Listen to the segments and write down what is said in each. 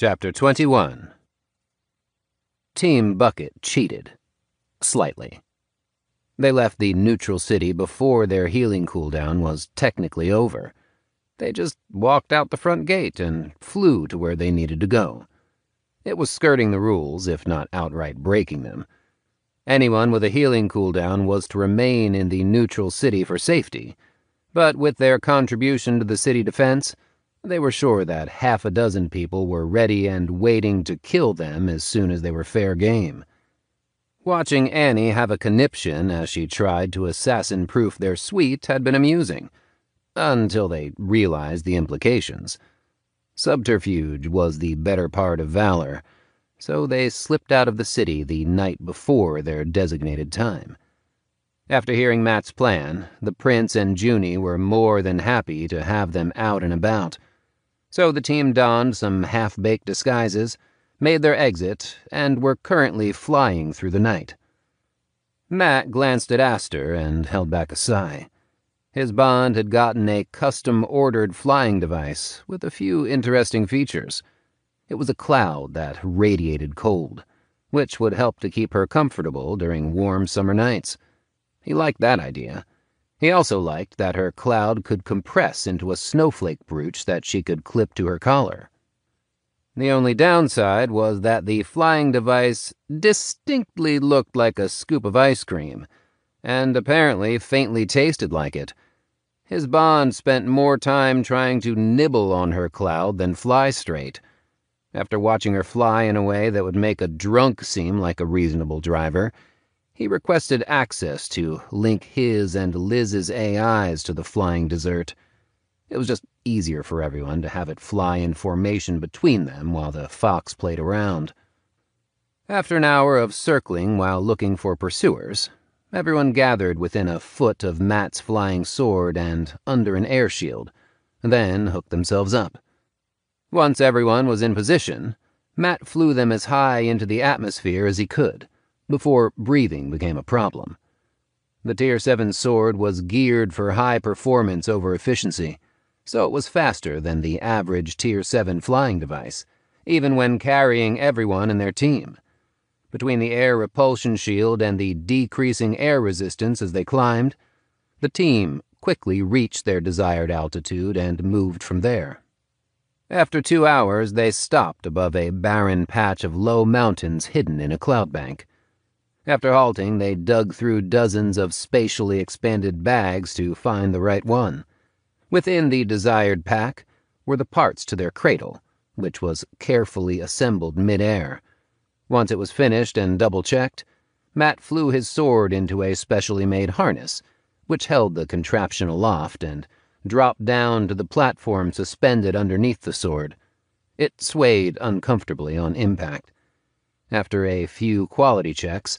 Chapter 21. Team Bucket cheated. Slightly. They left the neutral city before their healing cooldown was technically over. They just walked out the front gate and flew to where they needed to go. It was skirting the rules, if not outright breaking them. Anyone with a healing cooldown was to remain in the neutral city for safety, but with their contribution to the city defense, they were sure that half a dozen people were ready and waiting to kill them as soon as they were fair game. Watching Annie have a conniption as she tried to assassin-proof their suite had been amusing, until they realized the implications. Subterfuge was the better part of valor, so they slipped out of the city the night before their designated time. After hearing Matt's plan, the prince and Junie were more than happy to have them out and about. So the team donned some half-baked disguises, made their exit, and were currently flying through the night. Matt glanced at Aster and held back a sigh. His bond had gotten a custom-ordered flying device with a few interesting features. It was a cloud that radiated cold, which would help to keep her comfortable during warm summer nights. He liked that idea. He also liked that her cloud could compress into a snowflake brooch that she could clip to her collar. The only downside was that the flying device distinctly looked like a scoop of ice cream, and apparently faintly tasted like it. His bond spent more time trying to nibble on her cloud than fly straight. After watching her fly in a way that would make a drunk seem like a reasonable driver, he requested access to link his and Liz's AIs to the flying dessert. It was just easier for everyone to have it fly in formation between them while the fox played around. After an hour of circling while looking for pursuers, everyone gathered within a foot of Matt's flying sword and under an air shield, then hooked themselves up. Once everyone was in position, Matt flew them as high into the atmosphere as he could, before breathing became a problem. The Tier 7 sword was geared for high performance over efficiency, so it was faster than the average Tier 7 flying device, even when carrying everyone in their team. Between the air repulsion shield and the decreasing air resistance as they climbed, the team quickly reached their desired altitude and moved from there. After 2 hours, they stopped above a barren patch of low mountains hidden in a cloud bank. After halting, they dug through dozens of spatially expanded bags to find the right one. Within the desired pack were the parts to their cradle, which was carefully assembled mid-air. Once it was finished and double-checked, Matt flew his sword into a specially made harness, which held the contraption aloft and dropped down to the platform suspended underneath the sword. It swayed uncomfortably on impact. After a few quality checks,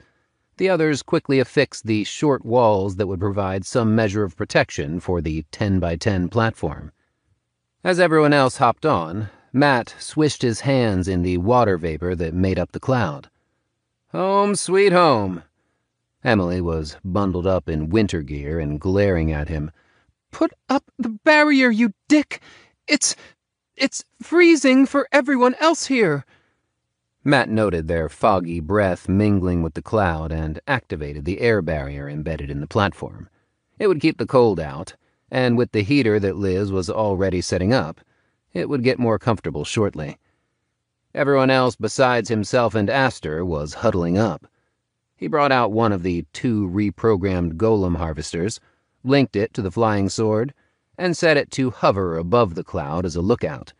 the others quickly affixed the short walls that would provide some measure of protection for the 10x10 platform. As everyone else hopped on, Matt swished his hands in the water vapor that made up the cloud. Home sweet home. Emily was bundled up in winter gear and glaring at him. Put up the barrier, you dick! It's freezing for everyone else here. Matt noted their foggy breath mingling with the cloud and activated the air barrier embedded in the platform. It would keep the cold out, and with the heater that Liz was already setting up, it would get more comfortable shortly. Everyone else besides himself and Aster was huddling up. He brought out one of the 2 reprogrammed golem harvesters, linked it to the flying sword, and set it to hover above the cloud as a lookout.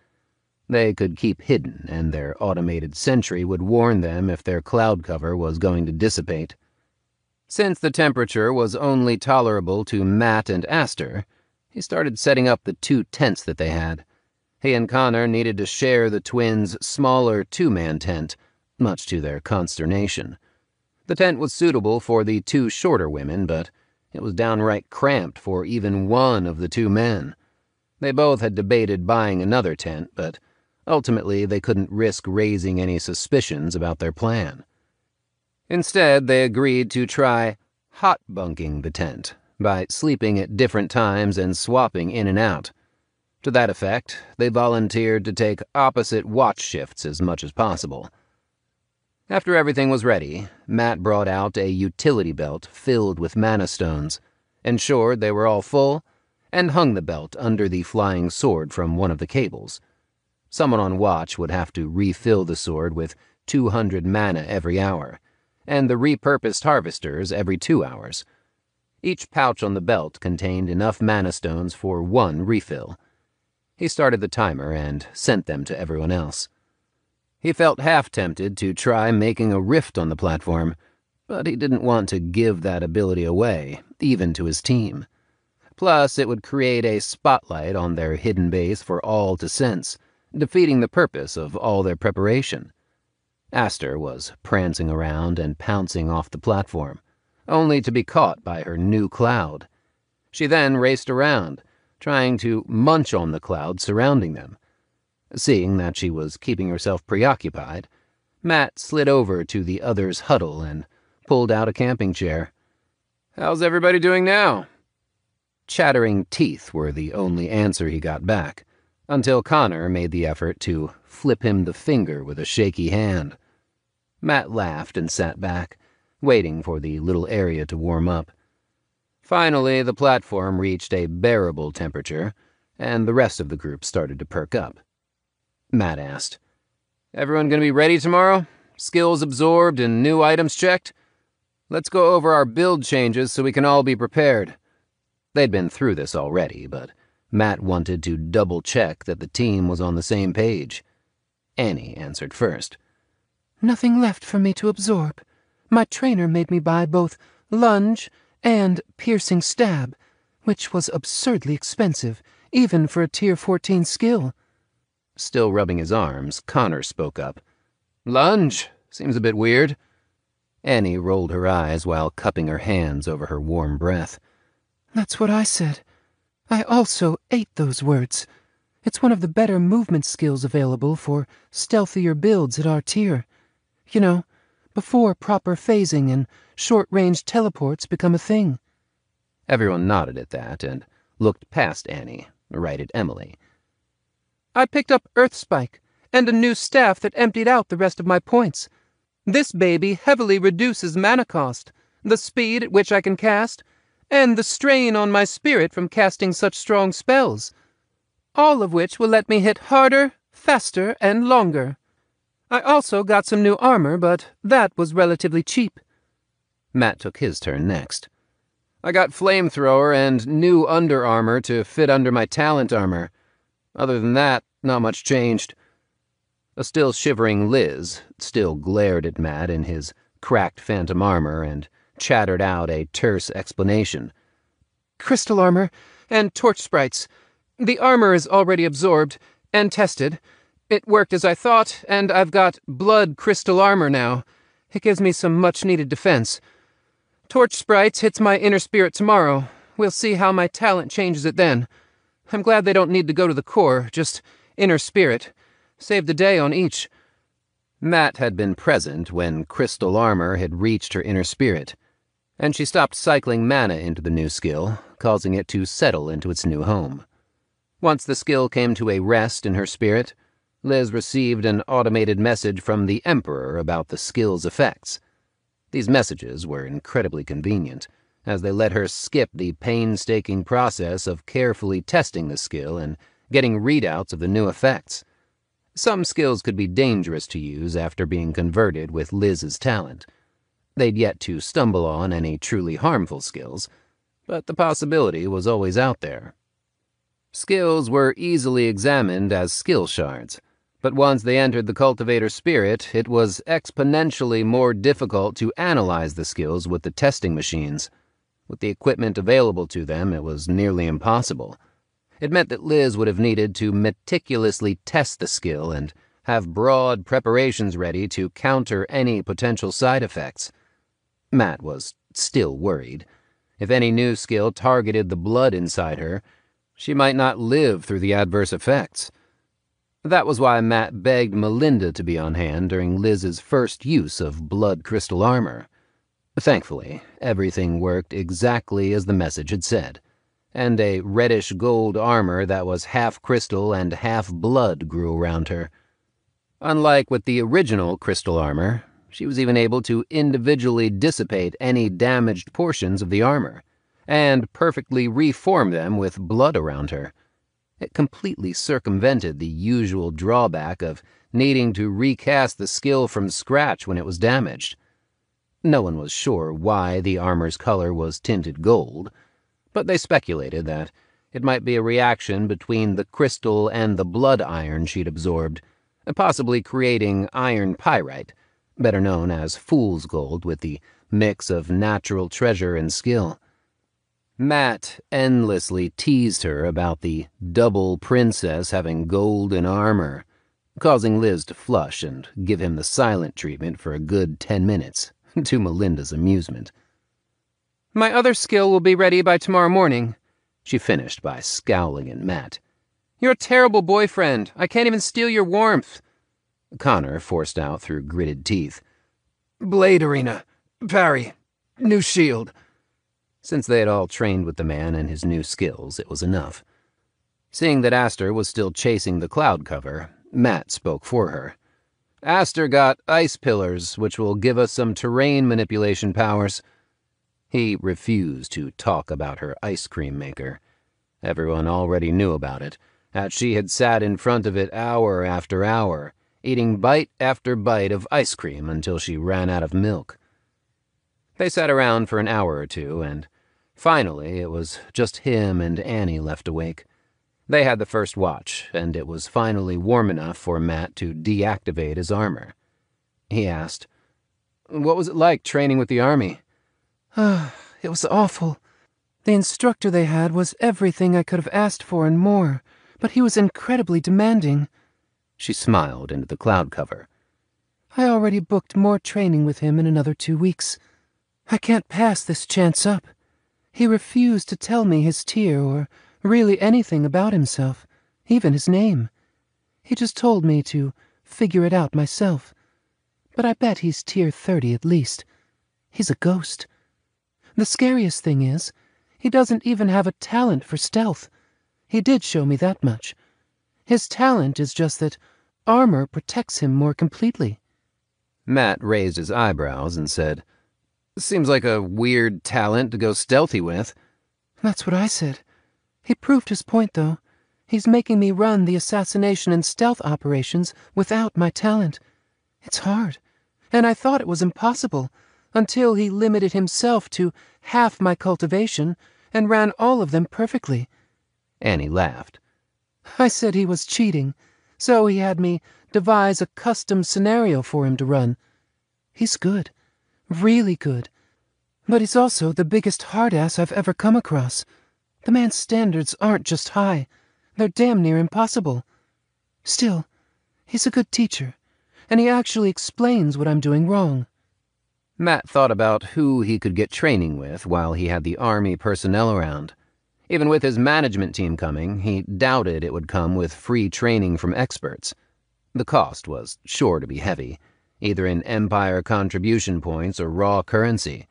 They could keep hidden, and their automated sentry would warn them if their cloud cover was going to dissipate. Since the temperature was only tolerable to Matt and Aster, he started setting up the 2 tents that they had. He and Connor needed to share the twins' smaller 2-man tent, much to their consternation. The tent was suitable for the 2 shorter women, but it was downright cramped for even one of the 2 men. They both had debated buying another tent, but ultimately they couldn't risk raising any suspicions about their plan. Instead, they agreed to try hot bunking the tent by sleeping at different times and swapping in and out. To that effect, they volunteered to take opposite watch shifts as much as possible. After everything was ready, Matt brought out a utility belt filled with mana stones, ensured they were all full, and hung the belt under the flying sword from one of the cables. Someone on watch would have to refill the sword with 200 mana every hour, and the repurposed harvesters every 2 hours. Each pouch on the belt contained enough mana stones for 1 refill. He started the timer and sent them to everyone else. He felt half tempted to try making a rift on the platform, but he didn't want to give that ability away, even to his team. Plus, it would create a spotlight on their hidden base for all to sense, defeating the purpose of all their preparation. Aster was prancing around and pouncing off the platform, only to be caught by her new cloud. She then raced around, trying to munch on the cloud surrounding them. Seeing that she was keeping herself preoccupied, Matt slid over to the others' huddle and pulled out a camping chair. "How's everybody doing now?" Chattering teeth were the only answer he got back, until Connor made the effort to flip him the finger with a shaky hand. Matt laughed and sat back, waiting for the little area to warm up. Finally, the platform reached a bearable temperature, and the rest of the group started to perk up. Matt asked, "Everyone gonna be ready tomorrow? Skills absorbed and new items checked? Let's go over our build changes so we can all be prepared." They'd been through this already, but Matt wanted to double-check that the team was on the same page. Annie answered first. "Nothing left for me to absorb. My trainer made me buy both lunge and piercing stab, which was absurdly expensive, even for a Tier 14 skill." Still rubbing his arms, Connor spoke up. "Lunge? Seems a bit weird." Annie rolled her eyes while cupping her hands over her warm breath. "That's what I said. I also ate those words. It's one of the better movement skills available for stealthier builds at our tier. You know, before proper phasing and short-range teleports become a thing." Everyone nodded at that and looked past Annie, right at Emily. "I picked up Earthspike and a new staff that emptied out the rest of my points. This baby heavily reduces mana cost, the speed at which I can cast, and the strain on my spirit from casting such strong spells. All of which will let me hit harder, faster, and longer. I also got some new armor, but that was relatively cheap." Matt took his turn next. "I got flamethrower and new under armor to fit under my talent armor. Other than that, not much changed." A still shivering Liz still glared at Matt in his cracked phantom armor and chattered out a terse explanation. "Crystal armor and torch sprites. The armor is already absorbed and tested. It worked as I thought, and I've got blood crystal armor now. It gives me some much-needed defense. Torch sprites hits my inner spirit tomorrow. We'll see how my talent changes it then. I'm glad they don't need to go to the core, just inner spirit. Save the day on each." Matt had been present when crystal armor had reached her inner spirit, and she stopped cycling mana into the new skill, causing it to settle into its new home. Once the skill came to a rest in her spirit, Liz received an automated message from the Emperor about the skill's effects. These messages were incredibly convenient, as they let her skip the painstaking process of carefully testing the skill and getting readouts of the new effects. Some skills could be dangerous to use after being converted with Liz's talent. They'd yet to stumble on any truly harmful skills, but the possibility was always out there. Skills were easily examined as skill shards, but once they entered the cultivator spirit, it was exponentially more difficult to analyze the skills with the testing machines. With the equipment available to them, it was nearly impossible. It meant that Liz would have needed to meticulously test the skill and have broad preparations ready to counter any potential side effects. Matt was still worried. If any new skill targeted the blood inside her, she might not live through the adverse effects. That was why Matt begged Melinda to be on hand during Liz's first use of blood crystal armor. Thankfully, everything worked exactly as the message had said, and a reddish-gold armor that was half crystal and half blood grew around her. Unlike with the original crystal armor, she was even able to individually dissipate any damaged portions of the armor, and perfectly reform them with blood around her. It completely circumvented the usual drawback of needing to recast the skill from scratch when it was damaged. No one was sure why the armor's color was tinted gold, but they speculated that it might be a reaction between the crystal and the blood iron she'd absorbed, possibly creating iron pyrite, better known as fool's gold, with the mix of natural treasure and skill. Matt endlessly teased her about the double princess having golden armor, causing Liz to flush and give him the silent treatment for a good 10 minutes, to Melinda's amusement. My other skill will be ready by tomorrow morning, she finished by scowling at Matt. You're a terrible boyfriend. I can't even steal your warmth. Connor forced out through gritted teeth. Blade Arena. Parry. New shield. Since they had all trained with the man and his new skills, it was enough. Seeing that Aster was still chasing the cloud cover, Matt spoke for her. Aster got ice pillars, which will give us some terrain manipulation powers. He refused to talk about her ice cream maker. Everyone already knew about it, as she had sat in front of it hour after hour, eating bite after bite of ice cream until she ran out of milk. They sat around for an hour or two, and finally it was just him and Annie left awake. They had the first watch, and it was finally warm enough for Matt to deactivate his armor. He asked, "What was it like training with the army?" It was awful. The instructor they had was everything I could have asked for and more, but he was incredibly demanding. She smiled into the cloud cover. I already booked more training with him in another 2 weeks. I can't pass this chance up. He refused to tell me his tier or really anything about himself, even his name. He just told me to figure it out myself. But I bet he's tier 30 at least. He's a ghost. The scariest thing is, he doesn't even have a talent for stealth. He did show me that much. His talent is just that armor protects him more completely. Matt raised his eyebrows and said, "Seems like a weird talent to go stealthy with." That's what I said. He proved his point, though. He's making me run the assassination and stealth operations without my talent. It's hard, and I thought it was impossible, until he limited himself to half my cultivation and ran all of them perfectly. Annie laughed. I said he was cheating, so he had me devise a custom scenario for him to run. He's good, really good, but he's also the biggest hard-ass I've ever come across. The man's standards aren't just high, they're damn near impossible. Still, he's a good teacher, and he actually explains what I'm doing wrong. Matt thought about who he could get training with while he had the army personnel around. Even with his management team coming, he doubted it would come with free training from experts. The cost was sure to be heavy, either in Empire contribution points or raw currency.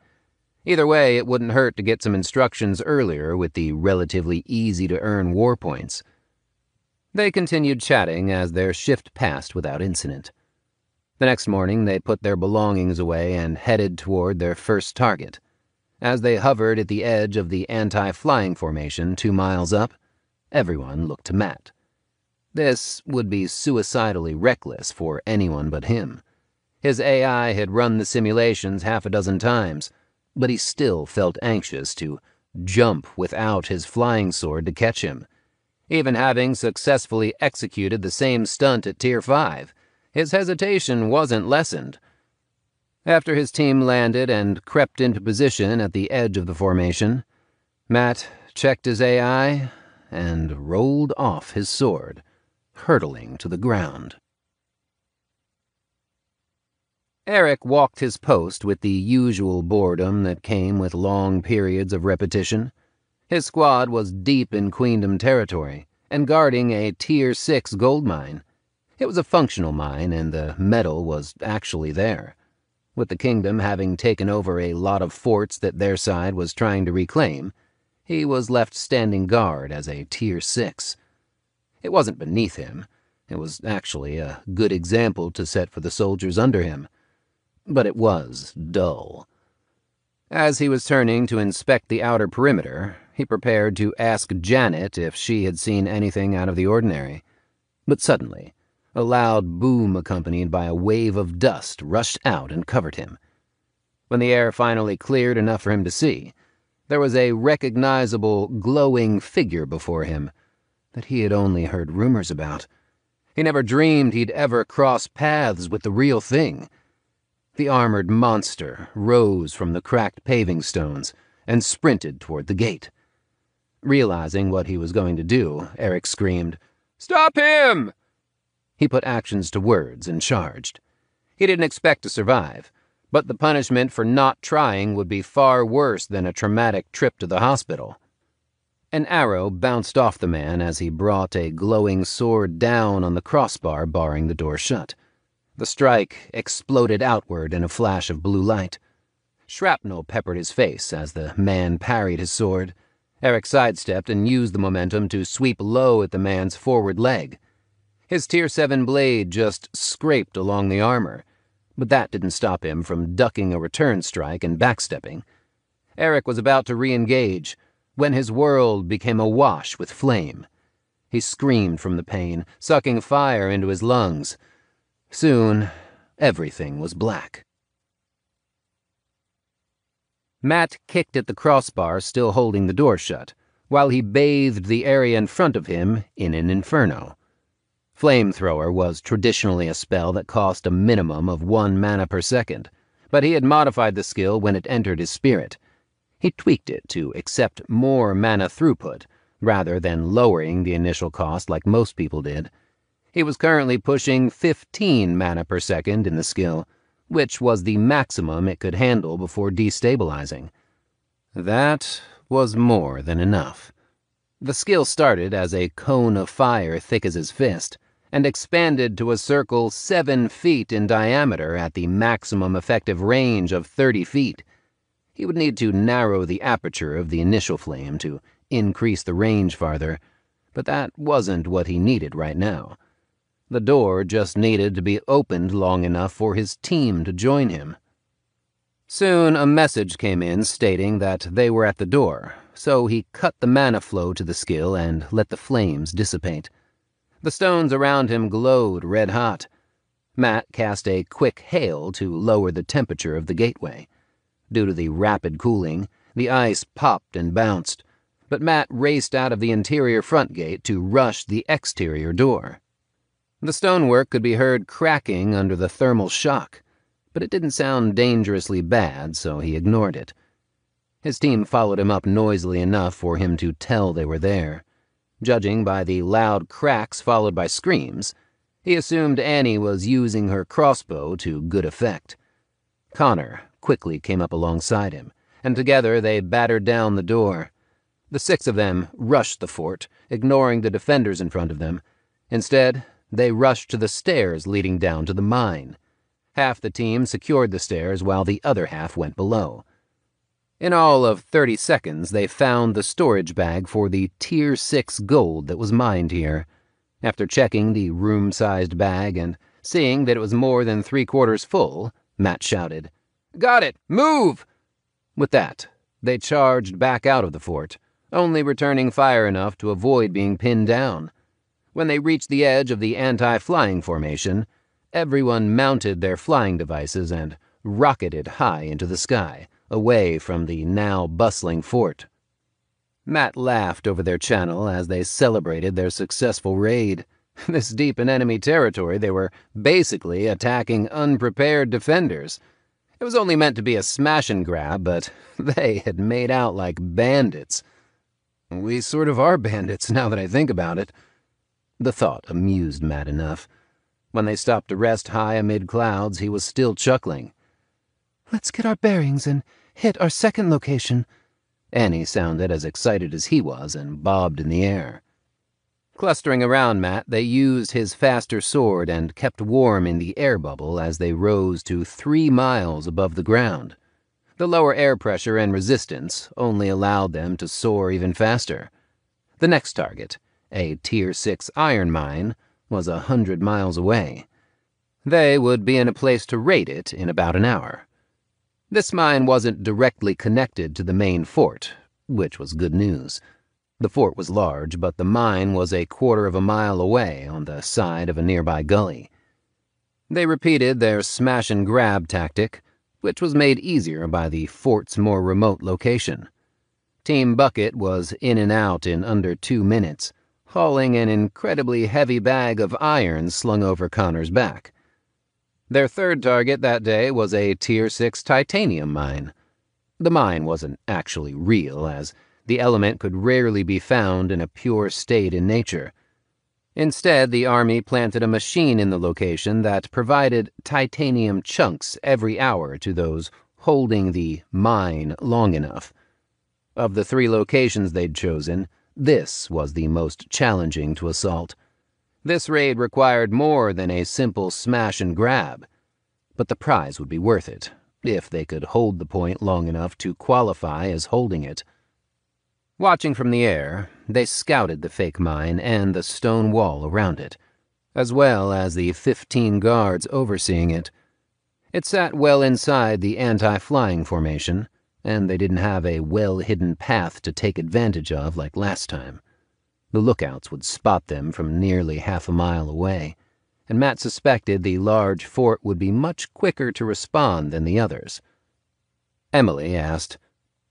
Either way, it wouldn't hurt to get some instructions earlier with the relatively easy-to-earn war points. They continued chatting as their shift passed without incident. The next morning, they put their belongings away and headed toward their first target. As they hovered at the edge of the anti-flying formation 2 miles up, everyone looked to Matt. This would be suicidally reckless for anyone but him. His AI had run the simulations 6 times, but he still felt anxious to jump without his flying sword to catch him. Even having successfully executed the same stunt at Tier 5, his hesitation wasn't lessened. After his team landed and crept into position at the edge of the formation, Matt checked his AI and rolled off his sword, hurtling to the ground. Eric walked his post with the usual boredom that came with long periods of repetition. His squad was deep in Queendom territory and guarding a Tier 6 gold mine. It was a functional mine, and the metal was actually there. With the kingdom having taken over a lot of forts that their side was trying to reclaim, He was left standing guard as a Tier 6. It wasn't beneath him. It was actually a good example to set for the soldiers under him. But it was dull. As he was turning to inspect the outer perimeter, he prepared to ask Janet if she had seen anything out of the ordinary. But suddenly, a loud boom accompanied by a wave of dust rushed out and covered him. When the air finally cleared enough for him to see, there was a recognizable, glowing figure before him that he had only heard rumors about. He never dreamed he'd ever cross paths with the real thing. The armored monster rose from the cracked paving stones and sprinted toward the gate. Realizing what he was going to do, Eric screamed, "Stop him!" He put actions to words and charged. He didn't expect to survive, but the punishment for not trying would be far worse than a traumatic trip to the hospital. An arrow bounced off the man as he brought a glowing sword down on the crossbar barring the door shut. The strike exploded outward in a flash of blue light. Shrapnel peppered his face as the man parried his sword. Eric sidestepped and used the momentum to sweep low at the man's forward leg. His Tier 7 blade just scraped along the armor, but that didn't stop him from ducking a return strike and backstepping. Eric was about to re-engage when his world became awash with flame. He screamed from the pain, sucking fire into his lungs. Soon, everything was black. Matt kicked at the crossbar, still holding the door shut, while he bathed the area in front of him in an inferno. Flamethrower was traditionally a spell that cost a minimum of 1 mana per second, but he had modified the skill when it entered his spirit. He tweaked it to accept more mana throughput, rather than lowering the initial cost like most people did. He was currently pushing 15 mana per second in the skill, which was the maximum it could handle before destabilizing. That was more than enough. The skill started as a cone of fire thick as his fist, and expanded to a circle 7 feet in diameter at the maximum effective range of 30 feet. He would need to narrow the aperture of the initial flame to increase the range farther, but that wasn't what he needed right now. The door just needed to be opened long enough for his team to join him. Soon a message came in stating that they were at the door, so he cut the mana flow to the skill and let the flames dissipate. The stones around him glowed red-hot. Matt cast a quick hail to lower the temperature of the gateway. Due to the rapid cooling, the ice popped and bounced, but Matt raced out of the interior front gate to rush the exterior door. The stonework could be heard cracking under the thermal shock, but it didn't sound dangerously bad, so he ignored it. His team followed him up noisily enough for him to tell they were there. Judging by the loud cracks followed by screams, he assumed Annie was using her crossbow to good effect. Connor quickly came up alongside him, and together they battered down the door. The 6 of them rushed the fort, ignoring the defenders in front of them. Instead, they rushed to the stairs leading down to the mine. Half the team secured the stairs while the other half went below. In all of 30 seconds, they found the storage bag for the Tier 6 gold that was mined here. After checking the room-sized bag and seeing that it was more than 3/4 full, Matt shouted, "Got it! Move!" With that, they charged back out of the fort, only returning fire enough to avoid being pinned down. When they reached the edge of the anti-flying formation, everyone mounted their flying devices and rocketed high into the sky, away from the now bustling fort. Matt laughed over their channel as they celebrated their successful raid. This deep in enemy territory, they were basically attacking unprepared defenders. It was only meant to be a smash and grab, but they had made out like bandits. We sort of are bandits, now that I think about it. The thought amused Matt enough. When they stopped to rest high amid clouds, he was still chuckling. "Let's get our bearings and hit our second location." Annie sounded as excited as he was and bobbed in the air. Clustering around Matt, they used his faster sword and kept warm in the air bubble as they rose to 3 miles above the ground. The lower air pressure and resistance only allowed them to soar even faster. The next target, a Tier 6 iron mine, was 100 miles away. They would be in a place to raid it in about an hour. This mine wasn't directly connected to the main fort, which was good news. The fort was large, but the mine was a quarter of a mile away on the side of a nearby gully. They repeated their smash-and-grab tactic, which was made easier by the fort's more remote location. Team Bucket was in and out in under 2 minutes, hauling an incredibly heavy bag of iron slung over Connor's back. Their third target that day was a Tier 6 titanium mine. The mine wasn't actually real, as the element could rarely be found in a pure state in nature. Instead, the Army planted a machine in the location that provided titanium chunks every hour to those holding the mine long enough. Of the 3 locations they'd chosen, this was the most challenging to assault. This raid required more than a simple smash and grab, but the prize would be worth it if they could hold the point long enough to qualify as holding it. Watching from the air, they scouted the fake mine and the stone wall around it, as well as the 15 guards overseeing it. It sat well inside the anti-flying formation, and they didn't have a well-hidden path to take advantage of like last time. The lookouts would spot them from nearly half a mile away, and Matt suspected the large fort would be much quicker to respond than the others. Emily asked,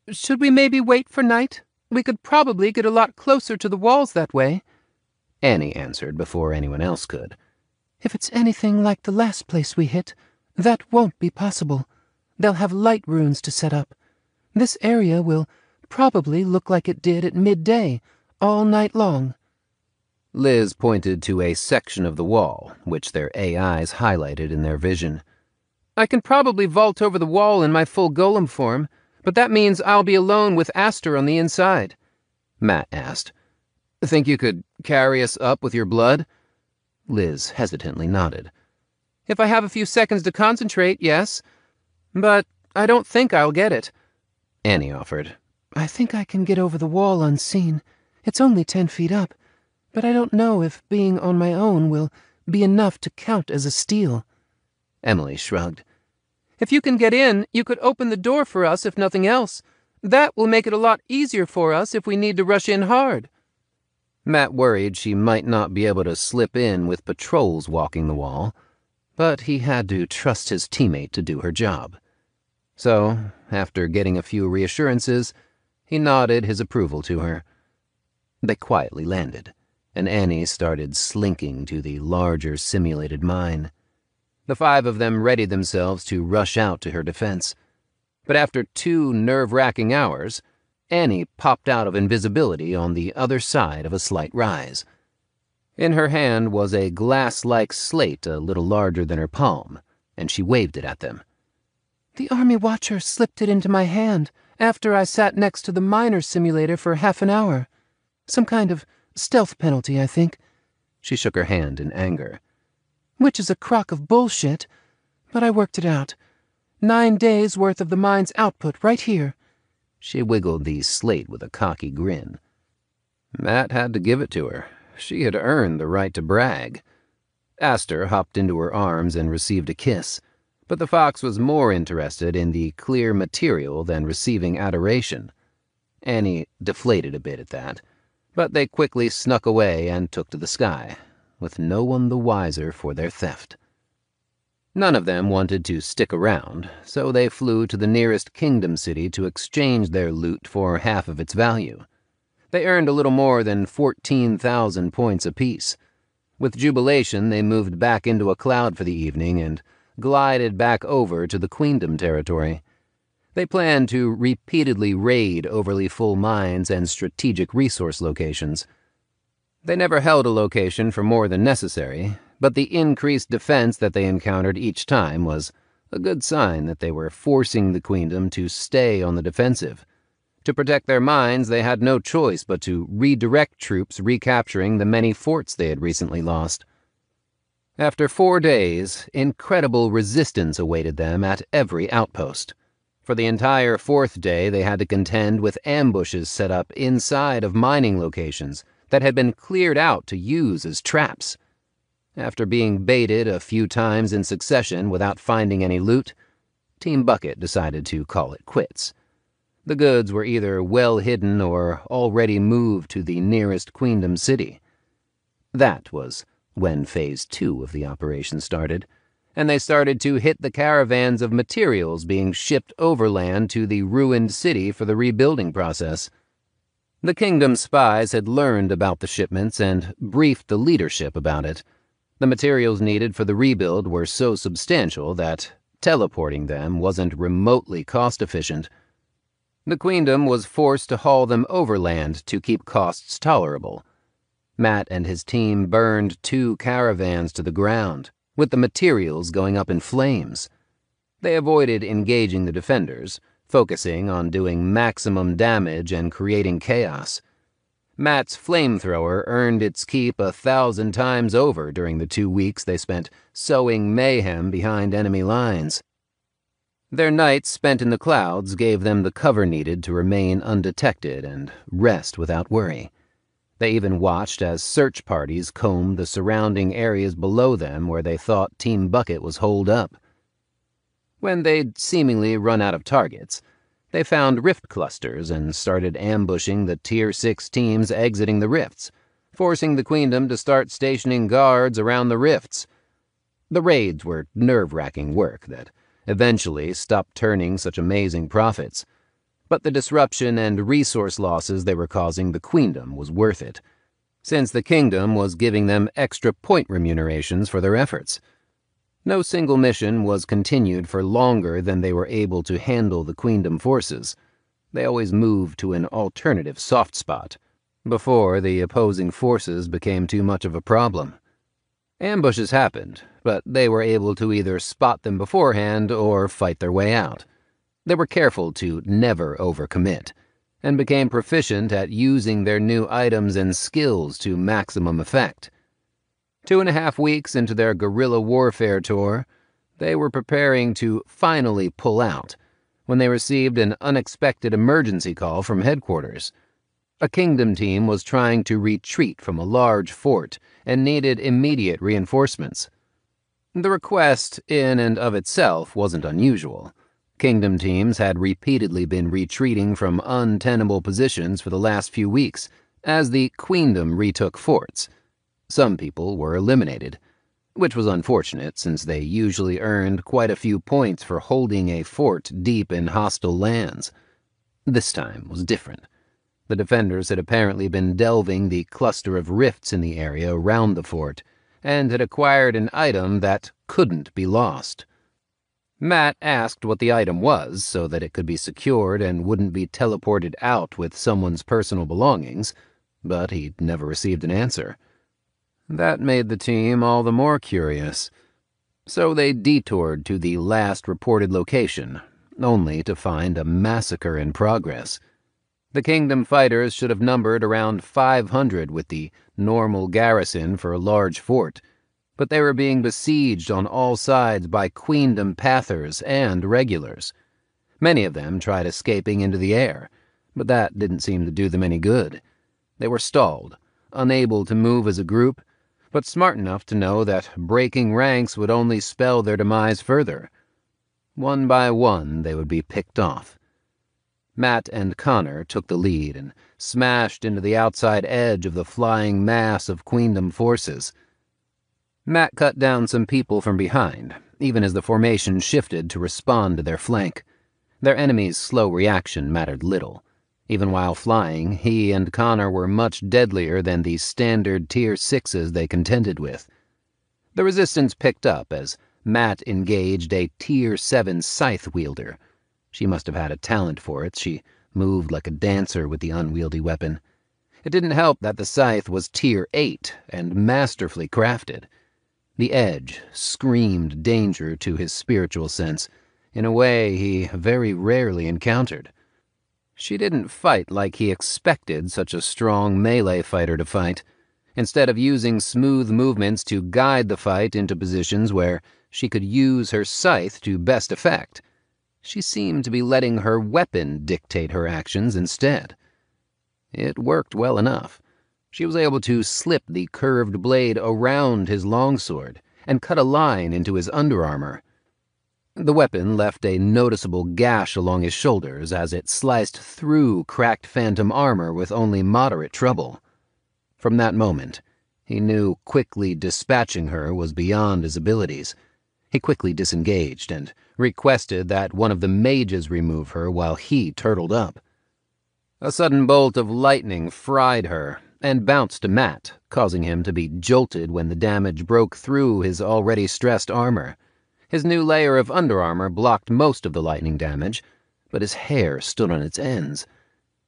"Should we maybe wait for night? We could probably get a lot closer to the walls that way." Annie answered before anyone else could. "If it's anything like the last place we hit, that won't be possible. They'll have light runes to set up. This area will probably look like it did at midday, all night long." Liz pointed to a section of the wall, which their AIs highlighted in their vision. "I can probably vault over the wall in my full golem form, but that means I'll be alone with Aster on the inside." Matt asked, "Think you could carry us up with your blood?" Liz hesitantly nodded. "If I have a few seconds to concentrate, yes. But I don't think I'll get it." Annie offered. "I think I can get over the wall unseen. It's only 10 feet up, but I don't know if being on my own will be enough to count as a steal." Emily shrugged. "If you can get in, you could open the door for us if nothing else. That will make it a lot easier for us if we need to rush in hard." Matt worried she might not be able to slip in with patrols walking the wall, but he had to trust his teammate to do her job. So, after getting a few reassurances, he nodded his approval to her. They quietly landed, and Annie started slinking to the larger simulated mine. The 5 of them readied themselves to rush out to her defense. But after 2 nerve-wracking hours, Annie popped out of invisibility on the other side of a slight rise. In her hand was a glass-like slate a little larger than her palm, and she waved it at them. "The Army Watcher slipped it into my hand after I sat next to the miner simulator for half an hour. Some kind of stealth penalty, I think." She shook her hand in anger. "Which is a crock of bullshit, but I worked it out. 9 days' worth of the mine's output right here." She wiggled the slate with a cocky grin. Matt had to give it to her. She had earned the right to brag. Aster hopped into her arms and received a kiss, but the fox was more interested in the clear material than receiving adoration. Annie deflated a bit at that, but they quickly snuck away and took to the sky, with no one the wiser for their theft. None of them wanted to stick around, so they flew to the nearest kingdom city to exchange their loot for half of its value. They earned a little more than 14,000 points apiece. With jubilation, they moved back into a cloud for the evening and glided back over to the Queendom territory. They planned to repeatedly raid overly full mines and strategic resource locations. They never held a location for more than necessary, but the increased defense that they encountered each time was a good sign that they were forcing the Queendom to stay on the defensive. To protect their mines, they had no choice but to redirect troops recapturing the many forts they had recently lost. After 4 days, incredible resistance awaited them at every outpost. For the entire fourth day, they had to contend with ambushes set up inside of mining locations that had been cleared out to use as traps. After being baited a few times in succession without finding any loot, Team Bucket decided to call it quits. The goods were either well hidden or already moved to the nearest Queendom city. That was when Phase 2 of the operation started, and they started to hit the caravans of materials being shipped overland to the ruined city for the rebuilding process. The Kingdom spies had learned about the shipments and briefed the leadership about it. The materials needed for the rebuild were so substantial that teleporting them wasn't remotely cost-efficient. The Queendom was forced to haul them overland to keep costs tolerable. Matt and his team burned 2 caravans to the ground, with the materials going up in flames. They avoided engaging the defenders, focusing on doing maximum damage and creating chaos. Matt's flamethrower earned its keep 1,000 times over during the 2 weeks they spent sowing mayhem behind enemy lines. Their nights spent in the clouds gave them the cover needed to remain undetected and rest without worry. They even watched as search parties combed the surrounding areas below them where they thought Team Bucket was holed up. When they'd seemingly run out of targets, they found rift clusters and started ambushing the Tier 6 teams exiting the rifts, forcing the Queendom to start stationing guards around the rifts. The raids were nerve-wracking work that eventually stopped turning such amazing profits, but the disruption and resource losses they were causing the Queendom was worth it, since the Kingdom was giving them extra point remunerations for their efforts. No single mission was continued for longer than they were able to handle the Queendom forces. They always moved to an alternative soft spot before the opposing forces became too much of a problem. Ambushes happened, but they were able to either spot them beforehand or fight their way out. They were careful to never overcommit, and became proficient at using their new items and skills to maximum effect. 2.5 weeks into their guerrilla warfare tour, they were preparing to finally pull out when they received an unexpected emergency call from headquarters. A Kingdom team was trying to retreat from a large fort and needed immediate reinforcements. The request in and of itself wasn't unusual. Kingdom teams had repeatedly been retreating from untenable positions for the last few weeks as the Queendom retook forts. Some people were eliminated, which was unfortunate since they usually earned quite a few points for holding a fort deep in hostile lands. This time was different. The defenders had apparently been delving the cluster of rifts in the area around the fort and had acquired an item that couldn't be lost. Matt asked what the item was so that it could be secured and wouldn't be teleported out with someone's personal belongings, but he never received an answer. That made the team all the more curious. So they detoured to the last reported location, only to find a massacre in progress. The Kingdom fighters should have numbered around 500 with the normal garrison for a large fort, but they were being besieged on all sides by Queendom Pathers and regulars. Many of them tried escaping into the air, but that didn't seem to do them any good. They were stalled, unable to move as a group, but smart enough to know that breaking ranks would only spell their demise further. One by one, they would be picked off. Matt and Connor took the lead and smashed into the outside edge of the flying mass of Queendom forces. Matt cut down some people from behind, even as the formation shifted to respond to their flank. Their enemy's slow reaction mattered little. Even while flying, he and Connor were much deadlier than the standard Tier 6s they contended with. The resistance picked up as Matt engaged a Tier 7 scythe wielder. She must have had a talent for it. She moved like a dancer with the unwieldy weapon. It didn't help that the scythe was Tier 8 and masterfully crafted. The edge screamed danger to his spiritual sense, in a way he very rarely encountered. She didn't fight like he expected such a strong melee fighter to fight. Instead of using smooth movements to guide the fight into positions where she could use her scythe to best effect, She seemed to be letting her weapon dictate her actions instead. It worked well enough. She was able to slip the curved blade around his longsword and cut a line into his underarmor. The weapon left a noticeable gash along his shoulders as it sliced through cracked phantom armor with only moderate trouble. From that moment, he knew quickly dispatching her was beyond his abilities. He quickly disengaged and requested that one of the mages remove her while he turtled up. A sudden bolt of lightning fried her and bounced to Matt, causing him to be jolted when the damage broke through his already stressed armor. His new layer of underarmor blocked most of the lightning damage, but his hair stood on its ends.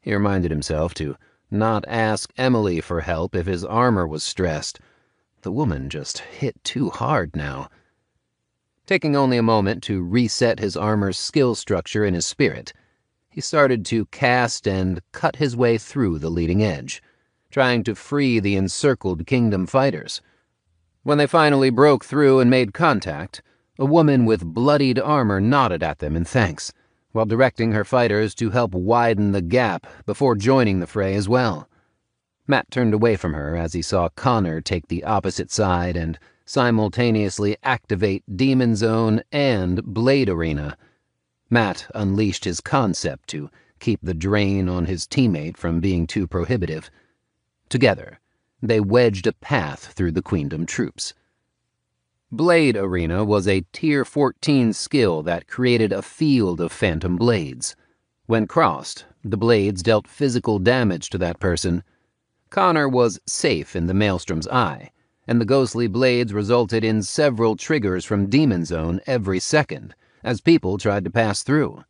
He reminded himself to not ask Emily for help if his armor was stressed. The woman just hit too hard now. Taking only a moment to reset his armor's skill structure in his spirit, he started to cast and cut his way through the leading edge, trying to free the encircled kingdom fighters. When they finally broke through and made contact, a woman with bloodied armor nodded at them in thanks, while directing her fighters to help widen the gap before joining the fray as well. Matt turned away from her as he saw Connor take the opposite side and simultaneously activate Demon Zone and Blade Arena. Matt unleashed his concept to keep the drain on his teammate from being too prohibitive. Together, they wedged a path through the Queendom troops. Blade Arena was a Tier 14 skill that created a field of phantom blades. When crossed, the blades dealt physical damage to that person. Connor was safe in the Maelstrom's eye, and the ghostly blades resulted in several triggers from Demon Zone every second, as people tried to pass through.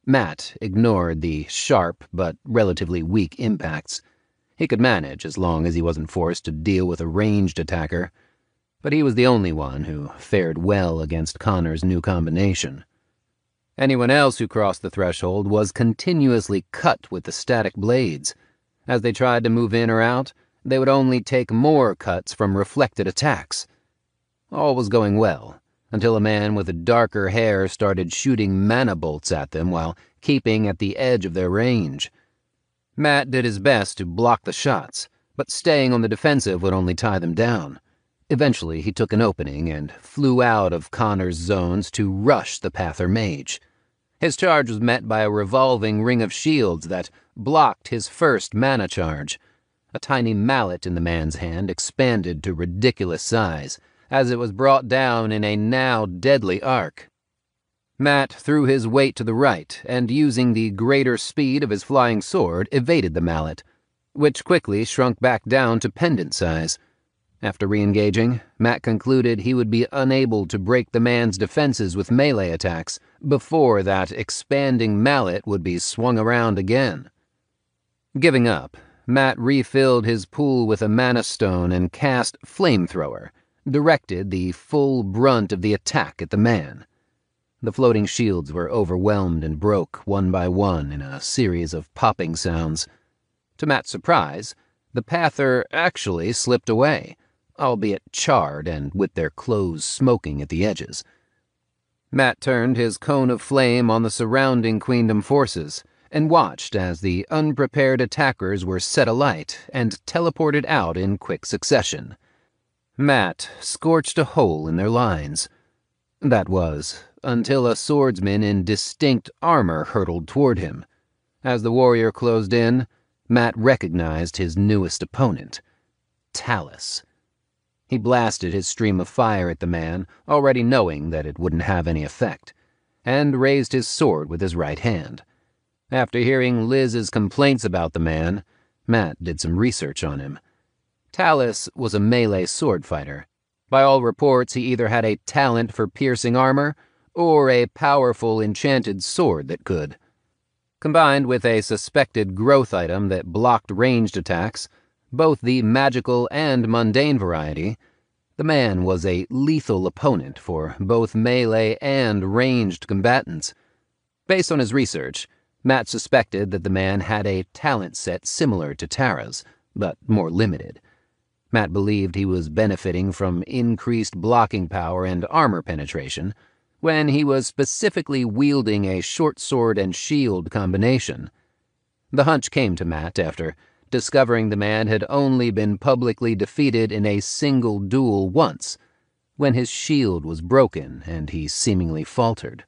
Matt ignored the sharp but relatively weak impacts. He could manage as long as he wasn't forced to deal with a ranged attacker, but he was the only one who fared well against Connor's new combination. Anyone else who crossed the threshold was continuously cut with the static blades. As they tried to move in or out, they would only take more cuts from reflected attacks. All was going well, until a man with darker hair started shooting mana bolts at them while keeping at the edge of their range. Matt did his best to block the shots, but staying on the defensive would only tie them down. Eventually, he took an opening and flew out of Connor's zones to rush the Pather mage. His charge was met by a revolving ring of shields that blocked his first mana charge. A tiny mallet in the man's hand expanded to ridiculous size as it was brought down in a now deadly arc. Matt threw his weight to the right and, using the greater speed of his flying sword, evaded the mallet, which quickly shrunk back down to pendant size. After re-engaging, Matt concluded he would be unable to break the man's defenses with melee attacks before that expanding mallet would be swung around again. Giving up, Matt refilled his pool with a mana stone and cast Flamethrower, directed the full brunt of the attack at the man. The floating shields were overwhelmed and broke one by one in a series of popping sounds. To Matt's surprise, the Pather actually slipped away, albeit charred and with their clothes smoking at the edges. Matt turned his cone of flame on the surrounding Queendom forces and watched as the unprepared attackers were set alight and teleported out in quick succession. Matt scorched a hole in their lines. That was, until a swordsman in distinct armor hurtled toward him. As the warrior closed in, Matt recognized his newest opponent, Talus. He blasted his stream of fire at the man, already knowing that it wouldn't have any effect, and raised his sword with his right hand. After hearing Liz's complaints about the man, Matt did some research on him. Talus was a melee sword fighter. By all reports, he either had a talent for piercing armor or a powerful enchanted sword that could. Combined with a suspected growth item that blocked ranged attacks, both the magical and mundane variety, the man was a lethal opponent for both melee and ranged combatants. Based on his research, Matt suspected that the man had a talent set similar to Tara's, but more limited. Matt believed he was benefiting from increased blocking power and armor penetration, when he was specifically wielding a short sword and shield combination. The hunch came to Matt after discovering the man had only been publicly defeated in a single duel once, when his shield was broken and he seemingly faltered.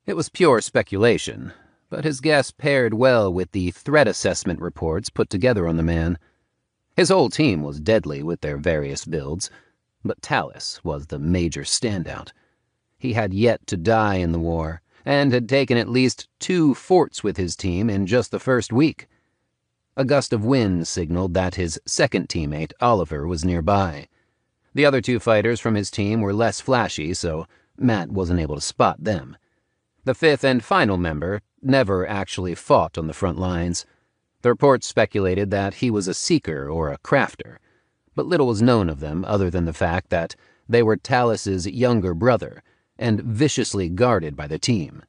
It was pure speculation, but his guess paired well with the threat assessment reports put together on the man. His whole team was deadly with their various builds, but Talus was the major standout. He had yet to die in the war, and had taken at least 2 forts with his team in just the first week. A gust of wind signaled that his second teammate, Oliver, was nearby. The other 2 fighters from his team were less flashy, so Matt wasn't able to spot them. The 5th and final member never actually fought on the front lines. The reports speculated that he was a seeker or a crafter, but little was known of them other than the fact that they were Talus's younger brother, and viciously guarded by the team.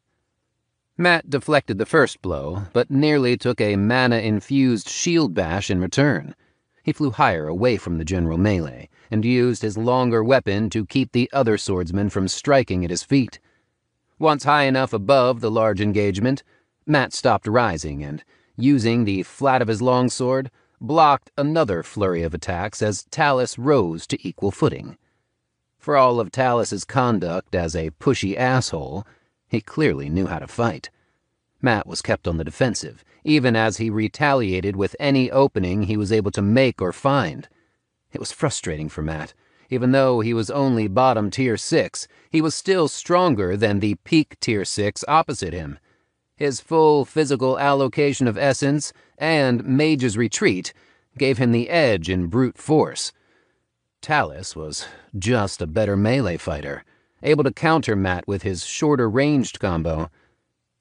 Matt deflected the first blow, but nearly took a mana-infused shield bash in return. He flew higher away from the general melee, and used his longer weapon to keep the other swordsman from striking at his feet. Once high enough above the large engagement, Matt stopped rising and, using the flat of his longsword, blocked another flurry of attacks as Talus rose to equal footing. For all of Talus's conduct as a pushy asshole, he clearly knew how to fight. Matt was kept on the defensive, even as he retaliated with any opening he was able to make or find. It was frustrating for Matt. Even though he was only bottom tier 6, he was still stronger than the peak tier 6 opposite him. His full physical allocation of essence and Mage's Retreat gave him the edge in brute force. Talus was just a better melee fighter, able to counter Matt with his shorter ranged combo.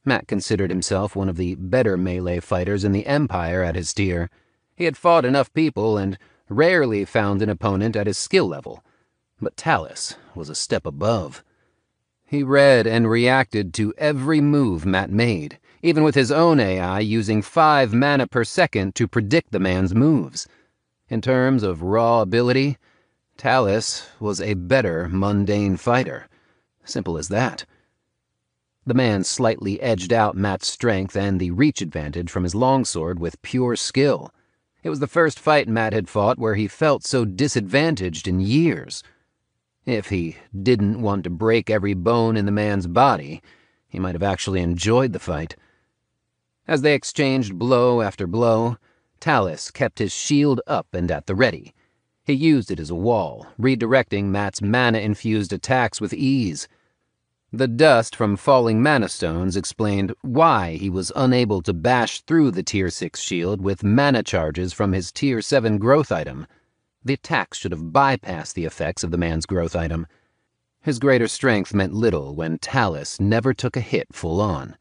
Matt considered himself one of the better melee fighters in the Empire at his tier. He had fought enough people and rarely found an opponent at his skill level, but Talus was a step above. He read and reacted to every move Matt made, even with his own AI using 5 mana per second to predict the man's moves. In terms of raw ability, Talus was a better mundane fighter. Simple as that. The man slightly edged out Matt's strength and the reach advantage from his longsword with pure skill. It was the first fight Matt had fought where he felt so disadvantaged in years. If he didn't want to break every bone in the man's body, he might have actually enjoyed the fight. As they exchanged blow after blow, Talus kept his shield up and at the ready. He used it as a wall, redirecting Matt's mana-infused attacks with ease. The dust from falling mana stones explained why he was unable to bash through the Tier 6 shield with mana charges from his Tier 7 growth item. The attacks should have bypassed the effects of the man's growth item. His greater strength meant little when Talus never took a hit full on.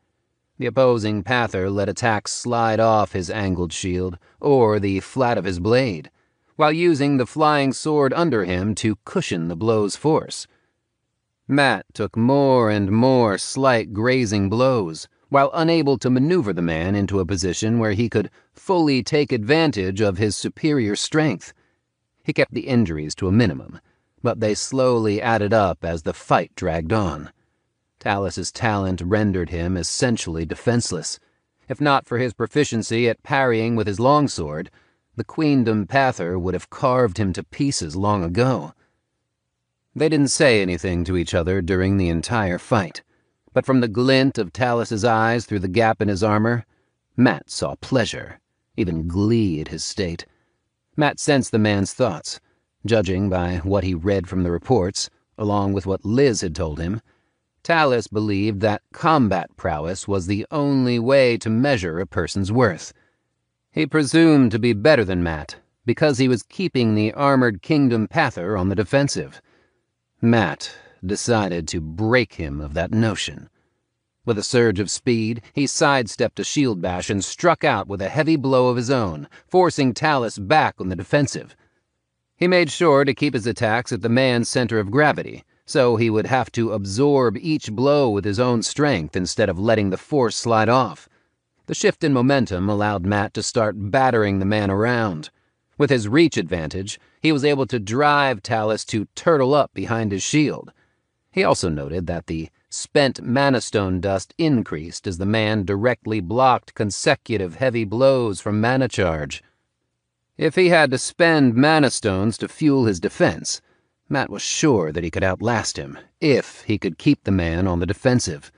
The opposing pather let attacks slide off his angled shield or the flat of his blade, while using the flying sword under him to cushion the blow's force. Matt took more and more slight grazing blows, while unable to maneuver the man into a position where he could fully take advantage of his superior strength. He kept the injuries to a minimum, but they slowly added up as the fight dragged on. Talus's talent rendered him essentially defenseless. If not for his proficiency at parrying with his longsword, the Queendom Pather would have carved him to pieces long ago. They didn't say anything to each other during the entire fight, but from the glint of Talus's eyes through the gap in his armor, Matt saw pleasure, even glee at his state. Matt sensed the man's thoughts. Judging by what he read from the reports, along with what Liz had told him, Talus believed that combat prowess was the only way to measure a person's worth. He presumed to be better than Matt, because he was keeping the armored Kingdom Pather on the defensive. Matt decided to break him of that notion. With a surge of speed, he sidestepped a shield bash and struck out with a heavy blow of his own, forcing Talus back on the defensive. He made sure to keep his attacks at the man's center of gravity, so he would have to absorb each blow with his own strength instead of letting the force slide off. The shift in momentum allowed Matt to start battering the man around. With his reach advantage, he was able to drive Talus to turtle up behind his shield. He also noted that the spent mana stone dust increased as the man directly blocked consecutive heavy blows from mana charge. If he had to spend mana stones to fuel his defense, Matt was sure that he could outlast him, if he could keep the man on the defensive.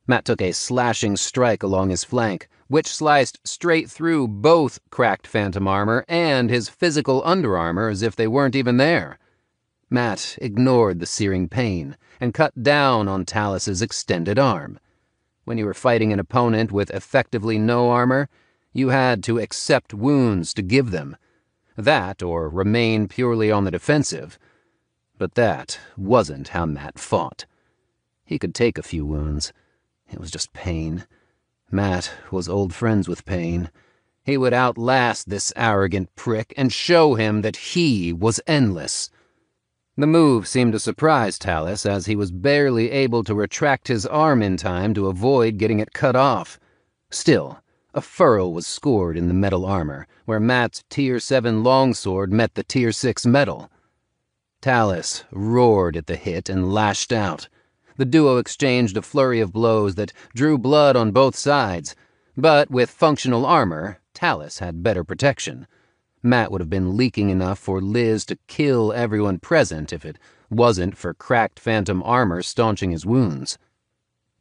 Matt took a slashing strike along his flank, which sliced straight through both cracked phantom armor and his physical underarmor as if they weren't even there. Matt ignored the searing pain and cut down on Talus's extended arm. When you were fighting an opponent with effectively no armor, you had to accept wounds to give them. That, or remain purely on the defensive. But that wasn't how Matt fought. He could take a few wounds. It was just pain. Matt was old friends with pain. He would outlast this arrogant prick and show him that he was endless. The move seemed to surprise Talus, as he was barely able to retract his arm in time to avoid getting it cut off. Still, a furrow was scored in the metal armor, where Matt's Tier 7 longsword met the Tier 6 metal. Talus roared at the hit and lashed out. The duo exchanged a flurry of blows that drew blood on both sides, but with functional armor, Talus had better protection. Matt would have been leaking enough for Liz to kill everyone present if it wasn't for cracked phantom armor staunching his wounds.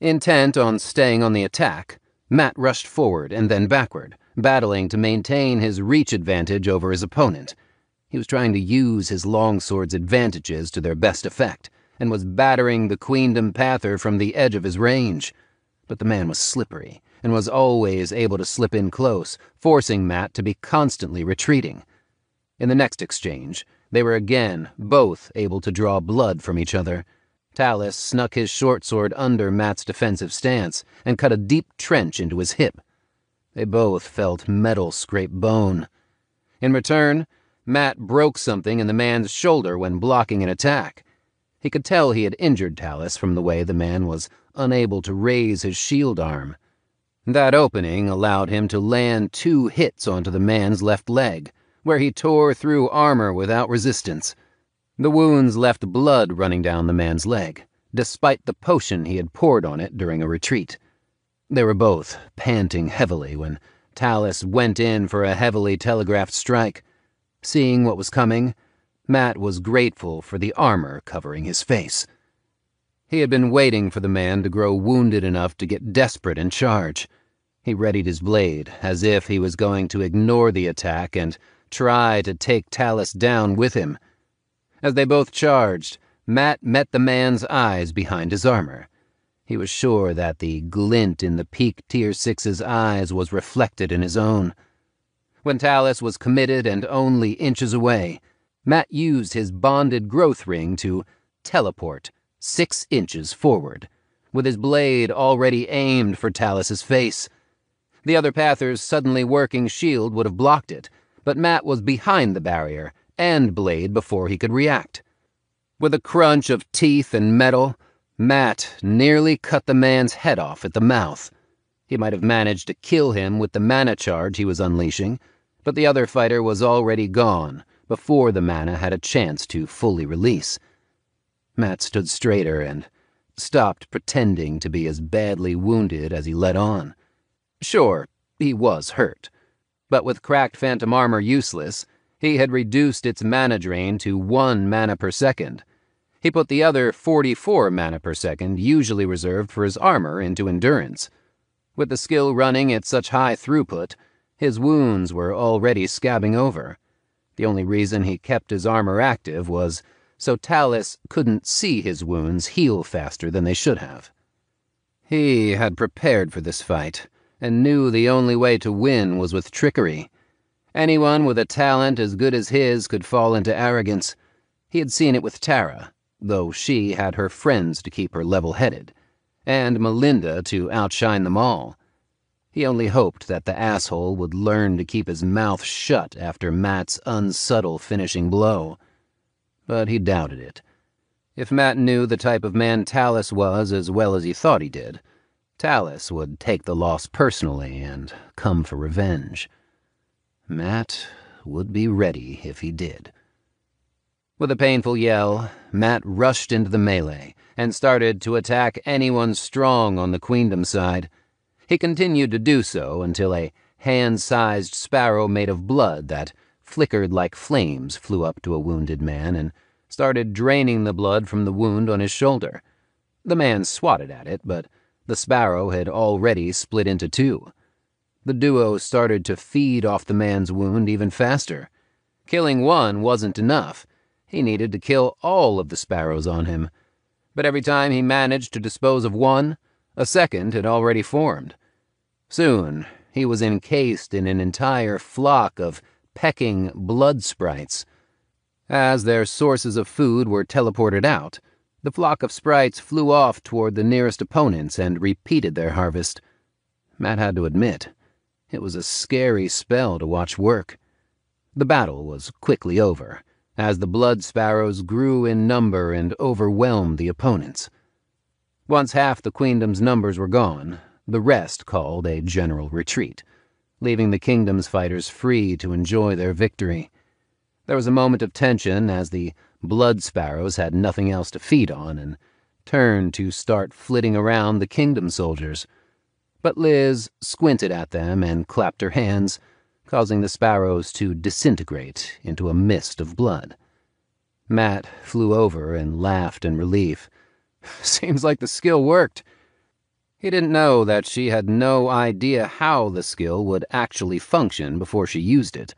Intent on staying on the attack, Matt rushed forward and then backward, battling to maintain his reach advantage over his opponent. He was trying to use his longsword's advantages to their best effect, and was battering the Queendom Pather from the edge of his range. But the man was slippery, and was always able to slip in close, forcing Matt to be constantly retreating. In the next exchange, they were again both able to draw blood from each other. Talus snuck his short sword under Matt's defensive stance and cut a deep trench into his hip. They both felt metal scrape bone. In return, Matt broke something in the man's shoulder when blocking an attack. He could tell he had injured Talus from the way the man was unable to raise his shield arm. That opening allowed him to land 2 hits onto the man's left leg, where he tore through armor without resistance. The wounds left blood running down the man's leg, despite the potion he had poured on it during a retreat. They were both panting heavily when Talus went in for a heavily telegraphed strike. Seeing what was coming, Matt was grateful for the armor covering his face. He had been waiting for the man to grow wounded enough to get desperate and charge. He readied his blade, as if he was going to ignore the attack and try to take Talus down with him. As they both charged, Matt met the man's eyes behind his armor. He was sure that the glint in the peak Tier 6's eyes was reflected in his own. When Talus was committed and only inches away, Matt used his bonded growth ring to teleport 6 inches forward, with his blade already aimed for Talus's face. The other Pather's suddenly working shield would have blocked it, but Matt was behind the barrier and blade before he could react. With a crunch of teeth and metal, Matt nearly cut the man's head off at the mouth. He might have managed to kill him with the mana charge he was unleashing, but the other fighter was already gone before the mana had a chance to fully release. Matt stood straighter and stopped pretending to be as badly wounded as he led on. Sure, he was hurt, but with cracked phantom armor useless, he had reduced its mana drain to 1 mana per second. He put the other 44 mana per second, usually reserved for his armor, into endurance. With the skill running at such high throughput, his wounds were already scabbing over. The only reason he kept his armor active was so Talus couldn't see his wounds heal faster than they should have. He had prepared for this fight, and knew the only way to win was with trickery. Anyone with a talent as good as his could fall into arrogance. He had seen it with Tara, though she had her friends to keep her level-headed, and Melinda to outshine them all. He only hoped that the asshole would learn to keep his mouth shut after Matt's unsubtle finishing blow. But he doubted it. If Matt knew the type of man Talus was as well as he thought he did, Talus would take the loss personally and come for revenge. Matt would be ready if he did. With a painful yell, Matt rushed into the melee and started to attack anyone strong on the Queendom side. He continued to do so until a hand-sized sparrow made of blood that flickered like flames flew up to a wounded man and started draining the blood from the wound on his shoulder. The man swatted at it, but the sparrow had already split into two. The duo started to feed off the man's wound even faster. Killing one wasn't enough. He needed to kill all of the sparrows on him. But every time he managed to dispose of one, a second had already formed. Soon, he was encased in an entire flock of pecking blood sprites. As their sources of food were teleported out, the flock of sprites flew off toward the nearest opponents and repeated their harvest. Matt had to admit, it was a scary spell to watch work. The battle was quickly over, as the blood sparrows grew in number and overwhelmed the opponents. Once half the Queendom's numbers were gone, the rest called a general retreat, leaving the Kingdom's fighters free to enjoy their victory. There was a moment of tension as the blood sparrows had nothing else to feed on and turned to start flitting around the Kingdom soldiers. But Liz squinted at them and clapped her hands, causing the sparrows to disintegrate into a mist of blood. Matt flew over and laughed in relief. Seems like the skill worked. He didn't know that she had no idea how the skill would actually function before she used it.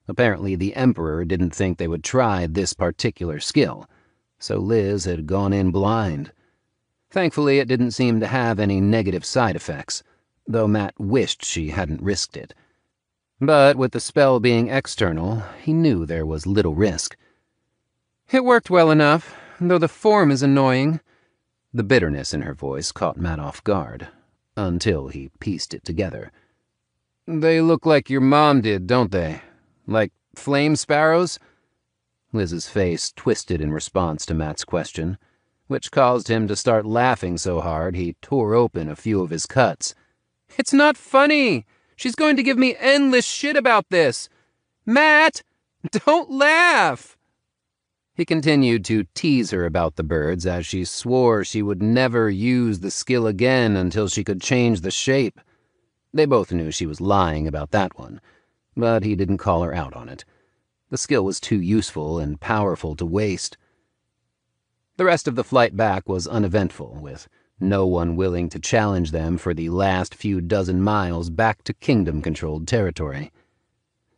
Apparently the Emperor didn't think they would try this particular skill, so Liz had gone in blind. Thankfully, it didn't seem to have any negative side effects, though Matt wished she hadn't risked it. But with the spell being external, he knew there was little risk. It worked well enough, though the form is annoying. The bitterness in her voice caught Matt off guard, until he pieced it together. They look like your mom did, don't they? Like flame sparrows? Liz's face twisted in response to Matt's question, which caused him to start laughing so hard he tore open a few of his cuts. It's not funny! She's going to give me endless shit about this! Matt! Don't laugh! He continued to tease her about the birds as she swore she would never use the skill again until she could change the shape. They both knew she was lying about that one, but he didn't call her out on it. The skill was too useful and powerful to waste. The rest of the flight back was uneventful, with no one willing to challenge them for the last few dozen miles back to Kingdom-controlled territory.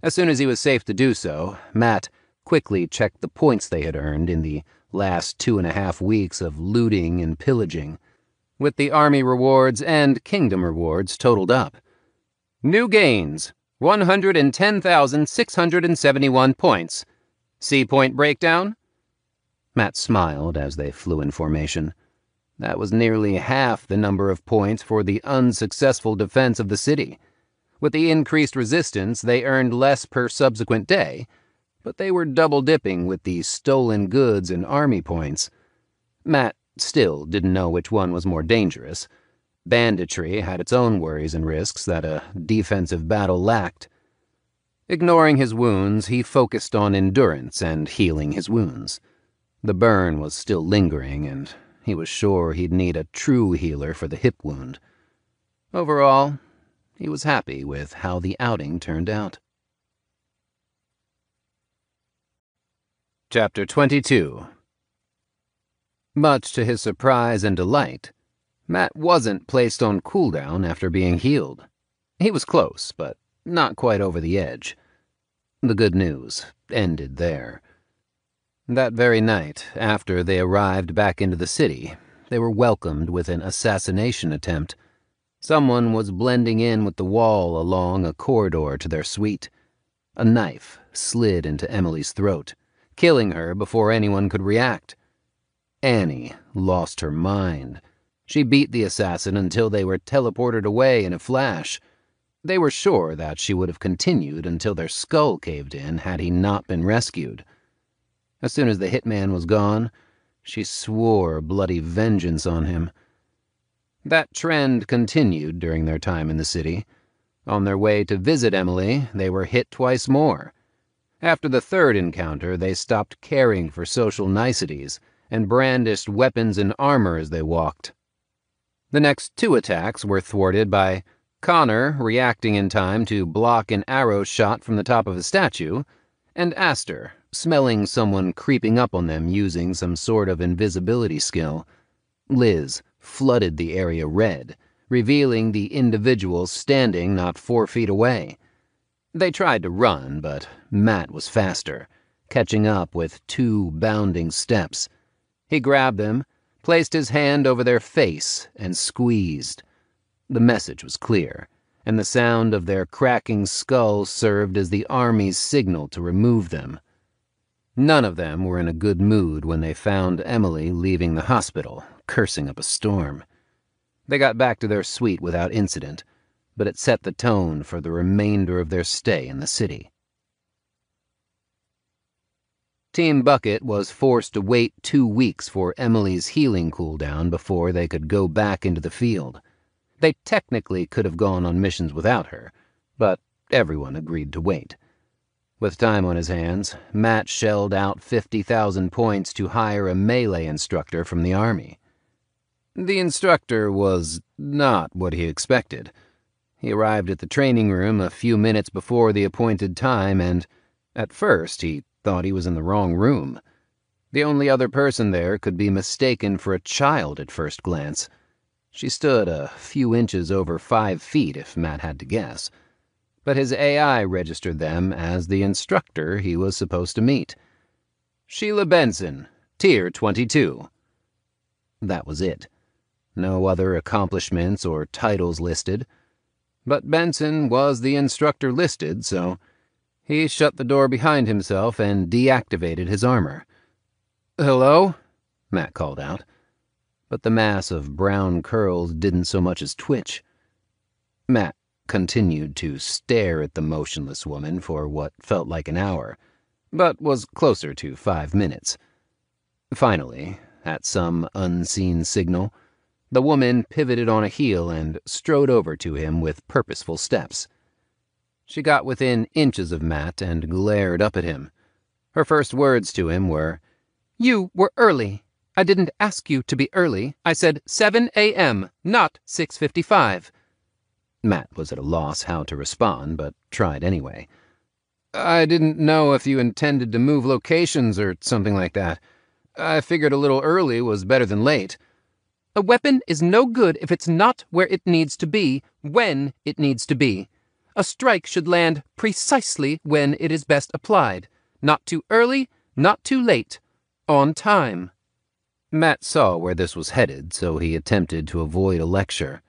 As soon as he was safe to do so, Matt quickly checked the points they had earned in the last 2.5 weeks of looting and pillaging, with the army rewards and Kingdom rewards totaled up. New gains, 110,671 points. See point breakdown? Matt smiled as they flew in formation. That was nearly half the number of points for the unsuccessful defense of the city. With the increased resistance, they earned less per subsequent day, but they were double-dipping with the stolen goods and army points. Matt still didn't know which one was more dangerous. Banditry had its own worries and risks that a defensive battle lacked. Ignoring his wounds, he focused on endurance and healing his wounds. The burn was still lingering, and he was sure he'd need a true healer for the hip wound. Overall, he was happy with how the outing turned out. Chapter 22. Much to his surprise and delight, Matt wasn't placed on cooldown after being healed. He was close, but not quite over the edge. The good news ended there. That very night, after they arrived back into the city, they were welcomed with an assassination attempt. Someone was blending in with the wall along a corridor to their suite. A knife slid into Emily's throat, killing her before anyone could react. Annie lost her mind. She beat the assassin until they were teleported away in a flash. They were sure that she would have continued until their skull caved in had he not been rescued. As soon as the hitman was gone, she swore bloody vengeance on him. That trend continued during their time in the city. On their way to visit Emily, they were hit twice more. After the third encounter, they stopped caring for social niceties and brandished weapons and armor as they walked. The next two attacks were thwarted by Connor reacting in time to block an arrow shot from the top of a statue, and Aster smelling someone creeping up on them using some sort of invisibility skill. Liz flooded the area red, revealing the individual standing not 4 feet away. They tried to run, but Matt was faster, catching up with 2 bounding steps. He grabbed them, placed his hand over their face, and squeezed. The message was clear, and the sound of their cracking skulls served as the army's signal to remove them. None of them were in a good mood when they found Emily leaving the hospital, cursing up a storm. They got back to their suite without incident, but it set the tone for the remainder of their stay in the city. Team Bucket was forced to wait 2 weeks for Emily's healing cooldown before they could go back into the field. They technically could have gone on missions without her, but everyone agreed to wait. With time on his hands, Matt shelled out 50,000 points to hire a melee instructor from the army. The instructor was not what he expected. He arrived at the training room a few minutes before the appointed time, and at first he thought he was in the wrong room. The only other person there could be mistaken for a child at first glance. She stood a few inches over 5 feet, if Matt had to guess. But his AI registered them as the instructor he was supposed to meet. Sheila Benson, Tier 22. That was it. No other accomplishments or titles listed. But Benson was the instructor listed, so he shut the door behind himself and deactivated his armor. "Hello?" Matt called out. But the mass of brown curls didn't so much as twitch. Matt continued to stare at the motionless woman for what felt like an hour, but was closer to 5 minutes. Finally, at some unseen signal, the woman pivoted on a heel and strode over to him with purposeful steps. She got within inches of Matt and glared up at him. Her first words to him were, "You were early. I didn't ask you to be early. I said 7 a.m., not 6:55. Matt was at a loss how to respond, but tried anyway. "I didn't know if you intended to move locations or something like that. I figured a little early was better than late." "A weapon is no good if it's not where it needs to be, when it needs to be. A strike should land precisely when it is best applied. Not too early, not too late. On time." Matt saw where this was headed, so he attempted to avoid a lecture.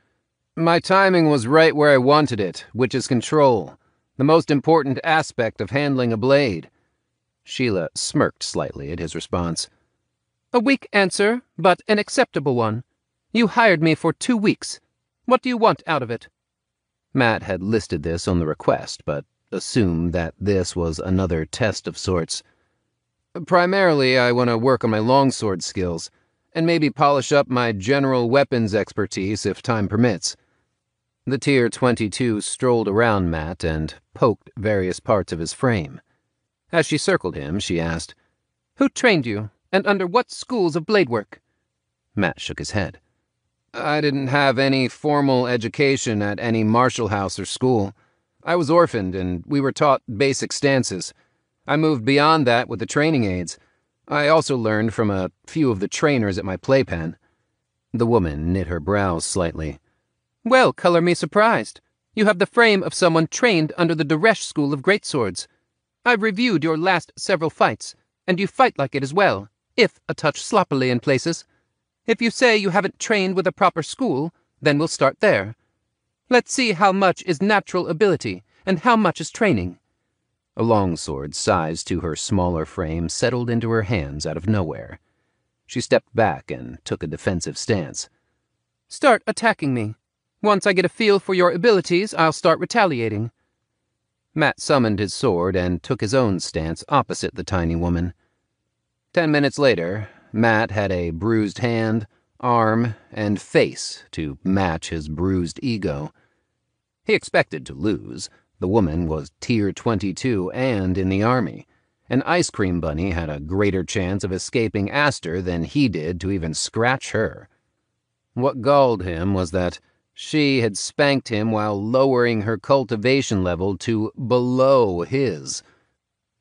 "My timing was right where I wanted it, which is control, the most important aspect of handling a blade." Sheila smirked slightly at his response. "A weak answer, but an acceptable one. You hired me for 2 weeks. What do you want out of it?" Matt had listed this on the request, but assumed that this was another test of sorts. "Primarily, I want to work on my longsword skills, and maybe polish up my general weapons expertise if time permits." The Tier 22 strolled around Matt and poked various parts of his frame. As she circled him, she asked, "Who trained you, and under what schools of blade work?" Matt shook his head. "I didn't have any formal education at any martial house or school. I was orphaned, and we were taught basic stances. I moved beyond that with the training aids. I also learned from a few of the trainers at my playpen." The woman knit her brows slightly. "Well, color me surprised. You have the frame of someone trained under the Duresh School of Greatswords. I've reviewed your last several fights, and you fight like it as well, if a touch sloppily in places. If you say you haven't trained with a proper school, then we'll start there. Let's see how much is natural ability and how much is training." A longsword sized to her smaller frame settled into her hands out of nowhere. She stepped back and took a defensive stance. "Start attacking me. Once I get a feel for your abilities, I'll start retaliating." Matt summoned his sword and took his own stance opposite the tiny woman. 10 minutes later, Matt had a bruised hand, arm, and face to match his bruised ego. He expected to lose, The woman was Tier 22 and in the Army, and Ice Cream Bunny had a greater chance of escaping Aster than he did to even scratch her. What galled him was that she had spanked him while lowering her cultivation level to below his.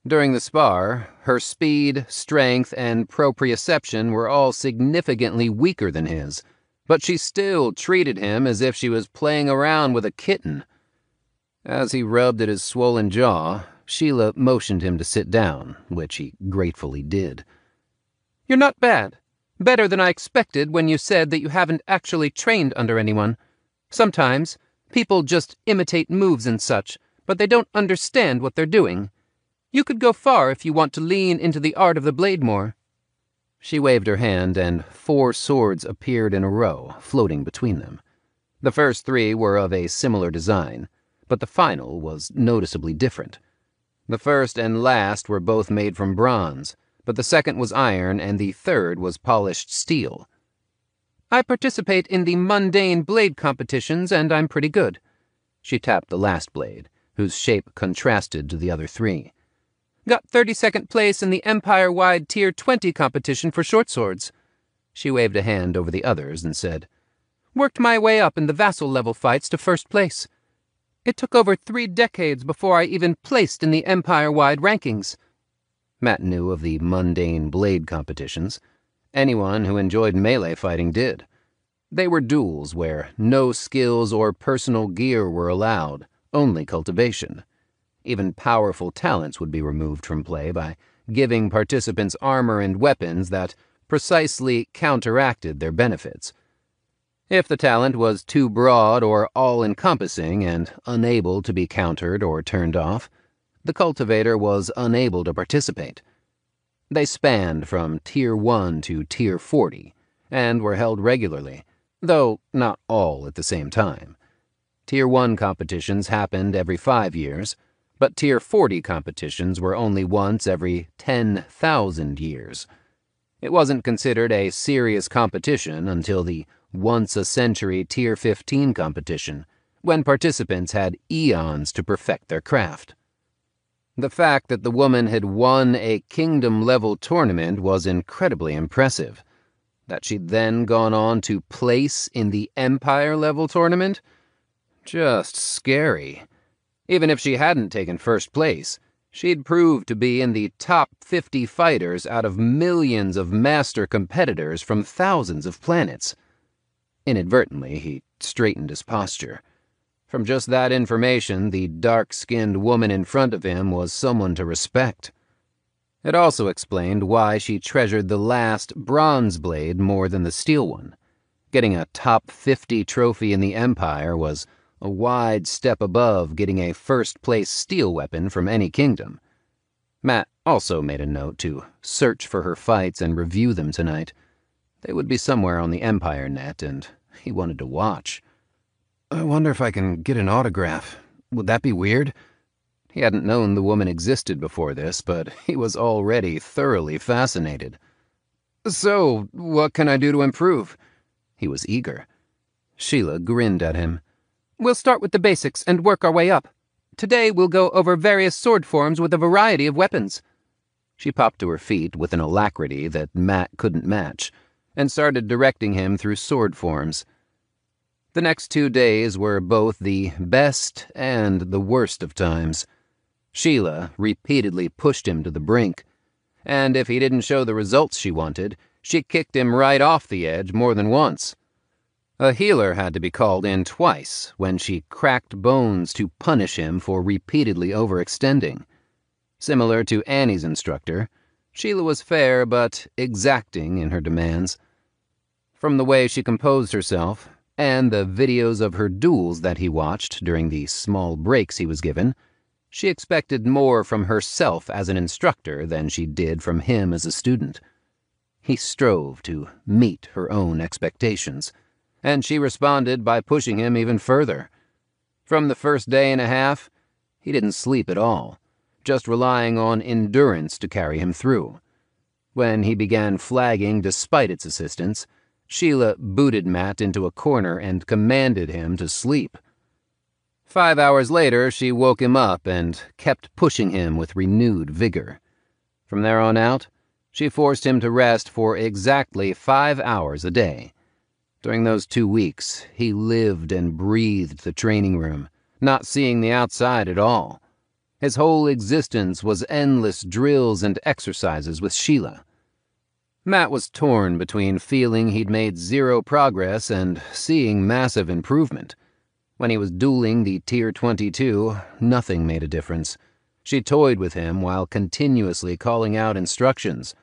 During the spar, her speed, strength, and proprioception were all significantly weaker than his, but she still treated him as if she was playing around with a kitten. As he rubbed at his swollen jaw, Sheila motioned him to sit down, which he gratefully did. "You're not bad. Better than I expected when you said that you haven't actually trained under anyone. Sometimes, people just imitate moves and such, but they don't understand what they're doing. You could go far if you want to lean into the art of the blade more." She waved her hand, and 4 swords appeared in a row, floating between them. The first 3 were of a similar design, but the final was noticeably different. The first and last were both made from bronze, but the second was iron and the third was polished steel. "I participate in the mundane blade competitions, and I'm pretty good." She tapped the last blade, whose shape contrasted to the other 3. "Got 32nd place in the Empire-wide Tier 20 competition for short swords." She waved a hand over the others and said, "Worked my way up in the vassal-level fights to first place. It took over 3 decades before I even placed in the Empire-wide rankings." Matt knew of the mundane blade competitions. Anyone who enjoyed melee fighting did. They were duels where no skills or personal gear were allowed, only cultivation. Even powerful talents would be removed from play by giving participants armor and weapons that precisely counteracted their benefits. If the talent was too broad or all-encompassing and unable to be countered or turned off, the cultivator was unable to participate. They spanned from Tier 1 to Tier 40, and were held regularly, though not all at the same time. Tier 1 competitions happened every 5 years, but Tier 40 competitions were only once every 10,000 years. It wasn't considered a serious competition until the once-a-century Tier 15 competition, when participants had eons to perfect their craft. The fact that the woman had won a kingdom-level tournament was incredibly impressive. That she'd then gone on to place in the Empire-level tournament? Just scary. Even if she hadn't taken first place, she'd proved to be in the top 50 fighters out of millions of master competitors from thousands of planets. Inadvertently, he straightened his posture. From just that information, the dark-skinned woman in front of him was someone to respect. It also explained why she treasured the last bronze blade more than the steel one. Getting a top 50 trophy in the Empire was a wide step above getting a first-place steel weapon from any kingdom. Matt also made a note to search for her fights and review them tonight. They would be somewhere on the Empire net, and he wanted to watch. I wonder if I can get an autograph. Would that be weird? He hadn't known the woman existed before this, but he was already thoroughly fascinated. So, what can I do to improve? He was eager. Sheila grinned at him. "We'll start with the basics and work our way up. Today we'll go over various sword forms with a variety of weapons." She popped to her feet with an alacrity that Matt couldn't match, and started directing him through sword forms. The next 2 days were both the best and the worst of times. Sheila repeatedly pushed him to the brink, and if he didn't show the results she wanted, she kicked him right off the edge more than once. A healer had to be called in twice when she cracked bones to punish him for repeatedly overextending. Similar to Annie's instructor, Sheila was fair but exacting in her demands. From the way she composed herself, and the videos of her duels that he watched during the small breaks he was given, she expected more from herself as an instructor than she did from him as a student. He strove to meet her own expectations, and she responded by pushing him even further. From the first day and a half, he didn't sleep at all, just relying on endurance to carry him through. When he began flagging despite its assistance, Sheila booted Matt into a corner and commanded him to sleep. 5 hours later, she woke him up and kept pushing him with renewed vigor. From there on out, she forced him to rest for exactly 5 hours a day. During those 2 weeks, he lived and breathed the training room, not seeing the outside at all. His whole existence was endless drills and exercises with Sheila. Matt was torn between feeling he'd made zero progress and seeing massive improvement. When he was dueling the Tier 22, nothing made a difference. She toyed with him while continuously calling out instructions.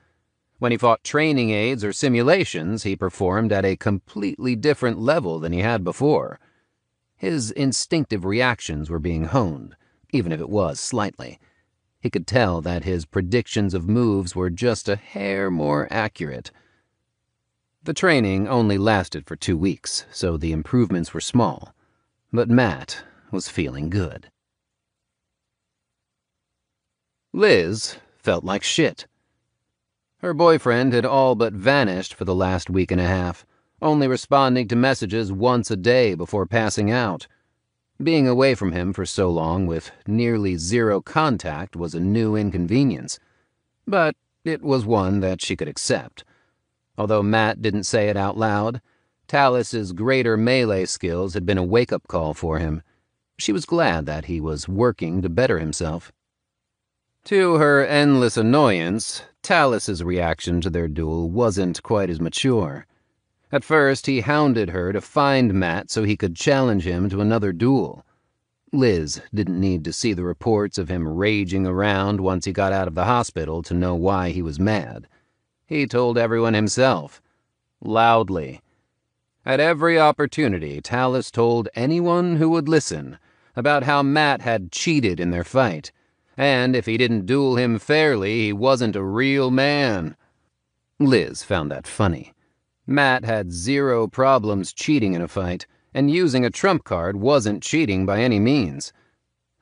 When he fought training aids or simulations, he performed at a completely different level than he had before. His instinctive reactions were being honed, even if it was slightly. He could tell that his predictions of moves were just a hair more accurate. The training only lasted for 2 weeks, so the improvements were small. But Matt was feeling good. Liz felt like shit. Her boyfriend had all but vanished for the last week and a half, only responding to messages once a day before passing out. Being away from him for so long with nearly zero contact was a new inconvenience, but it was one that she could accept. Although Matt didn't say it out loud, Talus's greater melee skills had been a wake-up call for him. She was glad that he was working to better himself. To her endless annoyance, Talus's reaction to their duel wasn't quite as mature. At first, he hounded her to find Matt so he could challenge him to another duel. Liz didn't need to see the reports of him raging around once he got out of the hospital to know why he was mad. He told everyone himself, loudly. At every opportunity, Talus told anyone who would listen about how Matt had cheated in their fight, and if he didn't duel him fairly, he wasn't a real man. Liz found that funny. Matt had zero problems cheating in a fight, and using a trump card wasn't cheating by any means.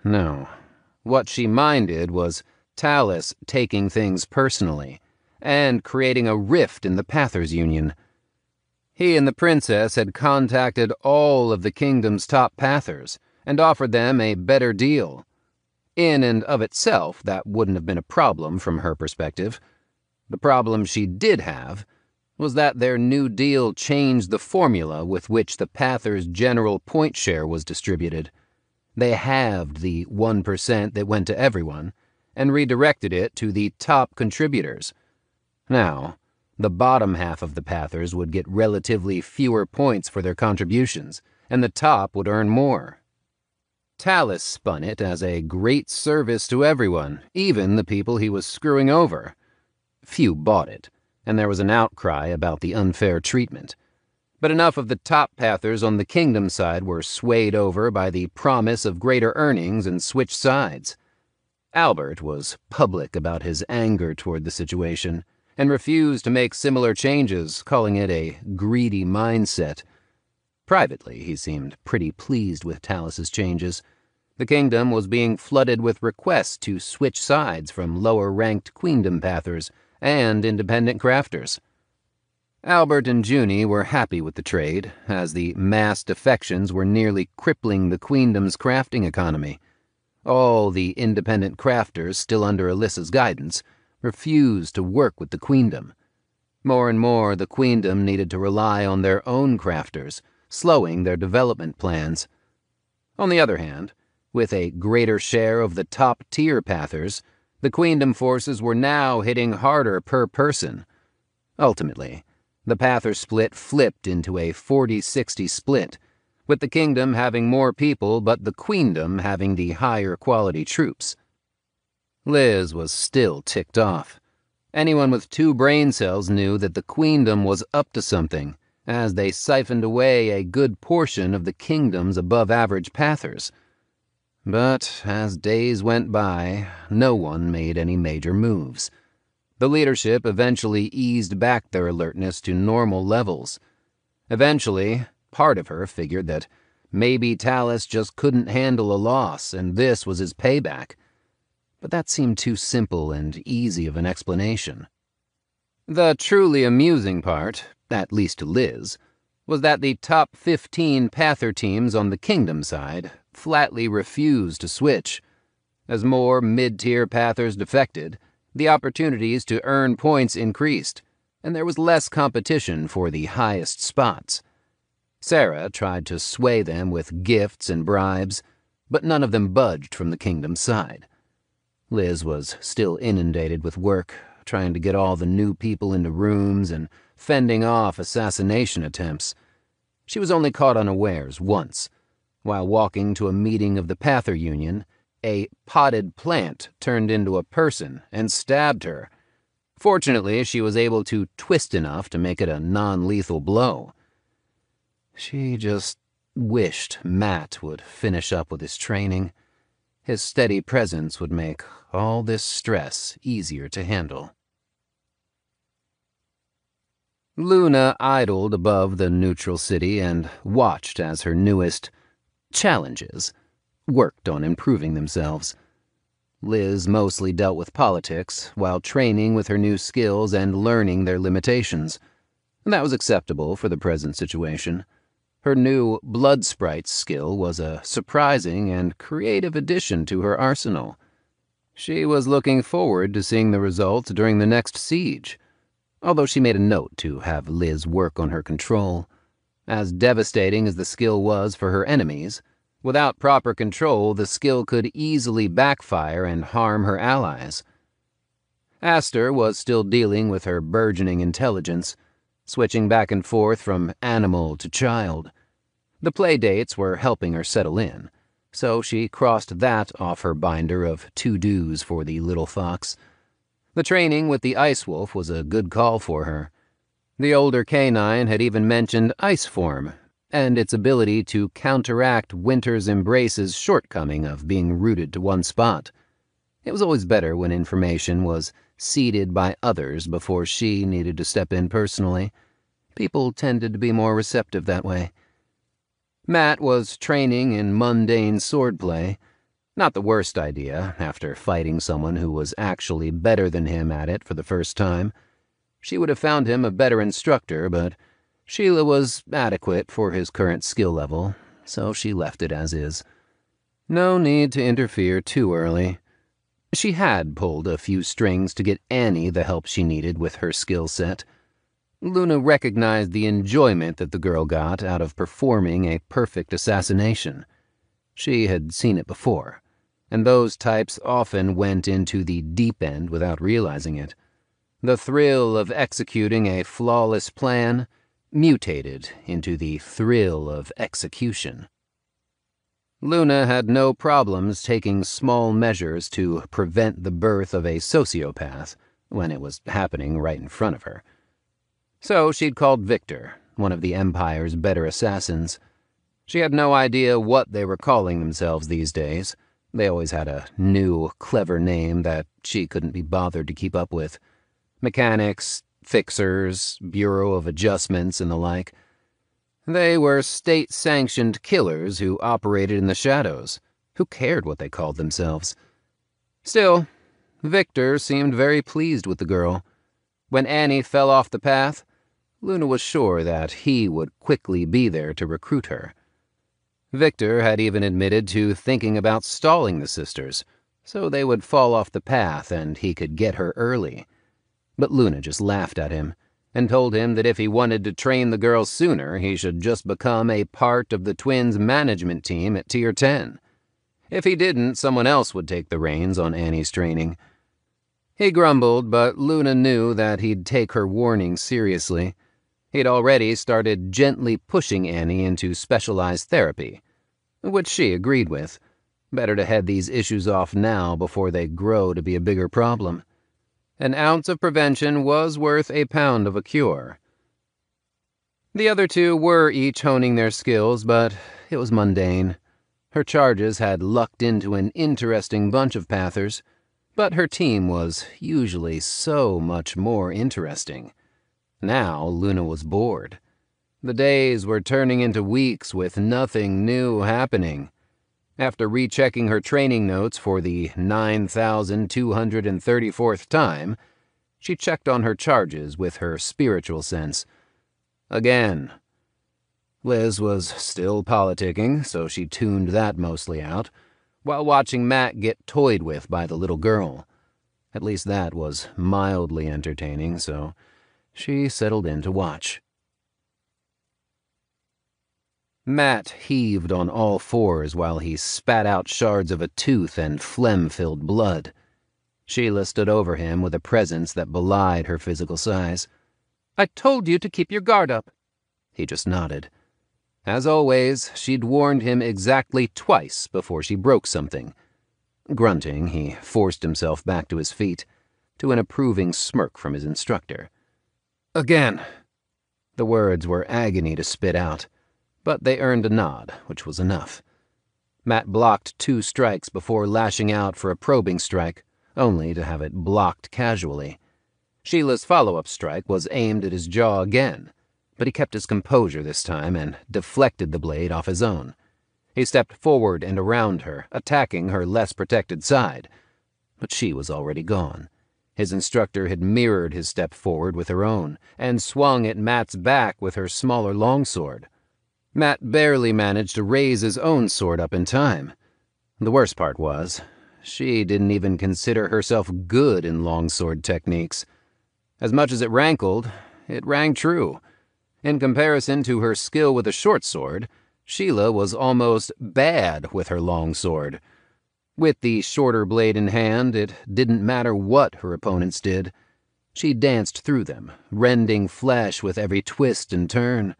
No, what she minded was Talus taking things personally, and creating a rift in the Pathers Union. He and the princess had contacted all of the kingdom's top Pathers, and offered them a better deal. In and of itself, that wouldn't have been a problem from her perspective. The problem she did have was that their new deal changed the formula with which the Pathers' general point share was distributed. They halved the 1% that went to everyone and redirected it to the top contributors. Now, the bottom half of the Pathers would get relatively fewer points for their contributions, and the top would earn more. Talus spun it as a great service to everyone, even the people he was screwing over. Few bought it, and there was an outcry about the unfair treatment. But enough of the top Pathers on the kingdom side were swayed over by the promise of greater earnings and switched sides. Albert was public about his anger toward the situation, and refused to make similar changes, calling it a greedy mindset. Privately, he seemed pretty pleased with Talus's changes. The kingdom was being flooded with requests to switch sides from lower-ranked queendom Pathers and independent crafters. Albert and Junie were happy with the trade, as the mass defections were nearly crippling the queendom's crafting economy. All the independent crafters still under Alyssa's guidance refused to work with the queendom. More and more, the queendom needed to rely on their own crafters, slowing their development plans. On the other hand, with a greater share of the top-tier Pathers, the queendom forces were now hitting harder per person. Ultimately, the Pather split flipped into a 40-60 split, with the kingdom having more people but the queendom having the higher quality troops. Liz was still ticked off. Anyone with 2 brain cells knew that the queendom was up to something, as they siphoned away a good portion of the kingdom's above-average Pathers. But as days went by, no one made any major moves. The leadership eventually eased back their alertness to normal levels. Eventually, part of her figured that maybe Talus just couldn't handle a loss, and this was his payback. But that seemed too simple and easy of an explanation. The truly amusing part, at least to Liz, was that the top 15 Pather teams on the kingdom side flatly refused to switch. As more mid-tier pathers defected, the opportunities to earn points increased, and there was less competition for the highest spots. Sarah tried to sway them with gifts and bribes, but none of them budged from the kingdom's side. Liz was still inundated with work, trying to get all the new people into rooms and fending off assassination attempts. She was only caught unawares once. While walking to a meeting of the Pather Union, a potted plant turned into a person and stabbed her. Fortunately, she was able to twist enough to make it a non-lethal blow. She just wished Matt would finish up with his training. His steady presence would make all this stress easier to handle. Luna idled above the neutral city and watched as her newest challenges worked on improving themselves. Liz mostly dealt with politics, while training with her new skills and learning their limitations. That was acceptable for the present situation. Her new blood sprites skill was a surprising and creative addition to her arsenal. She was looking forward to seeing the results during the next siege, although she made a note to have Liz work on her control. As devastating as the skill was for her enemies, without proper control, the skill could easily backfire and harm her allies. Aster was still dealing with her burgeoning intelligence, switching back and forth from animal to child. The play dates were helping her settle in, so she crossed that off her binder of to-dos for the little fox. The training with the ice wolf was a good call for her. The older canine had even mentioned ice form, and its ability to counteract Winter's Embrace's shortcoming of being rooted to one spot. It was always better when information was seeded by others before she needed to step in personally. People tended to be more receptive that way. Matt was training in mundane swordplay. Not the worst idea, after fighting someone who was actually better than him at it for the first time. She would have found him a better instructor, but Sheila was adequate for his current skill level, so she left it as is. No need to interfere too early. She had pulled a few strings to get Annie the help she needed with her skill set. Luna recognized the enjoyment that the girl got out of performing a perfect assassination. She had seen it before, and those types often went into the deep end without realizing it. The thrill of executing a flawless plan mutated into the thrill of execution. Luna had no problems taking small measures to prevent the birth of a sociopath when it was happening right in front of her. So she'd called Victor, one of the Empire's better assassins. She had no idea what they were calling themselves these days. They always had a new, clever name that she couldn't be bothered to keep up with. Mechanics, fixers, Bureau of Adjustments, and the like. They were state-sanctioned killers who operated in the shadows. Who cared what they called themselves? Still, Victor seemed very pleased with the girl. When Annie fell off the path, Luna was sure that he would quickly be there to recruit her. Victor had even admitted to thinking about stalling the sisters, so they would fall off the path and he could get her early. But Luna just laughed at him and told him that if he wanted to train the girl sooner, he should just become a part of the twins' management team at Tier 10. If he didn't, someone else would take the reins on Annie's training. He grumbled, but Luna knew that he'd take her warning seriously. He'd already started gently pushing Annie into specialized therapy, which she agreed with. Better to head these issues off now before they grow to be a bigger problem. An ounce of prevention was worth a pound of a cure. The other two were each honing their skills, but it was mundane. Her charges had lucked into an interesting bunch of pathers, but her team was usually so much more interesting. Now Luna was bored. The days were turning into weeks with nothing new happening. After rechecking her training notes for the 9,234th time, she checked on her charges with her spiritual sense. Again. Liz was still politicking, so she tuned that mostly out, while watching Matt get toyed with by the little girl. At least that was mildly entertaining, so she settled in to watch. Matt heaved on all fours while he spat out shards of a tooth and phlegm-filled blood. Sheila stood over him with a presence that belied her physical size. I told you to keep your guard up. He just nodded. As always, she'd warned him exactly twice before she broke something. Grunting, he forced himself back to his feet, to an approving smirk from his instructor. Again. The words were agony to spit out, but they earned a nod, which was enough. Matt blocked 2 strikes before lashing out for a probing strike, only to have it blocked casually. Sheila's follow-up strike was aimed at his jaw again, but he kept his composure this time and deflected the blade off his own. He stepped forward and around her, attacking her less protected side. But she was already gone. His instructor had mirrored his step forward with her own, and swung at Matt's back with her smaller longsword. Matt barely managed to raise his own sword up in time. The worst part was, she didn't even consider herself good in longsword techniques. As much as it rankled, it rang true. In comparison to her skill with a short sword, Sheila was almost bad with her longsword. With the shorter blade in hand, it didn't matter what her opponents did. She danced through them, rending flesh with every twist and turn.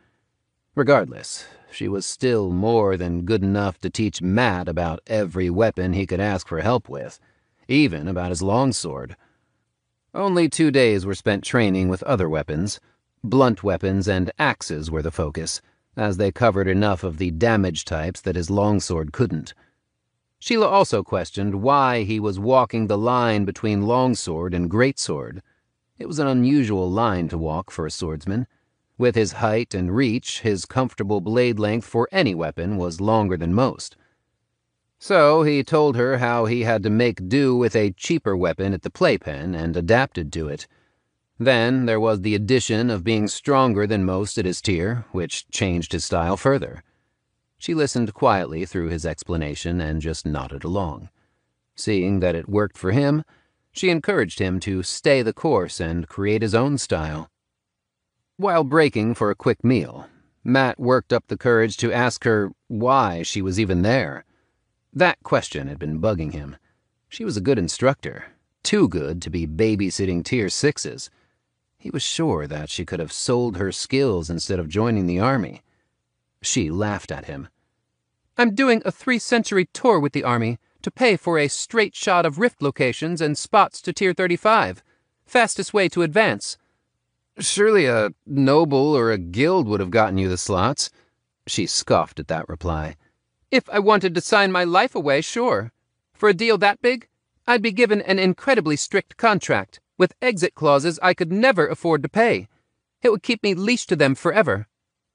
Regardless, she was still more than good enough to teach Matt about every weapon he could ask for help with, even about his longsword. Only 2 days were spent training with other weapons. Blunt weapons and axes were the focus, as they covered enough of the damage types that his longsword couldn't. Sheila also questioned why he was walking the line between longsword and greatsword. It was an unusual line to walk for a swordsman. With his height and reach, his comfortable blade length for any weapon was longer than most. So he told her how he had to make do with a cheaper weapon at the playpen and adapted to it. Then there was the addition of being stronger than most at his tier, which changed his style further. She listened quietly through his explanation and just nodded along. Seeing that it worked for him, she encouraged him to stay the course and create his own style. While breaking for a quick meal, Matt worked up the courage to ask her why she was even there. That question had been bugging him. She was a good instructor, too good to be babysitting tier 6s. He was sure that she could have sold her skills instead of joining the army. She laughed at him. I'm doing a 3-century tour with the army to pay for a straight shot of rift locations and spots to tier 35. Fastest way to advance. Surely a noble or a guild would have gotten you the slots. She scoffed at that reply. If I wanted to sign my life away, sure. For a deal that big, I'd be given an incredibly strict contract, with exit clauses I could never afford to pay. It would keep me leashed to them forever.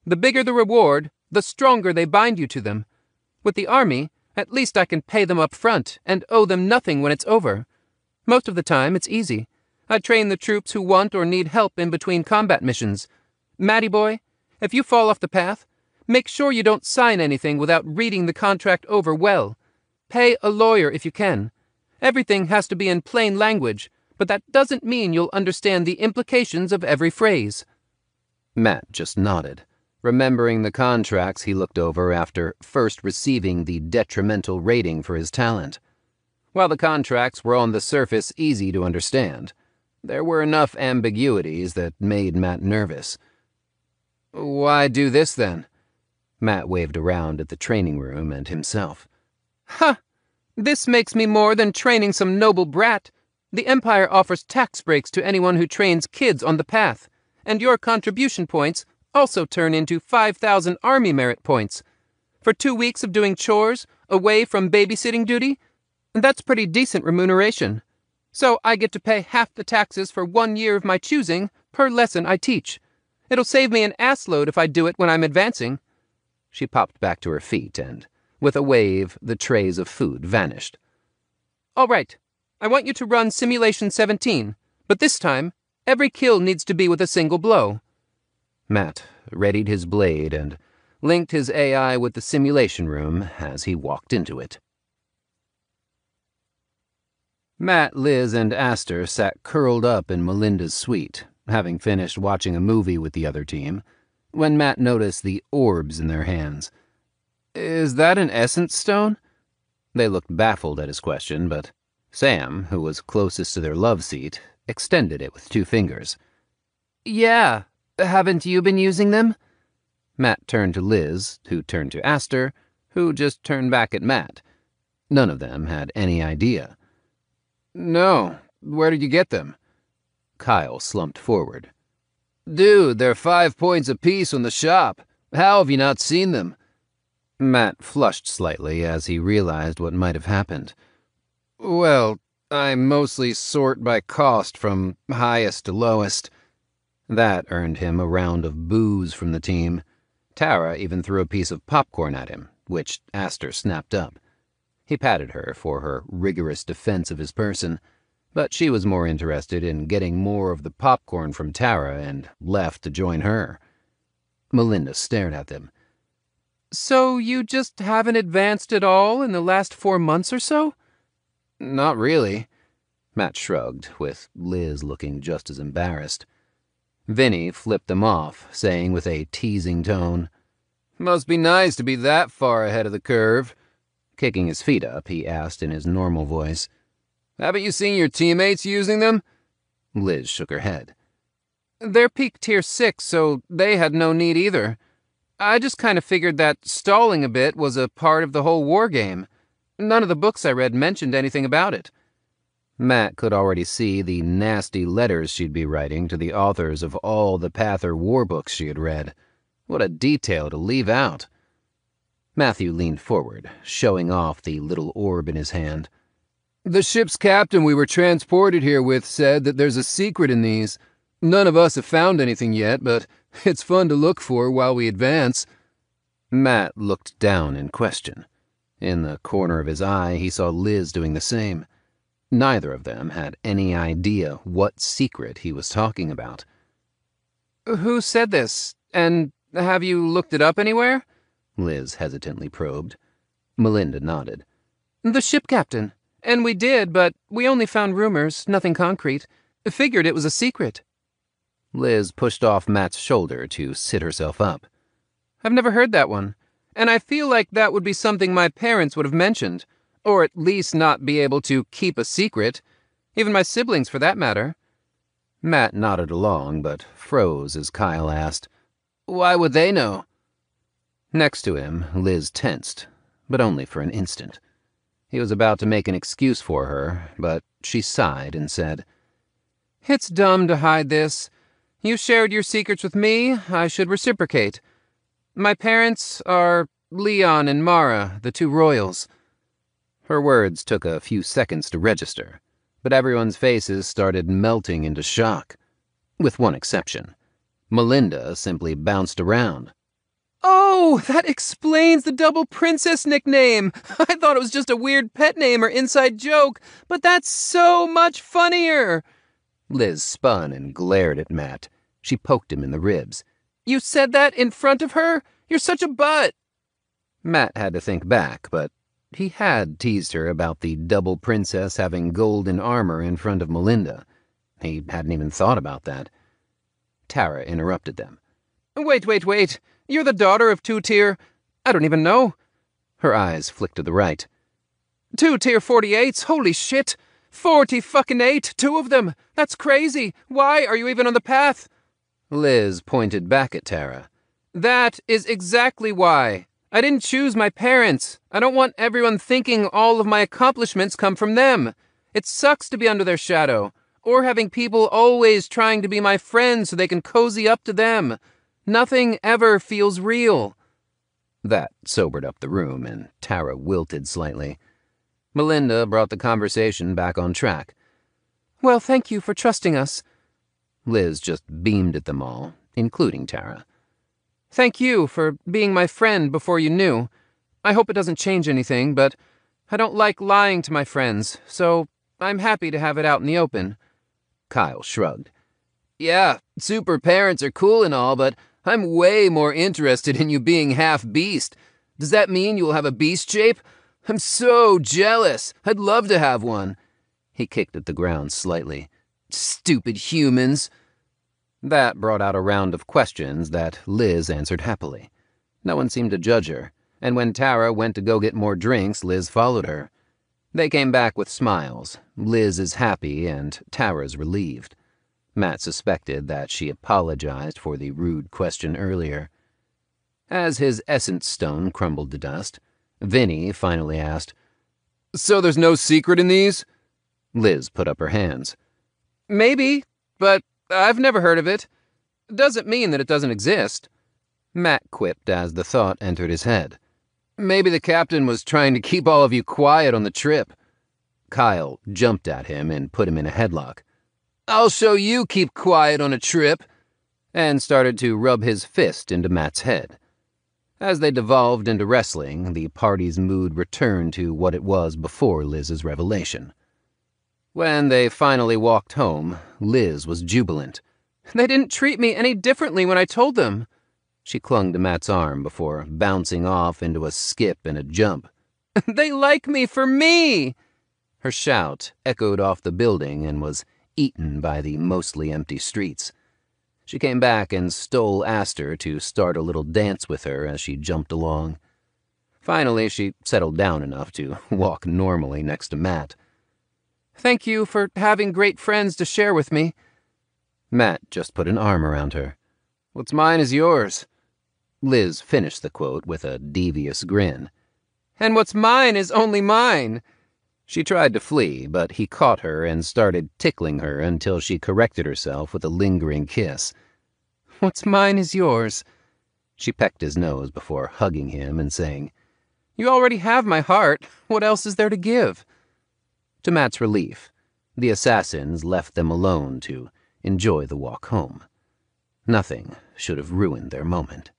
The bigger the reward, the stronger they bind you to them. With the army, at least I can pay them up front and owe them nothing when it's over. Most of the time, it's easy. I train the troops who want or need help in between combat missions. Matty boy, if you fall off the path, make sure you don't sign anything without reading the contract over well. Pay a lawyer if you can. Everything has to be in plain language, but that doesn't mean you'll understand the implications of every phrase. Matt just nodded, remembering the contracts he looked over after first receiving the detrimental rating for his talent. While the contracts were on the surface easy to understand, there were enough ambiguities that made Matt nervous. Why do this then? Matt waved around at the training room and himself. Ha! This makes me more than training some noble brat. The Empire offers tax breaks to anyone who trains kids on the path, and your contribution points also turn into 5,000 army merit points. For 2 weeks of doing chores, away from babysitting duty, that's pretty decent remuneration. So I get to pay half the taxes for 1 year of my choosing per lesson I teach. It'll save me an assload if I do it when I'm advancing. She popped back to her feet and, with a wave, the trays of food vanished. All right, I want you to run Simulation 17, but this time, every kill needs to be with a single blow. Matt readied his blade and linked his AI with the simulation room as he walked into it. Matt, Liz, and Aster sat curled up in Melinda's suite, having finished watching a movie with the other team, when Matt noticed the orbs in their hands. "Is that an essence stone?" They looked baffled at his question, but Sam, who was closest to their love seat, extended it with 2 fingers. "Yeah, haven't you been using them?" Matt turned to Liz, who turned to Aster, who just turned back at Matt. None of them had any idea. "No, where did you get them?" Kyle slumped forward. "Dude, they're 5 points apiece on the shop. How have you not seen them?" Matt flushed slightly as he realized what might have happened. "Well, I mostly sort by cost from highest to lowest." That earned him a round of boos from the team. Tara even threw a piece of popcorn at him, which Aster snapped up. He patted her for her rigorous defense of his person, but she was more interested in getting more of the popcorn from Tara and left to join her. Melinda stared at them. "So you just haven't advanced at all in the last 4 months or so?" "Not really." Matt shrugged, with Liz looking just as embarrassed. Vinny flipped them off, saying with a teasing tone, "Must be nice to be that far ahead of the curve." Kicking his feet up, he asked in his normal voice, "Haven't you seen your teammates using them?" Liz shook her head. "They're peak tier 6, so they had no need either. I just kind of figured that stalling a bit was a part of the whole war game. None of the books I read mentioned anything about it." Matt could already see the nasty letters she'd be writing to the authors of all the Pather war books she had read. What a detail to leave out. Matthew leaned forward, showing off the little orb in his hand. "The ship's captain we were transported here with said that there's a secret in these. None of us have found anything yet, but it's fun to look for while we advance." Matt looked down in question. In the corner of his eye, he saw Liz doing the same. Neither of them had any idea what secret he was talking about. "Who said this? And have you looked it up anywhere?" Liz hesitantly probed. Melinda nodded. "The ship captain. And we did, but we only found rumors, nothing concrete. Figured it was a secret." Liz pushed off Matt's shoulder to sit herself up. "I've never heard that one. And I feel like that would be something my parents would have mentioned. Or at least not be able to keep a secret. Even my siblings, for that matter." Matt nodded along, but froze as Kyle asked, "Why would they know?" Next to him, Liz tensed, but only for an instant. He was about to make an excuse for her, but she sighed and said, "It's dumb to hide this. You shared your secrets with me, I should reciprocate. My parents are Leon and Mara, the 2 royals." Her words took a few seconds to register, but everyone's faces started melting into shock. With one exception. Melinda simply bounced around. "Oh, that explains the double princess nickname. I thought it was just a weird pet name or inside joke, but that's so much funnier." Liz spun and glared at Matt. She poked him in the ribs. "You said that in front of her? You're such a butt." Matt had to think back, but he had teased her about the double princess having golden armor in front of Melinda. He hadn't even thought about that. Tara interrupted them. Wait. You're the daughter of 2 tier... I don't even know." Her eyes flicked to the right. 2 tier 48s, holy shit. 40-fucking-8, 2 of them. That's crazy. Why are you even on the path? Liz pointed back at Tara. "That is exactly why. I didn't choose my parents. I don't want everyone thinking all of my accomplishments come from them. It sucks to be under their shadow, or having people always trying to be my friends so they can cozy up to them. Nothing ever feels real." That sobered up the room, and Tara wilted slightly. Melinda brought the conversation back on track. "Well, thank you for trusting us." Liz just beamed at them all, including Tara. "Thank you for being my friend before you knew. I hope it doesn't change anything, but I don't like lying to my friends, so I'm happy to have it out in the open." Kyle shrugged. "Yeah, super parents are cool and all, but I'm way more interested in you being half-beast. Does that mean you'll have a beast shape? I'm so jealous. I'd love to have one. He kicked at the ground slightly. Stupid humans. That brought out a round of questions that Liz answered happily. No one seemed to judge her, and when Tara went to go get more drinks, Liz followed her. They came back with smiles. Liz is happy and Tara's relieved. Matt suspected that she apologized for the rude question earlier. As his essence stone crumbled to dust, Vinny finally asked, "So there's no secret in these?" Liz put up her hands. "Maybe, but I've never heard of it. Doesn't mean that it doesn't exist." Matt quipped as the thought entered his head. "Maybe the captain was trying to keep all of you quiet on the trip." Kyle jumped at him and put him in a headlock. "I'll show you keep quiet on a trip," and started to rub his fist into Matt's head. As they devolved into wrestling, the party's mood returned to what it was before Liz's revelation. When they finally walked home, Liz was jubilant. "They didn't treat me any differently when I told them." She clung to Matt's arm before bouncing off into a skip and a jump. "They like me for me!" Her shout echoed off the building and was eaten by the mostly empty streets. She came back and stole Aster to start a little dance with her as she jumped along. Finally, she settled down enough to walk normally next to Matt. "Thank you for having great friends to share with me." Matt just put an arm around her. "What's mine is yours." Liz finished the quote with a devious grin. "And what's mine is only mine." She tried to flee, but he caught her and started tickling her until she corrected herself with a lingering kiss. "What's mine is yours." She pecked his nose before hugging him and saying, "You already have my heart. What else is there to give?" To Matt's relief, the assassins left them alone to enjoy the walk home. Nothing should have ruined their moment.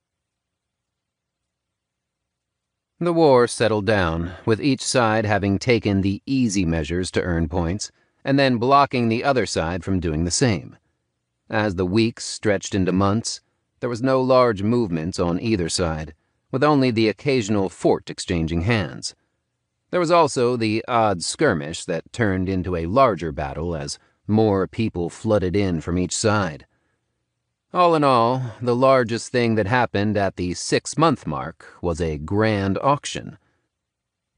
The war settled down, with each side having taken the easy measures to earn points, and then blocking the other side from doing the same. As the weeks stretched into months, there was no large movements on either side, with only the occasional fort exchanging hands. There was also the odd skirmish that turned into a larger battle as more people flooded in from each side. All in all, the largest thing that happened at the 6-month mark was a grand auction.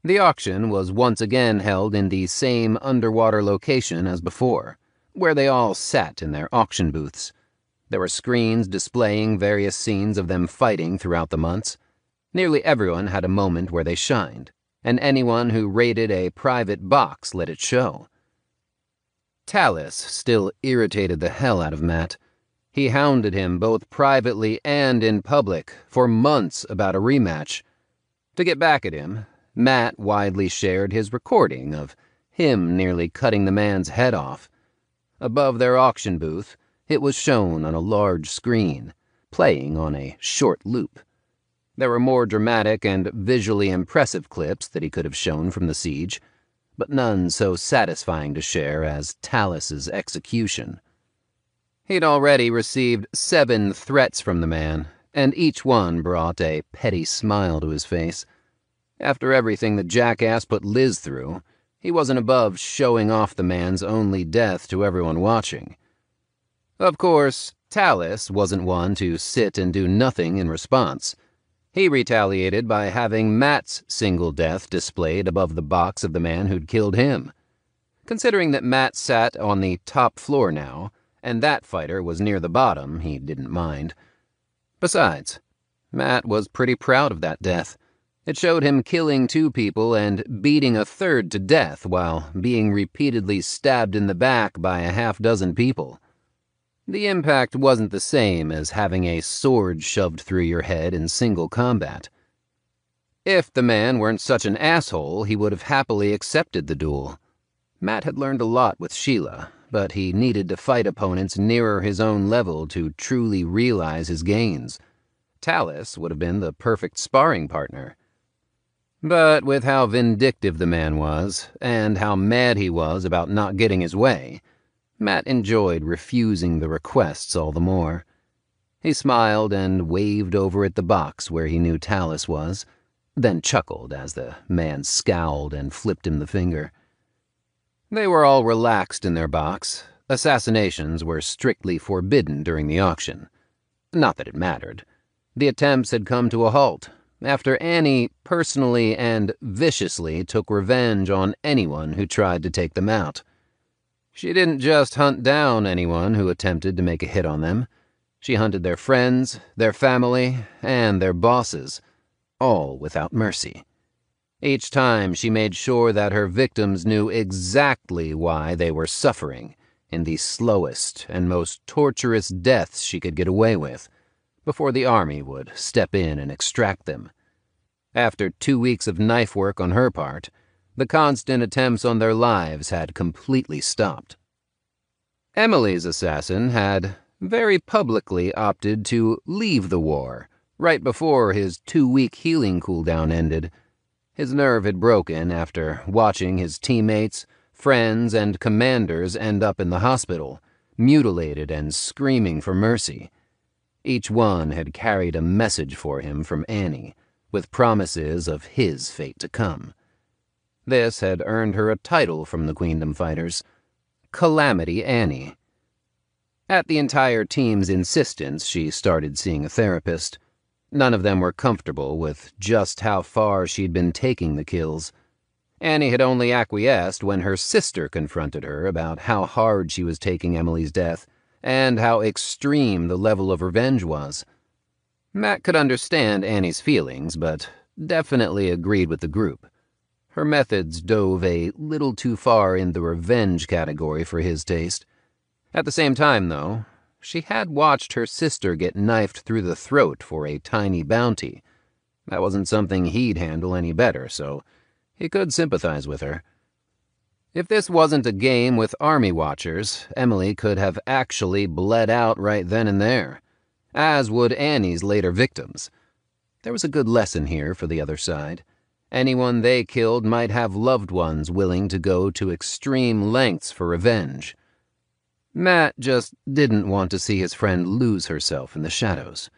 The auction was once again held in the same underwater location as before, where they all sat in their auction booths. There were screens displaying various scenes of them fighting throughout the months. Nearly everyone had a moment where they shined, and anyone who raided a private box let it show. Tallis still irritated the hell out of Matt. He hounded him both privately and in public for months about a rematch. To get back at him, Matt widely shared his recording of him nearly cutting the man's head off. Above their auction booth, it was shown on a large screen, playing on a short loop. There were more dramatic and visually impressive clips that he could have shown from the siege, but none so satisfying to share as Tallis's execution. He'd already received 7 threats from the man, and each one brought a petty smile to his face. After everything the jackass put Liz through, he wasn't above showing off the man's only death to everyone watching. Of course, Tallis wasn't one to sit and do nothing in response. He retaliated by having Matt's single death displayed above the box of the man who'd killed him. Considering that Matt sat on the top floor now, and that fighter was near the bottom, he didn't mind. Besides, Matt was pretty proud of that death. It showed him killing 2 people and beating a 3rd to death while being repeatedly stabbed in the back by a half-dozen people. The impact wasn't the same as having a sword shoved through your head in single combat. If the man weren't such an asshole, he would have happily accepted the duel. Matt had learned a lot with Sheila, but he needed to fight opponents nearer his own level to truly realize his gains. Tallis would have been the perfect sparring partner. But with how vindictive the man was, and how mad he was about not getting his way, Matt enjoyed refusing the requests all the more. He smiled and waved over at the box where he knew Tallis was, then chuckled as the man scowled and flipped him the finger. They were all relaxed in their box. Assassinations were strictly forbidden during the auction. Not that it mattered. The attempts had come to a halt after Annie personally and viciously took revenge on anyone who tried to take them out. She didn't just hunt down anyone who attempted to make a hit on them. She hunted their friends, their family, and their bosses, all without mercy. Each time she made sure that her victims knew exactly why they were suffering in the slowest and most torturous deaths she could get away with, before the army would step in and extract them. After 2 weeks of knife work on her part, the constant attempts on their lives had completely stopped. Emily's assassin had very publicly opted to leave the war right before his 2-week healing cooldown ended. His nerve had broken after watching his teammates, friends, and commanders end up in the hospital, mutilated and screaming for mercy. Each one had carried a message for him from Annie, with promises of his fate to come. This had earned her a title from the Queendom fighters, Calamity Annie. At the entire team's insistence, she started seeing a therapist. None of them were comfortable with just how far she'd been taking the kills. Annie had only acquiesced when her sister confronted her about how hard she was taking Emily's death and how extreme the level of revenge was. Matt could understand Annie's feelings, but definitely agreed with the group. Her methods dove a little too far in the revenge category for his taste. At the same time, though, she had watched her sister get knifed through the throat for a tiny bounty. That wasn't something he'd handle any better, so he could sympathize with her. If this wasn't a game with army watchers, Emily could have actually bled out right then and there, as would Annie's later victims. There was a good lesson here for the other side. Anyone they killed might have loved ones willing to go to extreme lengths for revenge. Matt just didn't want to see his friend lose herself in the shadows.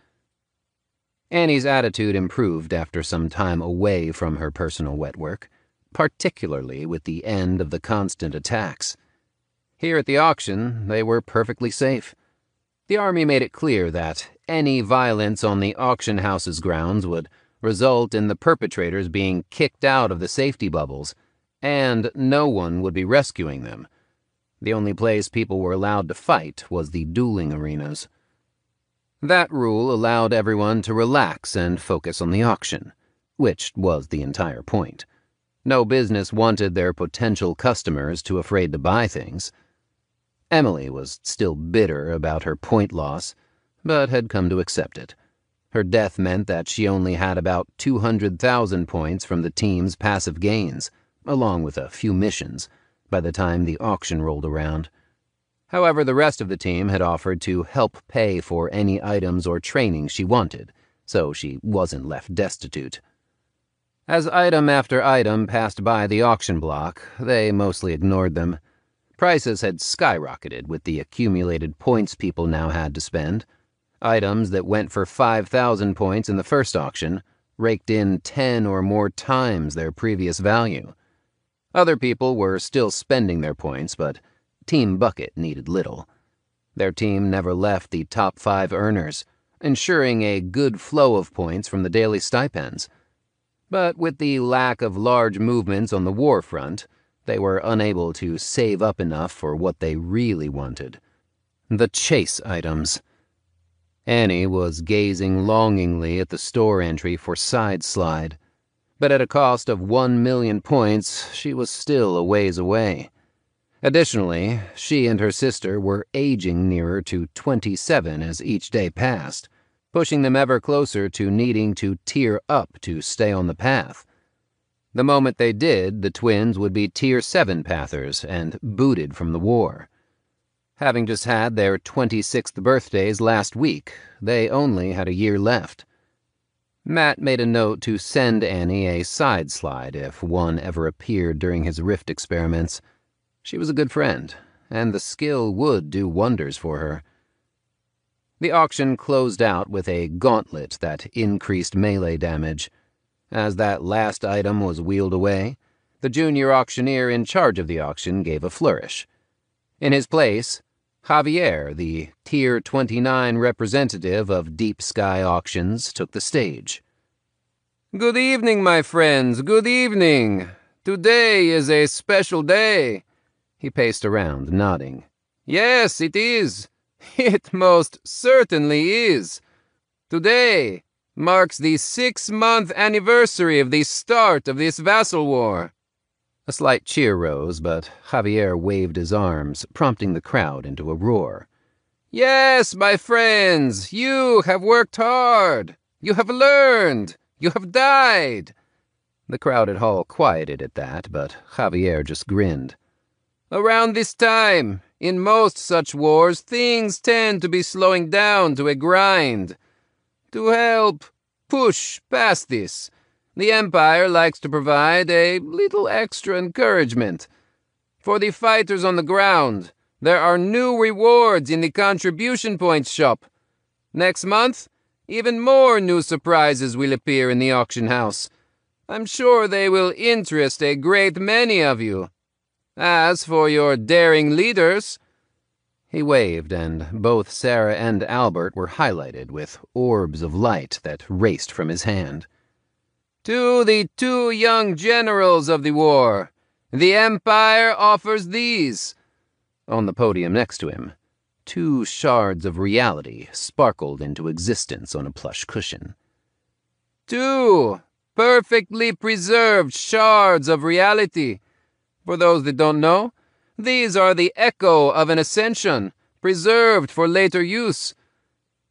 Annie's attitude improved after some time away from her personal wet work, particularly with the end of the constant attacks. Here at the auction, they were perfectly safe. The army made it clear that any violence on the auction house's grounds would result in the perpetrators being kicked out of the safety bubbles, and no one would be rescuing them. The only place people were allowed to fight was the dueling arenas. That rule allowed everyone to relax and focus on the auction, which was the entire point. No business wanted their potential customers too afraid to buy things. Emily was still bitter about her point loss, but had come to accept it. Her death meant that she only had about 200,000 points from the team's passive gains, along with a few missions, by the time the auction rolled around. However, the rest of the team had offered to help pay for any items or training she wanted, so she wasn't left destitute. As item after item passed by the auction block, they mostly ignored them. Prices had skyrocketed with the accumulated points people now had to spend. Items that went for 5,000 points in the first auction raked in 10 or more times their previous value. Other people were still spending their points, but Team Bucket needed little. Their team never left the top 5 earners, ensuring a good flow of points from the daily stipends. But with the lack of large movements on the war front, they were unable to save up enough for what they really wanted: the chase items. Annie was gazing longingly at the store entry for Side Slide, but at a cost of 1,000,000 points, she was still a ways away. Additionally, she and her sister were aging nearer to 27 as each day passed, pushing them ever closer to needing to tier up to stay on the path. The moment they did, the twins would be Tier 7 pathers and booted from the war. Having just had their 26th birthdays last week, they only had a year left. Matt made a note to send Annie a Side Slide if one ever appeared during his rift experiments. She was a good friend, and the skill would do wonders for her. The auction closed out with a gauntlet that increased melee damage. As that last item was wheeled away, the junior auctioneer in charge of the auction gave a flourish. In his place, Javier, the Tier 29 representative of Deep Sky Auctions, took the stage. "Good evening, my friends, good evening. Today is a special day." He paced around, nodding. "Yes, it is. It most certainly is. Today marks the 6-month anniversary of the start of this vassal war." A slight cheer rose, but Javier waved his arms, prompting the crowd into a roar. "Yes, my friends, you have worked hard. You have learned. You have died." The crowded hall quieted at that, but Javier just grinned. "Around this time, in most such wars, things tend to be slowing down to a grind. To help push past this, the Empire likes to provide a little extra encouragement. For the fighters on the ground, there are new rewards in the contribution points shop. Next month, even more new surprises will appear in the auction house. I'm sure they will interest a great many of you. As for your daring leaders—" He waved, and both Sarah and Albert were highlighted with orbs of light that raced from his hand. "To the 2 young generals of the war, the Empire offers these." On the podium next to him, 2 shards of reality sparkled into existence on a plush cushion. 2 perfectly preserved shards of reality. For those that don't know, these are the echo of an ascension, preserved for later use.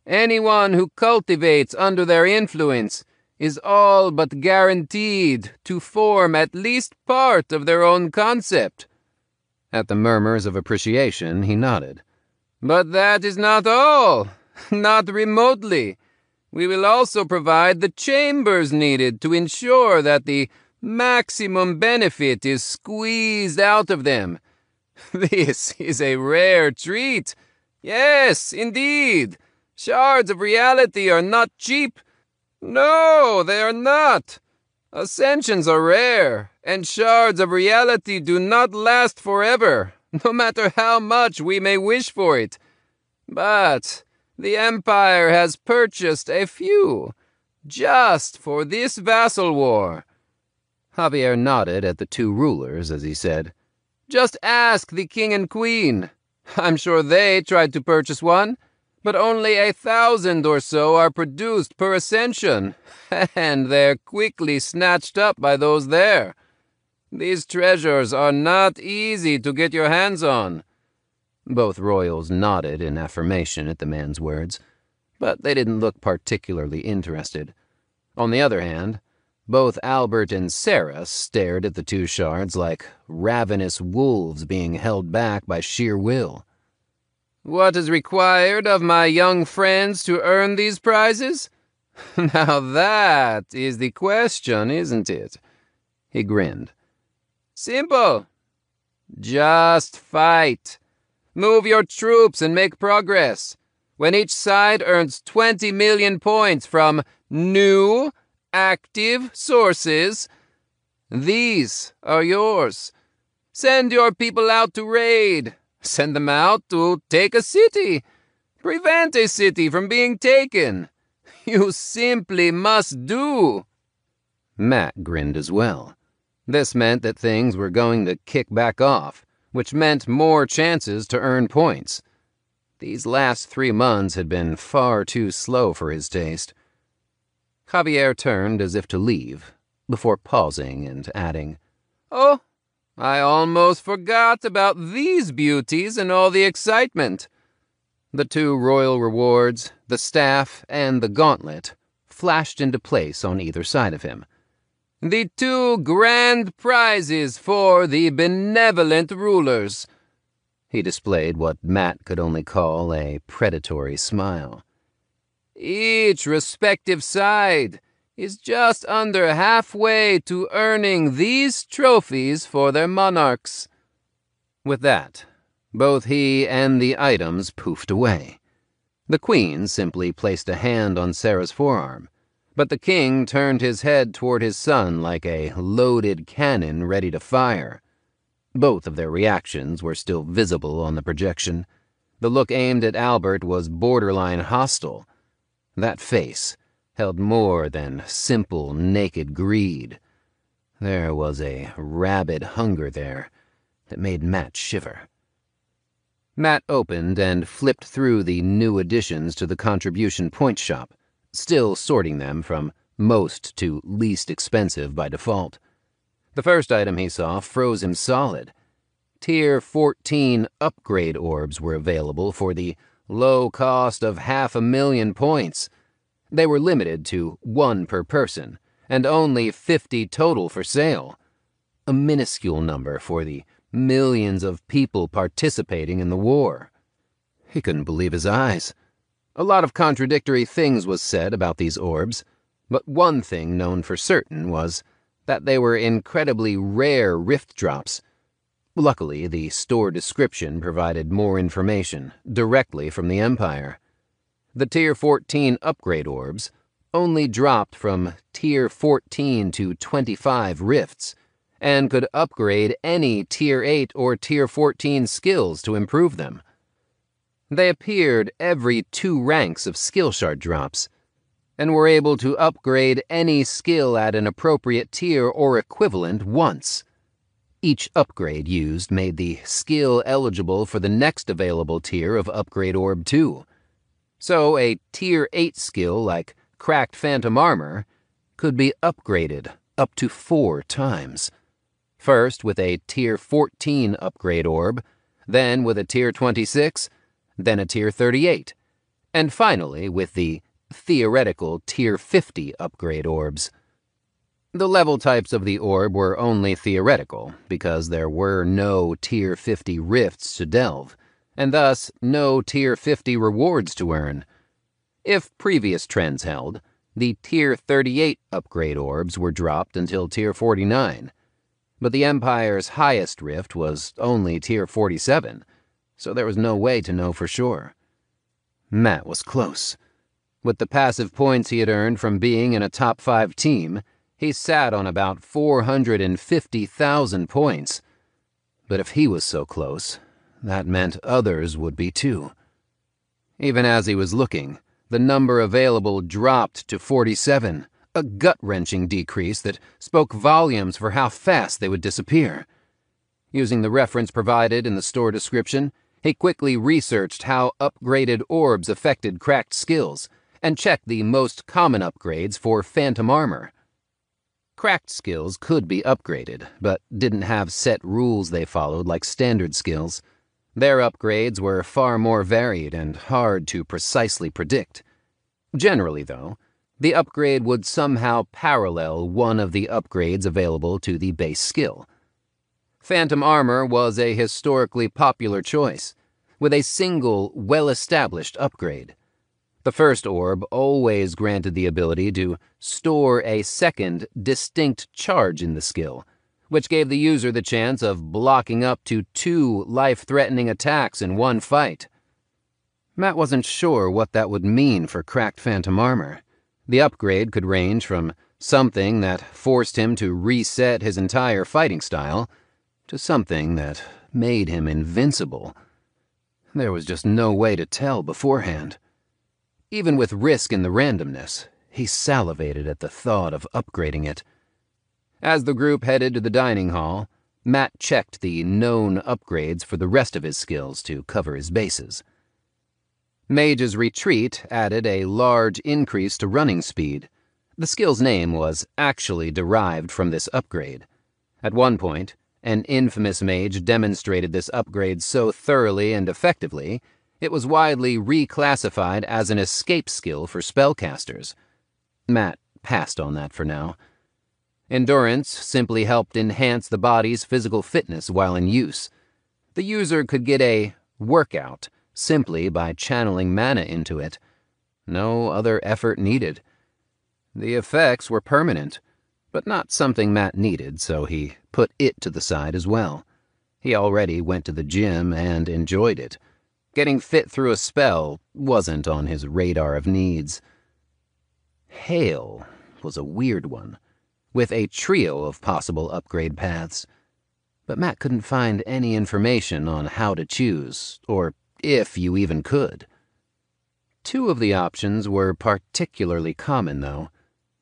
Anyone who cultivates under their influence is all but guaranteed to form at least part of their own concept. At the murmurs of appreciation, he nodded. "But that is not all. Not remotely. We will also provide the chambers needed to ensure that the maximum benefit is squeezed out of them. This is a rare treat. Yes, indeed. Shards of reality are not cheap. No, they are not. Ascensions are rare, and shards of reality do not last forever, no matter how much we may wish for it. But the Empire has purchased a few, just for this vassal war." Javier nodded at the 2 rulers as he said, "Just ask the King and Queen. I'm sure they tried to purchase one, but only 1,000 or so are produced per ascension, and they're quickly snatched up by those there. These treasures are not easy to get your hands on." Both royals nodded in affirmation at the man's words, but they didn't look particularly interested. On the other hand, both Albert and Sarah stared at the 2 shards like ravenous wolves being held back by sheer will. "What is required of my young friends to earn these prizes? Now that is the question, isn't it?" He grinned. "Simple. Just fight. Move your troops and make progress. When each side earns 20 million points from new, active sources, these are yours. Send your people out to raid. Send them out to take a city. Prevent a city from being taken. You simply must do." Matt grinned as well. This meant that things were going to kick back off, which meant more chances to earn points. These last 3 months had been far too slow for his taste. Javier turned as if to leave, before pausing and adding, "Oh, I almost forgot about these beauties in all the excitement." The 2 royal rewards, the staff, and the gauntlet flashed into place on either side of him. "The 2 grand prizes for the benevolent rulers." He displayed what Matt could only call a predatory smile. "Each respective side is just under halfway to earning these trophies for their monarchs." With that, both he and the items poofed away. The queen simply placed a hand on Sarah's forearm, but the king turned his head toward his son like a loaded cannon ready to fire. Both of their reactions were still visible on the projection. The look aimed at Albert was borderline hostile. That face held more than simple, naked greed. There was a rabid hunger there that made Matt shiver. Matt opened and flipped through the new additions to the contribution point shop, still sorting them from most to least expensive by default. The first item he saw froze him solid. Tier 14 upgrade orbs were available for the low cost of 500,000 points. They were limited to 1 per person, and only 50 total for sale. A minuscule number for the millions of people participating in the war. He couldn't believe his eyes. A lot of contradictory things was said about these orbs, but one thing known for certain was that they were incredibly rare rift drops. Luckily, the store description provided more information directly from the Empire. The Tier 14 upgrade orbs only dropped from Tier 14 to 25 rifts, and could upgrade any Tier 8 or Tier 14 skills to improve them. They appeared every 2 ranks of skill shard drops, and were able to upgrade any skill at an appropriate tier or equivalent once. Each upgrade used made the skill eligible for the next available tier of upgrade orb 2. So a Tier 8 skill like Cracked Phantom Armor could be upgraded up to 4 times. First with a Tier 14 upgrade orb, then with a Tier 26, then a Tier 38, and finally with the theoretical Tier 50 upgrade orbs. The level types of the orb were only theoretical because there were no Tier 50 rifts to delve, and thus no Tier 50 rewards to earn. If previous trends held, the Tier 38 upgrade orbs were dropped until Tier 49, but the Empire's highest rift was only Tier 47, so there was no way to know for sure. Matt was close. With the passive points he had earned from being in a top 5 team, he sat on about 450,000 points. But if he was so close, that meant others would be too. Even as he was looking, the number available dropped to 47, a gut-wrenching decrease that spoke volumes for how fast they would disappear. Using the reference provided in the store description, he quickly researched how upgraded orbs affected cracked skills, and checked the most common upgrades for Phantom Armor. Cracked skills could be upgraded, but didn't have set rules they followed like standard skills. Their upgrades were far more varied and hard to precisely predict. Generally, though, the upgrade would somehow parallel one of the upgrades available to the base skill. Phantom Armor was a historically popular choice, with a single, well-established upgrade. The first orb always granted the ability to store a second, distinct charge in the skill, which gave the user the chance of blocking up to 2 life-threatening attacks in one fight. Matt wasn't sure what that would mean for Cracked Phantom Armor. The upgrade could range from something that forced him to reset his entire fighting style to something that made him invincible. There was just no way to tell beforehand. Even with risk in the randomness, he salivated at the thought of upgrading it. As the group headed to the dining hall, Matt checked the known upgrades for the rest of his skills to cover his bases. Mage's Retreat added a large increase to running speed. The skill's name was actually derived from this upgrade. At one point, an infamous mage demonstrated this upgrade so thoroughly and effectively, it was widely reclassified as an escape skill for spellcasters. Matt passed on that for now. Endurance simply helped enhance the body's physical fitness while in use. The user could get a workout simply by channeling mana into it. No other effort needed. The effects were permanent, but not something Matt needed, so he put it to the side as well. He already went to the gym and enjoyed it. Getting fit through a spell wasn't on his radar of needs. Hail was a weird one, with a trio of possible upgrade paths. But Matt couldn't find any information on how to choose, or if you even could. Two of the options were particularly common, though.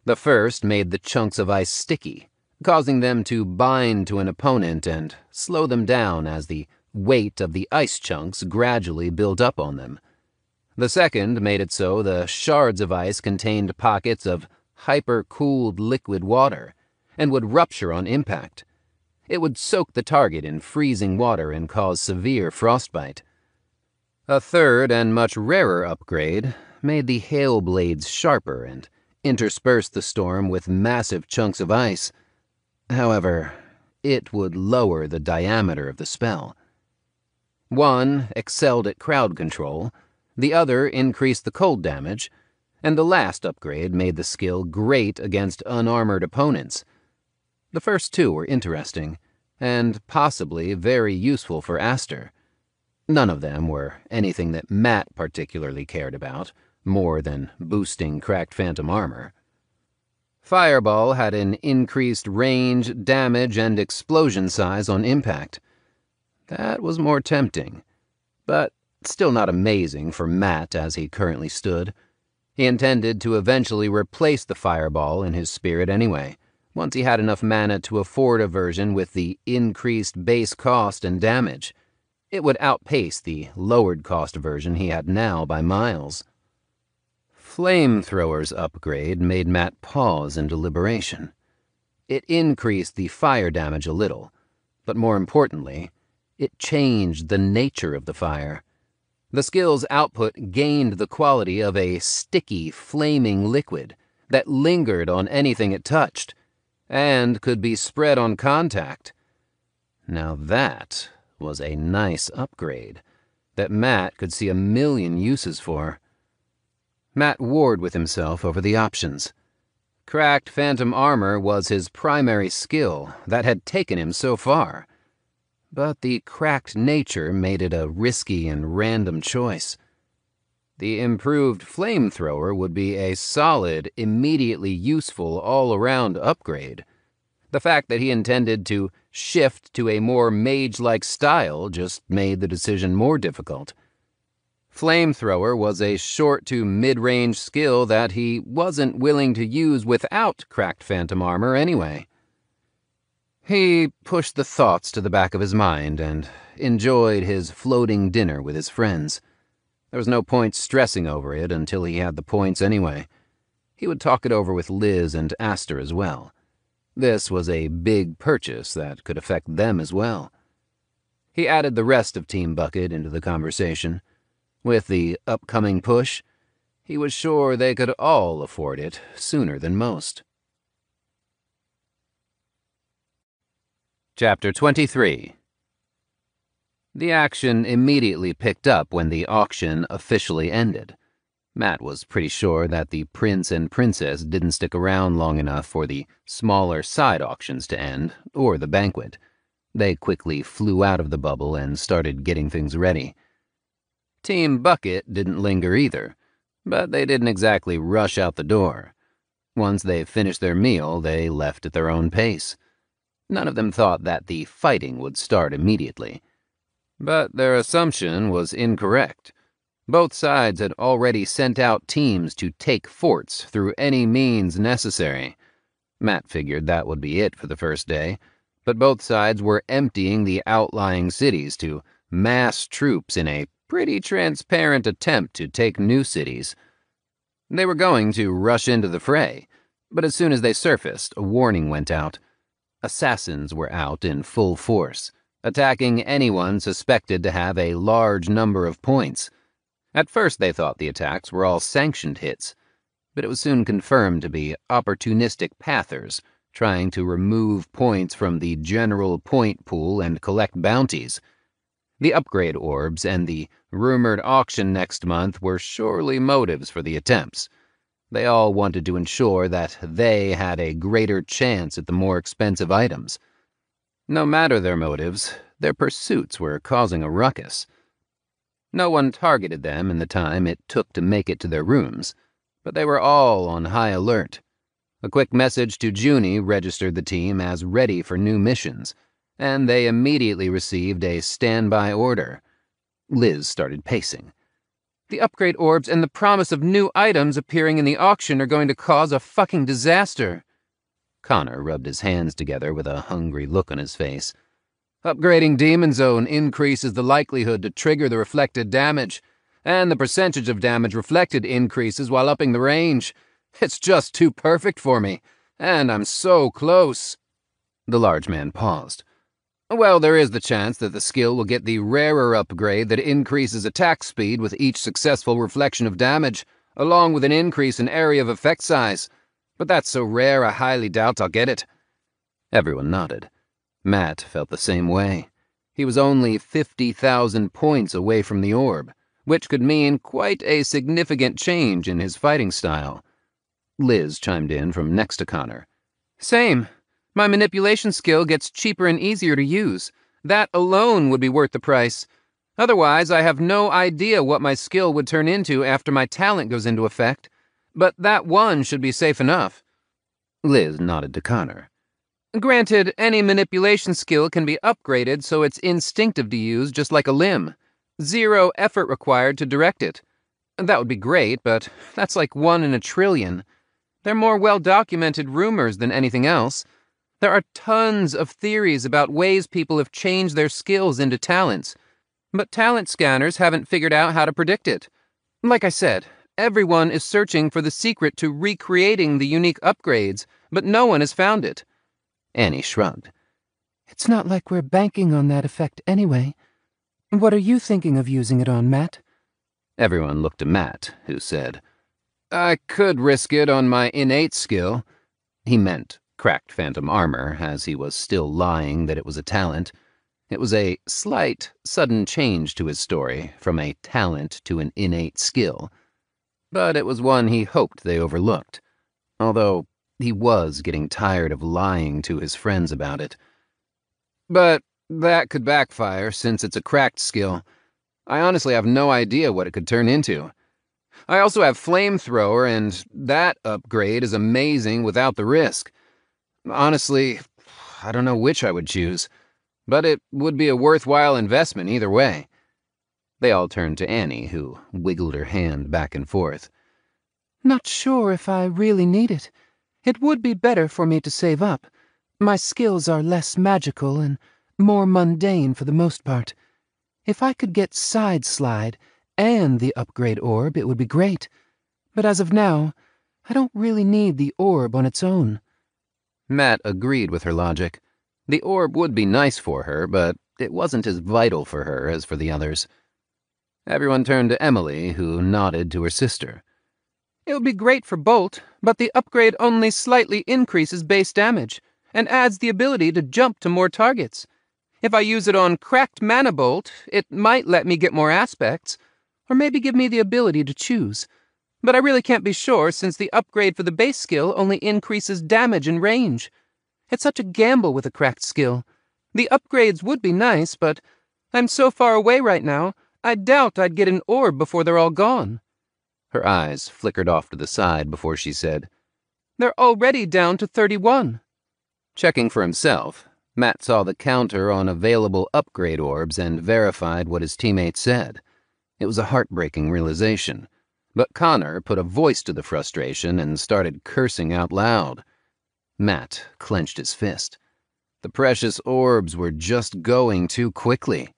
The first made the chunks of ice sticky, causing them to bind to an opponent and slow them down as the weight of the ice chunks gradually built up on them. The second made it so the shards of ice contained pockets of hyper-cooled liquid water and would rupture on impact. It would soak the target in freezing water and cause severe frostbite. A third and much rarer upgrade made the hail blades sharper and interspersed the storm with massive chunks of ice. However, it would lower the diameter of the spell. One excelled at crowd control, the other increased the cold damage, and the last upgrade made the skill great against unarmored opponents. The first two were interesting, and possibly very useful for Aster. None of them were anything that Matt particularly cared about, more than boosting cracked phantom armor. Fireball had an increased range, damage, and explosion size on impact. That was more tempting, but still not amazing for Matt as he currently stood. He intended to eventually replace the fireball in his spirit anyway, once he had enough mana to afford a version with the increased base cost and damage. It would outpace the lowered cost version he had now by miles. Flamethrower's upgrade made Matt pause in deliberation. It increased the fire damage a little, but more importantly, it changed the nature of the fire. The skill's output gained the quality of a sticky, flaming liquid that lingered on anything it touched, and could be spread on contact. Now that was a nice upgrade that Matt could see a million uses for. Matt warred with himself over the options. Cracked phantom armor was his primary skill that had taken him so far, but the cracked nature made it a risky and random choice. The improved flamethrower would be a solid, immediately useful all-around upgrade. The fact that he intended to shift to a more mage-like style just made the decision more difficult. Flamethrower was a short to mid-range skill that he wasn't willing to use without cracked phantom armor anyway. He pushed the thoughts to the back of his mind and enjoyed his floating dinner with his friends. There was no point stressing over it until he had the points anyway. He would talk it over with Liz and Aster as well. This was a big purchase that could affect them as well. He added the rest of Team Bucket into the conversation. With the upcoming push, he was sure they could all afford it sooner than most. Chapter 23. The action immediately picked up when the auction officially ended. Matt was pretty sure that the prince and princess didn't stick around long enough for the smaller side auctions to end, or the banquet. They quickly flew out of the bubble and started getting things ready. Team Bucket didn't linger either, but they didn't exactly rush out the door. Once they finished their meal, they left at their own pace. None of them thought that the fighting would start immediately. But their assumption was incorrect. Both sides had already sent out teams to take forts through any means necessary. Matt figured that would be it for the first day, but both sides were emptying the outlying cities to mass troops in a pretty transparent attempt to take new cities. They were going to rush into the fray, but as soon as they surfaced, a warning went out. Assassins were out in full force, attacking anyone suspected to have a large number of points. At first they thought the attacks were all sanctioned hits, but it was soon confirmed to be opportunistic pathers trying to remove points from the general point pool and collect bounties. The upgrade orbs and the rumored auction next month were surely motives for the attempts. They all wanted to ensure that they had a greater chance at the more expensive items. No matter their motives, their pursuits were causing a ruckus. No one targeted them in the time it took to make it to their rooms, but they were all on high alert. A quick message to Junie registered the team as ready for new missions, and they immediately received a standby order. Liz started pacing. The upgrade orbs and the promise of new items appearing in the auction are going to cause a fucking disaster. Connor rubbed his hands together with a hungry look on his face. Upgrading Demon Zone increases the likelihood to trigger the reflected damage, and the percentage of damage reflected increases while upping the range. It's just too perfect for me, and I'm so close. The large man paused. Well, there is the chance that the skill will get the rarer upgrade that increases attack speed with each successful reflection of damage, along with an increase in area of effect size. But that's so rare I highly doubt I'll get it. Everyone nodded. Matt felt the same way. He was only 50,000 points away from the orb, which could mean quite a significant change in his fighting style. Liz chimed in from next to Connor. Same. My manipulation skill gets cheaper and easier to use. That alone would be worth the price. Otherwise, I have no idea what my skill would turn into after my talent goes into effect. But that one should be safe enough. Liz nodded to Connor. Granted, any manipulation skill can be upgraded so it's instinctive to use just like a limb. 0 effort required to direct it. That would be great, but that's like 1 in a trillion. They're more well-documented rumors than anything else. There are tons of theories about ways people have changed their skills into talents, but talent scanners haven't figured out how to predict it. Like I said, everyone is searching for the secret to recreating the unique upgrades, but no one has found it. Annie shrugged. It's not like we're banking on that effect anyway. What are you thinking of using it on, Matt? Everyone looked to Matt, who said, I could risk it on my innate skill. He meant cracked phantom armor, as he was still lying that it was a talent. It was a slight, sudden change to his story, from a talent to an innate skill. But it was one he hoped they overlooked, although he was getting tired of lying to his friends about it. But that could backfire, since it's a cracked skill. I honestly have no idea what it could turn into. I also have Flamethrower, and that upgrade is amazing without the risk. Honestly, I don't know which I would choose, but it would be a worthwhile investment either way. They all turned to Annie, who wiggled her hand back and forth. Not sure if I really need it. It would be better for me to save up. My skills are less magical and more mundane for the most part. If I could get Side Slide and the upgrade orb, it would be great. But as of now, I don't really need the orb on its own. Matt agreed with her logic. The orb would be nice for her, but it wasn't as vital for her as for the others. Everyone turned to Emily, who nodded to her sister. It would be great for Bolt, but the upgrade only slightly increases base damage, and adds the ability to jump to more targets. If I use it on Cracked Mana Bolt, it might let me get more aspects, or maybe give me the ability to choose. But I really can't be sure since the upgrade for the base skill only increases damage and range. It's such a gamble with a cracked skill. The upgrades would be nice, but I'm so far away right now, I doubt I'd get an orb before they're all gone. Her eyes flickered off to the side before she said, They're already down to 31. Checking for himself, Matt saw the counter on available upgrade orbs and verified what his teammate said. It was a heartbreaking realization, but Connor put a voice to the frustration and started cursing out loud. Matt clenched his fist. The precious orbs were just going too quickly.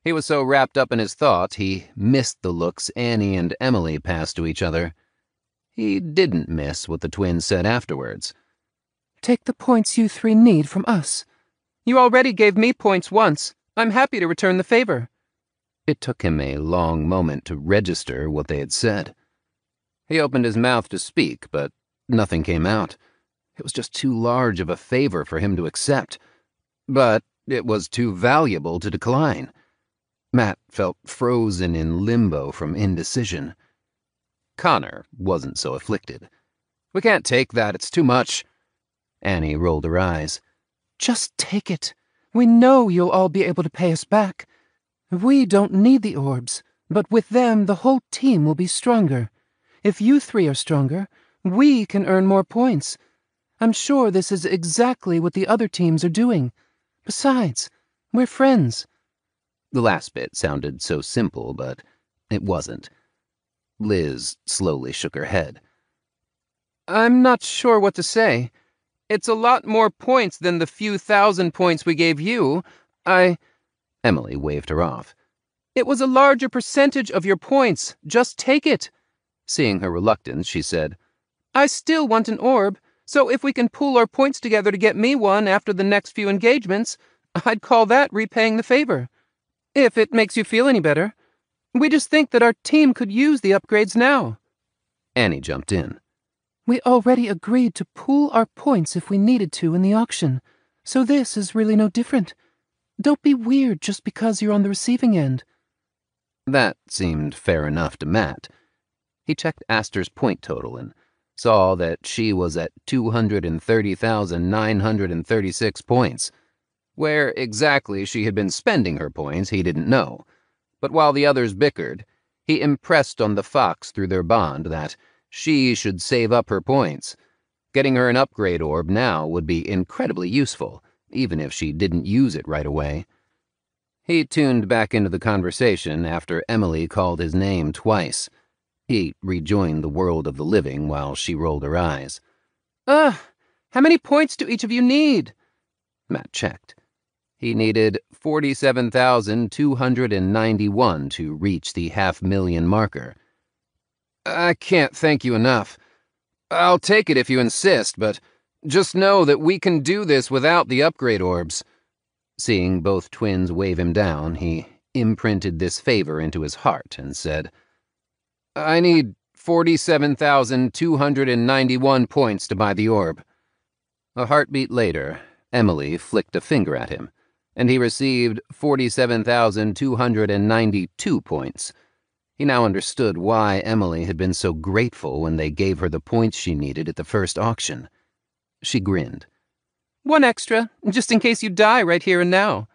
He was so wrapped up in his thought he missed the looks Annie and Emily passed to each other. He didn't miss what the twins said afterwards. Take the points you three need from us. You already gave me points once. I'm happy to return the favor. It took him a long moment to register what they had said. He opened his mouth to speak, but nothing came out. It was just too large of a favor for him to accept. But it was too valuable to decline. Matt felt frozen in limbo from indecision. Connor wasn't so afflicted. We can't take that, it's too much. Annie rolled her eyes. Just take it. We know you'll all be able to pay us back. We don't need the orbs, but with them the whole team will be stronger. If you three are stronger, we can earn more points. I'm sure this is exactly what the other teams are doing. Besides, we're friends. The last bit sounded so simple, but it wasn't. Liz slowly shook her head. I'm not sure what to say. It's a lot more points than the few thousand points we gave you. Emily waved her off. It was a larger percentage of your points. Just take it. Seeing her reluctance, she said, I still want an orb, so if we can pool our points together to get me one after the next few engagements, I'd call that repaying the favor. If it makes you feel any better. We just think that our team could use the upgrades now. Annie jumped in. We already agreed to pool our points if we needed to in the auction, so this is really no different. Don't be weird just because you're on the receiving end. That seemed fair enough to Matt. He checked Aster's point total and saw that she was at 230,936 points. Where exactly she had been spending her points, he didn't know. But while the others bickered, he impressed on the Fox through their bond that she should save up her points. Getting her an upgrade orb now would be incredibly useful, even if she didn't use it right away. He tuned back into the conversation after Emily called his name twice. He rejoined the world of the living while she rolled her eyes. How many points do each of you need? Matt checked. He needed 47,291 to reach the 500,000 marker. I can't thank you enough. I'll take it if you insist, but just know that we can do this without the upgrade orbs. Seeing both twins wave him down, he imprinted this favor into his heart and said, I need 47,291 points to buy the orb. A heartbeat later, Emily flicked a finger at him, and he received 47,292 points. He now understood why Emily had been so grateful when they gave her the points she needed at the first auction. She grinned. One extra, just in case you die right here and now.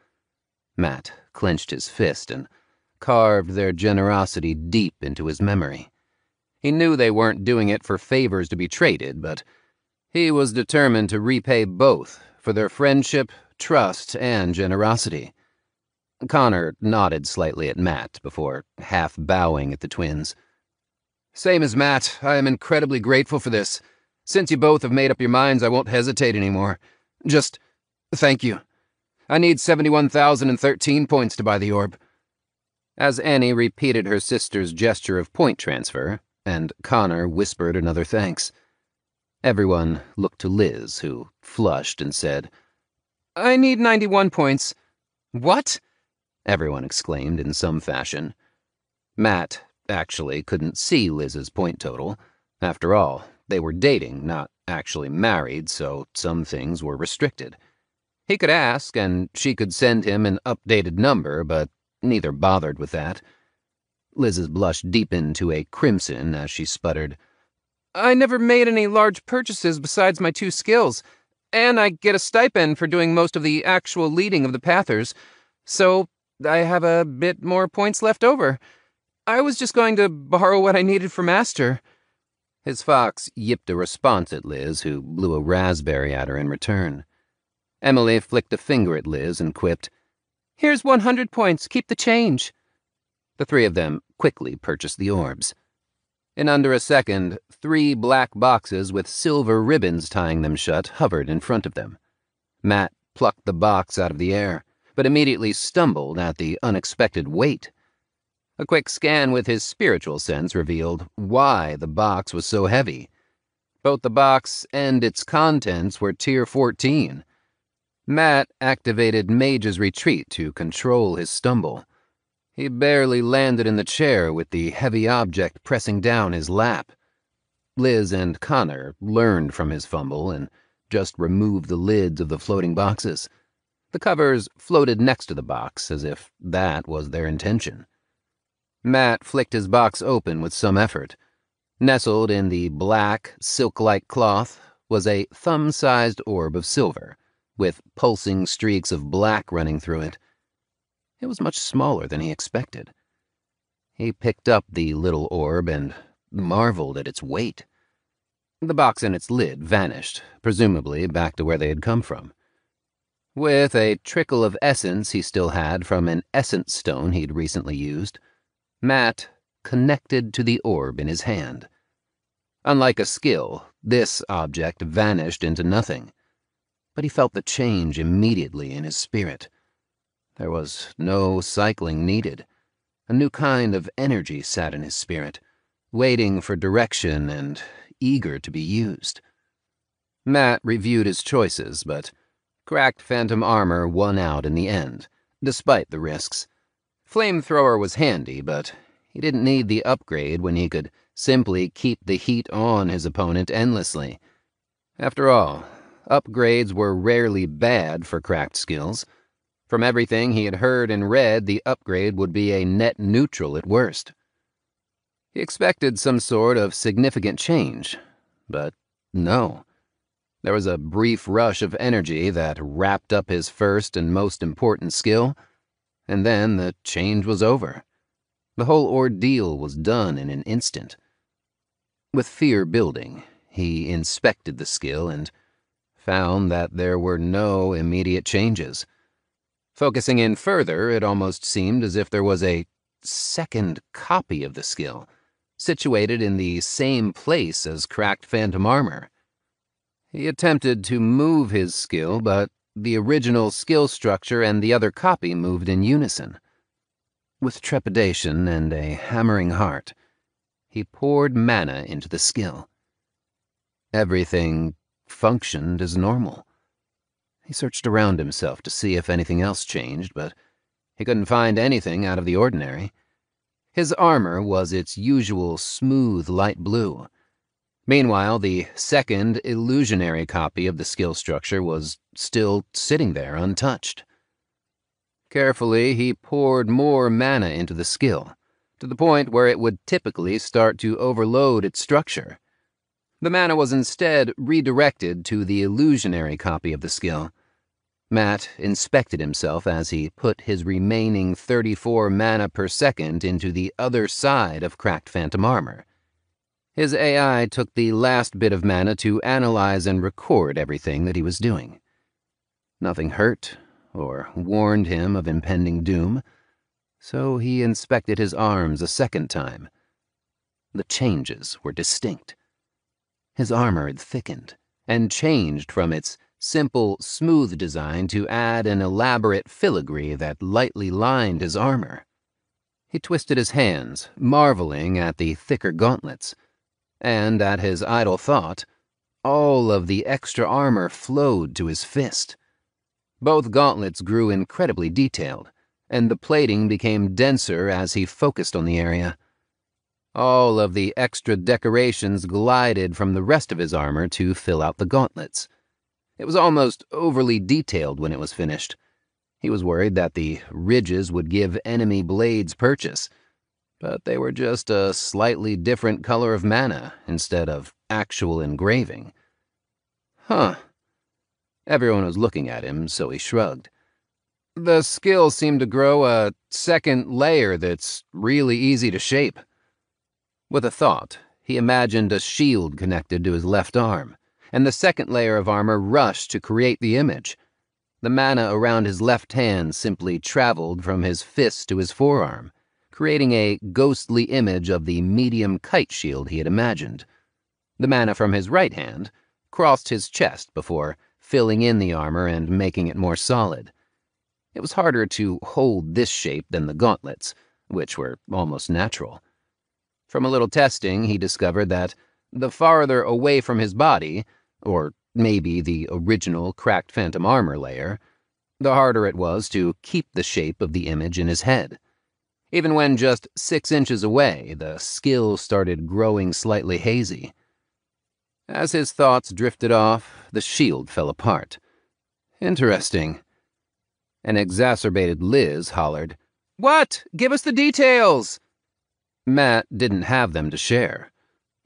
Matt clenched his fist and carved their generosity deep into his memory. He knew they weren't doing it for favors to be traded, but he was determined to repay both for their friendship, trust, and generosity. Connor nodded slightly at Matt before half bowing at the twins. Same as Matt, I am incredibly grateful for this. Since you both have made up your minds, I won't hesitate anymore. Just thank you. I need 71,013 points to buy the orb. As Annie repeated her sister's gesture of point transfer, and Connor whispered another thanks, everyone looked to Liz, who flushed and said, I need 91 points. What? Everyone exclaimed in some fashion. Matt actually couldn't see Liz's point total. After all, they were dating, not actually married, so some things were restricted. He could ask, and she could send him an updated number, but neither bothered with that. Liz's blush deepened to a crimson as she sputtered, I never made any large purchases besides my 2 skills, and I get a stipend for doing most of the actual leading of the Pathers, so I have a bit more points left over. I was just going to borrow what I needed from Aster. His Fox yipped a response at Liz, who blew a raspberry at her in return. Emily flicked a finger at Liz and quipped, Here's 100 points, keep the change. The three of them quickly purchased the orbs. In under a second, 3 black boxes with silver ribbons tying them shut hovered in front of them. Matt plucked the box out of the air, but immediately stumbled at the unexpected weight. A quick scan with his spiritual sense revealed why the box was so heavy. Both the box and its contents were Tier 14. Matt activated Mage's Retreat to control his stumble. He barely landed in the chair with the heavy object pressing down his lap. Liz and Connor learned from his fumble and just removed the lids of the floating boxes. The covers floated next to the box as if that was their intention. Matt flicked his box open with some effort. Nestled in the black, silk-like cloth was a thumb-sized orb of silver, with pulsing streaks of black running through it. It was much smaller than he expected. He picked up the little orb and marveled at its weight. The box and its lid vanished, presumably back to where they had come from. With a trickle of essence he still had from an essence stone he'd recently used, Matt connected to the orb in his hand. Unlike a skill, this object vanished into nothing, but he felt the change immediately in his spirit. There was no cycling needed. A new kind of energy sat in his spirit, waiting for direction and eager to be used. Matt reviewed his choices, but cracked phantom armor won out in the end, despite the risks. Flamethrower was handy, but he didn't need the upgrade when he could simply keep the heat on his opponent endlessly. After all, upgrades were rarely bad for cracked skills. From everything he had heard and read, the upgrade would be a net neutral at worst. He expected some sort of significant change, but no. There was a brief rush of energy that wrapped up his first and most important skill, and then the change was over. The whole ordeal was done in an instant. With fear building, he inspected the skill and found that there were no immediate changes. Focusing in further, it almost seemed as if there was a second copy of the skill, situated in the same place as cracked phantom armor. He attempted to move his skill, but the original skill structure and the other copy moved in unison. With trepidation and a hammering heart, he poured mana into the skill. Everything functioned as normal. He searched around himself to see if anything else changed, but he couldn't find anything out of the ordinary. His armor was its usual smooth light blue. Meanwhile, the second illusionary copy of the skill structure was still sitting there untouched. Carefully, he poured more mana into the skill, to the point where it would typically start to overload its structure. The mana was instead redirected to the illusionary copy of the skill. Matt inspected himself as he put his remaining 34 mana per second into the other side of cracked phantom armor. His AI took the last bit of mana to analyze and record everything that he was doing. Nothing hurt or warned him of impending doom, so he inspected his arms a second time. The changes were distinct. His armor had thickened and changed from its simple, smooth design to add an elaborate filigree that lightly lined his armor. He twisted his hands, marveling at the thicker gauntlets, and at his idle thought, all of the extra armor flowed to his fist. Both gauntlets grew incredibly detailed, and the plating became denser as he focused on the area. All of the extra decorations glided from the rest of his armor to fill out the gauntlets. It was almost overly detailed when it was finished. He was worried that the ridges would give enemy blades purchase, but they were just a slightly different color of mana instead of actual engraving. Huh. Everyone was looking at him, so he shrugged. The skill seemed to grow a second layer that's really easy to shape. With a thought, he imagined a shield connected to his left arm, and the second layer of armor rushed to create the image. The mana around his left hand simply traveled from his fist to his forearm, creating a ghostly image of the medium kite shield he had imagined. The mana from his right hand crossed his chest before filling in the armor and making it more solid. It was harder to hold this shape than the gauntlets, which were almost natural. From a little testing, he discovered that the farther away from his body, or maybe the original cracked phantom armor layer, the harder it was to keep the shape of the image in his head. Even when just 6 inches away, the skill started growing slightly hazy. As his thoughts drifted off, the shield fell apart. Interesting. An exacerbated Liz hollered, "What? Give us the details!" Matt didn't have them to share.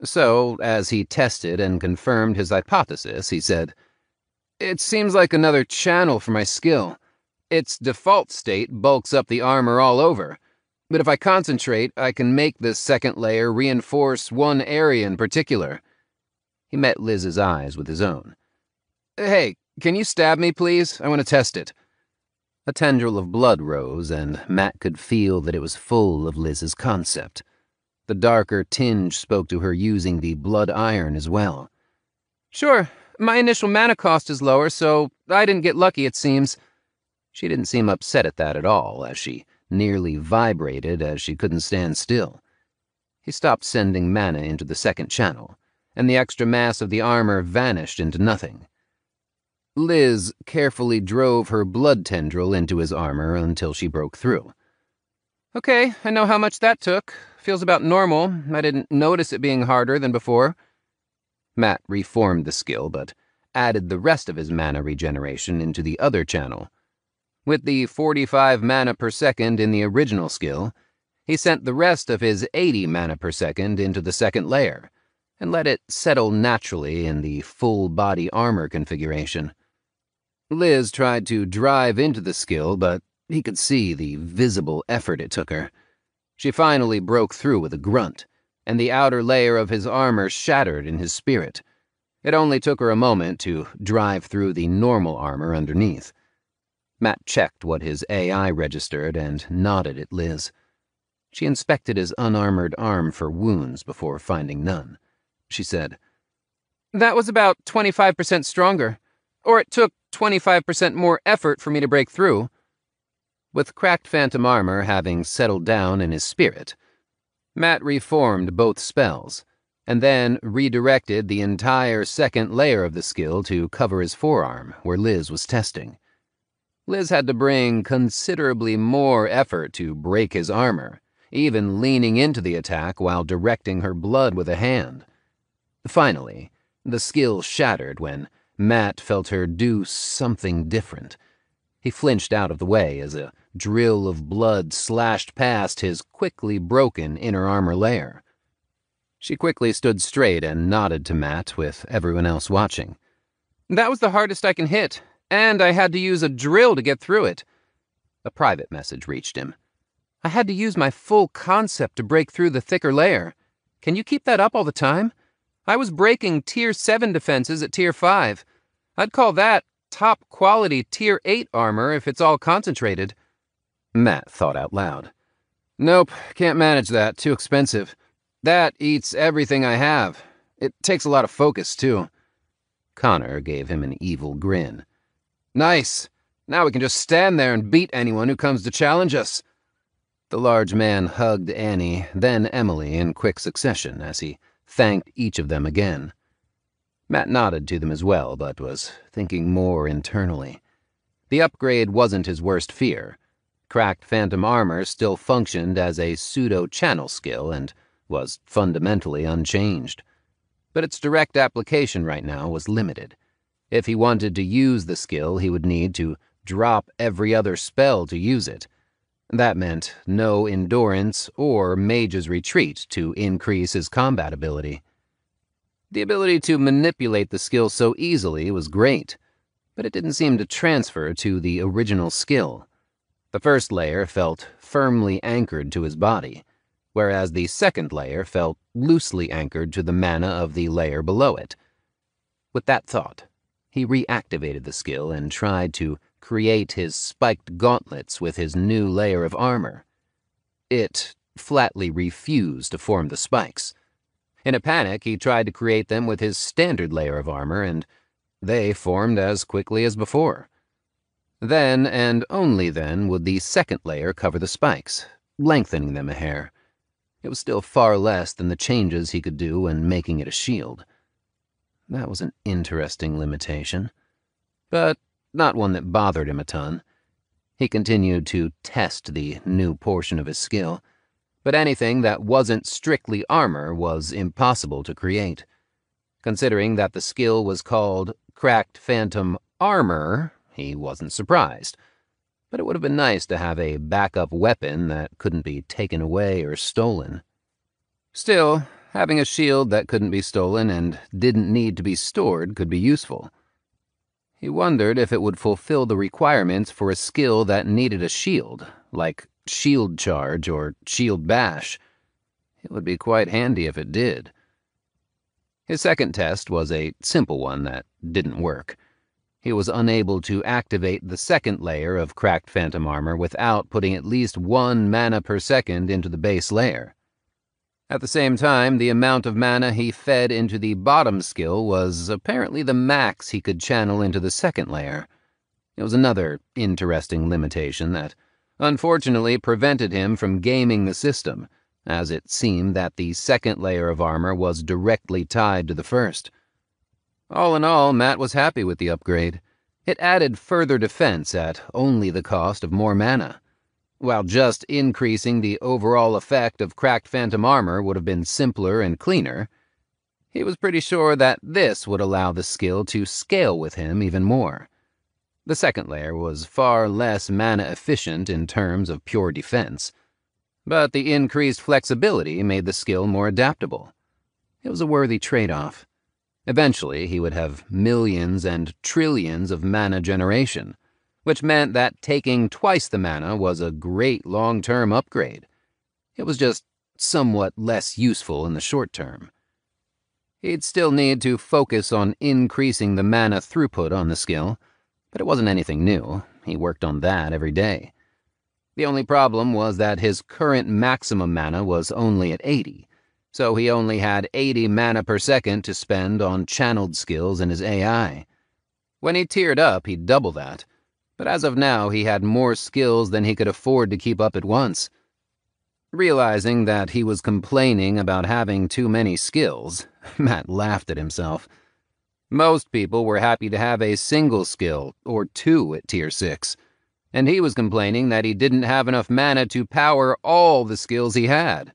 So, as he tested and confirmed his hypothesis, he said, "It seems like another channel for my skill. Its default state bulks up the armor all over, but if I concentrate, I can make this second layer reinforce one area in particular. He met Liz's eyes with his own. Hey, can you stab me, please? I want to test it. A tendril of blood rose, and Matt could feel that it was full of Liz's concept. The darker tinge spoke to her using the blood iron as well. Sure, my initial mana cost is lower, so I didn't get lucky, it seems. She didn't seem upset at that at all, as she nearly vibrated as she couldn't stand still. He stopped sending mana into the second channel, and the extra mass of the armor vanished into nothing. Liz carefully drove her blood tendril into his armor until she broke through. Okay, I know how much that took. Feels about normal. I didn't notice it being harder than before. Matt reformed the skill, but added the rest of his mana regeneration into the other channel. With the 45 mana per second in the original skill, he sent the rest of his 80 mana per second into the second layer, and let it settle naturally in the full-body armor configuration. Liz tried to drive into the skill, but he could see the visible effort it took her. She finally broke through with a grunt, and the outer layer of his armor shattered in his spirit. It only took her a moment to drive through the normal armor underneath. Matt checked what his AI registered and nodded at Liz. She inspected his unarmored arm for wounds before finding none. She said, That was about 25% stronger, or it took 25% more effort for me to break through. With cracked phantom armor having settled down in his spirit, Matt reformed both spells, and then redirected the entire second layer of the skill to cover his forearm, where Liz was testing. Liz had to bring considerably more effort to break his armor, even leaning into the attack while directing her blood with a hand. Finally, the skill shattered when Matt felt her do something different. He flinched out of the way as a drill of blood slashed past his quickly broken inner armor layer. She quickly stood straight and nodded to Matt with everyone else watching. That was the hardest I can hit, and I had to use a drill to get through it. A private message reached him. I had to use my full concept to break through the thicker layer. Can you keep that up all the time? I was breaking Tier 7 defenses at Tier 5. I'd call that top-quality Tier 8 armor if it's all concentrated. Matt thought out loud. Nope, can't manage that. Too expensive. That eats everything I have. It takes a lot of focus, too. Connor gave him an evil grin. Nice. Now we can just stand there and beat anyone who comes to challenge us. The large man hugged Annie, then Emily in quick succession as he thanked each of them again. Matt nodded to them as well, but was thinking more internally. The upgrade wasn't his worst fear. Cracked phantom armor still functioned as a pseudo-channel skill and was fundamentally unchanged. But its direct application right now was limited. If he wanted to use the skill, he would need to drop every other spell to use it. That meant no endurance or mage's retreat to increase his combat ability. The ability to manipulate the skill so easily was great, but it didn't seem to transfer to the original skill. The first layer felt firmly anchored to his body, whereas the second layer felt loosely anchored to the mana of the layer below it. With that thought, he reactivated the skill and tried to create his spiked gauntlets with his new layer of armor. It flatly refused to form the spikes. In a panic, he tried to create them with his standard layer of armor, and they formed as quickly as before. Then, and only then, would the second layer cover the spikes, lengthening them a hair. It was still far less than the changes he could do when making it a shield. That was an interesting limitation, but not one that bothered him a ton. He continued to test the new portion of his skill, but anything that wasn't strictly armor was impossible to create. Considering that the skill was called Cracked Phantom Armor, he wasn't surprised. But it would have been nice to have a backup weapon that couldn't be taken away or stolen. Still, having a shield that couldn't be stolen and didn't need to be stored could be useful. He wondered if it would fulfill the requirements for a skill that needed a shield, like Shield Charge or Shield Bash. It would be quite handy if it did. His second test was a simple one that didn't work. He was unable to activate the second layer of cracked phantom armor without putting at least 1 mana per second into the base layer. At the same time, the amount of mana he fed into the bottom skill was apparently the max he could channel into the second layer. It was another interesting limitation that unfortunately prevented him from gaming the system, as it seemed that the second layer of armor was directly tied to the first. All in all, Matt was happy with the upgrade. It added further defense at only the cost of more mana. While just increasing the overall effect of cracked phantom armor would have been simpler and cleaner, he was pretty sure that this would allow the skill to scale with him even more. The second layer was far less mana efficient in terms of pure defense, but the increased flexibility made the skill more adaptable. It was a worthy trade-off. Eventually, he would have millions and trillions of mana generation, which meant that taking twice the mana was a great long-term upgrade. It was just somewhat less useful in the short term. He'd still need to focus on increasing the mana throughput on the skill, but it wasn't anything new. He worked on that every day. The only problem was that his current maximum mana was only at 80, so he only had 80 mana per second to spend on channeled skills in his AI. When he tiered up, he'd double that, but as of now he had more skills than he could afford to keep up at once. Realizing that he was complaining about having too many skills, Matt laughed at himself. Most people were happy to have a single skill, or 2 at Tier 6, and he was complaining that he didn't have enough mana to power all the skills he had.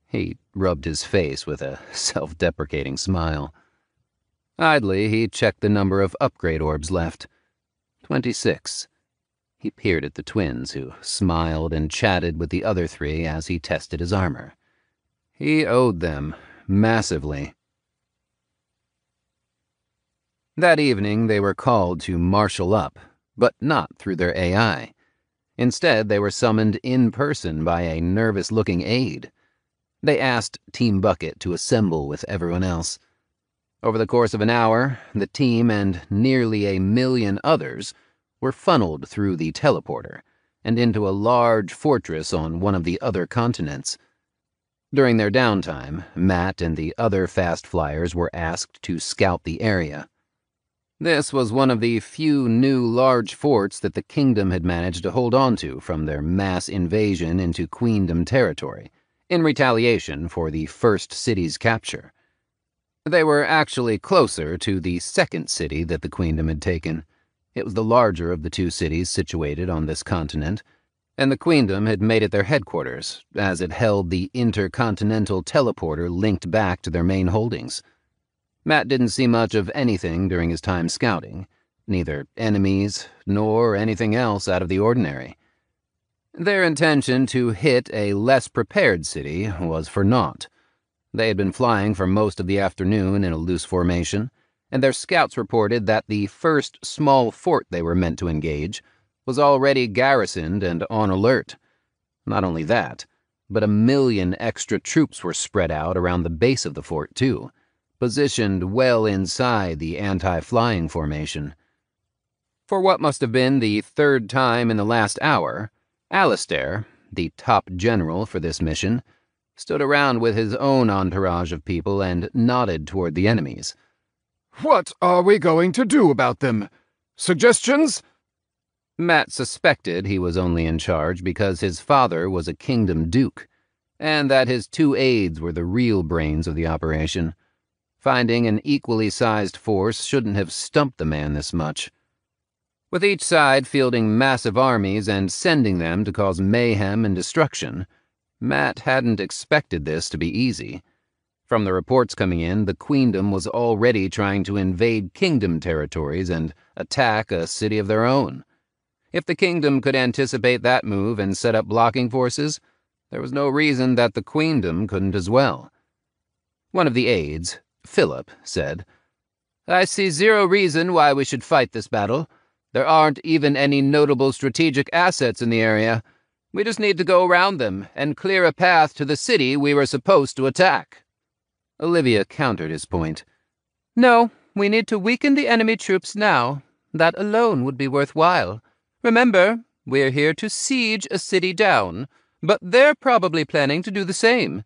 He rubbed his face with a self-deprecating smile. Idly, he checked the number of upgrade orbs left. 26. He peered at the twins, who smiled and chatted with the other 3 as he tested his armor. He owed them massively. That evening, they were called to marshal up, but not through their AI. Instead, they were summoned in person by a nervous-looking aide. They asked Team Bucket to assemble with everyone else. Over the course of an hour, the team and nearly 1 million others were funneled through the teleporter and into a large fortress on one of the other continents. During their downtime, Matt and the other fast flyers were asked to scout the area. This was one of the few new large forts that the kingdom had managed to hold on to from their mass invasion into Queendom territory, in retaliation for the first city's capture. They were actually closer to the second city that the Queendom had taken. It was the larger of the 2 cities situated on this continent, and the Queendom had made it their headquarters, as it held the intercontinental teleporter linked back to their main holdings. Matt didn't see much of anything during his time scouting, neither enemies nor anything else out of the ordinary. Their intention to hit a less prepared city was for naught. They had been flying for most of the afternoon in a loose formation, and their scouts reported that the first small fort they were meant to engage was already garrisoned and on alert. Not only that, but 1 million extra troops were spread out around the base of the fort, too, positioned well inside the anti-flying formation. For what must have been the 3rd time in the last hour, Alistair, the top general for this mission, stood around with his own entourage of people and nodded toward the enemies. "What are we going to do about them? Suggestions?" Matt suspected he was only in charge because his father was a kingdom duke, and that his 2 aides were the real brains of the operation. Finding an equally sized force shouldn't have stumped the man this much. With each side fielding massive armies and sending them to cause mayhem and destruction, Matt hadn't expected this to be easy. From the reports coming in, the Queendom was already trying to invade kingdom territories and attack a city of their own. If the kingdom could anticipate that move and set up blocking forces, there was no reason that the Queendom couldn't as well. One of the aides, Philip, said, I see zero reason why we should fight this battle. There aren't even any notable strategic assets in the area. We just need to go around them and clear a path to the city we were supposed to attack." Olivia countered his point. "No, we need to weaken the enemy troops now. That alone would be worthwhile. Remember, we're here to siege a city down, but they're probably planning to do the same.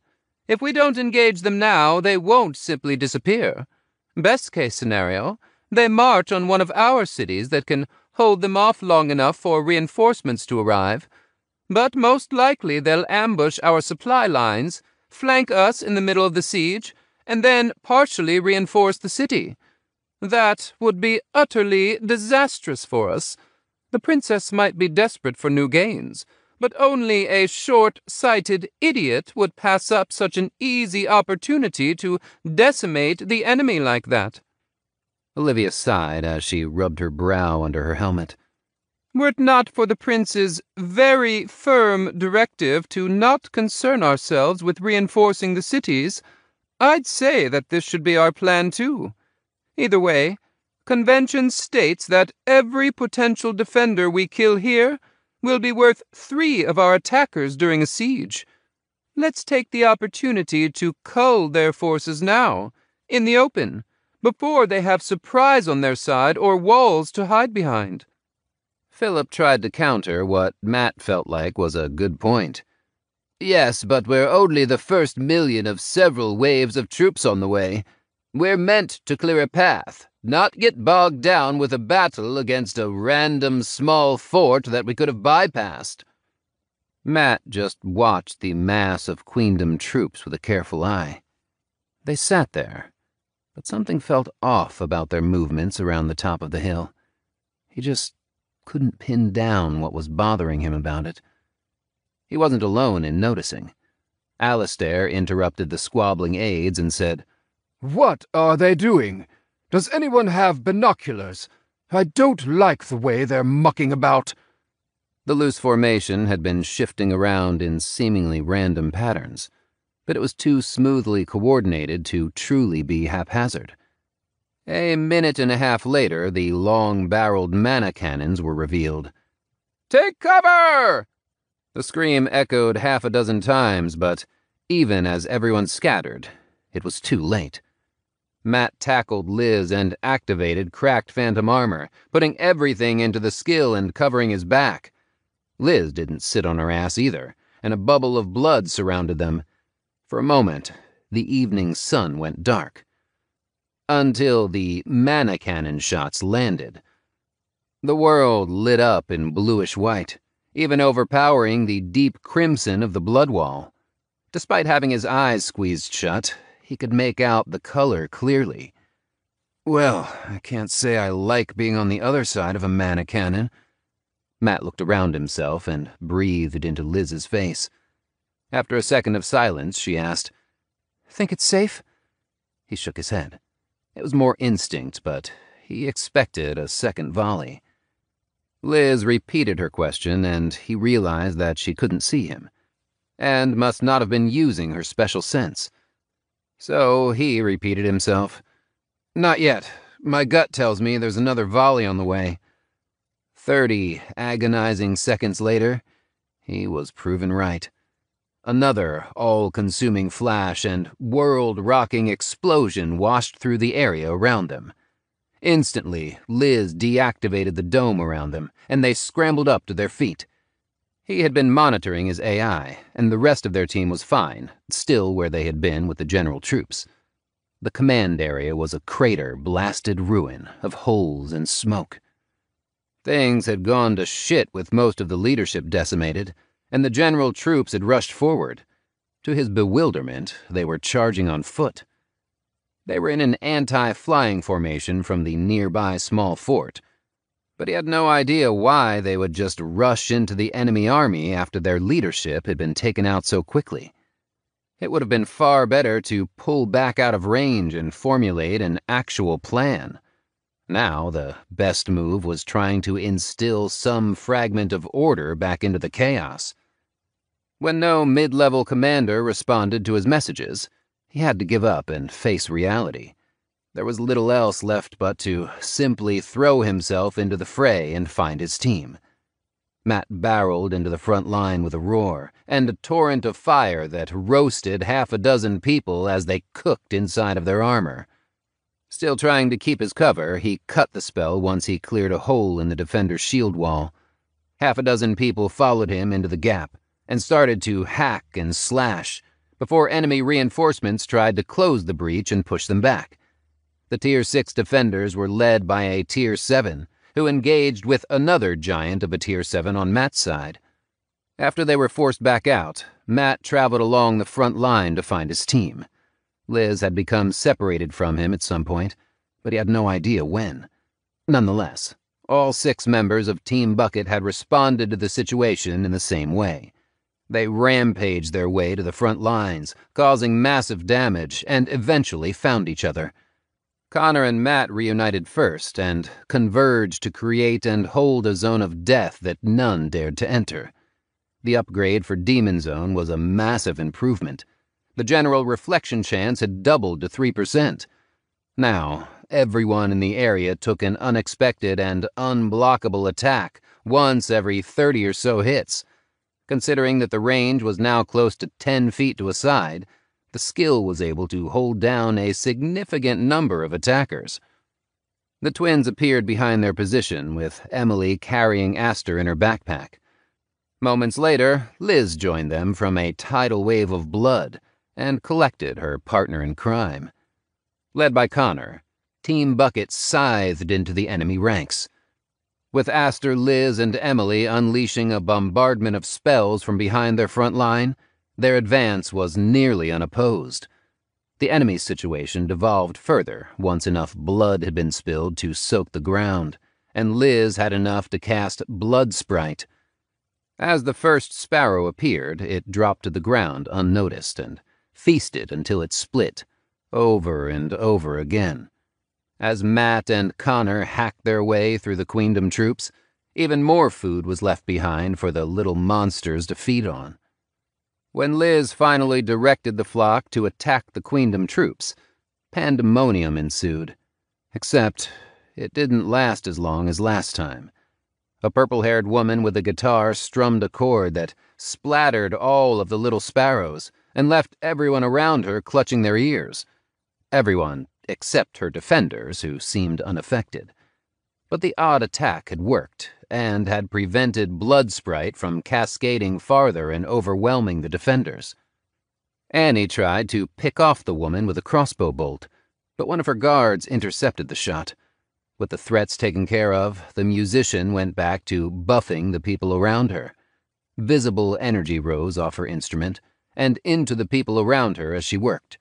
If we don't engage them now, they won't simply disappear. Best case scenario, they march on one of our cities that can hold them off long enough for reinforcements to arrive. But most likely they'll ambush our supply lines, flank us in the middle of the siege, and then partially reinforce the city. That would be utterly disastrous for us. The princess might be desperate for new gains, but only a short-sighted idiot would pass up such an easy opportunity to decimate the enemy like that." Olivia sighed as she rubbed her brow under her helmet. "Were it not for the prince's very firm directive to not concern ourselves with reinforcing the cities, I'd say that this should be our plan too. Either way, convention states that every potential defender we kill here will be worth 3 of our attackers during a siege. Let's take the opportunity to cull their forces now, in the open, before they have surprise on their side or walls to hide behind." Philip tried to counter what Matt felt like was a good point. "Yes, but we're only the first million of several waves of troops on the way. We're meant to clear a path, not get bogged down with a battle against a random small fort that we could have bypassed." Matt just watched the mass of Queendom troops with a careful eye. They sat there, but something felt off about their movements around the top of the hill. He just couldn't pin down what was bothering him about it. He wasn't alone in noticing. Alistair interrupted the squabbling aides and said, "What are they doing? Does anyone have binoculars? I don't like the way they're mucking about." The loose formation had been shifting around in seemingly random patterns, but it was too smoothly coordinated to truly be haphazard. A minute and a half later, the long-barreled mana cannons were revealed. "Take cover!" The scream echoed half a dozen times, but even as everyone scattered, it was too late. Matt tackled Liz and activated cracked phantom armor, putting everything into the skill and covering his back. Liz didn't sit on her ass either, and a bubble of blood surrounded them. For a moment, the evening sun went dark. Until the mana cannon shots landed. The world lit up in bluish white, even overpowering the deep crimson of the blood wall. Despite having his eyes squeezed shut, he could make out the color clearly. "Well, I can't say I like being on the other side of a mana cannon." Matt looked around himself and breathed into Liz's face. After a second of silence, she asked, "Think it's safe?" He shook his head. It was more instinct, but he expected a second volley. Liz repeated her question, and he realized that she couldn't see him, and must not have been using her special sense. So he repeated himself. "Not yet. My gut tells me there's another volley on the way." 30 agonizing seconds later, he was proven right. Another all-consuming flash and world-rocking explosion washed through the area around them. Instantly, Liz deactivated the dome around them, and they scrambled up to their feet. He had been monitoring his AI, and the rest of their team was fine, still where they had been with the general troops. The command area was a crater-blasted ruin of holes and smoke. Things had gone to shit with most of the leadership decimated, and the general troops had rushed forward. To his bewilderment, they were charging on foot. They were in an anti-flying formation from the nearby small fort, but he had no idea why they would just rush into the enemy army after their leadership had been taken out so quickly. It would have been far better to pull back out of range and formulate an actual plan. Now, the best move was trying to instill some fragment of order back into the chaos. When no mid-level commander responded to his messages, he had to give up and face reality. There was little else left but to simply throw himself into the fray and find his team. Matt barreled into the front line with a roar and a torrent of fire that roasted half a dozen people as they cooked inside of their armor. Still trying to keep his cover, he cut the spell once he cleared a hole in the defender's shield wall. Half a dozen people followed him into the gap and started to hack and slash before enemy reinforcements tried to close the breach and push them back. The Tier 6 defenders were led by a Tier 7, who engaged with another giant of a Tier 7 on Matt's side. After they were forced back out, Matt traveled along the front line to find his team. Liz had become separated from him at some point, but he had no idea when. Nonetheless, all 6 members of Team Bucket had responded to the situation in the same way. They rampaged their way to the front lines, causing massive damage, and eventually found each other. Connor and Matt reunited first and converged to create and hold a zone of death that none dared to enter. The upgrade for Demon Zone was a massive improvement. The general reflection chance had doubled to 3%. Now, everyone in the area took an unexpected and unblockable attack once every 30 or so hits. Considering that the range was now close to 10 feet to a side, the skill was able to hold down a significant number of attackers. The twins appeared behind their position, with Emily carrying Aster in her backpack. Moments later, Liz joined them from a tidal wave of blood and collected her partner in crime. Led by Connor, Team Bucket scythed into the enemy ranks. With Aster, Liz, and Emily unleashing a bombardment of spells from behind their front line, their advance was nearly unopposed. The enemy's situation devolved further once enough blood had been spilled to soak the ground, and Liz had enough to cast Blood Sprite. As the first sparrow appeared, it dropped to the ground unnoticed and feasted until it split, over and over again. As Matt and Connor hacked their way through the Queendom troops, even more food was left behind for the little monsters to feed on. When Liz finally directed the flock to attack the Queendom troops, pandemonium ensued. Except, it didn't last as long as last time. A purple-haired woman with a guitar strummed a chord that splattered all of the little sparrows and left everyone around her clutching their ears. Everyone except her defenders, who seemed unaffected. But the odd attack had worked, and had prevented Blood Sprite from cascading farther and overwhelming the defenders. Annie tried to pick off the woman with a crossbow bolt, but one of her guards intercepted the shot. With the threats taken care of, the musician went back to buffing the people around her. Visible energy rose off her instrument, and into the people around her as she worked.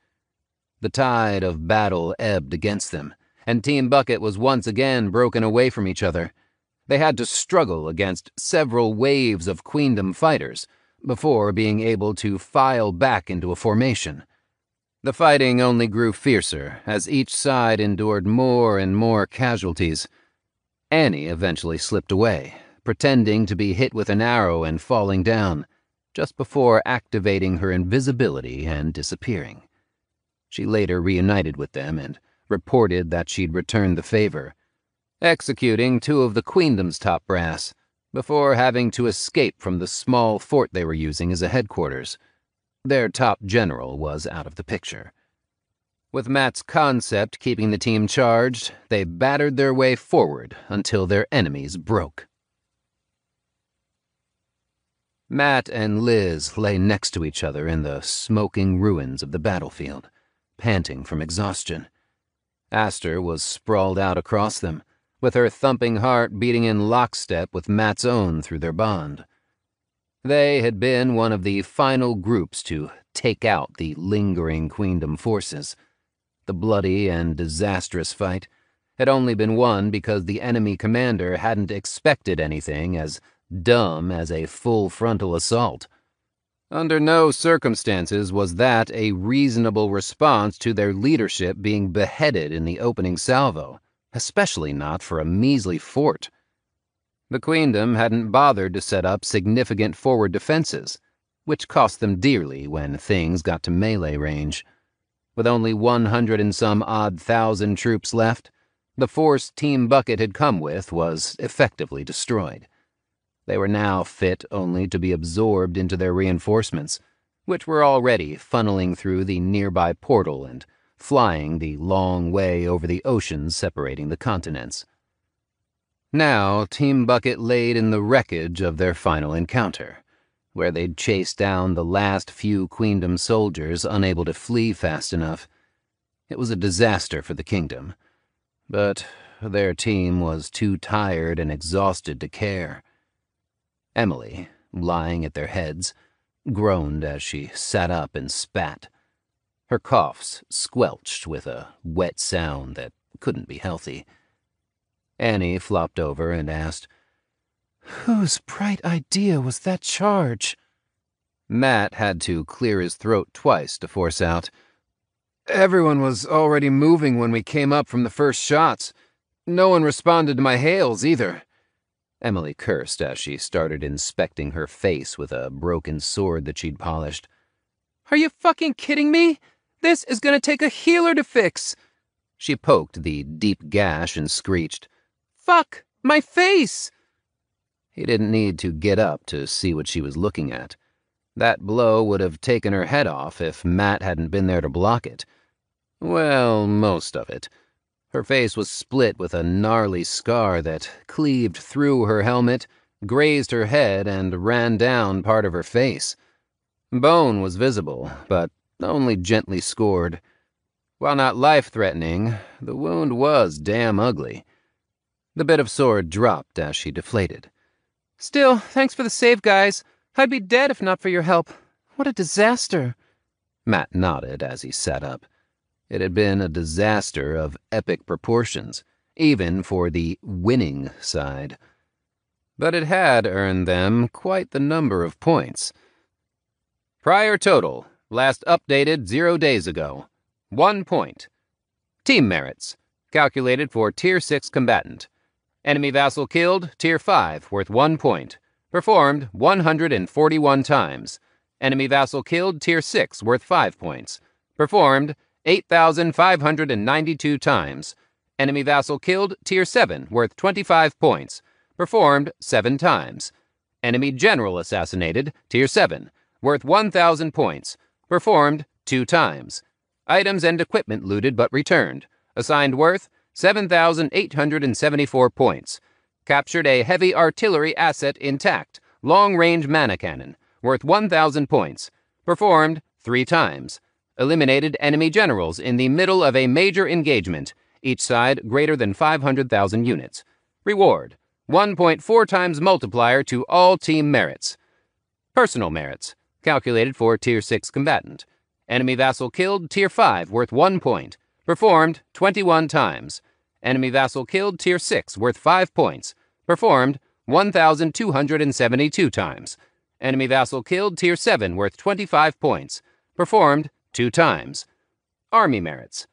The tide of battle ebbed against them, and Team Bucket was once again broken away from each other. They had to struggle against several waves of Queendom fighters before being able to file back into a formation. The fighting only grew fiercer as each side endured more and more casualties. Annie eventually slipped away, pretending to be hit with an arrow and falling down, just before activating her invisibility and disappearing. She later reunited with them and reported that she'd returned the favor, executing 2 of the Queendom's top brass, before having to escape from the small fort they were using as a headquarters. Their top general was out of the picture. With Matt's concept keeping the team charged, they battered their way forward until their enemies broke. Matt and Liz lay next to each other in the smoking ruins of the battlefield, panting from exhaustion. Aster was sprawled out across them, with her thumping heart beating in lockstep with Matt's own through their bond. They had been one of the final groups to take out the lingering Queendom forces. The bloody and disastrous fight had only been won because the enemy commander hadn't expected anything as dumb as a full frontal assault. Under no circumstances was that a reasonable response to their leadership being beheaded in the opening salvo, especially not for a measly fort. The Queendom hadn't bothered to set up significant forward defenses, which cost them dearly when things got to melee range. With only 100 and some odd thousand troops left, the force Team Bucket had come with was effectively destroyed. They were now fit only to be absorbed into their reinforcements, which were already funneling through the nearby portal and flying the long way over the oceans separating the continents. Now, Team Bucket laid in the wreckage of their final encounter, where they'd chased down the last few Queendom soldiers unable to flee fast enough. It was a disaster for the kingdom, but their team was too tired and exhausted to care. Emily, lying at their heads, groaned as she sat up and spat. Her coughs squelched with a wet sound that couldn't be healthy. Annie flopped over and asked, "Whose bright idea was that charge?" Matt had to clear his throat twice to force out, "Everyone was already moving when we came up from the first shots. No one responded to my hails, either." Emily cursed as she started inspecting her face with a broken sword that she'd polished. "Are you fucking kidding me? This is gonna take a healer to fix." She poked the deep gash and screeched, "Fuck! My face!" He didn't need to get up to see what she was looking at. That blow would have taken her head off if Matt hadn't been there to block it. Well, most of it. Her face was split with a gnarly scar that cleaved through her helmet, grazed her head, and ran down part of her face. Bone was visible, but only gently scored. While not life-threatening, the wound was damn ugly. The bit of sword dropped as she deflated. "Still, thanks for the save, guys. I'd be dead if not for your help. What a disaster." Matt nodded as he sat up. It had been a disaster of epic proportions, even for the winning side. But it had earned them quite the number of points. Prior total, last updated 0 days ago. 1 point. Team merits, calculated for Tier 6 combatant. Enemy vassal killed, Tier 5, worth 1 point. Performed 141 times. Enemy vassal killed, Tier 6, worth 5 points. Performed 8,592 times. Enemy vassal killed, Tier 7, worth 25 points. Performed 7 times. Enemy general assassinated, Tier 7, worth 1,000 points. Performed 2 times. Items and equipment looted but returned. Assigned worth 7,874 points. Captured a heavy artillery asset intact, long-range mana cannon, worth 1,000 points. Performed 3 times. Eliminated enemy generals in the middle of a major engagement, each side greater than 500,000 units. Reward, 1.4 times multiplier to all team merits. Personal merits, calculated for Tier 6 combatant. Enemy vassal killed, Tier 5, worth 1 point. Performed 21 times. Enemy vassal killed, Tier 6, worth 5 points. Performed 1,272 times. Enemy vassal killed, Tier 7, worth 25 points. Performed 2 times. Army merits.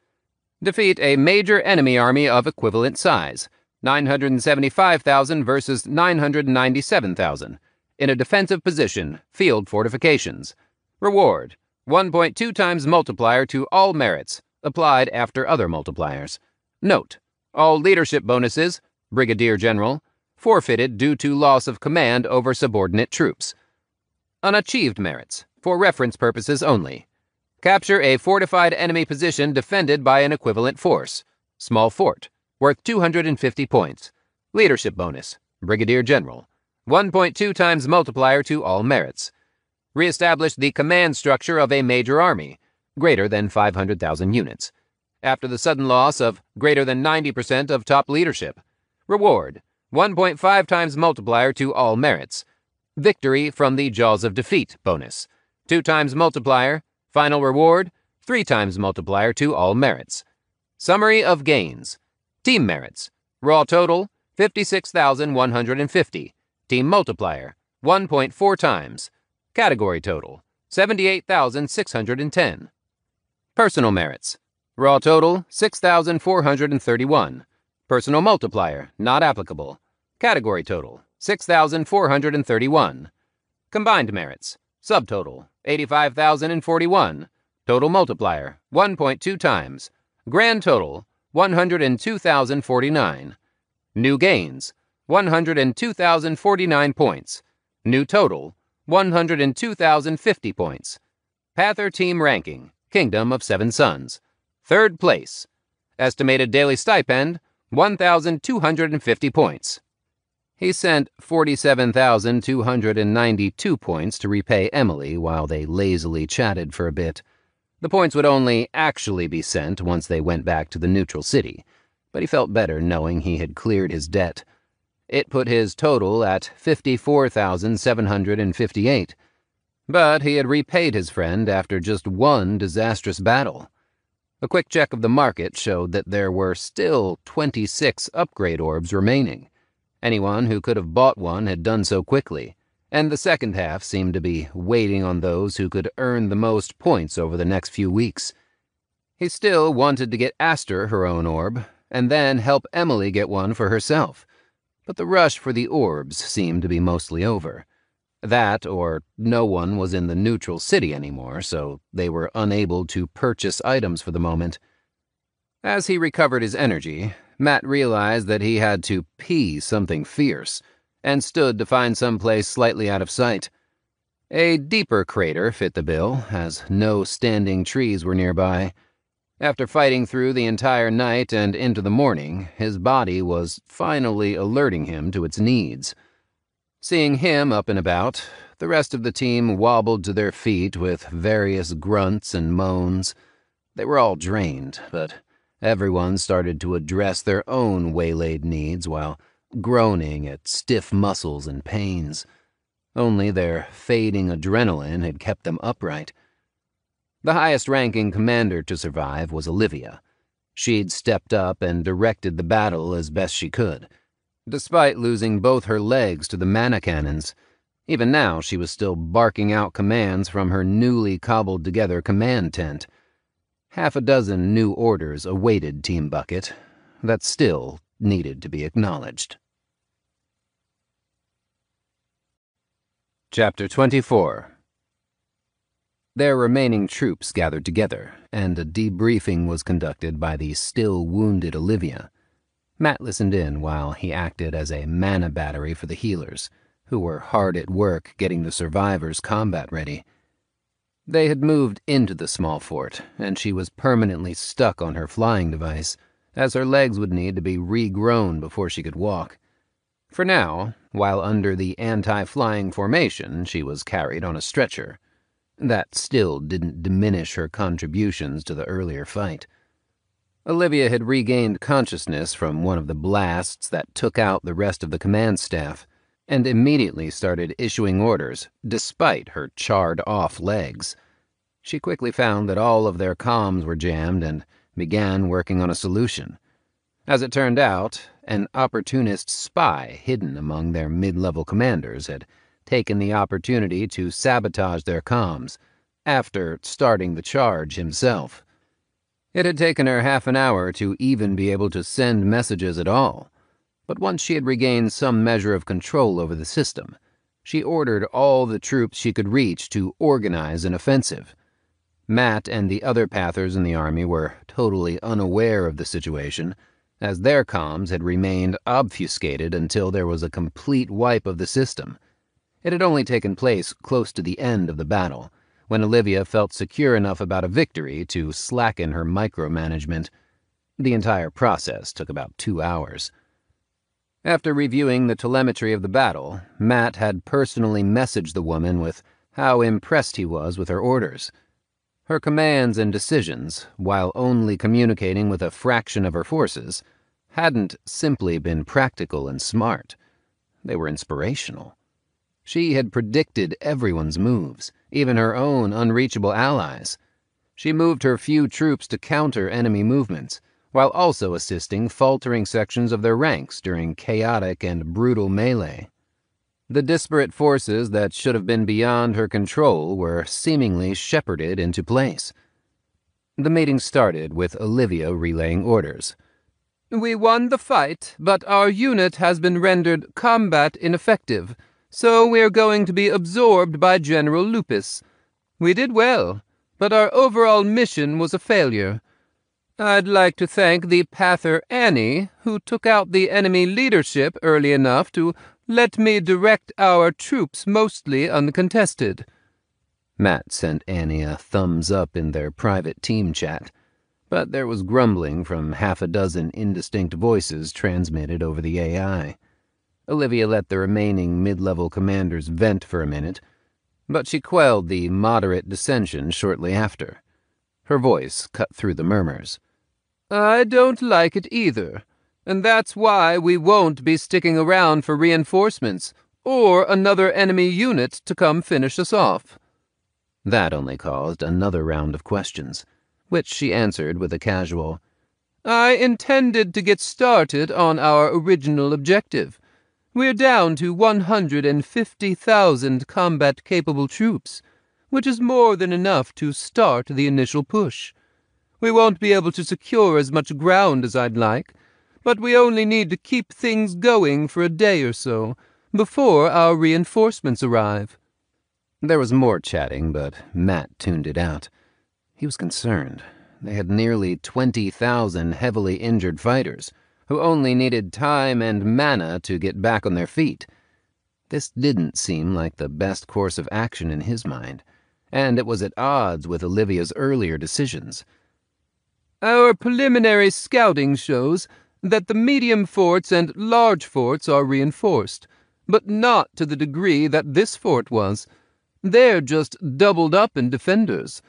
Defeat a major enemy army of equivalent size, 975,000 versus 997,000, in a defensive position, field fortifications. Reward, 1.2 times multiplier to all merits, applied after other multipliers. Note, all leadership bonuses, Brigadier General, forfeited due to loss of command over subordinate troops. Unachieved merits, for reference purposes only. Capture a fortified enemy position defended by an equivalent force. Small fort, worth 250 points. Leadership bonus, Brigadier General. 1.2 times multiplier to all merits. Reestablish the command structure of a major army, greater than 500,000 units. After the sudden loss of greater than 90% of top leadership. Reward, 1.5 times multiplier to all merits. Victory from the Jaws of Defeat bonus. 2 times multiplier. Final reward, 3 times multiplier to all merits. Summary of gains. Team merits. Raw total, 56,150. Team multiplier, 1.4 times. Category total, 78,610. Personal merits. Raw total, 6,431. Personal multiplier, not applicable. Category total, 6,431. Combined merits. Subtotal, 85,041. Total multiplier, 1.2 times. Grand total, 102,049. New gains, 102,049 points. New total, 102,050 points. Pather Team ranking, Kingdom of Seven Suns. Third place. Estimated daily stipend, 1,250 points. He sent 47,292 points to repay Emily while they lazily chatted for a bit. The points would only actually be sent once they went back to the neutral city, but he felt better knowing he had cleared his debt. It put his total at 54,758. But he had repaid his friend after just one disastrous battle. A quick check of the market showed that there were still 26 upgrade orbs remaining. Anyone who could have bought one had done so quickly, and the second half seemed to be waiting on those who could earn the most points over the next few weeks. He still wanted to get Aster her own orb, and then help Emily get one for herself, but the rush for the orbs seemed to be mostly over. That, or no one was in the neutral city anymore, so they were unable to purchase items for the moment. As he recovered his energy, Matt realized that he had to pee something fierce, and stood to find some place slightly out of sight. A deeper crater fit the bill, as no standing trees were nearby. After fighting through the entire night and into the morning, his body was finally alerting him to its needs. Seeing him up and about, the rest of the team wobbled to their feet with various grunts and moans. They were all drained, but everyone started to address their own waylaid needs while groaning at stiff muscles and pains. Only their fading adrenaline had kept them upright. The highest-ranking commander to survive was Olivia. She'd stepped up and directed the battle as best she could, despite losing both her legs to the mana cannons. Even now, she was still barking out commands from her newly cobbled-together command tent. Half a dozen new orders awaited Team Bucket that still needed to be acknowledged. Chapter 24. Their remaining troops gathered together, and a debriefing was conducted by the still-wounded Olivia. Matt listened in while he acted as a mana battery for the healers, who were hard at work getting the survivors combat ready. They had moved into the small fort, and she was permanently stuck on her flying device, as her legs would need to be regrown before she could walk. For now, while under the anti-flying formation, she was carried on a stretcher. That still didn't diminish her contributions to the earlier fight. Olivia had regained consciousness from one of the blasts that took out the rest of the command staff, and immediately started issuing orders, despite her charred-off legs. She quickly found that all of their comms were jammed and began working on a solution. As it turned out, an opportunist spy hidden among their mid-level commanders had taken the opportunity to sabotage their comms, after starting the charge himself. It had taken her half an hour to even be able to send messages at all, but once she had regained some measure of control over the system, she ordered all the troops she could reach to organize an offensive. Matt and the other Pathers in the army were totally unaware of the situation, as their comms had remained obfuscated until there was a complete wipe of the system. It had only taken place close to the end of the battle, when Olivia felt secure enough about a victory to slacken her micromanagement. The entire process took about 2 hours. After reviewing the telemetry of the battle, Matt had personally messaged the woman with how impressed he was with her orders. Her commands and decisions, while only communicating with a fraction of her forces, hadn't simply been practical and smart. They were inspirational. She had predicted everyone's moves, even her own unreachable allies. She moved her few troops to counter enemy movements, while also assisting faltering sections of their ranks during chaotic and brutal melee. The disparate forces that should have been beyond her control were seemingly shepherded into place. The meeting started with Olivia relaying orders. "We won the fight, but our unit has been rendered combat ineffective, so we're going to be absorbed by General Lupus. We did well, but our overall mission was a failure. I'd like to thank the Pather Annie, who took out the enemy leadership early enough to let me direct our troops mostly uncontested." Matt sent Annie a thumbs up in their private team chat, but there was grumbling from half a dozen indistinct voices transmitted over the AI. Olivia let the remaining mid-level commanders vent for a minute, but she quelled the moderate dissension shortly after. Her voice cut through the murmurs. "I don't like it either, and that's why we won't be sticking around for reinforcements or another enemy unit to come finish us off." That only caused another round of questions, which she answered with a casual, "I intended to get started on our original objective. We're down to 150,000 combat-capable troops, which is more than enough to start the initial push. We won't be able to secure as much ground as I'd like, but we only need to keep things going for a day or so before our reinforcements arrive." There was more chatting, but Matt tuned it out. He was concerned. They had nearly 20,000 heavily injured fighters, who only needed time and mana to get back on their feet. This didn't seem like the best course of action in his mind, and it was at odds with Olivia's earlier decisions. "Our preliminary scouting shows that the medium forts and large forts are reinforced, but not to the degree that this fort was. They're just doubled up in defenders.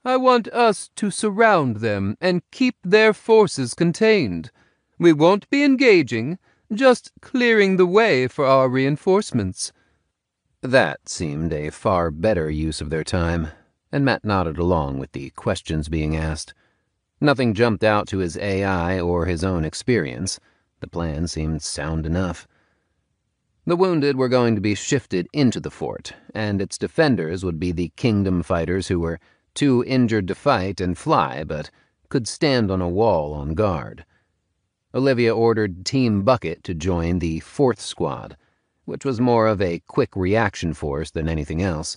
I want us to surround them and keep their forces contained. We won't be engaging, just clearing the way for our reinforcements." That seemed a far better use of their time, and Matt nodded along with the questions being asked. Nothing jumped out to his AI or his own experience. The plan seemed sound enough. The wounded were going to be shifted into the fort, and its defenders would be the kingdom fighters who were too injured to fight and fly, but could stand on a wall on guard. Olivia ordered Team Bucket to join the 4th Squad, which was more of a quick reaction force than anything else.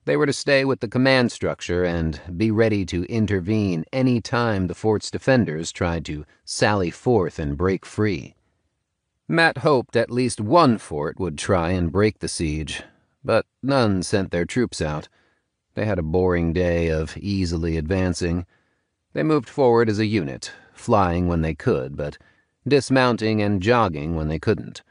They were to stay with the command structure and be ready to intervene any time the fort's defenders tried to sally forth and break free. Matt hoped at least one fort would try and break the siege, but none sent their troops out. They had a boring day of easily advancing. They moved forward as a unit, flying when they could, but dismounting and jogging when they couldn't.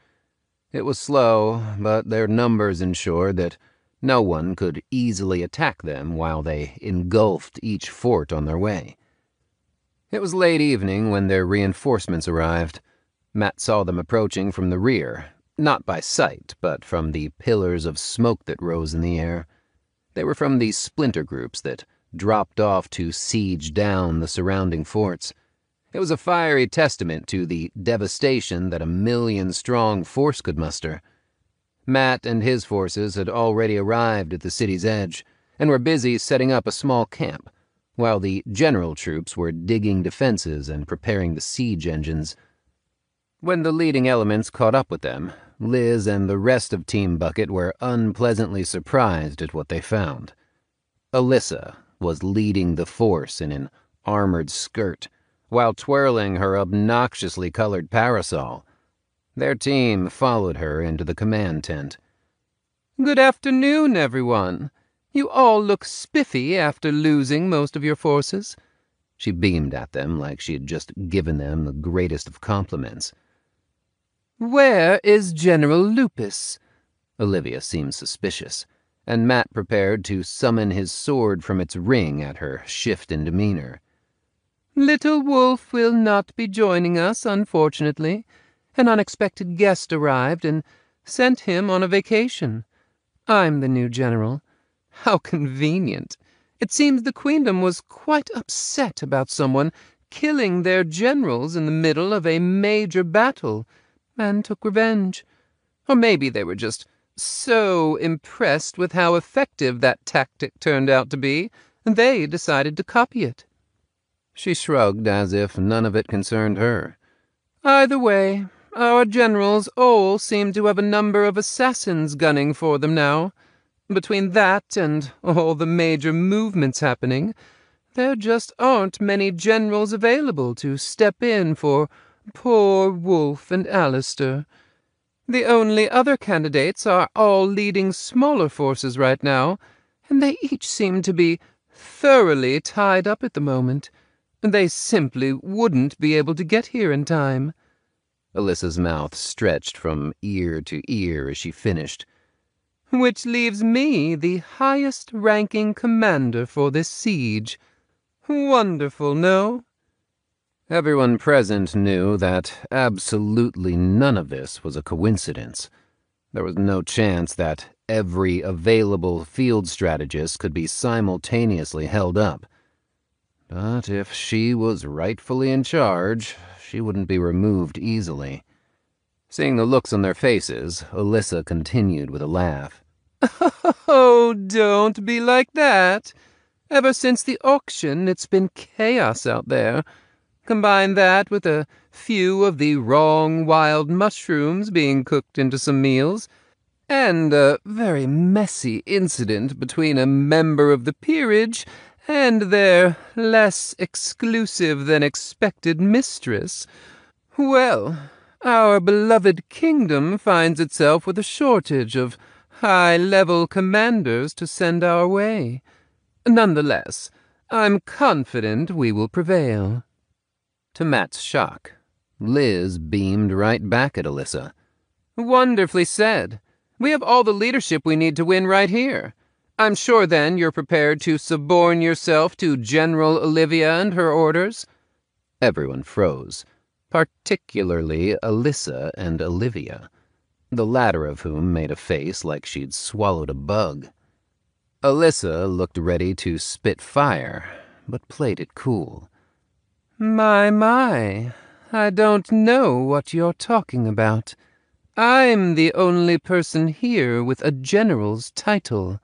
It was slow, but their numbers ensured that no one could easily attack them while they engulfed each fort on their way. It was late evening when their reinforcements arrived. Matt saw them approaching from the rear, not by sight, but from the pillars of smoke that rose in the air. They were from these splinter groups that dropped off to siege down the surrounding forts. It was a fiery testament to the devastation that a 1,000,000-strong force could muster. Matt and his forces had already arrived at the city's edge and were busy setting up a small camp, while the general troops were digging defenses and preparing the siege engines. When the leading elements caught up with them, Liz and the rest of Team Bucket were unpleasantly surprised at what they found. Alyssa was leading the force in an armored skirt, while twirling her obnoxiously colored parasol. Their team followed her into the command tent. "Good afternoon, everyone. You all look spiffy after losing most of your forces." She beamed at them like she had just given them the greatest of compliments. "Where is General Lupus?" Olivia seemed suspicious, and Matt prepared to summon his sword from its ring at her shift in demeanor. "Little Wolf will not be joining us, unfortunately. An unexpected guest arrived and sent him on a vacation. I'm the new general. How convenient. It seems the Queendom was quite upset about someone killing their generals in the middle of a major battle and took revenge. Or maybe they were just so impressed with how effective that tactic turned out to be, they decided to copy it." She shrugged as if none of it concerned her. "Either way, our generals all seem to have a number of assassins gunning for them now. Between that and all the major movements happening, there just aren't many generals available to step in for poor Wolf and Alistair. The only other candidates are all leading smaller forces right now, and they each seem to be thoroughly tied up at the moment. They simply wouldn't be able to get here in time." Alyssa's mouth stretched from ear to ear as she finished. "Which leaves me the highest-ranking commander for this siege. Wonderful, no?" Everyone present knew that absolutely none of this was a coincidence. There was no chance that every available field strategist could be simultaneously held up. But if she was rightfully in charge, she wouldn't be removed easily. Seeing the looks on their faces, Alyssa continued with a laugh. "Oh, don't be like that. Ever since the auction, it's been chaos out there. Combine that with a few of the wrong wild mushrooms being cooked into some meals, and a very messy incident between a member of the peerage and their less exclusive than expected mistress. Well, our beloved kingdom finds itself with a shortage of high-level commanders to send our way. Nonetheless, I'm confident we will prevail." To Matt's shock, Liz beamed right back at Alyssa. "Wonderfully said. We have all the leadership we need to win right here. I'm sure, then, you're prepared to suborn yourself to General Olivia and her orders?" Everyone froze, particularly Alyssa and Olivia, the latter of whom made a face like she'd swallowed a bug. Alyssa looked ready to spit fire, but played it cool. My, I don't know what you're talking about. I'm the only person here with a general's title."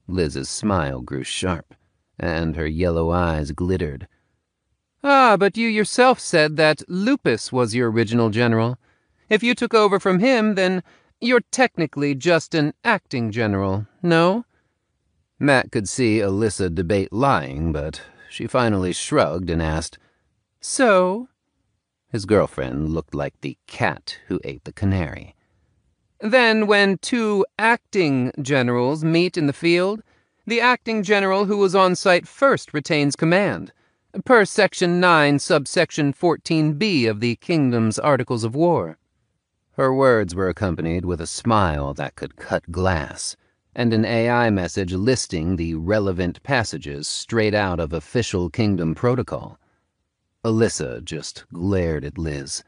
Liz's smile grew sharp, and her yellow eyes glittered. "Ah, but you yourself said that Lupus was your original general. If you took over from him, then you're technically just an acting general, no?" Matt could see Alyssa debate lying, but she finally shrugged and asked, "So?" His girlfriend looked like the cat who ate the canary. "Then when two acting generals meet in the field, the acting general who was on site first retains command, per Section 9, subsection 14b of the Kingdom's Articles of War." Her words were accompanied with a smile that could cut glass, and an AI message listing the relevant passages straight out of official Kingdom protocol. Alyssa just glared at Liz.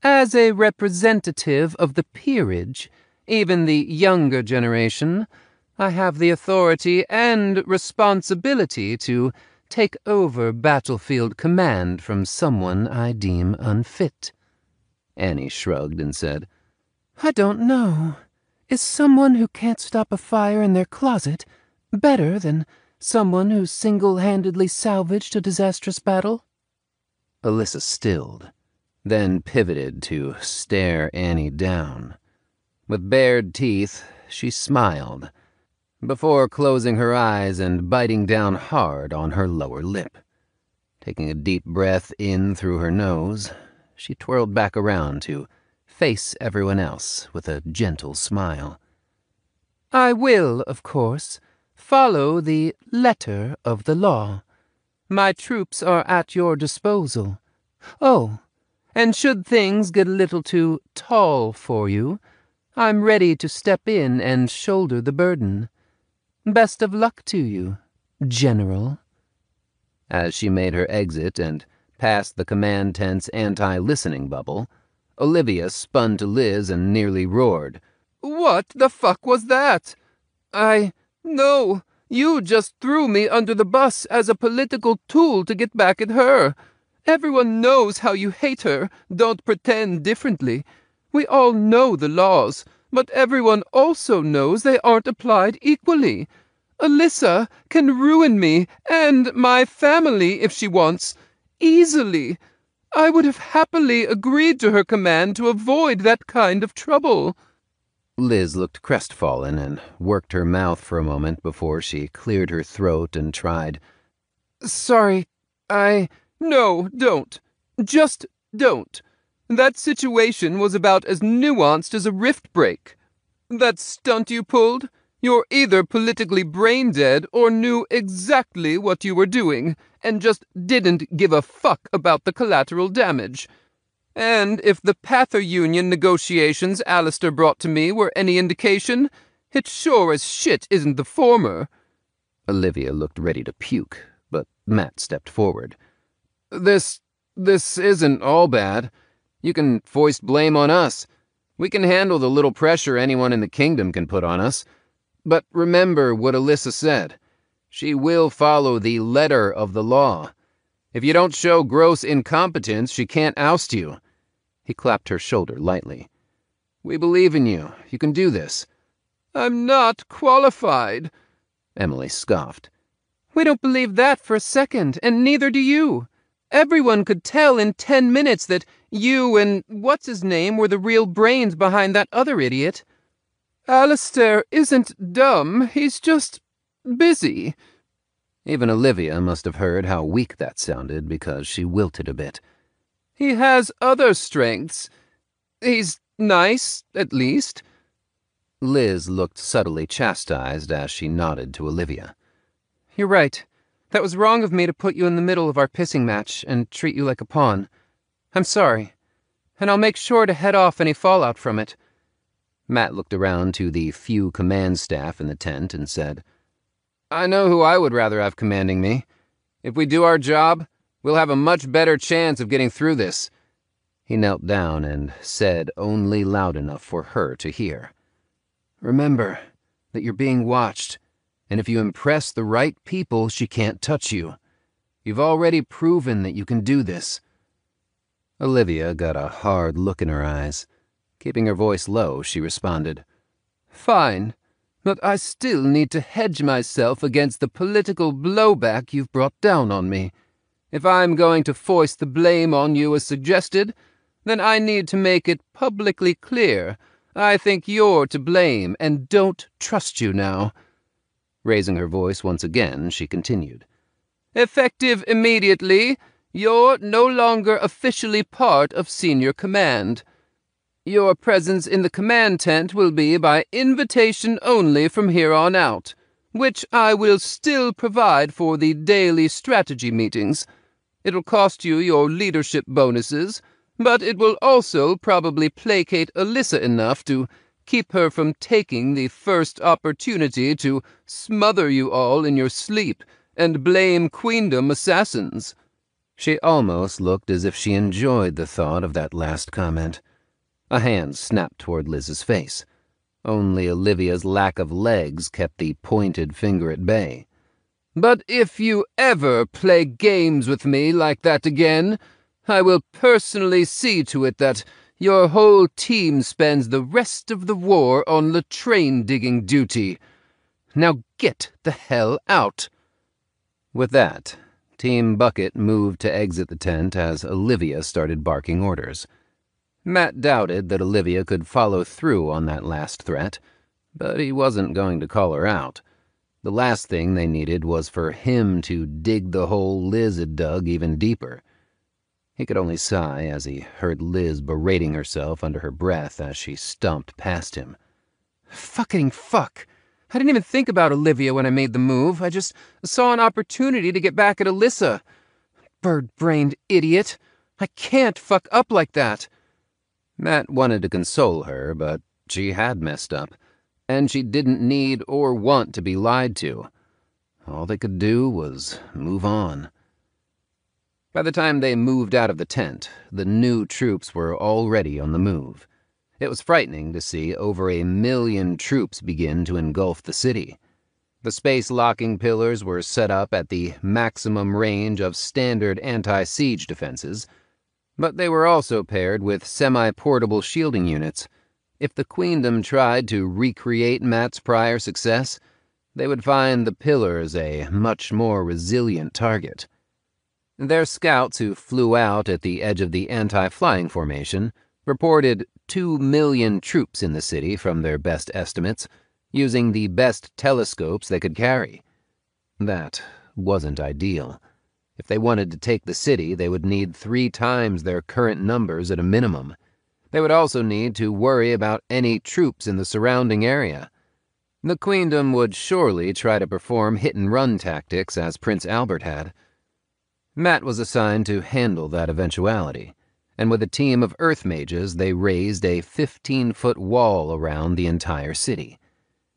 "As a representative of the peerage, even the younger generation, I have the authority and responsibility to take over battlefield command from someone I deem unfit." Annie shrugged and said, "I don't know. Is someone who can't stop a fire in their closet better than someone who single-handedly salvaged a disastrous battle?" Alyssa stilled, then pivoted to stare Annie down. With bared teeth, she smiled, before closing her eyes and biting down hard on her lower lip. Taking a deep breath in through her nose, she twirled back around to face everyone else with a gentle smile. "I will, of course, follow the letter of the law. My troops are at your disposal. Oh, and should things get a little too tall for you, I'm ready to step in and shoulder the burden. Best of luck to you, General." As she made her exit and passed the command tent's anti-listening bubble, Olivia spun to Liz and nearly roared. "What the fuck was that? No, you just threw me under the bus as a political tool to get back at her. Everyone knows how you hate her. Don't pretend differently. We all know the laws, but everyone also knows they aren't applied equally. Alyssa can ruin me and my family if she wants. Easily. I would have happily agreed to her command to avoid that kind of trouble." Liz looked crestfallen and worked her mouth for a moment before she cleared her throat and tried. Sorry, No, don't. Just don't. That situation was about as nuanced as a rift break. That stunt you pulled, you're either politically brain-dead or knew exactly what you were doing and just didn't give a fuck about the collateral damage. And if the Pather Union negotiations Alistair brought to me were any indication, it sure as shit isn't the former. Olivia looked ready to puke, but Matt stepped forward. This isn't all bad. You can foist blame on us. We can handle the little pressure anyone in the kingdom can put on us. But remember what Alyssa said. She will follow the letter of the law. If you don't show gross incompetence, she can't oust you. He clapped her shoulder lightly. We believe in you. You can do this. I'm not qualified, Emily scoffed. We don't believe that for a second, and neither do you. Everyone could tell in 10 minutes that you and what's-his-name were the real brains behind that other idiot. Alistair isn't dumb, he's just busy. Even Olivia must have heard how weak that sounded because she wilted a bit. He has other strengths. He's nice, at least. Liz looked subtly chastised as she nodded to Olivia. You're right. That was wrong of me to put you in the middle of our pissing match and treat you like a pawn. I'm sorry. And I'll make sure to head off any fallout from it. Matt looked around to the few command staff in the tent and said, I know who I would rather have commanding me. If we do our job, we'll have a much better chance of getting through this. He knelt down and said only loud enough for her to hear. Remember that you're being watched, and if you impress the right people, she can't touch you. You've already proven that you can do this. Olivia got a hard look in her eyes. Keeping her voice low, she responded, Fine. But I still need to hedge myself against the political blowback you've brought down on me. If I'm going to foist the blame on you as suggested, then I need to make it publicly clear I think you're to blame and don't trust you now. Raising her voice once again, she continued, Effective immediately, you're no longer officially part of senior command. Your presence in the command tent will be by invitation only from here on out, which I will still provide for the daily strategy meetings. It'll cost you your leadership bonuses, but it will also probably placate Alyssa enough to keep her from taking the first opportunity to smother you all in your sleep and blame Queendom assassins. She almost looked as if she enjoyed the thought of that last comment. A hand snapped toward Liz's face. Only Olivia's lack of legs kept the pointed finger at bay. But if you ever play games with me like that again, I will personally see to it that your whole team spends the rest of the war on latrine digging duty. Now get the hell out. With that, Team Bucket moved to exit the tent as Olivia started barking orders. Matt doubted that Olivia could follow through on that last threat, but he wasn't going to call her out. The last thing they needed was for him to dig the hole Liz had dug even deeper. He could only sigh as he heard Liz berating herself under her breath as she stomped past him. Fucking fuck. I didn't even think about Olivia when I made the move. I just saw an opportunity to get back at Alyssa. Bird-brained idiot. I can't fuck up like that. Matt wanted to console her, but she had messed up, and she didn't need or want to be lied to. All they could do was move on. By the time they moved out of the tent, the new troops were already on the move. It was frightening to see over 1 million troops begin to engulf the city. The space-locking pillars were set up at the maximum range of standard anti-siege defenses, but they were also paired with semi-portable shielding units. If the Queendom tried to recreate Matt's prior success, they would find the pillars a much more resilient target. Their scouts who flew out at the edge of the anti-flying formation reported 2 million troops in the city from their best estimates, using the best telescopes they could carry. That wasn't ideal. If they wanted to take the city, they would need 3 times their current numbers at a minimum. They would also need to worry about any troops in the surrounding area. The Queendom would surely try to perform hit-and-run tactics as Prince Albert had. Matt was assigned to handle that eventuality, and with a team of Earth mages, they raised a 15-foot wall around the entire city.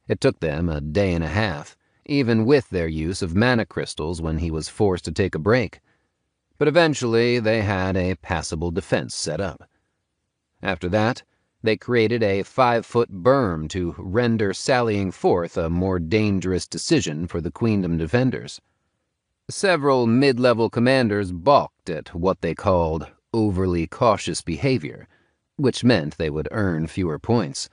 It took them a day and a half, even with their use of mana crystals when he was forced to take a break. But eventually, they had a passable defense set up. After that, they created a 5-foot berm to render sallying forth a more dangerous decision for the Queendom defenders. Several mid-level commanders balked at what they called overly cautious behavior, which meant they would earn fewer points.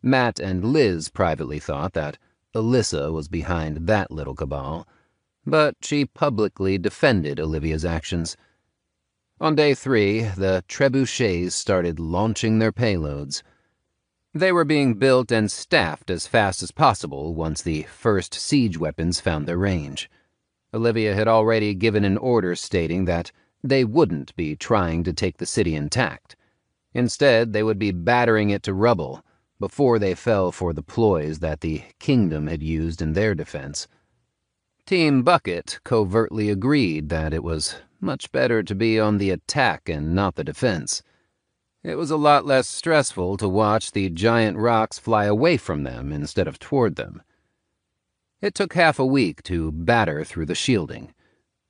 Matt and Liz privately thought that Alyssa was behind that little cabal, but she publicly defended Olivia's actions. On day 3, the trebuchets started launching their payloads. They were being built and staffed as fast as possible once the first siege weapons found their range. Olivia had already given an order stating that they wouldn't be trying to take the city intact. Instead, they would be battering it to rubble before they fell for the ploys that the Kingdom had used in their defense. Team Bucket covertly agreed that it was much better to be on the attack and not the defense. It was a lot less stressful to watch the giant rocks fly away from them instead of toward them. It took half a week to batter through the shielding.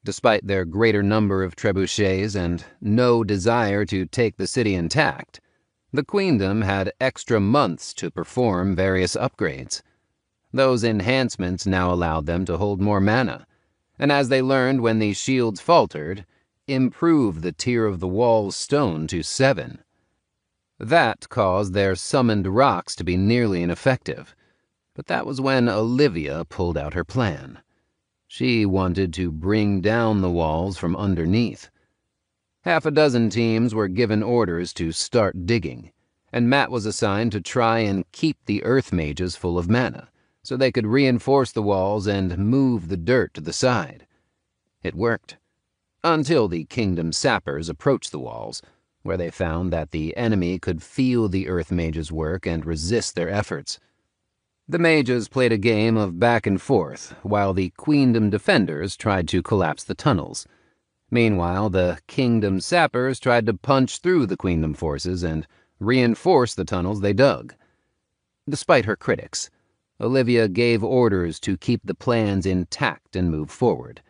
Despite their greater number of trebuchets and no desire to take the city intact, the Queendom had extra months to perform various upgrades. Those enhancements now allowed them to hold more mana, and as they learned when the shields faltered, improve the tier of the wall's stone to 7. That caused their summoned rocks to be nearly ineffective, but that was when Olivia pulled out her plan. She wanted to bring down the walls from underneath. Half a dozen teams were given orders to start digging, and Matt was assigned to try and keep the Earth mages full of mana, so they could reinforce the walls and move the dirt to the side. It worked, until the Kingdom sappers approached the walls, where they found that the enemy could feel the Earth mages' work and resist their efforts. The mages played a game of back and forth, while the Queendom defenders tried to collapse the tunnels. Meanwhile, the Kingdom sappers tried to punch through the Queendom forces and reinforce the tunnels they dug. Despite her critics, Olivia gave orders to keep the plans intact and move forward.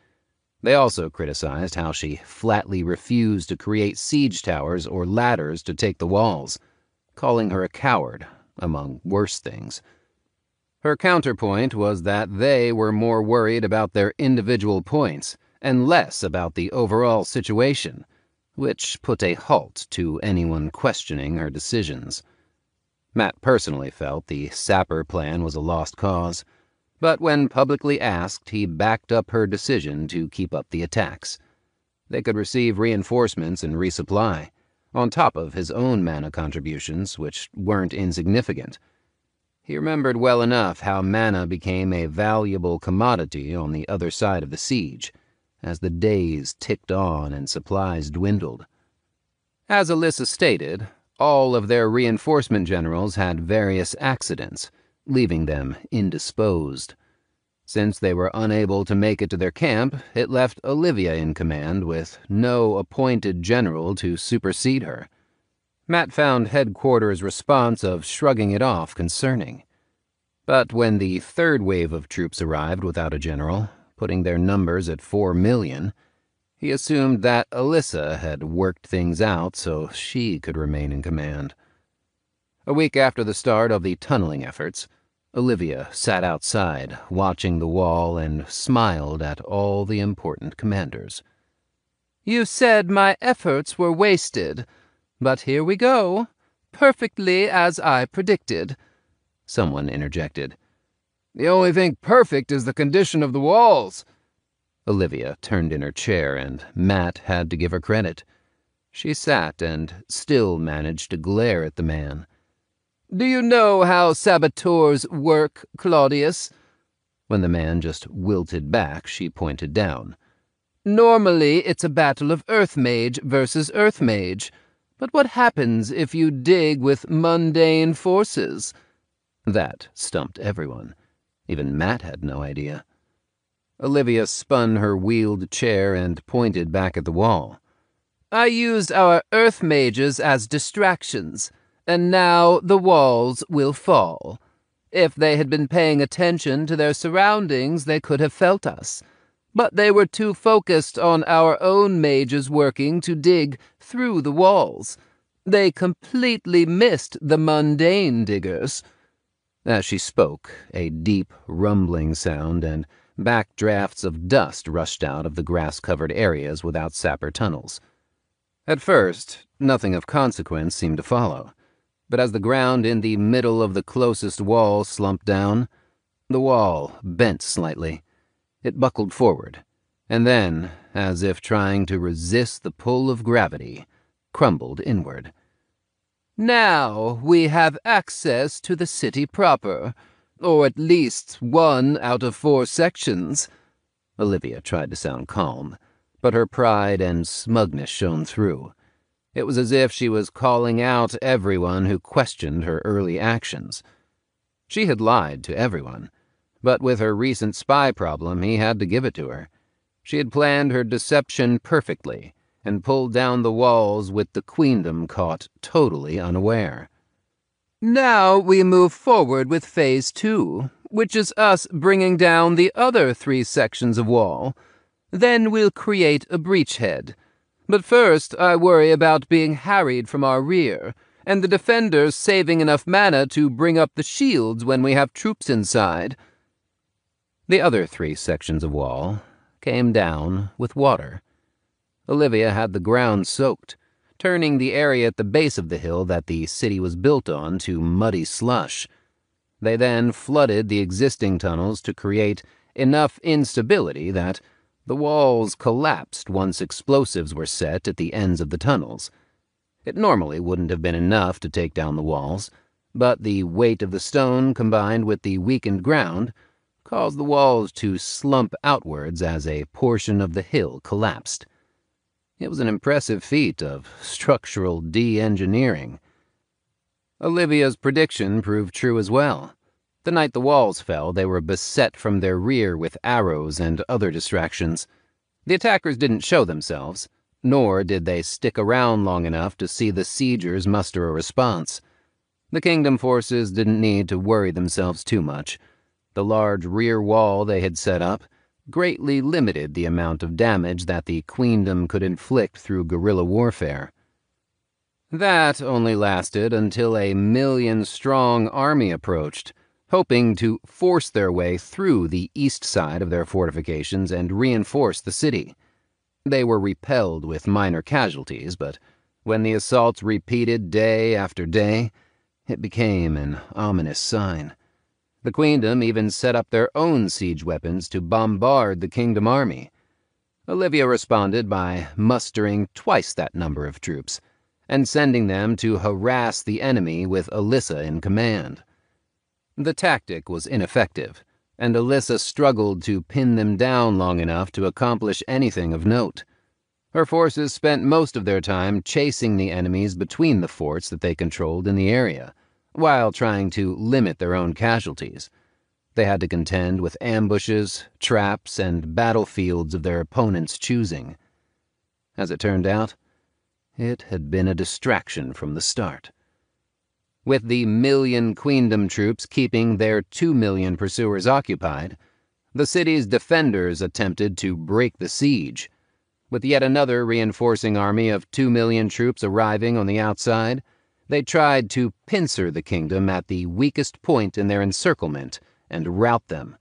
They also criticized how she flatly refused to create siege towers or ladders to take the walls, calling her a coward, among worse things. Her counterpoint was that they were more worried about their individual points and less about the overall situation, which put a halt to anyone questioning her decisions. Matt personally felt the sapper plan was a lost cause, but when publicly asked, he backed up her decision to keep up the attacks. They could receive reinforcements and resupply, on top of his own mana contributions, which weren't insignificant. He remembered well enough how mana became a valuable commodity on the other side of the siege, as the days ticked on and supplies dwindled. As Alyssa stated, all of their reinforcement generals had various accidents, leaving them indisposed. Since they were unable to make it to their camp, it left Olivia in command with no appointed general to supersede her. Matt found headquarters' response of shrugging it off concerning. But when the third wave of troops arrived without a general, putting their numbers at 4 million, he assumed that Alyssa had worked things out so she could remain in command. A week after the start of the tunneling efforts, Olivia sat outside, watching the wall, and smiled at all the important commanders. "You said my efforts were wasted, but here we go, perfectly as I predicted," someone interjected. "The only thing perfect is the condition of the walls." Olivia turned in her chair, and Matt had to give her credit. She sat and still managed to glare at the man. "Do you know how saboteurs work, Claudius?" When the man just wilted back, she pointed down. "Normally, it's a battle of Earth Mage versus Earth Mage. But what happens if you dig with mundane forces?" That stumped everyone. Even Matt had no idea. Olivia spun her wheeled chair and pointed back at the wall. "I used our Earth Mages as distractions, and now the walls will fall. If they had been paying attention to their surroundings, they could have felt us. But they were too focused on our own mages working to dig through the walls. They completely missed the mundane diggers." As she spoke, a deep, rumbling sound and backdrafts of dust rushed out of the grass-covered areas without sapper tunnels. At first, nothing of consequence seemed to follow, but as the ground in the middle of the closest wall slumped down, the wall bent slightly. It buckled forward, and then, as if trying to resist the pull of gravity, crumbled inward. "Now we have access to the city proper, or at least 1 out of 4 sections." Olivia tried to sound calm, but her pride and smugness shone through. It was as if she was calling out everyone who questioned her early actions. She had lied to everyone, but with her recent spy problem, he had to give it to her. She had planned her deception perfectly and pulled down the walls with the queendom caught totally unaware. "Now we move forward with Phase 2, which is us bringing down the other 3 sections of wall. Then we'll create a breachhead. But first I worry about being harried from our rear, and the defenders saving enough mana to bring up the shields when we have troops inside." The other 3 sections of wall came down with water. Olivia had the ground soaked, turning the area at the base of the hill that the city was built on to muddy slush. They then flooded the existing tunnels to create enough instability that the walls collapsed once explosives were set at the ends of the tunnels. It normally wouldn't have been enough to take down the walls, but the weight of the stone combined with the weakened ground caused the walls to slump outwards as a portion of the hill collapsed. It was an impressive feat of structural de-engineering. Olivia's prediction proved true as well. The night the walls fell, they were beset from their rear with arrows and other distractions. The attackers didn't show themselves, nor did they stick around long enough to see the siegers muster a response. The kingdom forces didn't need to worry themselves too much. The large rear wall they had set up greatly limited the amount of damage that the queendom could inflict through guerrilla warfare. That only lasted until a 1,000,000-strong army approached, hoping to force their way through the east side of their fortifications and reinforce the city. They were repelled with minor casualties, but when the assaults repeated day after day, it became an ominous sign. The queendom even set up their own siege weapons to bombard the kingdom army. Olivia responded by mustering twice that number of troops and sending them to harass the enemy with Alyssa in command. The tactic was ineffective, and Alyssa struggled to pin them down long enough to accomplish anything of note. Her forces spent most of their time chasing the enemies between the forts that they controlled in the area, while trying to limit their own casualties. They had to contend with ambushes, traps, and battlefields of their opponents' choosing. As it turned out, it had been a distraction from the start. With the 1,000,000 queendom troops keeping their 2,000,000 pursuers occupied, the city's defenders attempted to break the siege. With yet another reinforcing army of 2,000,000 troops arriving on the outside, they tried to pincer the kingdom at the weakest point in their encirclement and rout them.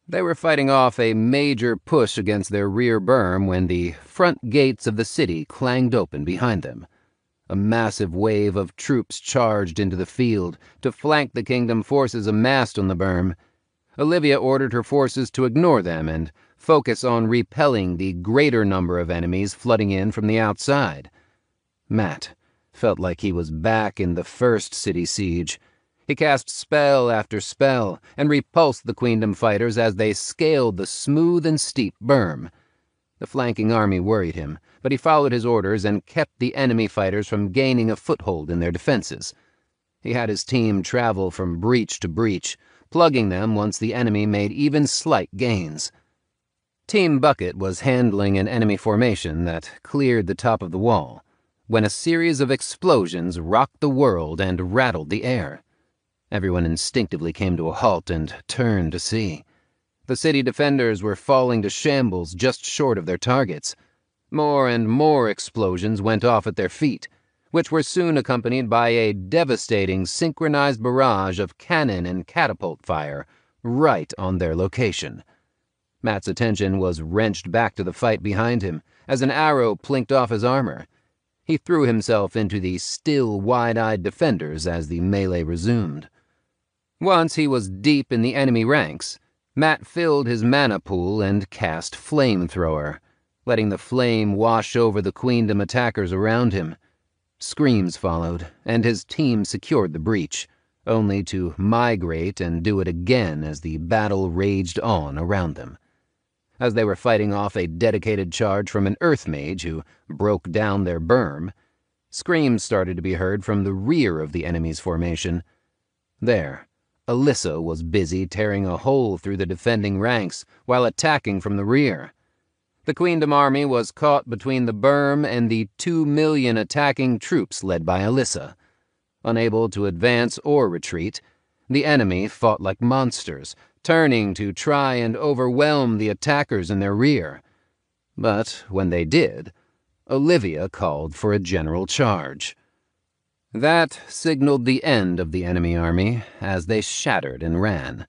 They were fighting off a major push against their rear berm when the front gates of the city clanged open behind them. A massive wave of troops charged into the field to flank the kingdom forces amassed on the berm. Olivia ordered her forces to ignore them and focus on repelling the greater number of enemies flooding in from the outside. Matt felt like he was back in the first city siege. He cast spell after spell and repulsed the Queendom fighters as they scaled the smooth and steep berm. The flanking army worried him, but he followed his orders and kept the enemy fighters from gaining a foothold in their defenses. He had his team travel from breach to breach, plugging them once the enemy made even slight gains. Team Bucket was handling an enemy formation that cleared the top of the wall when a series of explosions rocked the world and rattled the air. Everyone instinctively came to a halt and turned to see. The city defenders were falling to shambles just short of their targets. More and more explosions went off at their feet, which were soon accompanied by a devastating synchronized barrage of cannon and catapult fire right on their location. Matt's attention was wrenched back to the fight behind him as an arrow plinked off his armor. He threw himself into the still wide-eyed defenders as the melee resumed. Once he was deep in the enemy ranks, Matt filled his mana pool and cast Flamethrower, letting the flame wash over the Queendom attackers around him. Screams followed, and his team secured the breach, only to migrate and do it again as the battle raged on around them. As they were fighting off a dedicated charge from an Earth Mage who broke down their berm, screams started to be heard from the rear of the enemy's formation. There, Alyssa was busy tearing a hole through the defending ranks while attacking from the rear. The Queendom army was caught between the berm and the 2 million attacking troops led by Alyssa. Unable to advance or retreat, the enemy fought like monsters, turning to try and overwhelm the attackers in their rear. But when they did, Olivia called for a general charge. That signaled the end of the enemy army as they shattered and ran.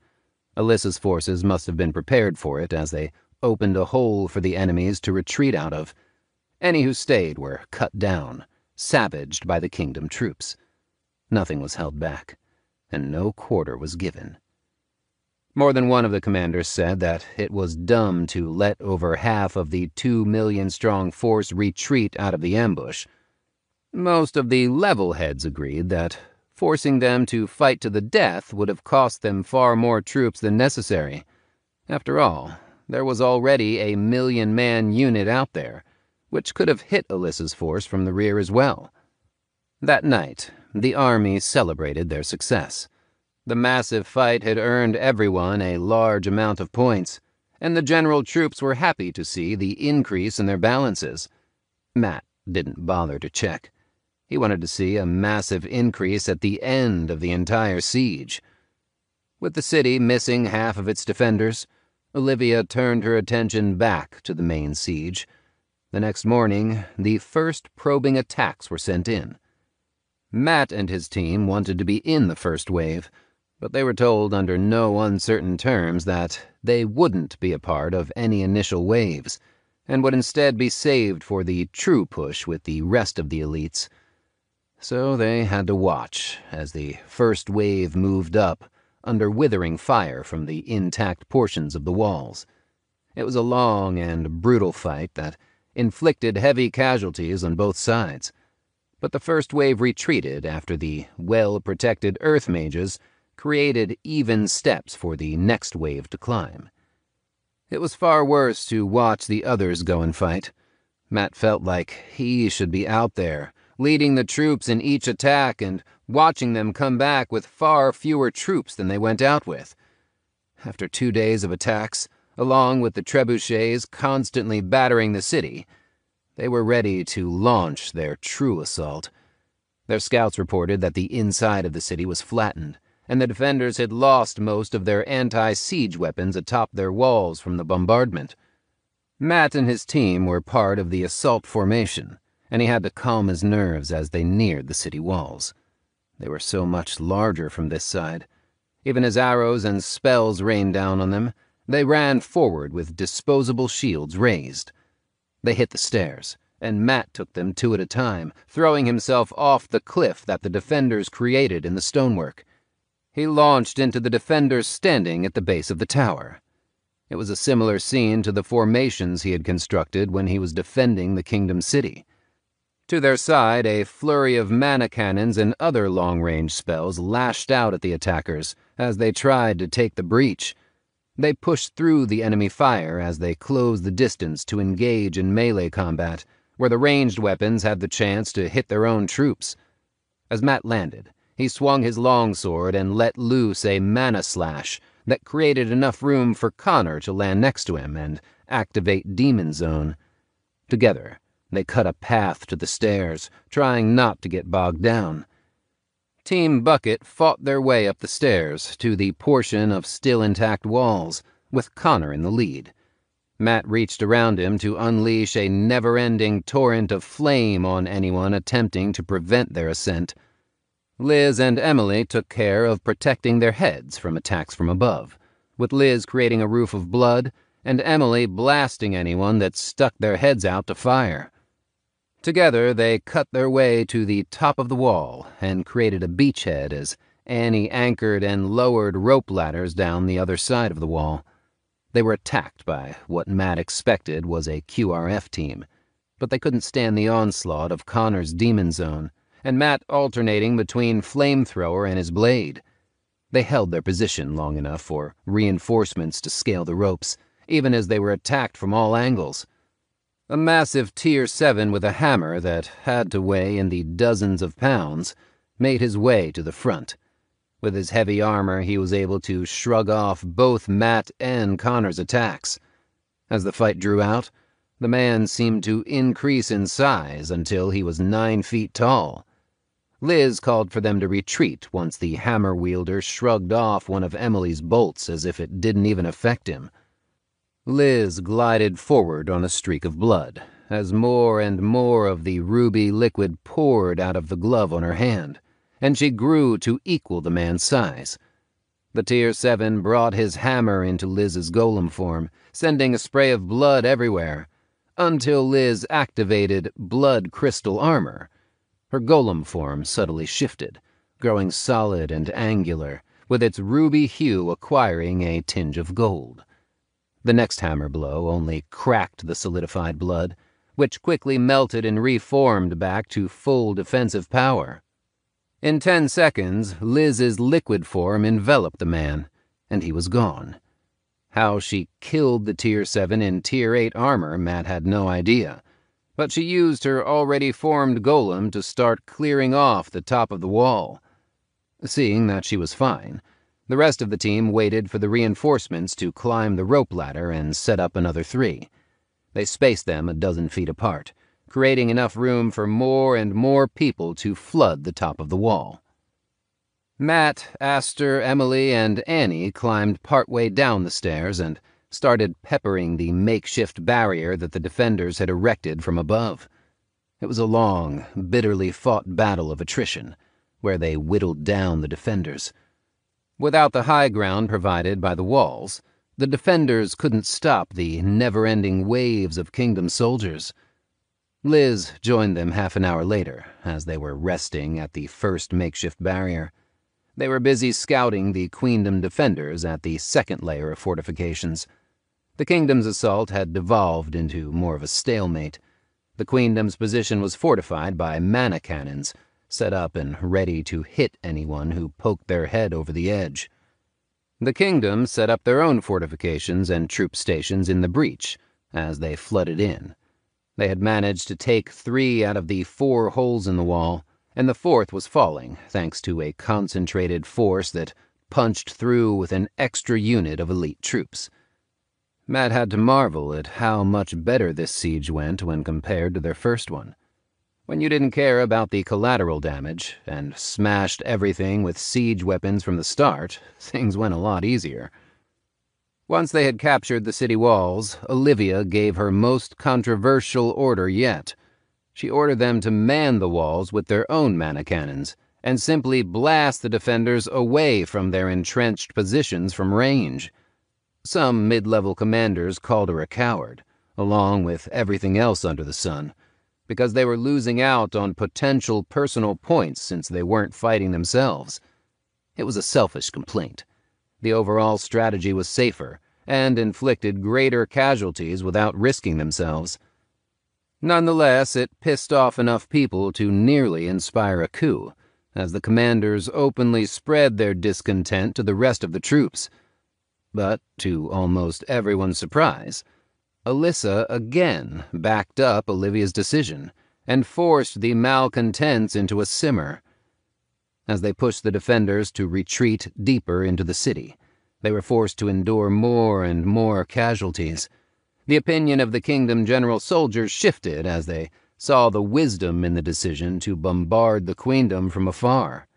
Alyssa's forces must have been prepared for it as they opened a hole for the enemies to retreat out of. Any who stayed were cut down, savaged by the Kingdom troops. Nothing was held back, and no quarter was given. More than one of the commanders said that it was dumb to let over half of the 2 million-strong force retreat out of the ambush. Most of the level heads agreed that forcing them to fight to the death would have cost them far more troops than necessary. After all, there was already a 1 million-man unit out there, which could have hit Alyssa's force from the rear as well. That night, the army celebrated their success. The massive fight had earned everyone a large amount of points, and the general troops were happy to see the increase in their balances. Matt didn't bother to check. He wanted to see a massive increase at the end of the entire siege. With the city missing half of its defenders, Olivia turned her attention back to the main siege. The next morning, the first probing attacks were sent in. Matt and his team wanted to be in the first wave, but they were told under no uncertain terms that they wouldn't be a part of any initial waves, and would instead be saved for the true push with the rest of the elites. So they had to watch as the first wave moved up, under withering fire from the intact portions of the walls. It was a long and brutal fight that inflicted heavy casualties on both sides, but the first wave retreated after the well-protected Earth Mages created even steps for the next wave to climb. It was far worse to watch the others go and fight. Matt felt like he should be out there, leading the troops in each attack and watching them come back with far fewer troops than they went out with. After 2 days of attacks, along with the trebuchets constantly battering the city, they were ready to launch their true assault. Their scouts reported that the inside of the city was flattened, and the defenders had lost most of their anti-siege weapons atop their walls from the bombardment. Matt and his team were part of the assault formation, and he had to calm his nerves as they neared the city walls. They were so much larger from this side. Even as arrows and spells rained down on them, they ran forward with disposable shields raised. They hit the stairs, and Matt took them 2 at a time, throwing himself off the cliff that the defenders created in the stonework. He launched into the defenders standing at the base of the tower. It was a similar scene to the formations he had constructed when he was defending the Kingdom City. To their side, a flurry of mana cannons and other long-range spells lashed out at the attackers as they tried to take the breach. They pushed through the enemy fire as they closed the distance to engage in melee combat, where the ranged weapons had the chance to hit their own troops. As Matt landed, he swung his longsword and let loose a mana slash that created enough room for Connor to land next to him and activate Demon Zone. Together, they cut a path to the stairs, trying not to get bogged down. Team Bucket fought their way up the stairs to the portion of still intact walls, with Connor in the lead. Matt reached around him to unleash a never-ending torrent of flame on anyone attempting to prevent their ascent. Liz and Emily took care of protecting their heads from attacks from above, with Liz creating a roof of blood and Emily blasting anyone that stuck their heads out to fire. Together, they cut their way to the top of the wall and created a beachhead as Annie anchored and lowered rope ladders down the other side of the wall. They were attacked by what Matt expected was a QRF team, but they couldn't stand the onslaught of Connor's Demon Zone, and Matt alternating between flamethrower and his blade. They held their position long enough for reinforcements to scale the ropes, even as they were attacked from all angles. A massive Tier 7 with a hammer that had to weigh in the dozens of pounds made his way to the front. With his heavy armor, he was able to shrug off both Matt and Connor's attacks. As the fight drew out, the man seemed to increase in size until he was 9 feet tall. Liz called for them to retreat once the hammer wielder shrugged off one of Emily's bolts as if it didn't even affect him. Liz glided forward on a streak of blood, as more and more of the ruby liquid poured out of the glove on her hand, and she grew to equal the man's size. The Tier 7 brought his hammer into Liz's golem form, sending a spray of blood everywhere, until Liz activated Blood Crystal Armor. Her golem form subtly shifted, growing solid and angular, with its ruby hue acquiring a tinge of gold. The next hammer blow only cracked the solidified blood, which quickly melted and reformed back to full defensive power. In 10 seconds, Liz's liquid form enveloped the man, and he was gone. How she killed the Tier 7 in Tier 8 armor, Matt had no idea, but she used her already formed golem to start clearing off the top of the wall. Seeing that she was fine, the rest of the team waited for the reinforcements to climb the rope ladder and set up another 3. They spaced them a dozen feet apart, creating enough room for more and more people to flood the top of the wall. Matt, Aster, Emily, and Annie climbed partway down the stairs and started peppering the makeshift barrier that the defenders had erected from above. It was a long, bitterly fought battle of attrition, where they whittled down the defenders. Without the high ground provided by the walls, the defenders couldn't stop the never-ending waves of Kingdom soldiers. Liz joined them half an hour later, as they were resting at the first makeshift barrier. They were busy scouting the Queendom defenders at the second layer of fortifications. The Kingdom's assault had devolved into more of a stalemate. The Queendom's position was fortified by mana cannons, set up and ready to hit anyone who poked their head over the edge. The Kingdom set up their own fortifications and troop stations in the breach as they flooded in. They had managed to take 3 out of the 4 holes in the wall, and the 4th was falling thanks to a concentrated force that punched through with an extra unit of elite troops. Matt had to marvel at how much better this siege went when compared to their first one. When you didn't care about the collateral damage and smashed everything with siege weapons from the start, things went a lot easier. Once they had captured the city walls, Olivia gave her most controversial order yet. She ordered them to man the walls with their own mana cannons and simply blast the defenders away from their entrenched positions from range. Some mid-level commanders called her a coward, along with everything else under the sun, because they were losing out on potential personal points since they weren't fighting themselves. It was a selfish complaint. The overall strategy was safer and inflicted greater casualties without risking themselves. Nonetheless, it pissed off enough people to nearly inspire a coup, as the commanders openly spread their discontent to the rest of the troops. But, to almost everyone's surprise, Alyssa again backed up Olivia's decision and forced the malcontents into a simmer. As they pushed the defenders to retreat deeper into the city, they were forced to endure more and more casualties. The opinion of the kingdom general soldiers shifted as they saw the wisdom in the decision to bombard the queendom from afar.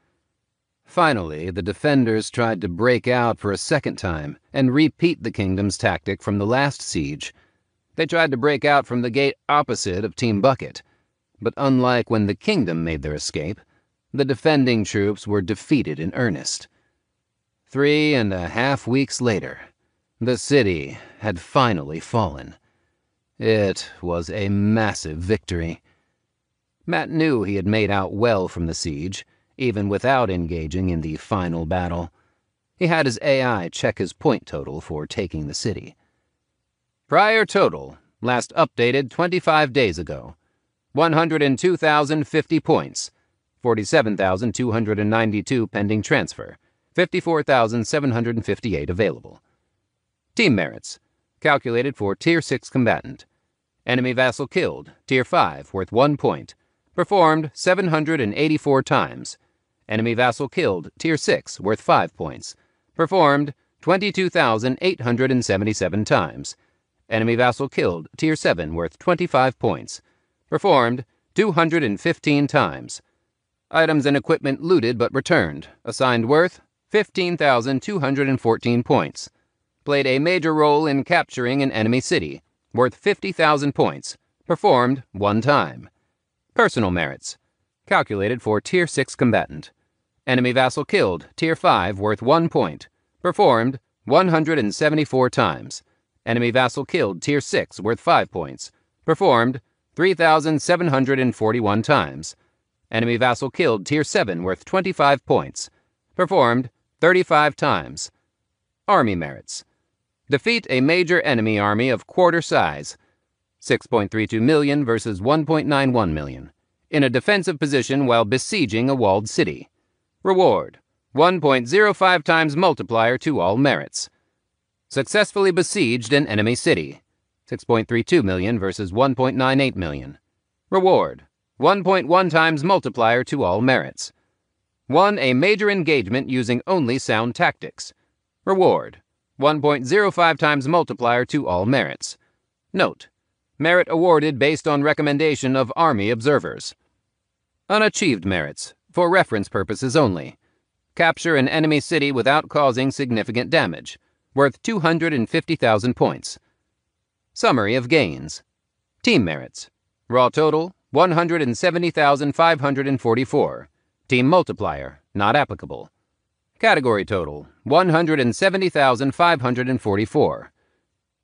Finally, the defenders tried to break out for a second time and repeat the kingdom's tactic from the last siege. They tried to break out from the gate opposite of Team Bucket, but unlike when the kingdom made their escape, the defending troops were defeated in earnest. 3.5 weeks later, the city had finally fallen. It was a massive victory. Matt knew he had made out well from the siege, even without engaging in the final battle. He had his AI check his point total for taking the city. Prior total, last updated 25 days ago, 102,050 points, 47,292 pending transfer, 54,758 available. Team merits, calculated for Tier 6 combatant. Enemy vassal killed, Tier 5, worth 1 point, performed 784 times. Enemy vassal killed, Tier 6, worth 5 points, performed 22,877 times. Enemy vassal killed, Tier 7, worth 25 points, performed 215 times. Items and equipment looted but returned, assigned worth 15,214 points. Played a major role in capturing an enemy city, worth 50,000 points, performed 1 time. Personal merits, calculated for Tier 6 combatant. Enemy vassal killed, Tier 5, worth 1 point, performed 174 times. Enemy vassal killed, Tier 6, worth 5 points, performed 3,741 times. Enemy vassal killed, Tier 7, worth 25 points, performed 35 times. Army merits. Defeat a major enemy army of quarter size, 6.32 million versus 1.91 million, in a defensive position while besieging a walled city. Reward, 1.05 times multiplier to all merits. Successfully besieged an enemy city, 6.32 million versus 1.98 million. Reward, 1.1 times multiplier to all merits. Won a major engagement using only sound tactics. Reward, 1.05 times multiplier to all merits. Note, merit awarded based on recommendation of Army observers. Unachieved merits, for reference purposes only. Capture an enemy city without causing significant damage, worth 250,000 points. Summary of gains. Team merits. Raw total, 170,544. Team multiplier, not applicable. Category total, 170,544.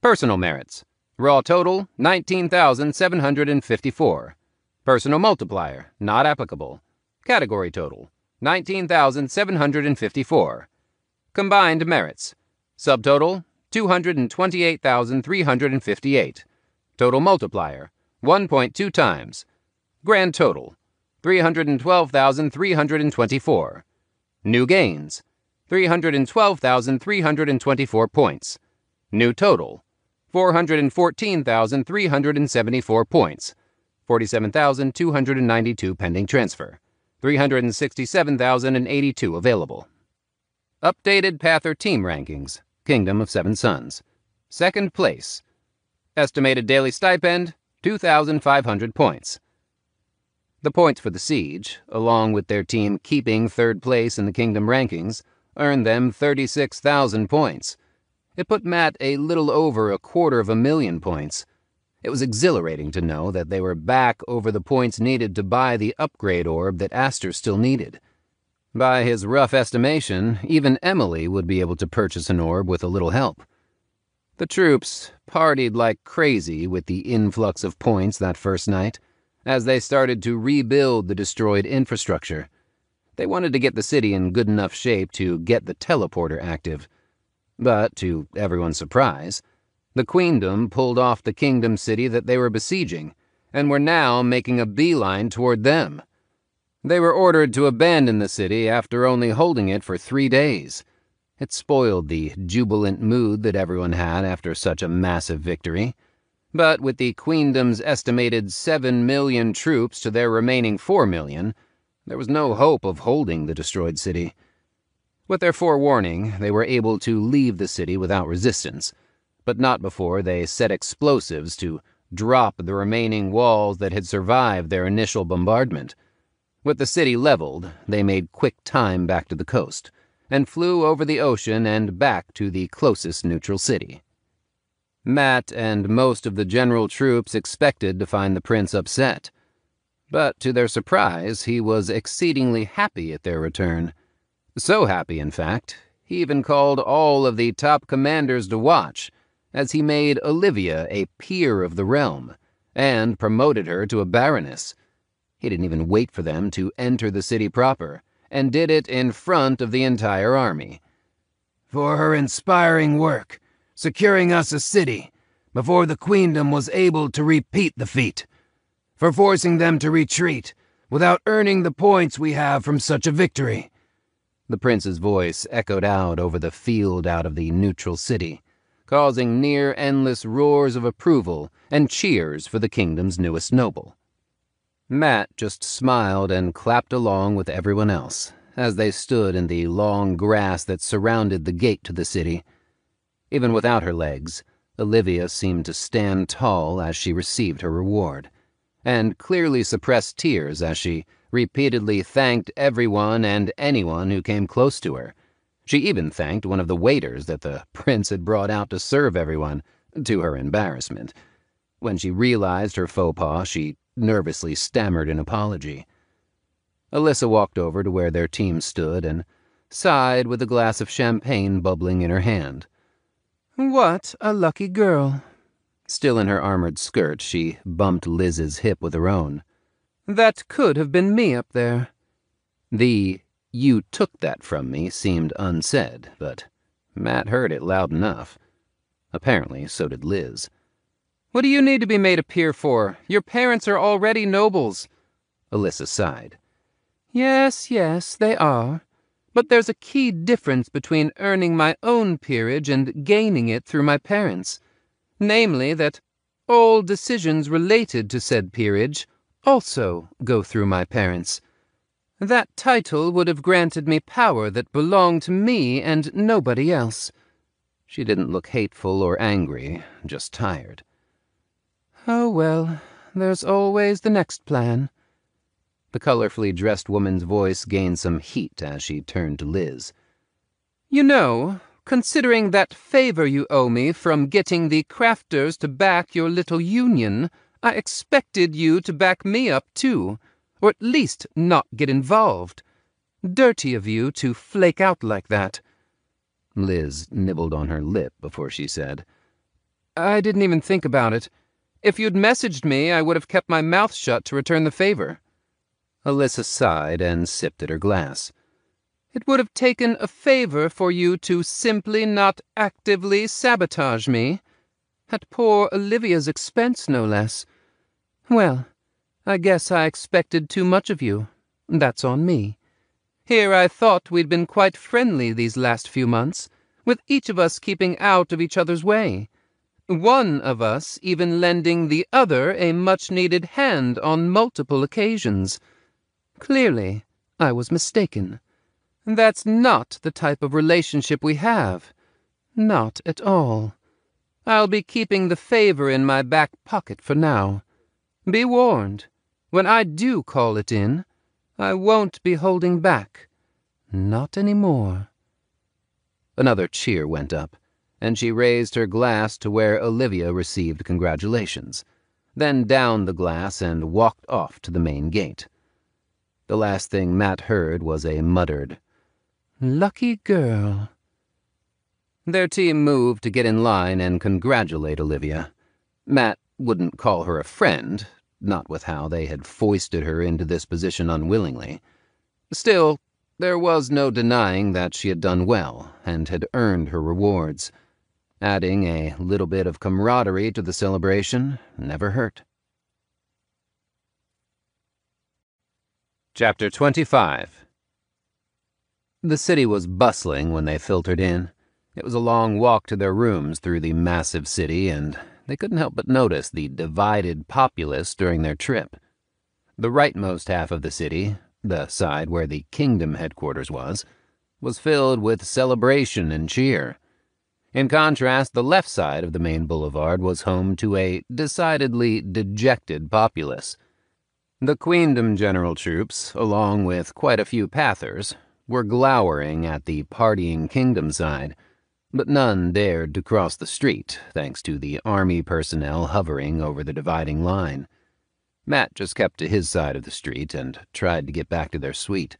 Personal merits. Raw total, 19,754. Personal multiplier, not applicable. Category total, 19,754. Combined merits. Subtotal, 228,358. Total multiplier, 1.2 times. Grand total, 312,324. New gains, 312,324 points. New total, 414,374 points. 47,292 pending transfer. 367,082 available. Updated Pather team rankings. Kingdom of Seven Suns. Second place. Estimated daily stipend, 2,500 points. The points for the siege, along with their team keeping third place in the kingdom rankings, earned them 36,000 points. It put Matt a little over 250,000 points. It was exhilarating to know that they were back over the points needed to buy the upgrade orb that Aster still needed. By his rough estimation, even Emily would be able to purchase an orb with a little help. The troops partied like crazy with the influx of points that first night, as they started to rebuild the destroyed infrastructure. They wanted to get the city in good enough shape to get the teleporter active. But, to everyone's surprise, the queendom pulled off the kingdom city that they were besieging, and were now making a beeline toward them. They were ordered to abandon the city after only holding it for 3 days. It spoiled the jubilant mood that everyone had after such a massive victory. But with the Queendom's estimated 7 million troops to their remaining 4 million, there was no hope of holding the destroyed city. With their forewarning, they were able to leave the city without resistance, but not before they set explosives to drop the remaining walls that had survived their initial bombardment. With the city leveled, they made quick time back to the coast, and flew over the ocean and back to the closest neutral city. Matt and most of the general troops expected to find the prince upset, but to their surprise, he was exceedingly happy at their return. So happy, in fact, he even called all of the top commanders to watch, as he made Olivia a peer of the realm, and promoted her to a baroness. He didn't even wait for them to enter the city proper, and did it in front of the entire army. For her inspiring work, securing us a city, before the Queendom was able to repeat the feat. For forcing them to retreat, without earning the points we have from such a victory. The prince's voice echoed out over the field out of the neutral city, causing near-endless roars of approval and cheers for the kingdom's newest noble. Matt just smiled and clapped along with everyone else, as they stood in the long grass that surrounded the gate to the city. Even without her legs, Olivia seemed to stand tall as she received her reward, and clearly suppressed tears as she repeatedly thanked everyone and anyone who came close to her. She even thanked one of the waiters that the prince had brought out to serve everyone, to her embarrassment. When she realized her faux pas, she nervously stammered an apology. Alyssa walked over to where their team stood and sighed with a glass of champagne bubbling in her hand. What a lucky girl. Still in her armored skirt, she bumped Liz's hip with her own. That could have been me up there. The "you took that from me" seemed unsaid, but Matt heard it loud enough. Apparently, so did Liz. What do you need to be made a peer for? Your parents are already nobles. Alyssa sighed. Yes, they are. But there's a key difference between earning my own peerage and gaining it through my parents. Namely, that all decisions related to said peerage also go through my parents. That title would have granted me power that belonged to me and nobody else. She didn't look hateful or angry, just tired. Oh well, there's always the next plan. The colorfully dressed woman's voice gained some heat as she turned to Liz. You know, considering that favor you owe me from getting the crafters to back your little union, I expected you to back me up too, or at least not get involved. Dirty of you to flake out like that. Liz nibbled on her lip before she said, I didn't even think about it. If you'd messaged me, I would have kept my mouth shut to return the favor. Alyssa sighed and sipped at her glass. It would have taken a favor for you to simply not actively sabotage me. At poor Olivia's expense, no less. Well, I guess I expected too much of you. That's on me. Here I thought we'd been quite friendly these last few months, with each of us keeping out of each other's way. One of us even lending the other a much-needed hand on multiple occasions. Clearly, I was mistaken. That's not the type of relationship we have. Not at all. I'll be keeping the favor in my back pocket for now. Be warned, when I do call it in, I won't be holding back. Not anymore. Another cheer went up, and she raised her glass to where Olivia received congratulations, then downed the glass and walked off to the main gate. The last thing Matt heard was a muttered, Lucky girl. Their team moved to get in line and congratulate Olivia. Matt wouldn't call her a friend, not with how they had foisted her into this position unwillingly. Still, there was no denying that she had done well and had earned her rewards. Adding a little bit of camaraderie to the celebration never hurt. Chapter 25. The city was bustling when they filtered in. It was a long walk to their rooms through the massive city, and they couldn't help but notice the divided populace during their trip. The rightmost half of the city, the side where the kingdom headquarters was filled with celebration and cheer. In contrast, the left side of the main boulevard was home to a decidedly dejected populace. The Queendom general troops, along with quite a few Pathers, were glowering at the partying kingdom side, but none dared to cross the street thanks to the army personnel hovering over the dividing line. Matt just kept to his side of the street and tried to get back to their suite.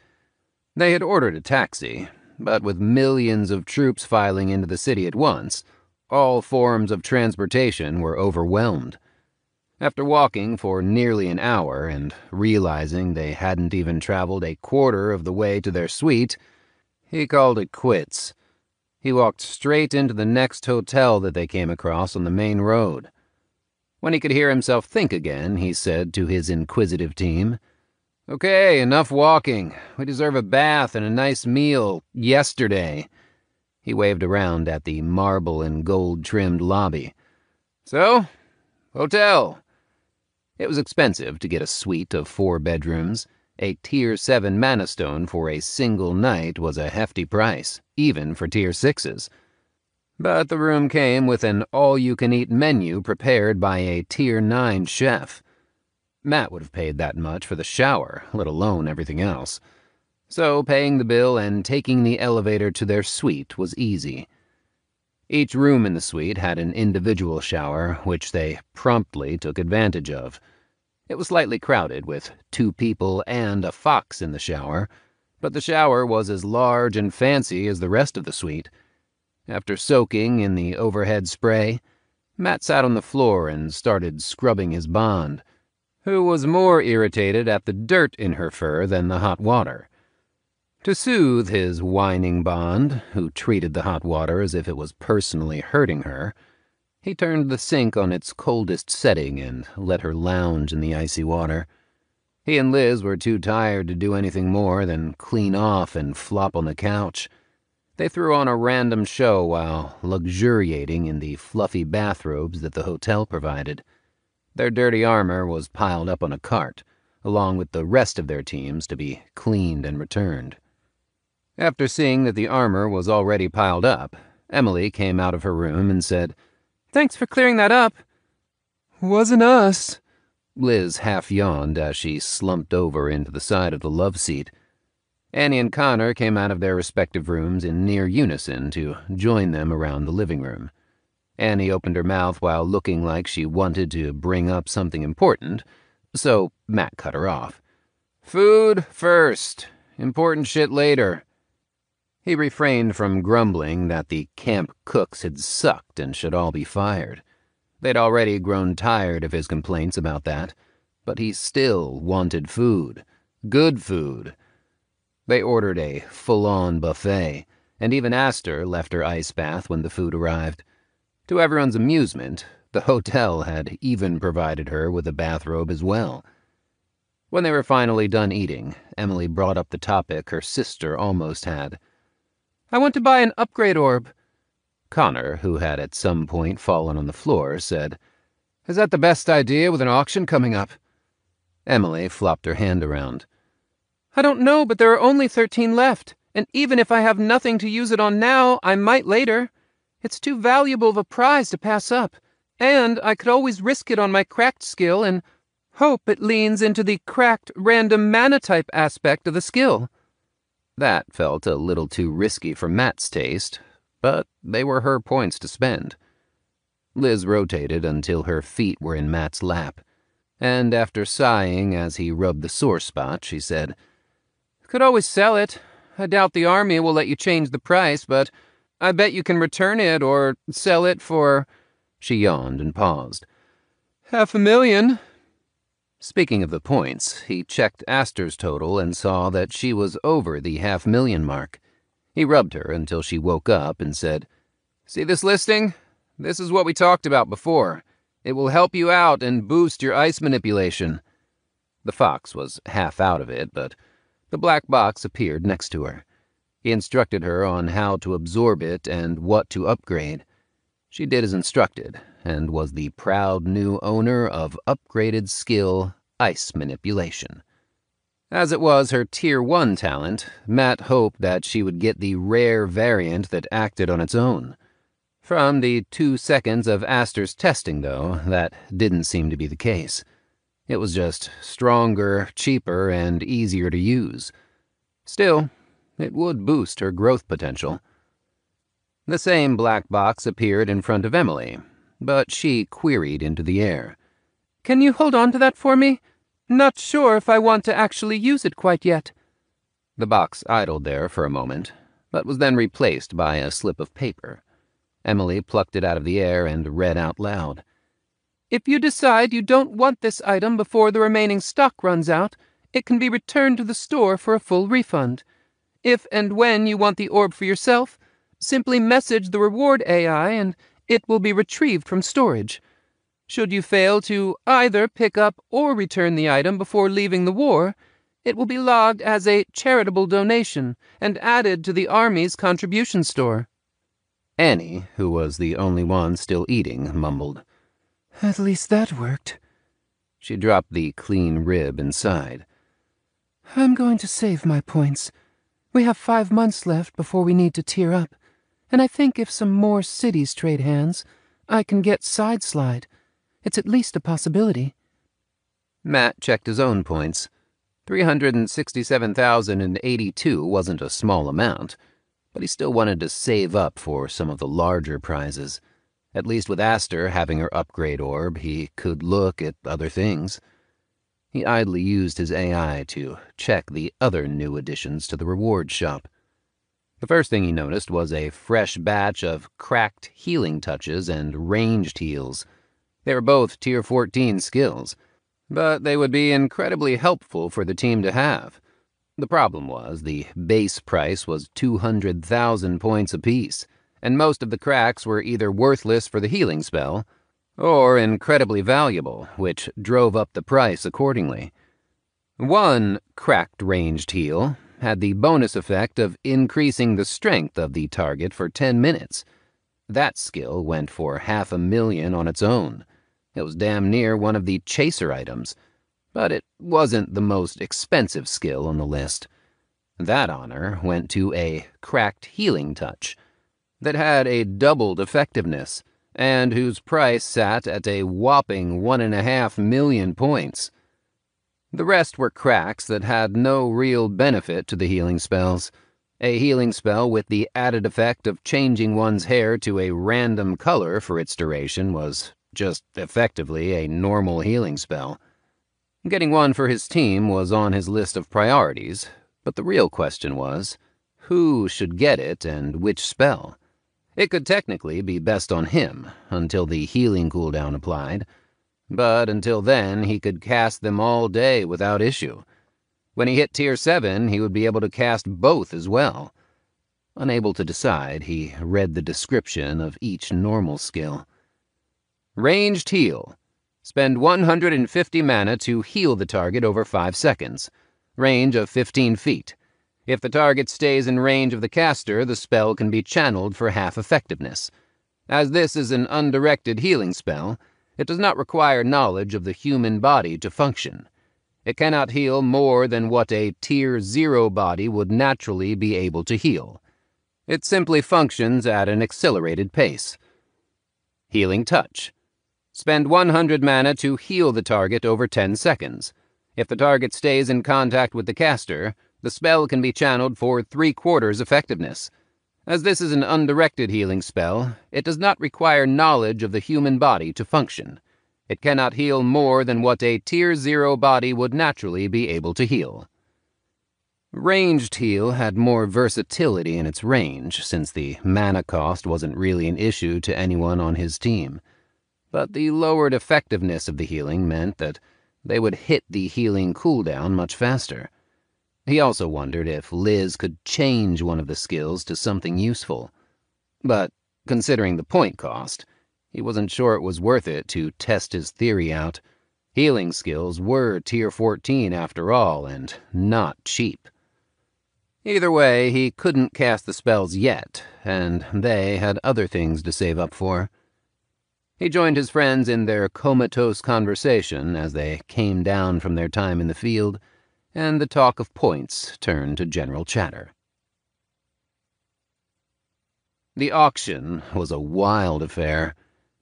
They had ordered a taxi, but with millions of troops filing into the city at once, all forms of transportation were overwhelmed. After walking for nearly an hour and realizing they hadn't even traveled a quarter of the way to their suite, he called it quits. He walked straight into the next hotel that they came across on the main road. When he could hear himself think again, he said to his inquisitive team, "Okay, enough walking. We deserve a bath and a nice meal yesterday." He waved around at the marble and gold-trimmed lobby. "So, hotel." It was expensive to get a suite of 4 bedrooms. A Tier 7 Manastone for a single night was a hefty price, even for Tier 6s. But the room came with an all-you-can-eat menu prepared by a Tier 9 chef. Matt would have paid that much for the shower, let alone everything else. So paying the bill and taking the elevator to their suite was easy. Each room in the suite had an individual shower, which they promptly took advantage of. It was slightly crowded, with 2 people and a fox in the shower, but the shower was as large and fancy as the rest of the suite. After soaking in the overhead spray, Matt sat on the floor and started scrubbing his Bond, who was more irritated at the dirt in her fur than the hot water. To soothe his whining Bond, who treated the hot water as if it was personally hurting her, he turned the sink on its coldest setting and let her lounge in the icy water. He and Liz were too tired to do anything more than clean off and flop on the couch. They threw on a random show while luxuriating in the fluffy bathrobes that the hotel provided. Their dirty armor was piled up on a cart, along with the rest of their teams to be cleaned and returned. After seeing that the armor was already piled up, Emily came out of her room and said, "Thanks for clearing that up." Wasn't us. Liz half yawned as she slumped over into the side of the love seat. Annie and Connor came out of their respective rooms in near unison to join them around the living room. Annie opened her mouth while looking like she wanted to bring up something important, so Matt cut her off. "Food first. Important shit later." He refrained from grumbling that the camp cooks had sucked and should all be fired. They'd already grown tired of his complaints about that, but he still wanted food. Good food. They ordered a full-on buffet, and even Aster left her ice bath when the food arrived. To everyone's amusement, the hotel had even provided her with a bathrobe as well. When they were finally done eating, Emily brought up the topic her sister almost had. "I want to buy an upgrade orb." Connor, who had at some point fallen on the floor, said, "Is that the best idea with an auction coming up?" Emily flopped her hand around. "I don't know, but there are only 13 left, and even if I have nothing to use it on now, I might later. It's too valuable of a prize to pass up, and I could always risk it on my cracked skill and hope it leans into the cracked random mana type aspect of the skill." That felt a little too risky for Matt's taste, but they were her points to spend. Liz rotated until her feet were in Matt's lap, and after sighing as he rubbed the sore spot, she said, "Could always sell it. I doubt the army will let you change the price, but I bet you can return it or sell it for—" She yawned and paused. "500,000. Speaking of the points, he checked Aster's total and saw that she was over the 500,000 mark. He rubbed her until she woke up and said, "See this listing? This is what we talked about before. It will help you out and boost your ice manipulation." The fox was half out of it, but the black box appeared next to her. He instructed her on how to absorb it and what to upgrade. She did as instructed, and was the proud new owner of upgraded skill ice manipulation. As it was her Tier 1 talent, Matt hoped that she would get the rare variant that acted on its own. From the 2 seconds of Aster's testing, though, that didn't seem to be the case. It was just stronger, cheaper, and easier to use. Still, it would boost her growth potential. The same black box appeared in front of Emily, but she queried into the air. "Can you hold on to that for me? Not sure if I want to actually use it quite yet." The box idled there for a moment, but was then replaced by a slip of paper. Emily plucked it out of the air and read out loud. "If you decide you don't want this item before the remaining stock runs out, it can be returned to the store for a full refund. If and when you want the orb for yourself, simply message the reward AI and it will be retrieved from storage. Should you fail to either pick up or return the item before leaving the war, it will be logged as a charitable donation and added to the Army's contribution store." Annie, who was the only one still eating, mumbled. At least that worked. She dropped the clean rib inside. I'm going to save my points. We have 5 months left before we need to tier up, and I think if some more cities trade hands, I can get Sideslide. It's at least a possibility. Matt checked his own points. 367,082 wasn't a small amount, but he still wanted to save up for some of the larger prizes. At least with Aster having her upgrade orb, he could look at other things. He idly used his AI to check the other new additions to the reward shop. The first thing he noticed was a fresh batch of cracked healing touches and ranged heals. They were both Tier 14 skills, but they would be incredibly helpful for the team to have. The problem was the base price was 200,000 points apiece, and most of the cracks were either worthless for the healing spell or incredibly valuable, which drove up the price accordingly. One cracked ranged heal had the bonus effect of increasing the strength of the target for 10 minutes. That skill went for 500,000 on its own. It was damn near one of the chaser items, but it wasn't the most expensive skill on the list. That honor went to a cracked healing touch that had a doubled effectiveness, and whose price sat at a whopping 1.5 million points. The rest were cracks that had no real benefit to the healing spells. A healing spell with the added effect of changing one's hair to a random color for its duration was just effectively a normal healing spell. Getting one for his team was on his list of priorities, but the real question was, who should get it and which spell? It could technically be best on him until the healing cooldown applied, but until then he could cast them all day without issue. When he hit Tier 7, he would be able to cast both as well. Unable to decide, he read the description of each normal skill. Ranged heal. Spend 150 mana to heal the target over 5 seconds. Range of 15 feet. If the target stays in range of the caster, the spell can be channeled for half effectiveness. As this is an undirected healing spell, it does not require knowledge of the human body to function. It cannot heal more than what a Tier 0 body would naturally be able to heal. It simply functions at an accelerated pace. Healing touch. Spend 100 mana to heal the target over 10 seconds. If the target stays in contact with the caster, the spell can be channeled for 3/4 effectiveness. As this is an undirected healing spell, it does not require knowledge of the human body to function. It cannot heal more than what a Tier 0 body would naturally be able to heal. Ranged heal had more versatility in its range, since the mana cost wasn't really an issue to anyone on his team. But the lowered effectiveness of the healing meant that they would hit the healing cooldown much faster. He also wondered if Liz could change one of the skills to something useful. But, considering the point cost, he wasn't sure it was worth it to test his theory out. Healing skills were Tier 14 after all, and not cheap. Either way, he couldn't cast the spells yet, and they had other things to save up for. He joined his friends in their comatose conversation as they came down from their time in the field, and the talk of points turned to general chatter. The auction was a wild affair.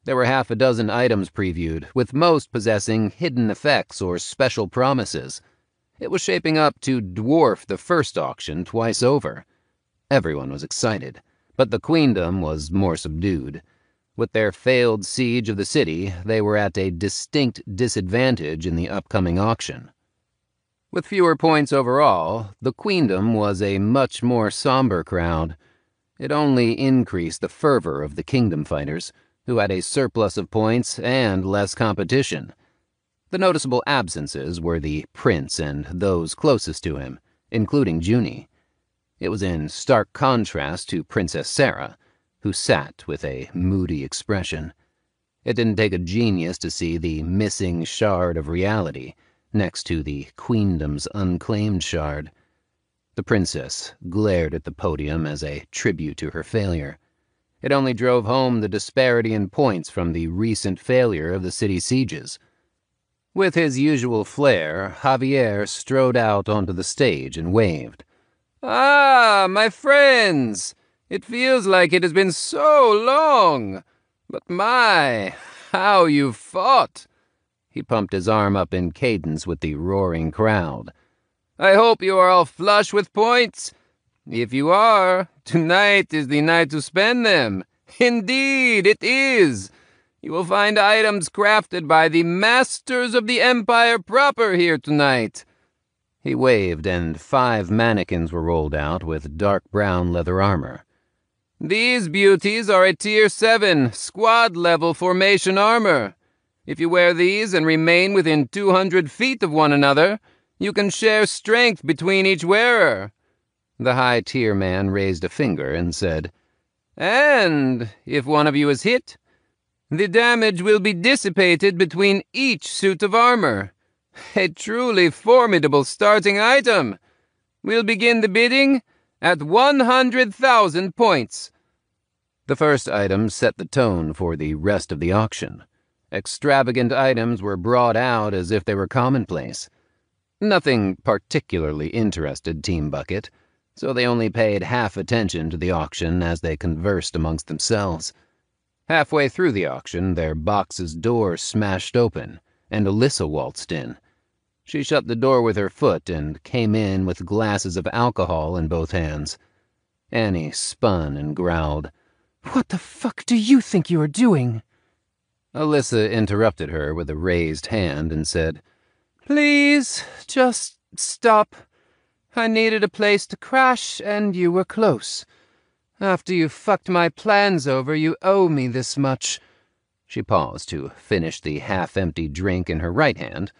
There were half a dozen items previewed, with most possessing hidden effects or special promises. It was shaping up to dwarf the first auction twice over. Everyone was excited, but the Queendom was more subdued. With their failed siege of the city, they were at a distinct disadvantage in the upcoming auction. With fewer points overall, the Queendom was a much more somber crowd. It only increased the fervor of the Kingdom fighters, who had a surplus of points and less competition. The noticeable absences were the prince and those closest to him, including Junie. It was in stark contrast to Princess Sarah, who sat with a moody expression. It didn't take a genius to see the missing shard of reality next to the Queendom's unclaimed shard. The princess glared at the podium as a tribute to her failure. It only drove home the disparity in points from the recent failure of the city sieges. With his usual flair, Javier strode out onto the stage and waved. "Ah, my friends! It feels like it has been so long! But my, how you fought!" He pumped his arm up in cadence with the roaring crowd. "I hope you are all flush with points. If you are, tonight is the night to spend them. Indeed, it is. You will find items crafted by the masters of the Empire proper here tonight." He waved, and 5 mannequins were rolled out with dark brown leather armor. "These beauties are a Tier 7 squad-level formation armor. If you wear these and remain within 200 feet of one another, you can share strength between each wearer." The high-tier man raised a finger and said, "And if one of you is hit, the damage will be dissipated between each suit of armor. A truly formidable starting item. We'll begin the bidding at 100,000 points." The first item set the tone for the rest of the auction. Extravagant items were brought out as if they were commonplace. Nothing particularly interested Team Bucket, so they only paid half attention to the auction as they conversed amongst themselves. Halfway through the auction, their box's door smashed open, and Alyssa waltzed in. She shut the door with her foot and came in with glasses of alcohol in both hands. Annie spun and growled, "What the fuck do you think you are doing?" Alyssa interrupted her with a raised hand and said, "Please, just stop. I needed a place to crash, and you were close. After you fucked my plans over, you owe me this much." She paused to finish the half-empty drink in her right hand,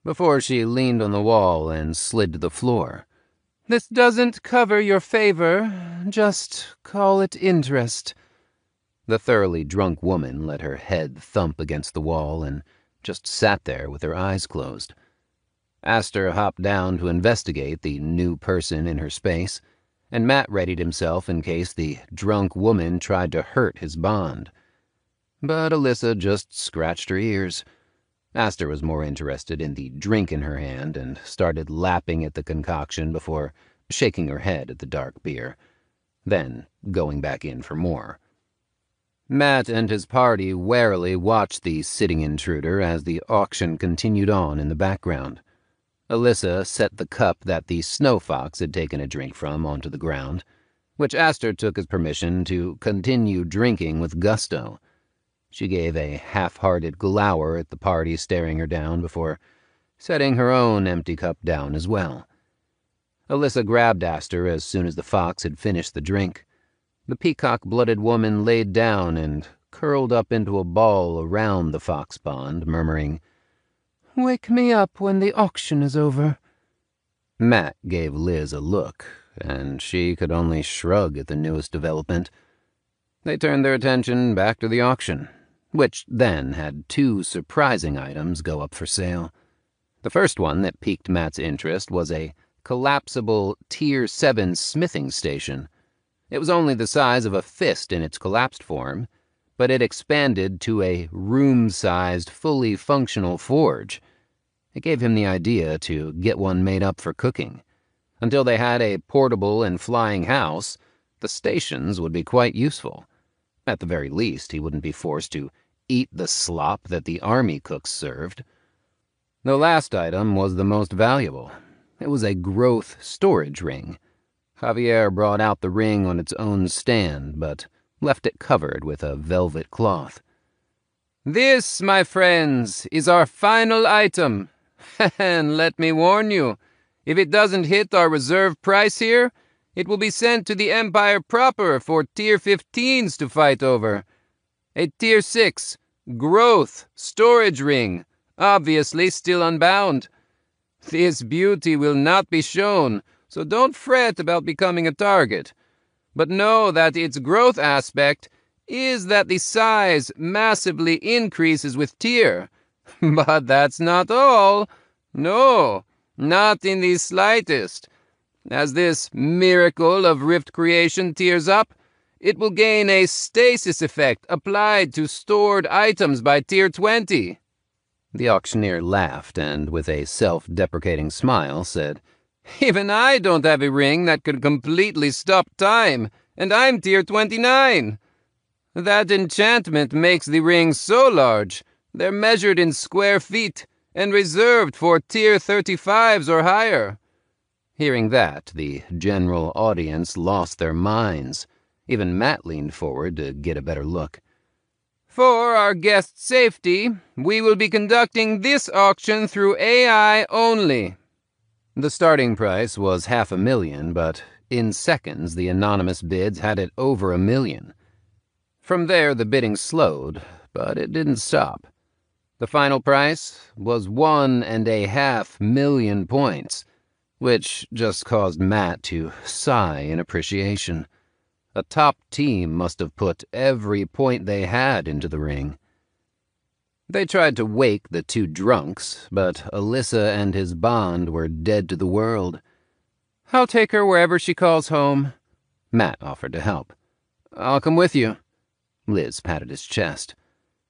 before she leaned on the wall and slid to the floor. "This doesn't cover your favor. Just call it interest." The thoroughly drunk woman let her head thump against the wall and just sat there with her eyes closed. Aster hopped down to investigate the new person in her space, and Matt readied himself in case the drunk woman tried to hurt his bond. But Alyssa just scratched her ears. Aster was more interested in the drink in her hand and started lapping at the concoction before shaking her head at the dark beer, then going back in for more. Matt and his party warily watched the sitting intruder as the auction continued on in the background. Alyssa set the cup that the snow fox had taken a drink from onto the ground, which Aster took as permission to continue drinking with gusto. She gave a half-hearted glower at the party staring her down before setting her own empty cup down as well. Alyssa grabbed Aster as soon as the fox had finished the drink. The peacock-blooded woman laid down and curled up into a ball around the fox pond, murmuring, "Wake me up when the auction is over." Matt gave Liz a look, and she could only shrug at the newest development. They turned their attention back to the auction. which then had 2 surprising items go up for sale. The first one that piqued Matt's interest was a collapsible Tier 7 smithing station. It was only the size of a fist in its collapsed form, but it expanded to a room-sized, fully functional forge. It gave him the idea to get one made up for cooking. Until they had a portable and flying house, the stations would be quite useful. At the very least, he wouldn't be forced to eat the slop that the army cooks served. The last item was the most valuable. It was a growth storage ring. Javier brought out the ring on its own stand, but left it covered with a velvet cloth. This, my friends, is our final item. And let me warn you, if it doesn't hit our reserve price here, it will be sent to the Empire proper for Tier 15s to fight over. A Tier 6 growth storage ring, obviously still unbound. This beauty will not be shown, so don't fret about becoming a target. But know that its growth aspect is that the size massively increases with tier. But that's not all. No, not in the slightest. As this miracle of rift creation tiers up, it will gain a stasis effect applied to stored items by Tier 20. The auctioneer laughed and, with a self-deprecating smile, said, Even I don't have a ring that could completely stop time, and I'm Tier 29. That enchantment makes the rings so large, they're measured in square feet and reserved for Tier 35s or higher. Hearing that, the general audience lost their minds. Even Matt leaned forward to get a better look. For our guest safety, we will be conducting this auction through AI only. The starting price was $500,000, but in seconds the anonymous bids had it over $1 million. From there the bidding slowed, but it didn't stop. The final price was 1.5 million points, which just caused Matt to sigh in appreciation. A top team must have put every point they had into the ring. They tried to wake the 2 drunks, but Alyssa and his bond were dead to the world. I'll take her wherever she calls home. Matt offered to help. I'll come with you. Liz patted his chest.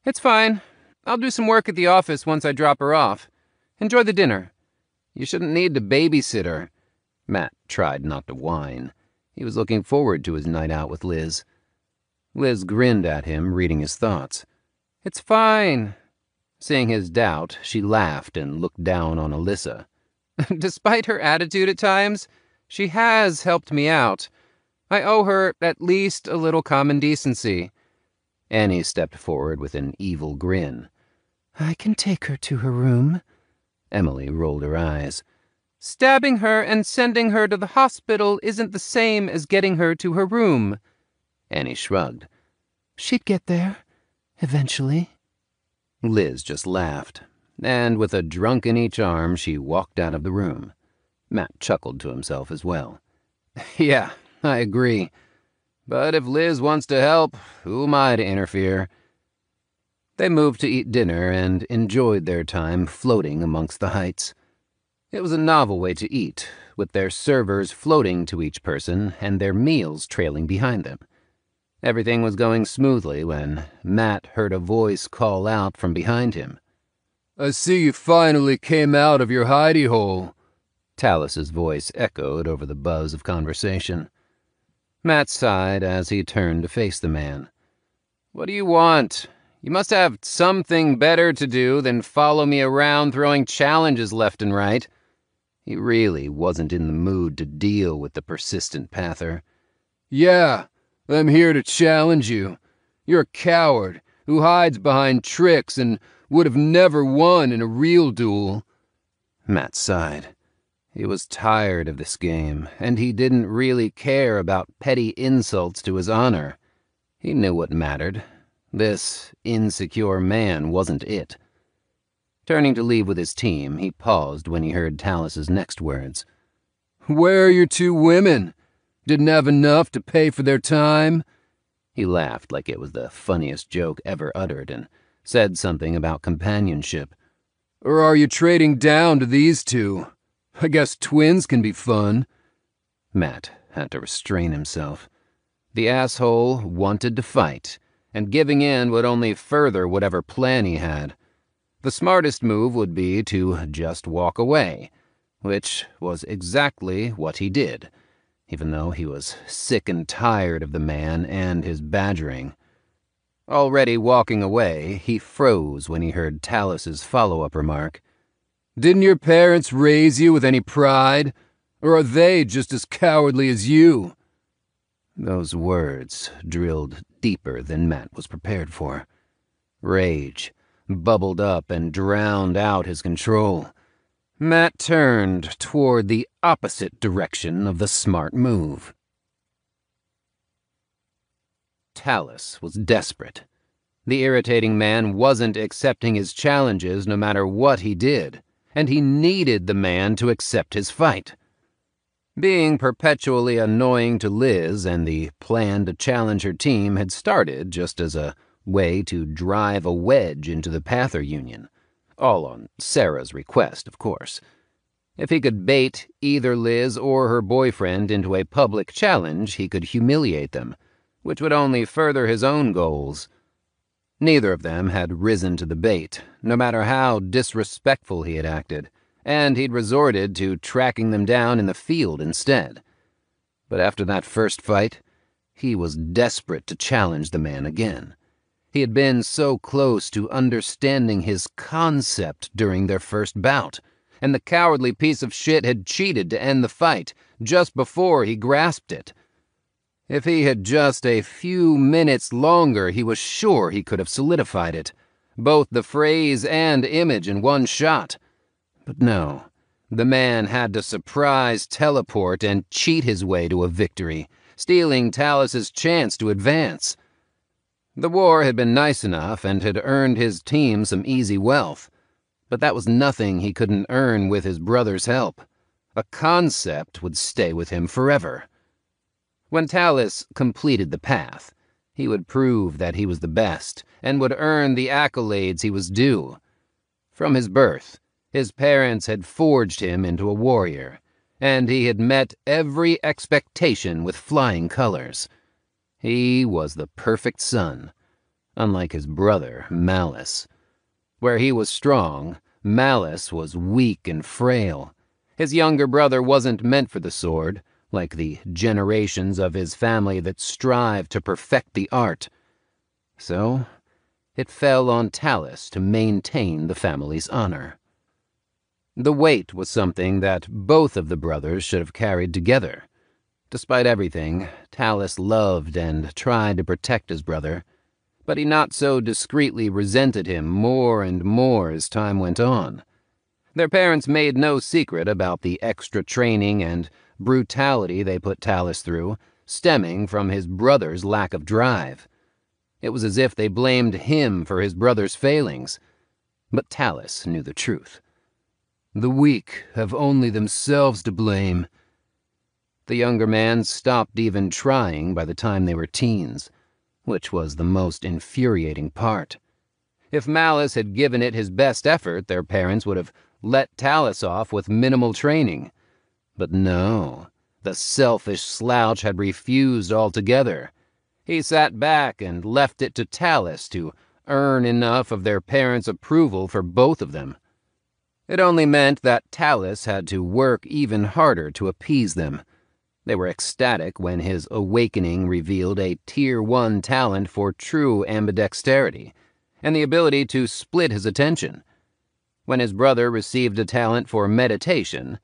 It's fine. I'll do some work at the office once I drop her off. Enjoy the dinner. You shouldn't need to babysit her. Matt tried not to whine. He was looking forward to his night out with Liz. Liz grinned at him, reading his thoughts. It's fine. Seeing his doubt, she laughed and looked down on Alyssa. Despite her attitude at times, she has helped me out. I owe her at least a little common decency. Annie stepped forward with an evil grin. I can take her to her room. Emily rolled her eyes. Stabbing her and sending her to the hospital isn't the same as getting her to her room. Annie shrugged. She'd get there, eventually. Liz just laughed, and with a drunk in each arm, she walked out of the room. Matt chuckled to himself as well. Yeah, I agree. But if Liz wants to help, who am I to interfere? They moved to eat dinner and enjoyed their time floating amongst the heights. It was a novel way to eat, with their servers floating to each person and their meals trailing behind them. Everything was going smoothly when Matt heard a voice call out from behind him. I see you finally came out of your hidey hole. Talus's voice echoed over the buzz of conversation. Matt sighed as he turned to face the man. What do you want? You must have something better to do than follow me around throwing challenges left and right. He really wasn't in the mood to deal with the persistent pather. Yeah, I'm here to challenge you. You're a coward who hides behind tricks and would have never won in a real duel. Matt sighed. He was tired of this game, and he didn't really care about petty insults to his honor. He knew what mattered. This insecure man wasn't it. Turning to leave with his team, he paused when he heard Talus's next words. Where are your 2 women? Didn't have enough to pay for their time? He laughed like it was the funniest joke ever uttered and said something about companionship. Or are you trading down to these two? I guess twins can be fun. Matt had to restrain himself. The asshole wanted to fight, and giving in would only further whatever plan he had. The smartest move would be to just walk away, which was exactly what he did, even though he was sick and tired of the man and his badgering. Already walking away, he froze when he heard Talus's follow-up remark. Didn't your parents raise you with any pride? Or are they just as cowardly as you? Those words drilled deeper than Matt was prepared for. Rage bubbled up and drowned out his control. Matt turned toward the opposite direction of the smart move. Talus was desperate. The irritating man wasn't accepting his challenges no matter what he did, and he needed the man to accept his fight. Being perpetually annoying to Liz and the plan to challenge her team had started just as a way to drive a wedge into the Pather Union. All on Sarah's request, of course. If he could bait either Liz or her boyfriend into a public challenge, he could humiliate them, which would only further his own goals. Neither of them had risen to the bait, no matter how disrespectful he had acted, and he'd resorted to tracking them down in the field instead. But after that first fight, he was desperate to challenge the man again. He had been so close to understanding his concept during their first bout, and the cowardly piece of shit had cheated to end the fight just before he grasped it. If he had just a few minutes longer, he was sure he could have solidified it, both the phrase and image in one shot. But no, the man had to surprise teleport and cheat his way to a victory, stealing Talus's chance to advance. The war had been nice enough and had earned his team some easy wealth, but that was nothing he couldn't earn with his brother's help. A concept would stay with him forever. When Talus completed the path, he would prove that he was the best and would earn the accolades he was due. From his birth, his parents had forged him into a warrior, and he had met every expectation with flying colors. He was the perfect son, unlike his brother, Malice. Where he was strong, Malice was weak and frail. His younger brother wasn't meant for the sword, like the generations of his family that strived to perfect the art. So, it fell on Talus to maintain the family's honor. The weight was something that both of the brothers should have carried together. Despite everything, Talus loved and tried to protect his brother, but he not so discreetly resented him more and more as time went on. Their parents made no secret about the extra training and brutality they put Talus through, stemming from his brother's lack of drive. It was as if they blamed him for his brother's failings, but Talus knew the truth. The weak have only themselves to blame. The younger man stopped even trying by the time they were teens, which was the most infuriating part. If Malice had given it his best effort, their parents would have let Talus off with minimal training. But no, the selfish slouch had refused altogether. He sat back and left it to Talus to earn enough of their parents' approval for both of them. It only meant that Talus had to work even harder to appease them. They were ecstatic when his awakening revealed a Tier 1 talent for true ambidexterity, and the ability to split his attention. When his brother received a talent for meditation,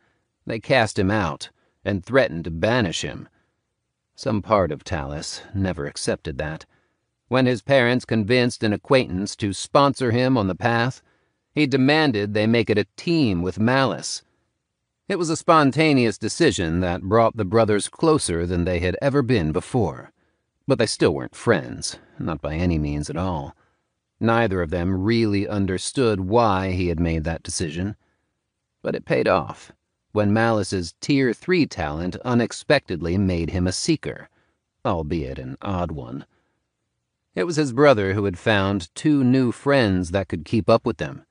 they cast him out and threatened to banish him. Some part of Talus never accepted that. When his parents convinced an acquaintance to sponsor him on the path, he demanded they make it a team with Malice. It was a spontaneous decision that brought the brothers closer than they had ever been before. But they still weren't friends, not by any means at all. Neither of them really understood why he had made that decision. But it paid off when Malice's Tier 3 talent unexpectedly made him a seeker, albeit an odd one. It was his brother who had found 2 new friends that could keep up with them.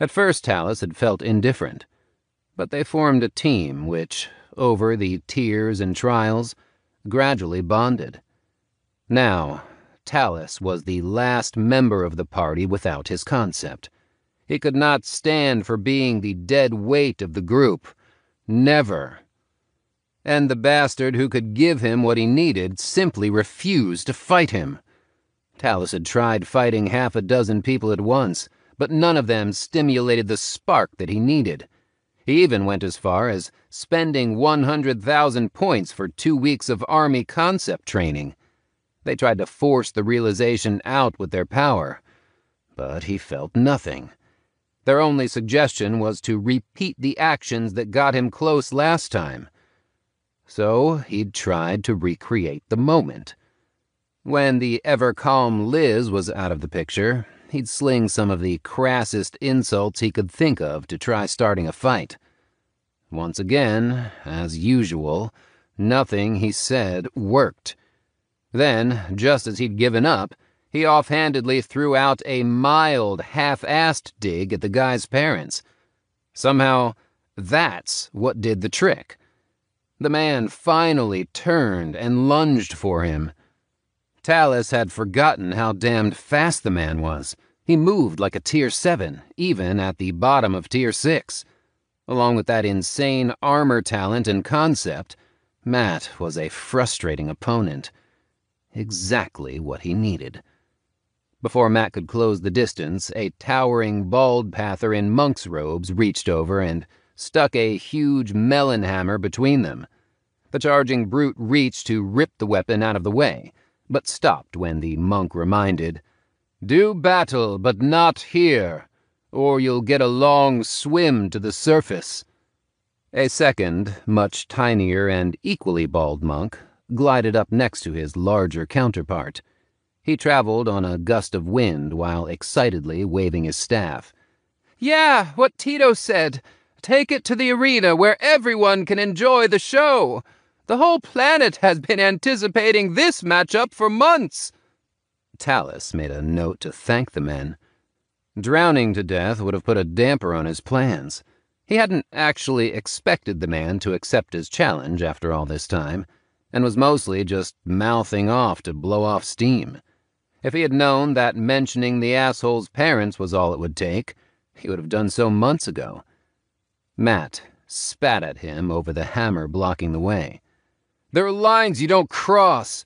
At first, Talus had felt indifferent, but they formed a team which, over the tears and trials, gradually bonded. Now, Talus was the last member of the party without his concept. He could not stand for being the dead weight of the group. Never. And the bastard who could give him what he needed simply refused to fight him. Talus had tried fighting 6 people at once, but none of them stimulated the spark that he needed. He even went as far as spending 100,000 points for 2 weeks of army concept training. They tried to force the realization out with their power, but he felt nothing. Their only suggestion was to repeat the actions that got him close last time. So he'd tried to recreate the moment. When the ever-calm Liz was out of the picture, he'd sling some of the crassest insults he could think of to try starting a fight. Once again, as usual, nothing he said worked. Then, just as he'd given up, he offhandedly threw out a mild, half-assed dig at the guy's parents. Somehow, that's what did the trick. The man finally turned and lunged for him. Talus had forgotten how damned fast the man was. He moved like a Tier 7, even at the bottom of Tier 6. Along with that insane armor talent and concept, Matt was a frustrating opponent. Exactly what he needed. Before Matt could close the distance, a towering bald pather in monk's robes reached over and stuck a huge melon hammer between them. The charging brute reached to rip the weapon out of the way, but stopped when the monk reminded, "Do battle, but not here, or you'll get a long swim to the surface." A second, much tinier and equally bald monk glided up next to his larger counterpart. He traveled on a gust of wind while excitedly waving his staff. "Yeah, what Tito said. Take it to the arena where everyone can enjoy the show. The whole planet has been anticipating this matchup for months." Talus made a note to thank the men. Drowning to death would have put a damper on his plans. He hadn't actually expected the man to accept his challenge after all this time, and was mostly just mouthing off to blow off steam. If he had known that mentioning the asshole's parents was all it would take, he would have done so months ago. Matt spat at him over the hammer blocking the way. "There are lines you don't cross."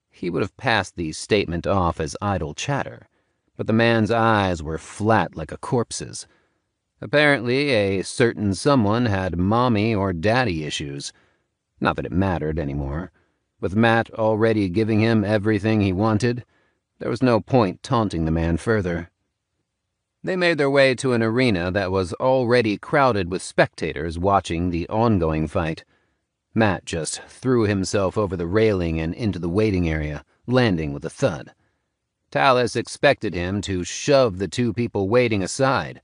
He would have passed the statement off as idle chatter, but the man's eyes were flat like a corpse's. Apparently, a certain someone had mommy or daddy issues. Not that it mattered anymore. With Matt already giving him everything he wanted, there was no point taunting the man further. They made their way to an arena that was already crowded with spectators watching the ongoing fight. Matt just threw himself over the railing and into the waiting area, landing with a thud. Talus expected him to shove the 2 people waiting aside,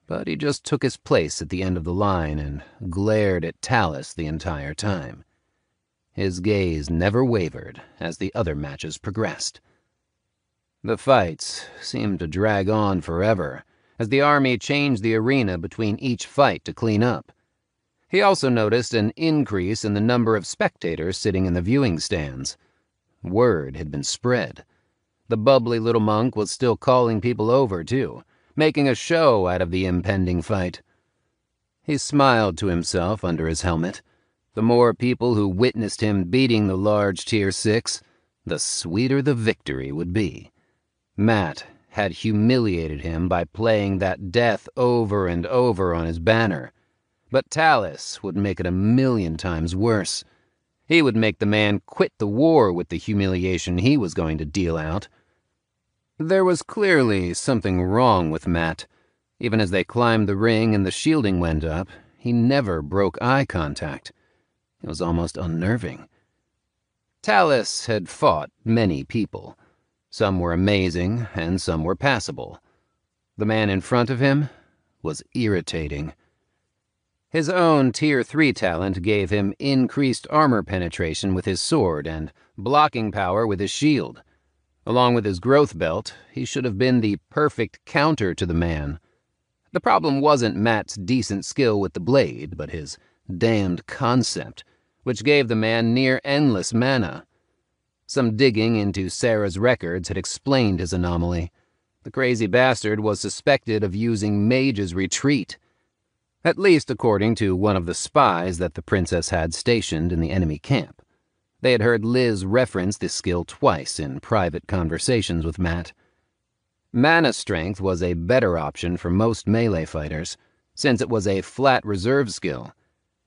but he just took his place at the end of the line and glared at Talus the entire time. His gaze never wavered as the other matches progressed. The fights seemed to drag on forever, as the army changed the arena between each fight to clean up. He also noticed an increase in the number of spectators sitting in the viewing stands. Word had been spread. The bubbly little monk was still calling people over, too, making a show out of the impending fight. He smiled to himself under his helmet. The more people who witnessed him beating the large Tier 6, the sweeter the victory would be. Matt had humiliated him by playing that death over and over on his banner, but Talus would make it 1,000,000 times worse. He would make the man quit the war with the humiliation he was going to deal out. There was clearly something wrong with Matt. Even as they climbed the ring and the shielding went up, he never broke eye contact. It was almost unnerving. Talus had fought many people. Some were amazing, and some were passable. The man in front of him was irritating. His own Tier 3 talent gave him increased armor penetration with his sword and blocking power with his shield. Along with his growth belt, he should have been the perfect counter to the man. The problem wasn't Matt's decent skill with the blade, but his damned concept, which gave the man near-endless mana. Some digging into Sarah's records had explained his anomaly. The crazy bastard was suspected of using Mage's Retreat, at least according to one of the spies that the princess had stationed in the enemy camp. They had heard Liz reference this skill twice in private conversations with Matt. Mana strength was a better option for most melee fighters, since it was a flat reserve skill.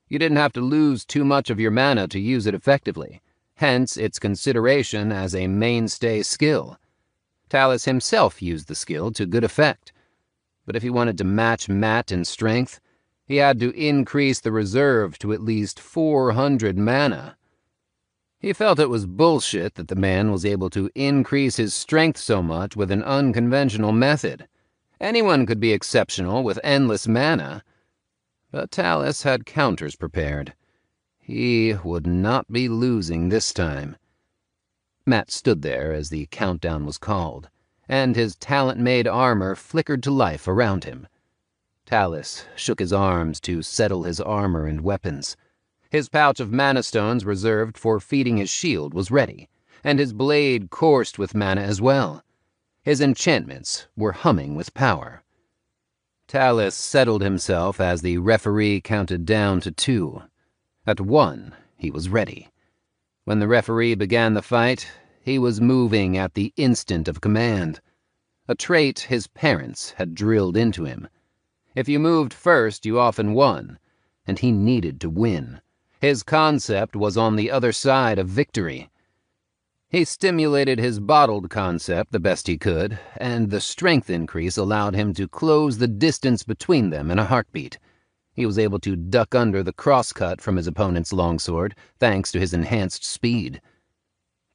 You didn't have to lose too much of your mana to use it effectively, hence its consideration as a mainstay skill. Talus himself used the skill to good effect, but if he wanted to match Matt in strength, he had to increase the reserve to at least 400 mana. He felt it was bullshit that the man was able to increase his strength so much with an unconventional method. Anyone could be exceptional with endless mana. But Talus had counters prepared. He would not be losing this time. Matt stood there as the countdown was called, and his talent-made armor flickered to life around him. Talus shook his arms to settle his armor and weapons. His pouch of mana stones reserved for feeding his shield was ready, and his blade coursed with mana as well. His enchantments were humming with power. Talus settled himself as the referee counted down to 2. At 1, he was ready. When the referee began the fight, he was moving at the instant of command, a trait his parents had drilled into him. If you moved first, you often won, and he needed to win. His concept was on the other side of victory. He stimulated his bottled concept the best he could, and the strength increase allowed him to close the distance between them in a heartbeat. He was able to duck under the crosscut from his opponent's longsword, thanks to his enhanced speed.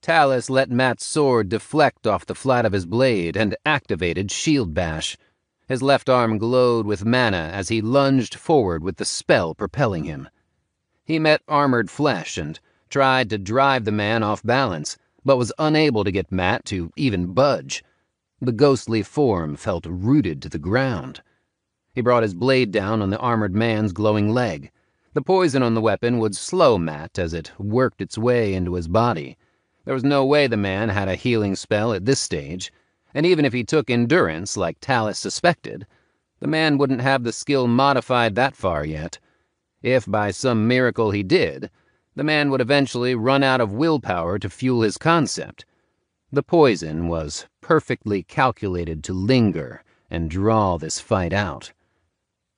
Talus let Matt's sword deflect off the flat of his blade and activated Shield Bash. His left arm glowed with mana as he lunged forward with the spell propelling him. He met armored flesh and tried to drive the man off balance, but was unable to get Matt to even budge. The ghostly form felt rooted to the ground. He brought his blade down on the armored man's glowing leg. The poison on the weapon would slow Matt as it worked its way into his body. There was no way the man had a healing spell at this stage, and even if he took endurance, like Talus suspected, the man wouldn't have the skill modified that far yet. If by some miracle he did, the man would eventually run out of willpower to fuel his concept. The poison was perfectly calculated to linger and draw this fight out.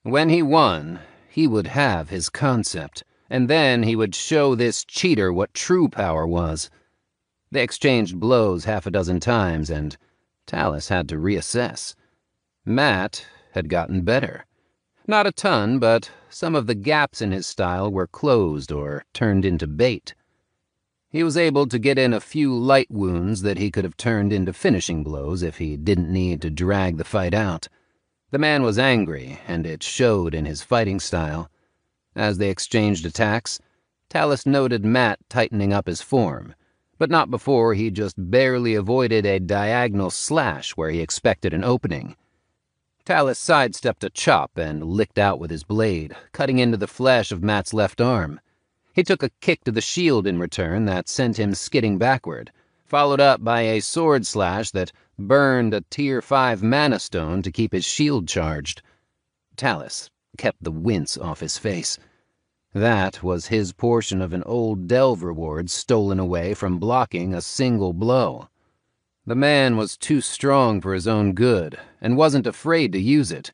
When he won, he would have his concept, and then he would show this cheater what true power was. They exchanged blows half a dozen times, and Talus had to reassess. Matt had gotten better. Not a ton, but some of the gaps in his style were closed or turned into bait. He was able to get in a few light wounds that he could have turned into finishing blows if he didn't need to drag the fight out. The man was angry, and it showed in his fighting style. As they exchanged attacks, Talus noted Matt tightening up his form, but not before he just barely avoided a diagonal slash where he expected an opening. Talus sidestepped a chop and licked out with his blade, cutting into the flesh of Matt's left arm. He took a kick to the shield in return that sent him skidding backward, followed up by a sword slash that burned a Tier 5 mana stone to keep his shield charged. Talus kept the wince off his face. That was his portion of an old delve reward stolen away from blocking a single blow. The man was too strong for his own good, and wasn't afraid to use it.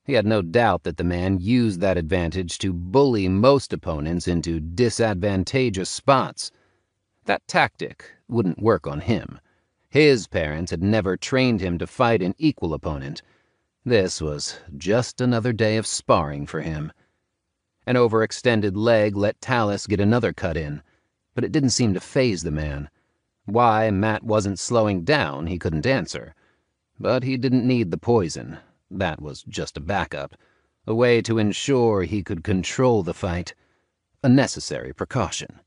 He had no doubt that the man used that advantage to bully most opponents into disadvantageous spots. That tactic wouldn't work on him. His parents had never trained him to fight an equal opponent. This was just another day of sparring for him. An overextended leg let Talus get another cut in, but it didn't seem to faze the man. Why Matt wasn't slowing down, he couldn't answer. But he didn't need the poison. That was just a backup, a way to ensure he could control the fight, a necessary precaution.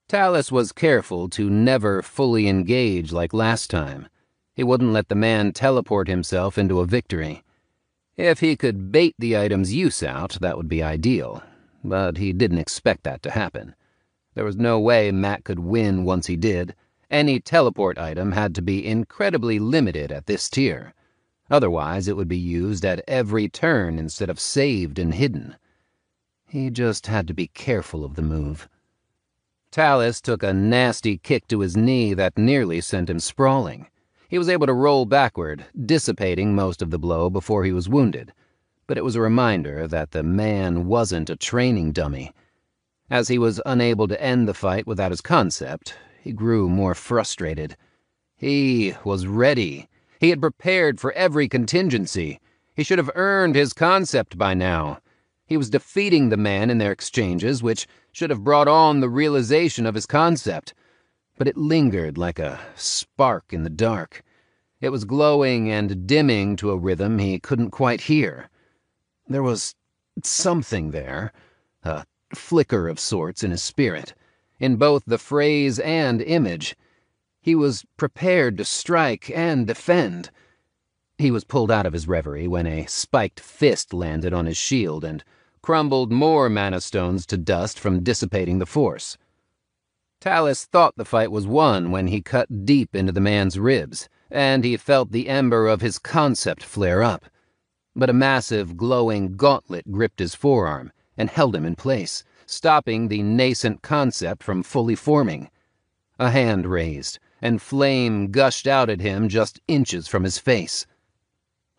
Talus was careful to never fully engage like last time. He wouldn't let the man teleport himself into a victory. If he could bait the item's use out, that would be ideal, but he didn't expect that to happen. There was no way Matt could win once he did. Any teleport item had to be incredibly limited at this tier. Otherwise, it would be used at every turn instead of saved and hidden. He just had to be careful of the move. Talus took a nasty kick to his knee that nearly sent him sprawling. He was able to roll backward, dissipating most of the blow before he was wounded, but it was a reminder that the man wasn't a training dummy. As he was unable to end the fight without his concept, he grew more frustrated. He was ready. He had prepared for every contingency. He should have earned his concept by now. He was defeating the man in their exchanges, which should have brought on the realization of his concept. But it lingered like a spark in the dark. It was glowing and dimming to a rhythm he couldn't quite hear. There was something there, a flicker of sorts in his spirit, in both the phrase and image. He was prepared to strike and defend. He was pulled out of his reverie when a spiked fist landed on his shield and crumbled more mana stones to dust from dissipating the force. Talus thought the fight was won when he cut deep into the man's ribs, and he felt the ember of his concept flare up. But a massive, glowing gauntlet gripped his forearm and held him in place, stopping the nascent concept from fully forming. A hand raised, and flame gushed out at him just inches from his face.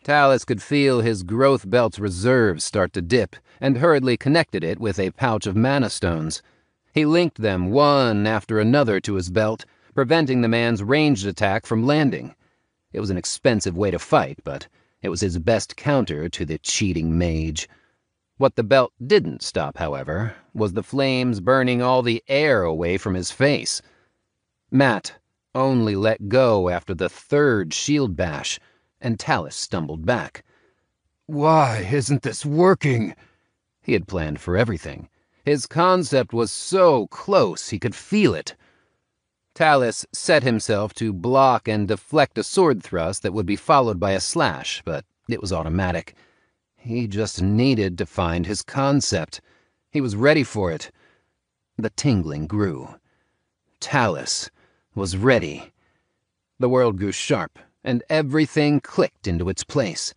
Talus could feel his growth belt's reserves start to dip, and hurriedly connected it with a pouch of mana stones. He linked them one after another to his belt, preventing the man's ranged attack from landing. It was an expensive way to fight, but it was his best counter to the cheating mage. What the belt didn't stop, however, was the flames burning all the air away from his face. Matt only let go after the third shield bash, and Talus stumbled back. Why isn't this working? He had planned for everything. His concept was so close he could feel it. Talus set himself to block and deflect a sword thrust that would be followed by a slash, but it was automatic. He just needed to find his concept. He was ready for it. The tingling grew. Talus was ready. The world grew sharp, and everything clicked into its place.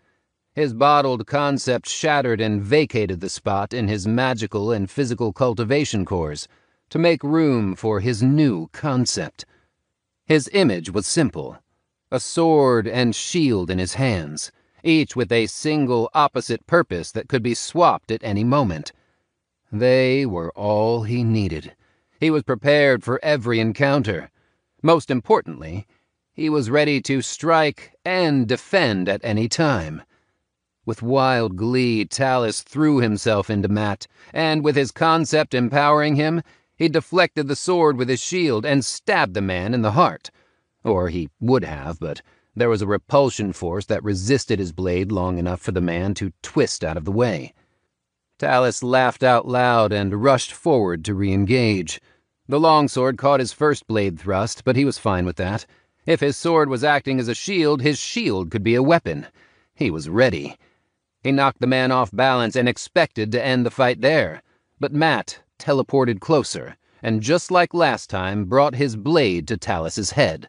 His bottled concept shattered and vacated the spot in his magical and physical cultivation cores to make room for his new concept. His image was simple: a sword and shield in his hands, each with a single opposite purpose that could be swapped at any moment. They were all he needed. He was prepared for every encounter. Most importantly, he was ready to strike and defend at any time. With wild glee, Talus threw himself into Matt, and with his concept empowering him, he deflected the sword with his shield and stabbed the man in the heart. Or he would have, but there was a repulsion force that resisted his blade long enough for the man to twist out of the way. Talus laughed out loud and rushed forward to re-engage. The longsword caught his first blade thrust, but he was fine with that. If his sword was acting as a shield, his shield could be a weapon. He was ready. He knocked the man off balance and expected to end the fight there. But Matt teleported closer, and just like last time, brought his blade to Talus's head.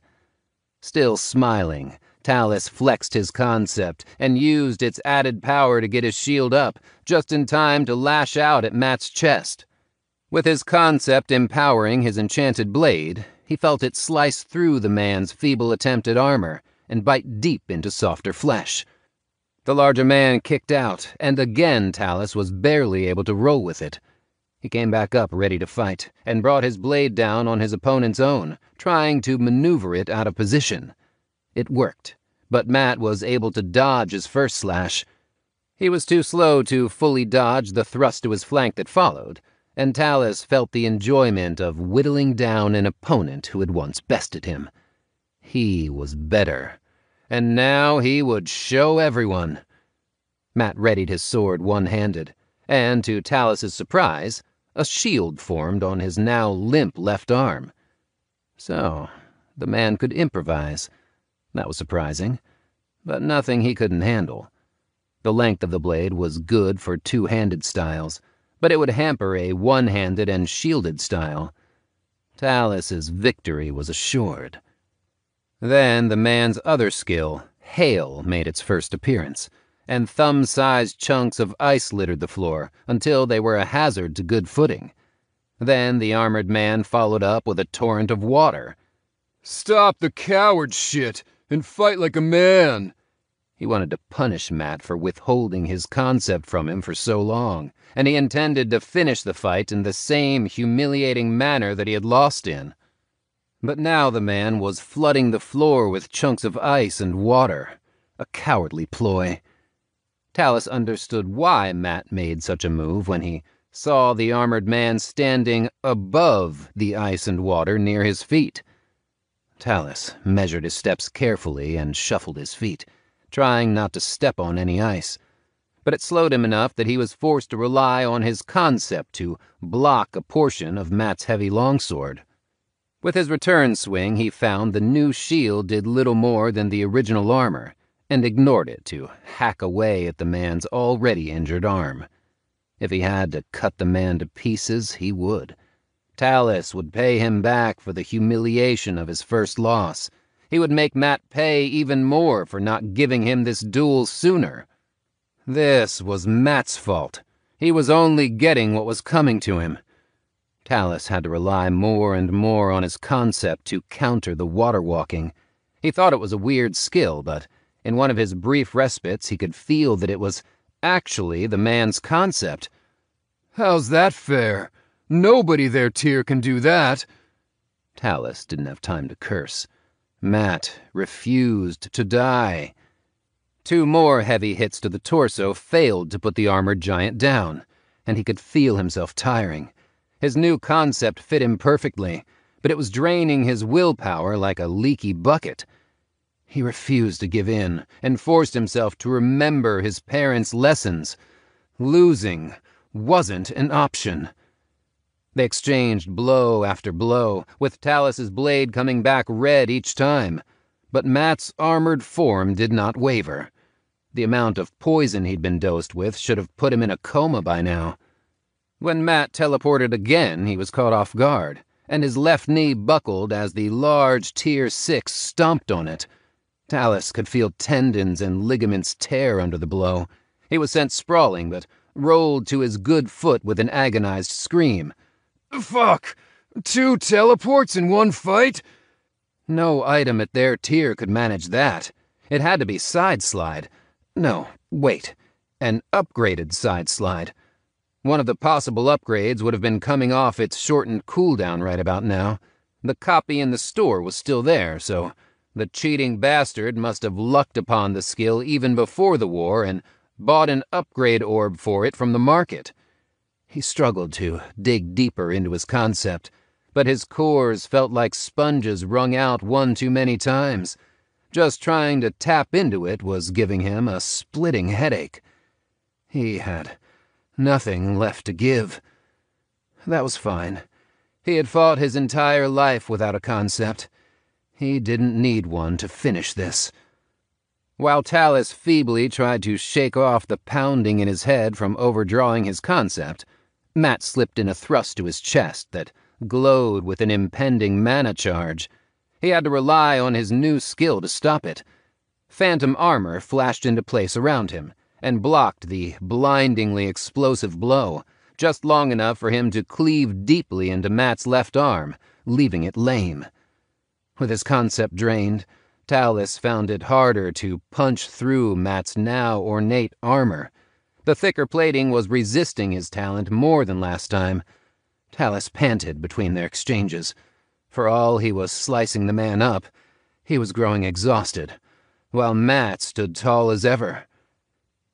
Still smiling, Talus flexed his concept and used its added power to get his shield up, just in time to lash out at Matt's chest. With his concept empowering his enchanted blade, he felt it slice through the man's feeble attempt at armor and bite deep into softer flesh. The larger man kicked out, and again Talus was barely able to roll with it. He came back up ready to fight, and brought his blade down on his opponent's own, trying to maneuver it out of position. It worked, but Matt was able to dodge his first slash. He was too slow to fully dodge the thrust to his flank that followed, and Talus felt the enjoyment of whittling down an opponent who had once bested him. He was better, and now he would show everyone. Matt readied his sword one-handed, and to Talus's surprise, A shield formed on his now limp left arm. So, the man could improvise. That was surprising, but nothing he couldn't handle. The length of the blade was good for two-handed styles, but it would hamper a one-handed and shielded style. Talus's victory was assured. Then the man's other skill, hail, made its first appearance, and thumb-sized chunks of ice littered the floor until they were a hazard to good footing. Then the armored man followed up with a torrent of water. "Stop the coward shit and fight like a man." He wanted to punish Matt for withholding his concept from him for so long, and he intended to finish the fight in the same humiliating manner that he had lost in. But now the man was flooding the floor with chunks of ice and water, a cowardly ploy. Talus understood why Matt made such a move when he saw the armored man standing above the ice and water near his feet. Talus measured his steps carefully and shuffled his feet, trying not to step on any ice. But it slowed him enough that he was forced to rely on his concept to block a portion of Matt's heavy longsword. With his return swing, he found the new shield did little more than the original armor, and ignored it to hack away at the man's already injured arm. If he had to cut the man to pieces, he would. Talus would pay him back for the humiliation of his first loss. He would make Matt pay even more for not giving him this duel sooner. This was Matt's fault. He was only getting what was coming to him. Talus had to rely more and more on his concept to counter the water walking. He thought it was a weird skill, but in one of his brief respites he could feel that it was actually the man's concept. "How's that fair? Nobody their tier can do that." Talus didn't have time to curse. Matt refused to die. 2 more heavy hits to the torso failed to put the armored giant down, and he could feel himself tiring. His new concept fit him perfectly, but it was draining his willpower like a leaky bucket. He refused to give in and forced himself to remember his parents' lessons. Losing wasn't an option. They exchanged blow after blow, with Talus's blade coming back red each time. But Matt's armored form did not waver. The amount of poison he'd been dosed with should have put him in a coma by now. When Matt teleported again, he was caught off guard, and his left knee buckled as the large Tier 6 stomped on it. Talus could feel tendons and ligaments tear under the blow. He was sent sprawling, but rolled to his good foot with an agonized scream. "Fuck! 2 teleports in one fight?" No item at their tier could manage that. It had to be side slide. No, wait. An upgraded side slide. One of the possible upgrades would have been coming off its shortened cooldown right about now. The copy in the store was still there, so the cheating bastard must have lucked upon the skill even before the war and bought an upgrade orb for it from the market. He struggled to dig deeper into his concept, but his cores felt like sponges wrung out one too many times. Just trying to tap into it was giving him a splitting headache. He had nothing left to give. That was fine. He had fought his entire life without a concept. He didn't need one to finish this. While Talus feebly tried to shake off the pounding in his head from overdrawing his concept, Matt slipped in a thrust to his chest that glowed with an impending mana charge. He had to rely on his new skill to stop it. Phantom armor flashed into place around him and blocked the blindingly explosive blow, just long enough for him to cleave deeply into Matt's left arm, leaving it lame. With his concept drained, Talus found it harder to punch through Matt's now ornate armor. The thicker plating was resisting his talent more than last time. Talus panted between their exchanges. For all he was slicing the man up, he was growing exhausted, while Matt stood tall as ever.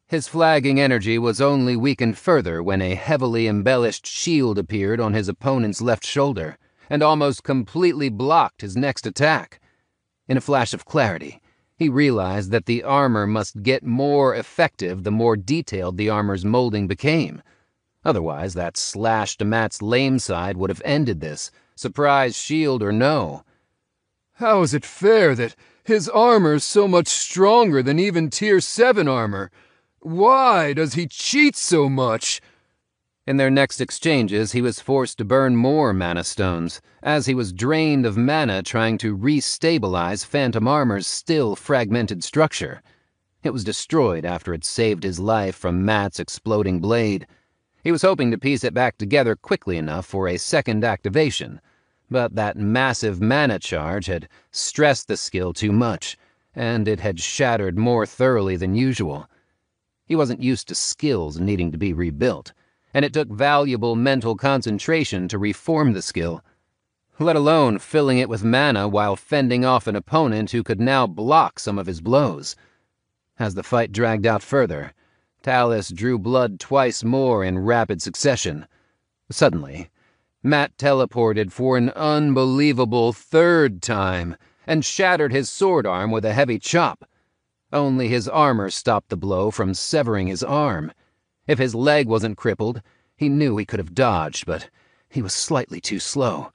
His flagging energy was only weakened further when a heavily embellished shield appeared on his opponent's left shoulder and almost completely blocked his next attack. In a flash of clarity, he realized that the armor must get more effective the more detailed the armor's molding became. Otherwise, that slash to Matt's lame side would have ended this, surprise shield or no. How is it fair that his armor's so much stronger than even Tier 7 armor? Why does he cheat so much? In their next exchanges, he was forced to burn more mana stones, as he was drained of mana trying to re-stabilize Phantom Armor's still fragmented structure. It was destroyed after it saved his life from Matt's exploding blade. He was hoping to piece it back together quickly enough for a second activation, but that massive mana charge had stressed the skill too much, and it had shattered more thoroughly than usual. He wasn't used to skills needing to be rebuilt, and it took valuable mental concentration to reform the skill, let alone filling it with mana while fending off an opponent who could now block some of his blows. As the fight dragged out further, Talus drew blood twice more in rapid succession. Suddenly, Matt teleported for an unbelievable third time and shattered his sword arm with a heavy chop. Only his armor stopped the blow from severing his arm. If his leg wasn't crippled, he knew he could have dodged, but he was slightly too slow.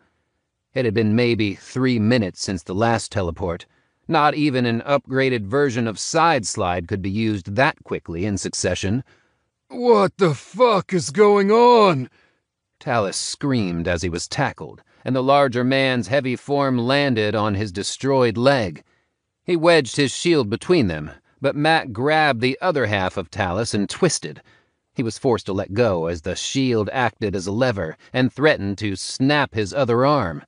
It had been maybe 3 minutes since the last teleport. Not even an upgraded version of Side Slide could be used that quickly in succession. What the fuck is going on? Talus screamed as he was tackled, and the larger man's heavy form landed on his destroyed leg. He wedged his shield between them, but Matt grabbed the other half of Talus and twisted. He was forced to let go as the shield acted as a lever and threatened to snap his other arm.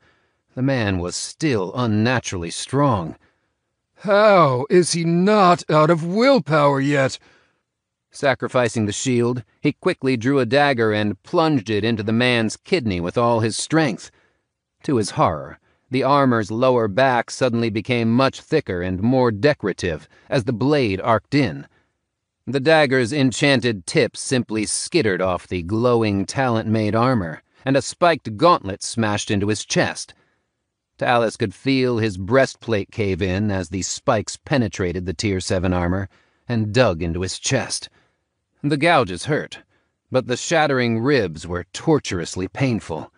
The man was still unnaturally strong. How is he not out of willpower yet? Sacrificing the shield, he quickly drew a dagger and plunged it into the man's kidney with all his strength. To his horror, the armor's lower back suddenly became much thicker and more decorative as the blade arced in. The dagger's enchanted tip simply skittered off the glowing talent-made armor, and a spiked gauntlet smashed into his chest. Talus could feel his breastplate cave in as the spikes penetrated the Tier 7 armor and dug into his chest. The gouges hurt, but the shattering ribs were torturously painful.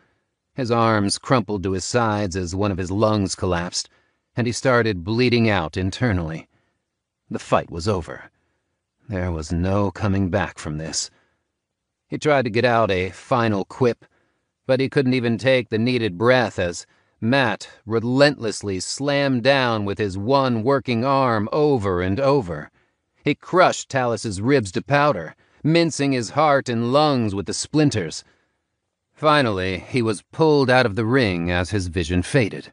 His arms crumpled to his sides as one of his lungs collapsed, and he started bleeding out internally. The fight was over. There was no coming back from this. He tried to get out a final quip, but he couldn't even take the needed breath as Matt relentlessly slammed down with his one working arm over and over. He crushed Talus's ribs to powder, mincing his heart and lungs with the splinters. Finally, he was pulled out of the ring as his vision faded.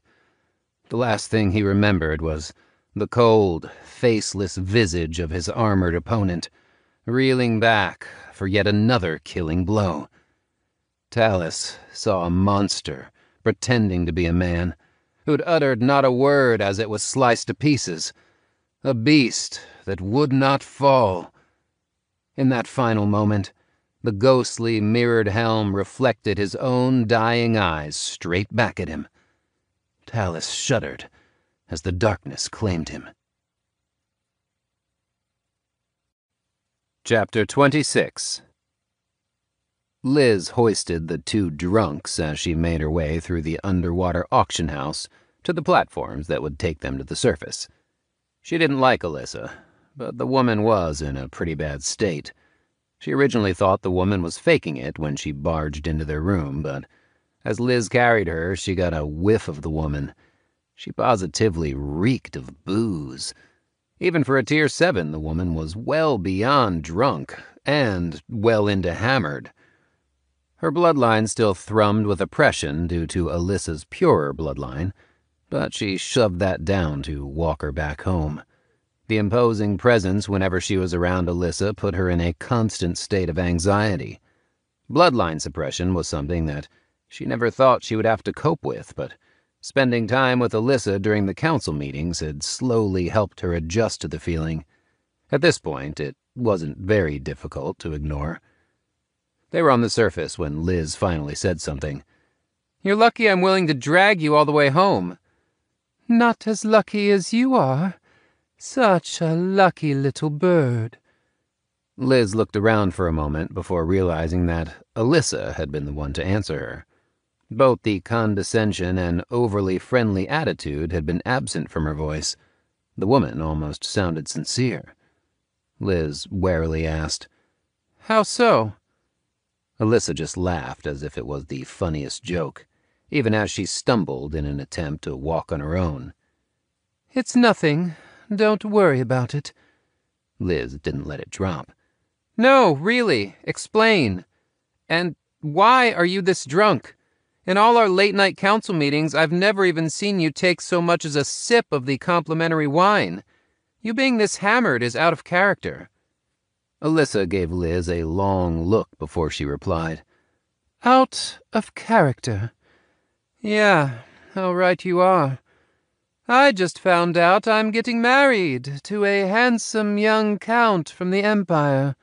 The last thing he remembered was the cold, faceless visage of his armored opponent, reeling back for yet another killing blow. Talus saw a monster pretending to be a man, who'd uttered not a word as it was sliced to pieces. A beast that would not fall. In that final moment, the ghostly mirrored helm reflected his own dying eyes straight back at him. Talus shuddered as the darkness claimed him. Chapter 26. Liz hoisted the two drunks as she made her way through the underwater auction house to the platforms that would take them to the surface. She didn't like Alyssa, but the woman was in a pretty bad state. She originally thought the woman was faking it when she barged into their room, but as Liz carried her, she got a whiff of the woman. She positively reeked of booze. Even for a Tier 7, the woman was well beyond drunk and well into hammered. Her bloodline still thrummed with oppression due to Alyssa's purer bloodline, but she shoved that down to walk her back home. The imposing presence whenever she was around Alyssa put her in a constant state of anxiety. Bloodline suppression was something that she never thought she would have to cope with, but spending time with Alyssa during the council meetings had slowly helped her adjust to the feeling. At this point, it wasn't very difficult to ignore. They were on the surface when Liz finally said something. "You're lucky I'm willing to drag you all the way home." Not as lucky as you are. Such a lucky little bird. Liz looked around for a moment before realizing that Alyssa had been the one to answer her. Both the condescension and overly friendly attitude had been absent from her voice. The woman almost sounded sincere. Liz warily asked, How so? Alyssa just laughed as if it was the funniest joke, even as she stumbled in an attempt to walk on her own. It's nothing. Don't worry about it. Liz didn't let it drop. No, really, explain. And why are you this drunk? In all our late-night council meetings, I've never even seen you take so much as a sip of the complimentary wine. You being this hammered is out of character. Alyssa gave Liz a long look before she replied. Out of character? Yeah, how right you are. I just found out I'm getting married to a handsome young count from the Empire.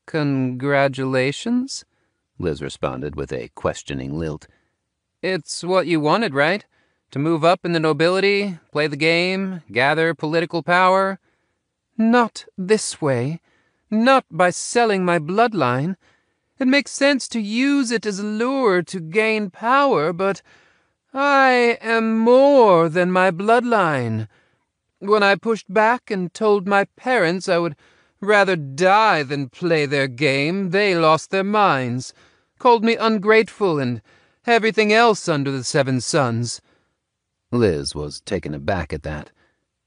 Congratulations, Liz responded with a questioning lilt. It's what you wanted, right? To move up in the nobility, play the game, gather political power? Not this way. Not by selling my bloodline. It makes sense to use it as a lure to gain power, but I am more than my bloodline. When I pushed back and told my parents I would rather die than play their game, they lost their minds, called me ungrateful and everything else under the seven suns. Liz was taken aback at that.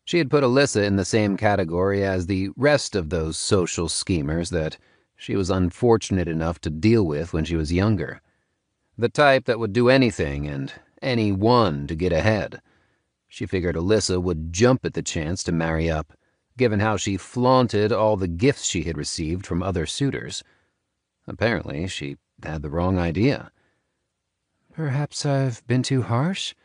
She had put Alyssa in the same category as the rest of those social schemers that she was unfortunate enough to deal with when she was younger. The type that would do anything and anyone to get ahead. She figured Alyssa would jump at the chance to marry up, given how she flaunted all the gifts she had received from other suitors. Apparently, she had the wrong idea. Perhaps I've been too harsh?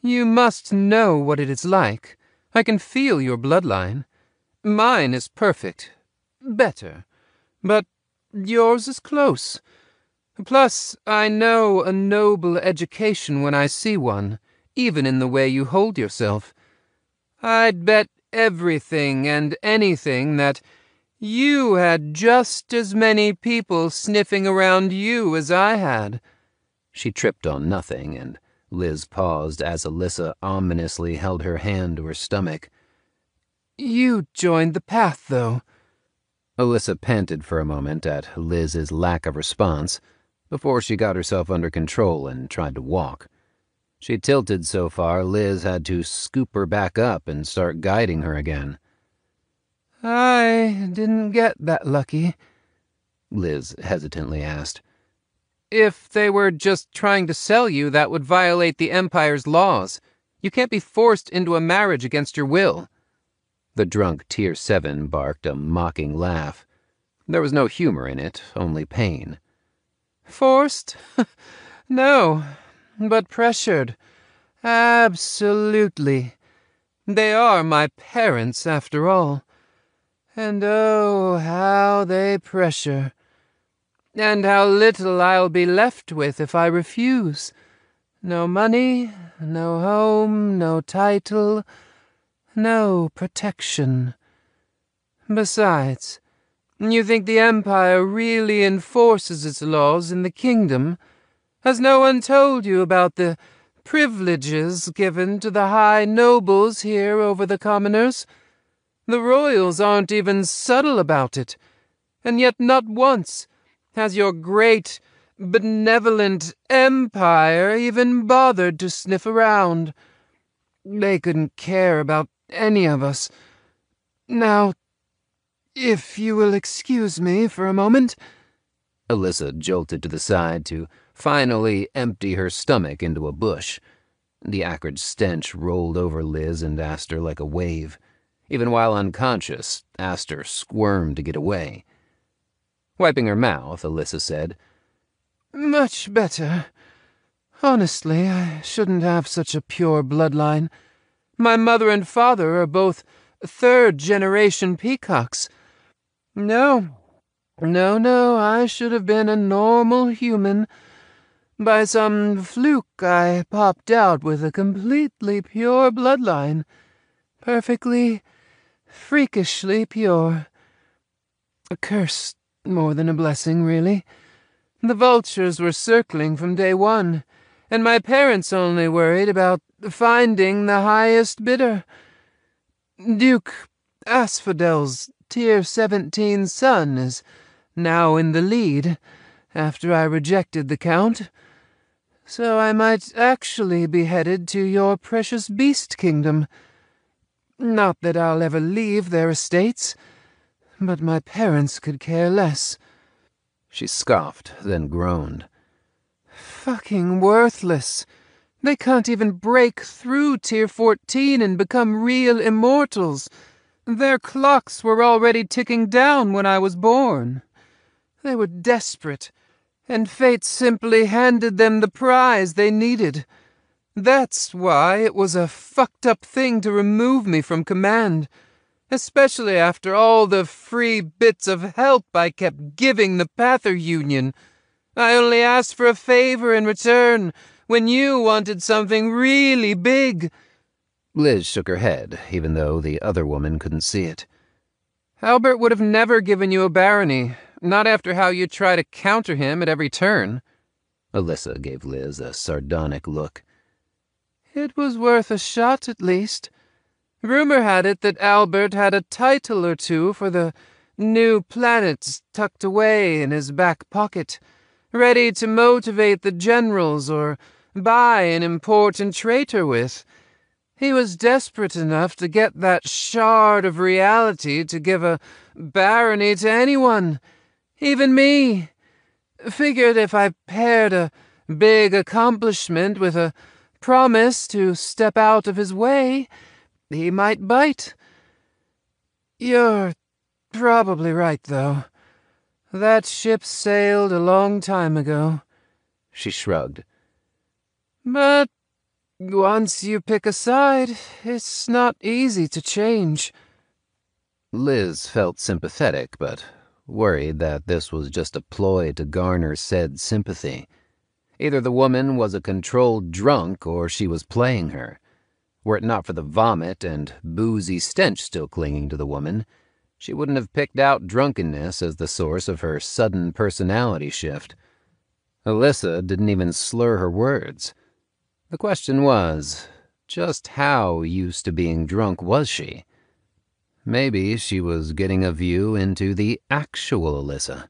You must know what it is like. I can feel your bloodline. Mine is perfect. Better. But yours is close. Plus, I know a noble education when I see one, even in the way you hold yourself. I'd bet everything and anything that you had just as many people sniffing around you as I had. She tripped on nothing, and Liz paused as Alyssa ominously held her hand to her stomach. You joined the path, though. Alyssa panted for a moment at Liz's lack of response before she got herself under control and tried to walk. She tilted so far Liz had to scoop her back up and start guiding her again. I didn't get that lucky, Liz hesitantly asked. If they were just trying to sell you, that would violate the Empire's laws. You can't be forced into a marriage against your will. The drunk Tier 7 barked a mocking laugh. There was no humor in it, only pain. Forced? No, but pressured. Absolutely. They are my parents, after all. And oh, how they pressure. And how little I'll be left with if I refuse. No money, no home, no title, no protection. Besides, you think the Empire really enforces its laws in the kingdom? Has no one told you about the privileges given to the high nobles here over the commoners? The royals aren't even subtle about it, and yet not once has your great, benevolent empire even bothered to sniff around. They couldn't care about any of us. Now, if you will excuse me for a moment. Alyssa jolted to the side to finally empty her stomach into a bush. The acrid stench rolled over Liz and Aster like a wave. Even while unconscious, Aster squirmed to get away. Wiping her mouth, Alyssa said, Much better. Honestly, I shouldn't have such a pure bloodline. My mother and father are both third-generation peacocks. No, I should have been a normal human. By some fluke, I popped out with a completely pure bloodline. Perfectly, freakishly pure. A curse more than a blessing, really. The vultures were circling from day one, and my parents only worried about finding the highest bidder. Duke Asphodel's Tier 17 son is now in the lead, after I rejected the Count. So I might actually be headed to your precious beast kingdom. Not that I'll ever leave their estates, but my parents could care less. She scoffed, then groaned. Fucking worthless. They can't even break through Tier 14 and become real immortals. Their clocks were already ticking down when I was born. They were desperate, and fate simply handed them the prize they needed. That's why it was a fucked up thing to remove me from command, especially after all the free bits of help I kept giving the Pather Union. I only asked for a favor in return when you wanted something really big. Liz shook her head, even though the other woman couldn't see it. Albert would have never given you a barony, not after how you try to counter him at every turn. Alyssa gave Liz a sardonic look. It was worth a shot, at least. Rumor had it that Albert had a title or two for the new planets tucked away in his back pocket, ready to motivate the generals or buy an important traitor with. He was desperate enough to get that shard of reality to give a barony to anyone, even me. Figured if I paired a big accomplishment with a promise to step out of his way, he might bite. You're probably right, though. That ship sailed a long time ago. She shrugged. But once you pick a side, it's not easy to change. Liz felt sympathetic, but worried that this was just a ploy to garner said sympathy. Either the woman was a controlled drunk or she was playing her. Were it not for the vomit and boozy stench still clinging to the woman, she wouldn't have picked out drunkenness as the source of her sudden personality shift. Alyssa didn't even slur her words. The question was, just how used to being drunk was she? Maybe she was getting a view into the actual Alyssa.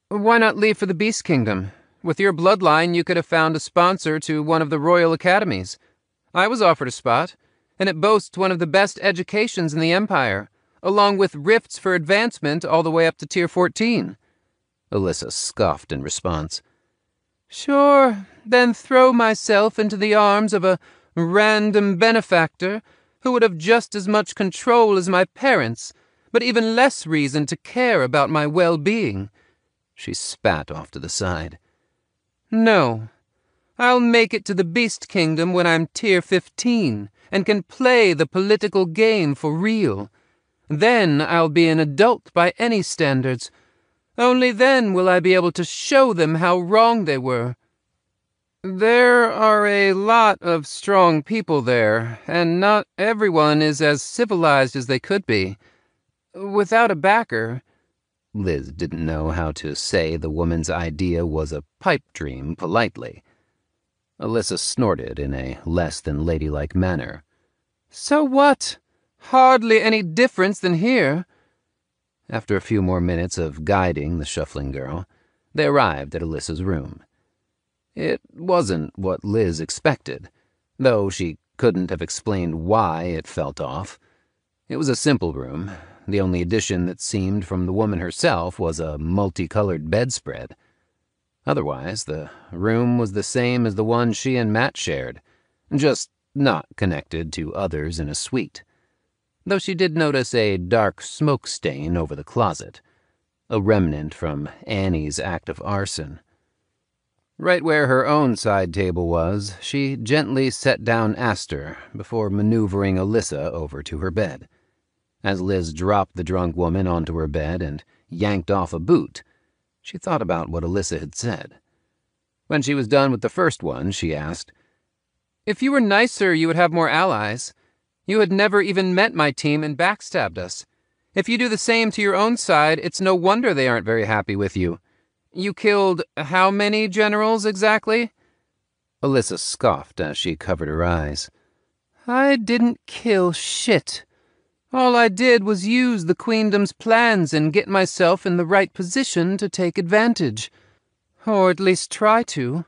Why not leave for the Beast Kingdom? With your bloodline, you could have found a sponsor to one of the royal academies. I was offered a spot, and it boasts one of the best educations in the Empire, along with rifts for advancement all the way up to Tier 14. Alyssa scoffed in response. Sure, then throw myself into the arms of a random benefactor who would have just as much control as my parents, but even less reason to care about my well-being. She spat off to the side. No. I'll make it to the Beast Kingdom when I'm Tier 15 and can play the political game for real. Then I'll be an adult by any standards. Only then will I be able to show them how wrong they were. There are a lot of strong people there, and not everyone is as civilized as they could be. Without a backer... Liz didn't know how to say the woman's idea was a pipe dream politely. Alyssa snorted in a less than ladylike manner. So what? Hardly any difference than here. After a few more minutes of guiding the shuffling girl, they arrived at Alyssa's room. It wasn't what Liz expected, though she couldn't have explained why it felt off. It was a simple room. The only addition that seemed from the woman herself was a multicolored bedspread. Otherwise, the room was the same as the one she and Matt shared, just not connected to others in a suite. Though she did notice a dark smoke stain over the closet, a remnant from Annie's act of arson. Right where her own side table was, she gently set down Aster before maneuvering Alyssa over to her bed. As Liz dropped the drunk woman onto her bed and yanked off a boot, she thought about what Alyssa had said. When she was done with the first one, she asked, If you were nicer, you would have more allies. You had never even met my team and backstabbed us. If you do the same to your own side, it's no wonder they aren't very happy with you. You killed how many generals exactly?" Alyssa scoffed as she covered her eyes. "I didn't kill shit. All I did was use the Queendom's plans and get myself in the right position to take advantage. Or at least try to.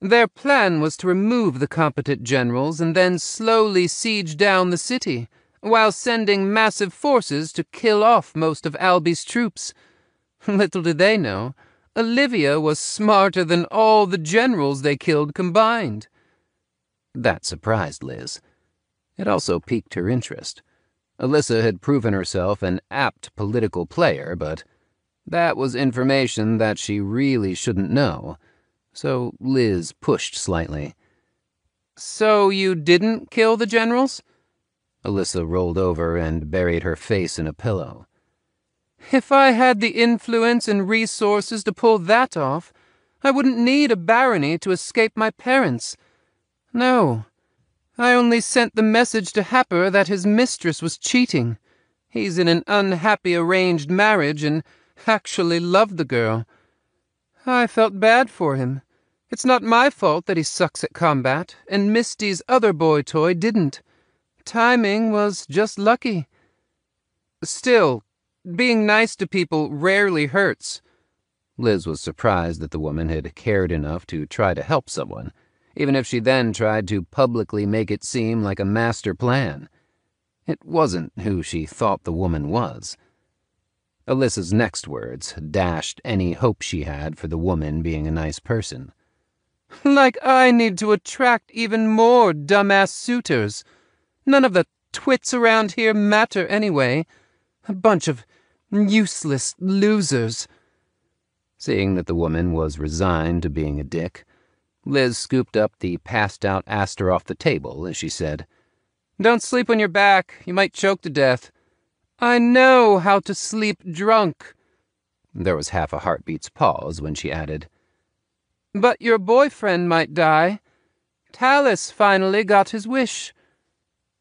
Their plan was to remove the competent generals and then slowly siege down the city, while sending massive forces to kill off most of Alby's troops. Little did they know, Olivia was smarter than all the generals they killed combined." That surprised Liz. It also piqued her interest. Alyssa had proven herself an apt political player, but that was information that she really shouldn't know, so Liz pushed slightly. "So you didn't kill the generals?" Alyssa rolled over and buried her face in a pillow. "If I had the influence and resources to pull that off, I wouldn't need a barony to escape my parents. No, I only sent the message to Happer that his mistress was cheating. He's in an unhappy arranged marriage and actually loved the girl. I felt bad for him. It's not my fault that he sucks at combat, and Misty's other boy toy didn't. Timing was just lucky. Still, being nice to people rarely hurts." Liz was surprised that the woman had cared enough to try to help someone, even if she then tried to publicly make it seem like a master plan. It wasn't who she thought the woman was. Alyssa's next words dashed any hope she had for the woman being a nice person. "Like I need to attract even more dumbass suitors. None of the twits around here matter anyway. A bunch of useless losers." Seeing that the woman was resigned to being a dick, Liz scooped up the passed-out Aster off the table as she said, "Don't sleep on your back. You might choke to death." "I know how to sleep drunk." There was half a heartbeat's pause when she added, "But your boyfriend might die. Talus finally got his wish."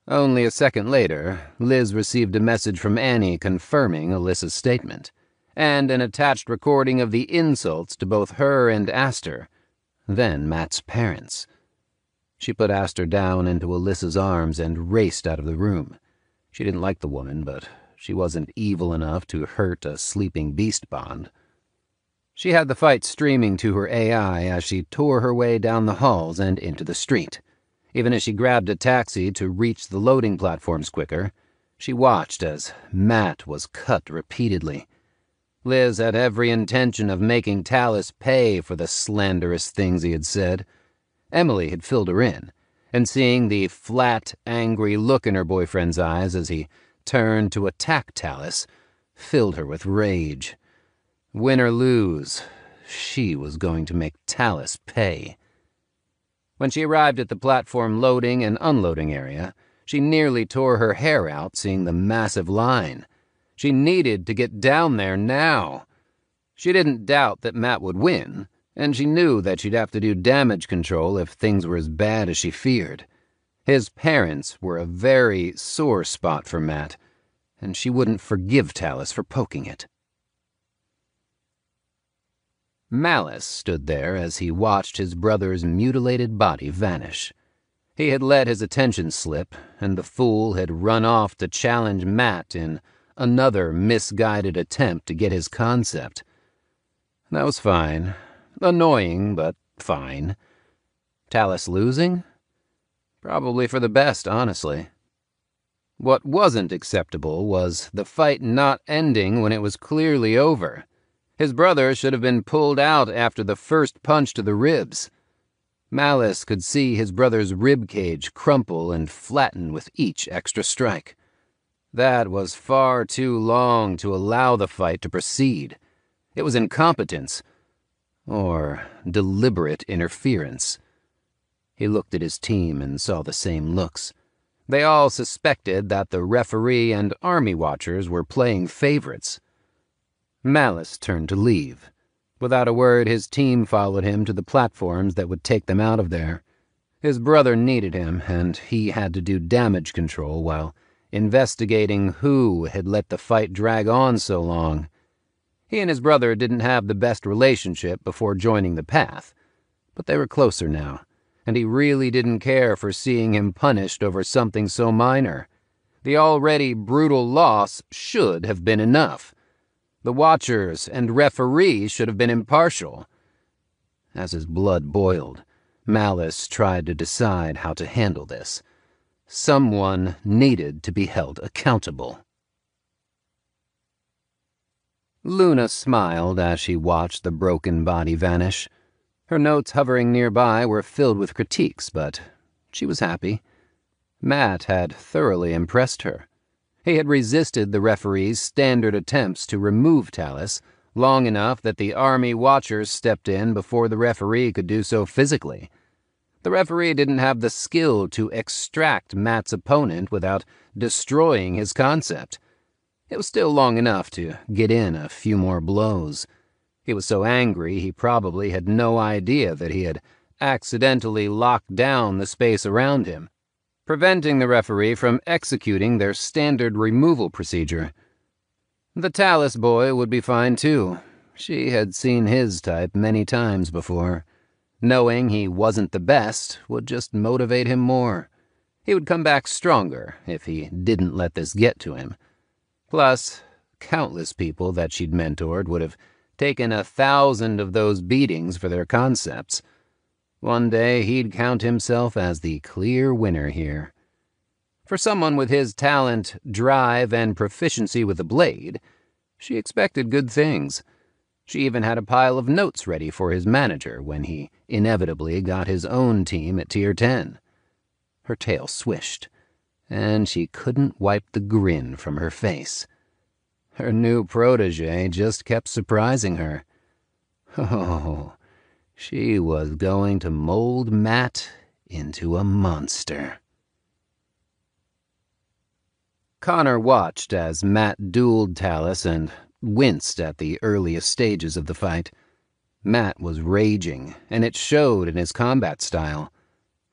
Only a second later, Liz received a message from Annie confirming Alyssa's statement, and an attached recording of the insults to both her and Aster, then Matt's parents. She put Aster down into Alyssa's arms and raced out of the room. She didn't like the woman, but she wasn't evil enough to hurt a sleeping beast bond. She had the fight streaming to her AI as she tore her way down the halls and into the street. Even as she grabbed a taxi to reach the loading platforms quicker, she watched as Matt was cut repeatedly. Liz had every intention of making Talus pay for the slanderous things he had said. Emily had filled her in, and seeing the flat, angry look in her boyfriend's eyes as he turned to attack Talus, filled her with rage. Win or lose, she was going to make Talus pay. When she arrived at the platform loading and unloading area, she nearly tore her hair out seeing the massive line. She needed to get down there now. She didn't doubt that Matt would win, and she knew that she'd have to do damage control if things were as bad as she feared. His parents were a very sore spot for Matt, and she wouldn't forgive Talus for poking it. Malice stood there as he watched his brother's mutilated body vanish. He had let his attention slip, and the fool had run off to challenge Matt in another misguided attempt to get his concept. That was fine. Annoying, but fine. Talus losing? Probably for the best, honestly. What wasn't acceptable was the fight not ending when it was clearly over. His brother should have been pulled out after the first punch to the ribs. Malice could see his brother's rib cage crumple and flatten with each extra strike. That was far too long to allow the fight to proceed. It was incompetence, or deliberate interference. He looked at his team and saw the same looks. They all suspected that the referee and army watchers were playing favorites. Malice turned to leave. Without a word, his team followed him to the platforms that would take them out of there. His brother needed him, and he had to do damage control while investigating who had let the fight drag on so long. He and his brother didn't have the best relationship before joining the Path, but they were closer now, and he really didn't care for seeing him punished over something so minor. The already brutal loss should have been enough. The watchers and referee should have been impartial. As his blood boiled, Malice tried to decide how to handle this. Someone needed to be held accountable. Luna smiled as she watched the broken body vanish. Her notes hovering nearby were filled with critiques, but she was happy. Matt had thoroughly impressed her. He had resisted the referee's standard attempts to remove Talus long enough that the army watchers stepped in before the referee could do so physically. The referee didn't have the skill to extract Matt's opponent without destroying his concept. It was still long enough to get in a few more blows. He was so angry he probably had no idea that he had accidentally locked down the space around him, preventing the referee from executing their standard removal procedure. The Talus boy would be fine too. She had seen his type many times before. Knowing he wasn't the best would just motivate him more. He would come back stronger if he didn't let this get to him. Plus, countless people that she'd mentored would have taken 1,000 of those beatings for their concepts. One day he'd count himself as the clear winner here. For someone with his talent, drive, and proficiency with a blade, she expected good things. She even had a pile of notes ready for his manager when he inevitably got his own team at Tier 10. Her tail swished, and she couldn't wipe the grin from her face. Her new protege just kept surprising her. Oh, she was going to mold Matt into a monster. Connor watched as Matt dueled Talus and winced at the earliest stages of the fight. Matt was raging, and it showed in his combat style.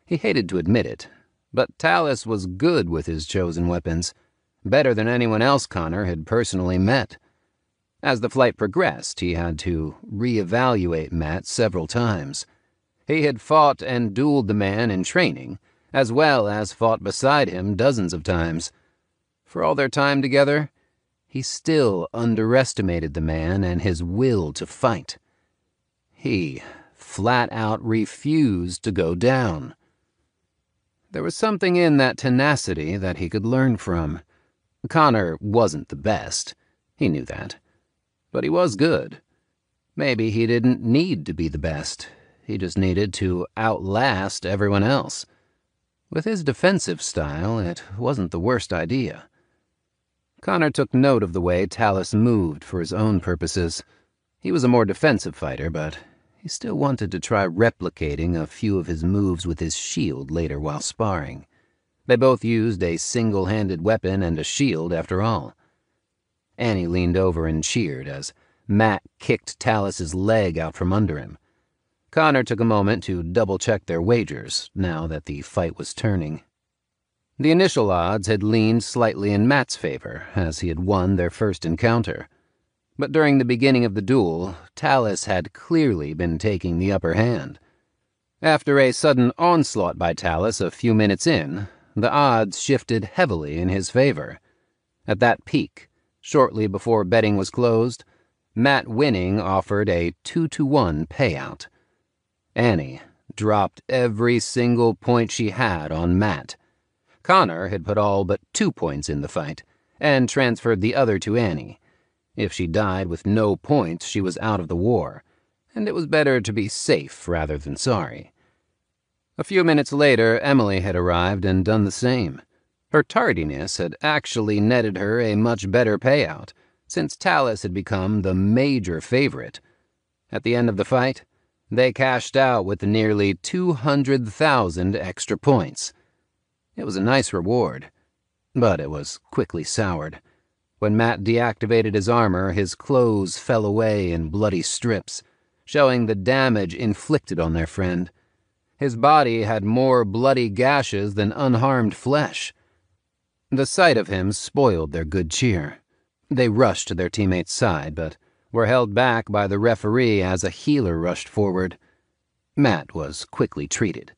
He hated to admit it, but Talus was good with his chosen weapons, better than anyone else Connor had personally met. As the fight progressed, he had to reevaluate Matt several times. He had fought and dueled the man in training, as well as fought beside him dozens of times. For all their time together, he still underestimated the man and his will to fight. He flat out refused to go down. There was something in that tenacity that he could learn from. Connor wasn't the best. He knew that. But he was good. Maybe he didn't need to be the best. He just needed to outlast everyone else. With his defensive style, it wasn't the worst idea. Connor took note of the way Talus moved for his own purposes. He was a more defensive fighter, but he still wanted to try replicating a few of his moves with his shield later while sparring. They both used a single-handed weapon and a shield, after all. Annie leaned over and cheered as Matt kicked Talus's leg out from under him. Connor took a moment to double-check their wagers, now that the fight was turning. The initial odds had leaned slightly in Matt's favor, as he had won their first encounter. But during the beginning of the duel, Talus had clearly been taking the upper hand. After a sudden onslaught by Talus a few minutes in, the odds shifted heavily in his favor. At that peak, shortly before betting was closed, Matt winning offered a 2-to-1 payout. Annie dropped every single point she had on Matt. Connor had put all but 2 points in the fight, and transferred the other to Annie. If she died with no points, she was out of the war, and it was better to be safe rather than sorry. A few minutes later, Emily had arrived and done the same. Her tardiness had actually netted her a much better payout, since Talus had become the major favorite. At the end of the fight, they cashed out with nearly 200,000 extra points. It was a nice reward, but it was quickly soured. When Matt deactivated his armor, his clothes fell away in bloody strips, showing the damage inflicted on their friend. His body had more bloody gashes than unharmed flesh. The sight of him spoiled their good cheer. They rushed to their teammate's side, but were held back by the referee as a healer rushed forward. Matt was quickly treated.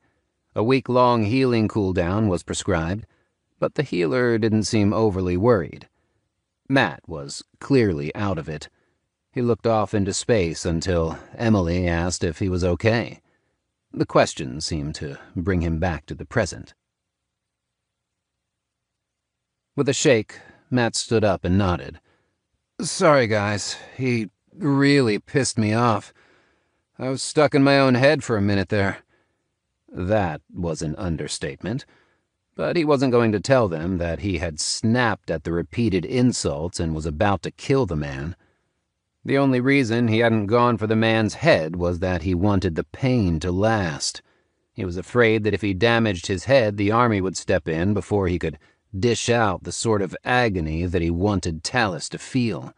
A week-long healing cooldown was prescribed, but the healer didn't seem overly worried. Matt was clearly out of it. He looked off into space until Emily asked if he was okay. The question seemed to bring him back to the present. With a shake, Matt stood up and nodded. "Sorry, guys. He really pissed me off. I was stuck in my own head for a minute there." That was an understatement, but he wasn't going to tell them that he had snapped at the repeated insults and was about to kill the man. The only reason he hadn't gone for the man's head was that he wanted the pain to last. He was afraid that if he damaged his head, the army would step in before he could dish out the sort of agony that he wanted Talus to feel.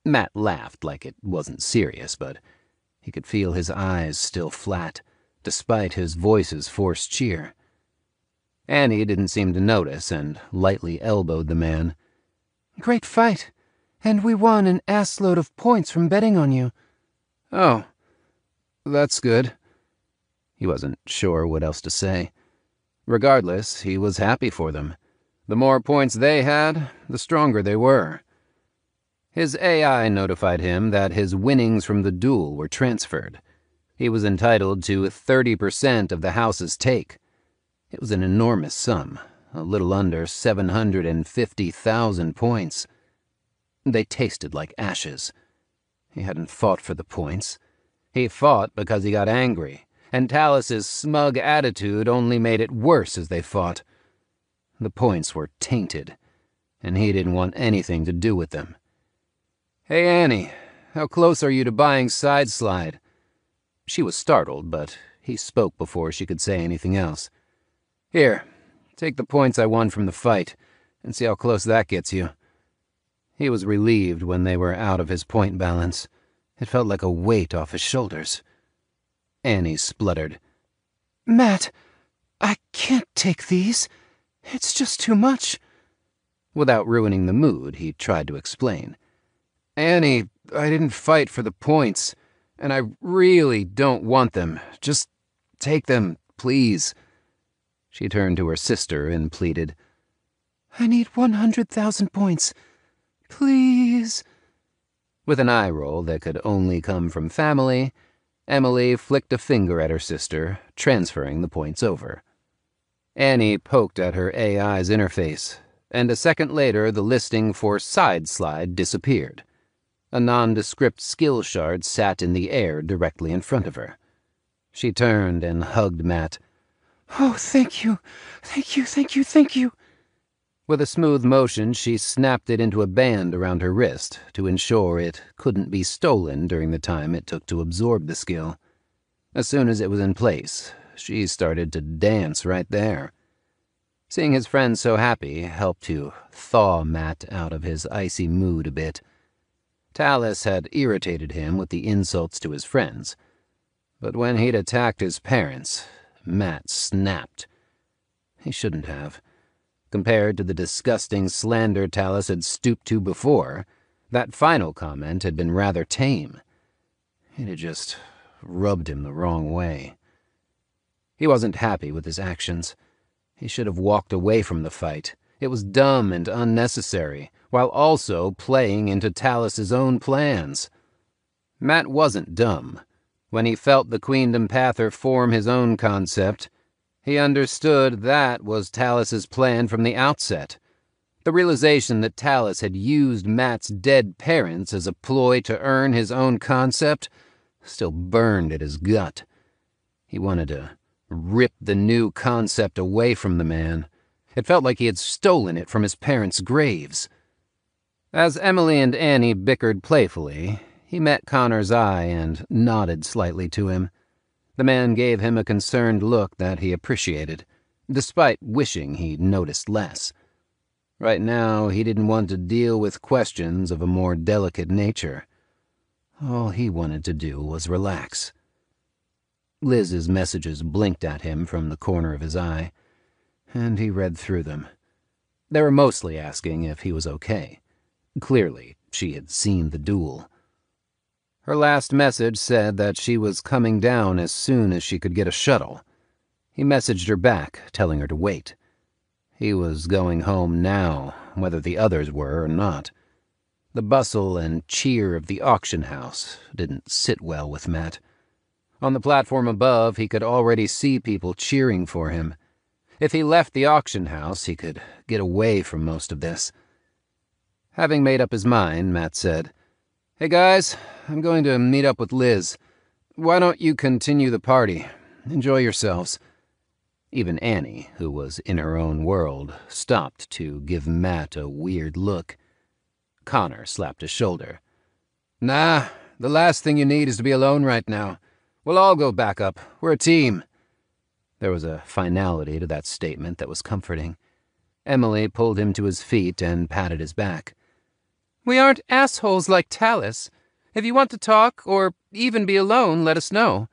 Matt laughed like it wasn't serious, but he could feel his eyes still flat, despite his voice's forced cheer. Annie didn't seem to notice and lightly elbowed the man. "Great fight, and we won an assload of points from betting on you." "Oh, that's good." He wasn't sure what else to say. Regardless, he was happy for them. The more points they had, the stronger they were. His AI notified him that his winnings from the duel were transferred. He was entitled to 30% of the house's take. It was an enormous sum, a little under 750,000 points. They tasted like ashes. He hadn't fought for the points. He fought because he got angry, and Talus's smug attitude only made it worse as they fought. The points were tainted, and he didn't want anything to do with them. "Hey, Annie, how close are you to buying Sideslide?" She was startled, but he spoke before she could say anything else. "Here, take the points I won from the fight, and see how close that gets you." He was relieved when they were out of his point balance. It felt like a weight off his shoulders. Annie spluttered. "Matt, I can't take these. It's just too much." Without ruining the mood, he tried to explain. "Annie, I didn't fight for the points, and I really don't want them. Just take them, please." She turned to her sister and pleaded, "I need 100,000 points. Please." With an eye roll that could only come from family, Emily flicked a finger at her sister, transferring the points over. Annie poked at her AI's interface, and a second later the listing for Sideslide disappeared. A nondescript skill shard sat in the air directly in front of her. She turned and hugged Matt. "Oh, thank you. Thank you, thank you, thank you." With a smooth motion, she snapped it into a band around her wrist to ensure it couldn't be stolen during the time it took to absorb the skill. As soon as it was in place, she started to dance right there. Seeing his friend so happy helped to thaw Matt out of his icy mood a bit. Talus had irritated him with the insults to his friends, but when he'd attacked his parents, Matt snapped. He shouldn't have. Compared to the disgusting slander Talus had stooped to before, that final comment had been rather tame. It had just rubbed him the wrong way. He wasn't happy with his actions. He should have walked away from the fight. It was dumb and unnecessary, while also playing into Talus's own plans. Matt wasn't dumb. When he felt the Queendom Pather form his own concept, he understood that was Talus's plan from the outset. The realization that Talus had used Matt's dead parents as a ploy to earn his own concept still burned at his gut. He wanted to rip the new concept away from the man. It felt like he had stolen it from his parents' graves. As Emily and Annie bickered playfully, he met Connor's eye and nodded slightly to him. The man gave him a concerned look that he appreciated, despite wishing he'd noticed less. Right now, he didn't want to deal with questions of a more delicate nature. All he wanted to do was relax. Liz's messages blinked at him from the corner of his eye, and he read through them. They were mostly asking if he was okay. Clearly, she had seen the duel. Her last message said that she was coming down as soon as she could get a shuttle. He messaged her back, telling her to wait. He was going home now, whether the others were or not. The bustle and cheer of the auction house didn't sit well with Matt. On the platform above, he could already see people cheering for him. If he left the auction house, he could get away from most of this. Having made up his mind, Matt said, "Hey guys, I'm going to meet up with Liz. Why don't you continue the party? Enjoy yourselves." Even Annie, who was in her own world, stopped to give Matt a weird look. Connor slapped his shoulder. "Nah, the last thing you need is to be alone right now. We'll all go back up. We're a team." There was a finality to that statement that was comforting. Emily pulled him to his feet and patted his back. We aren't assholes like Talus. If you want to talk, or even be alone, let us know.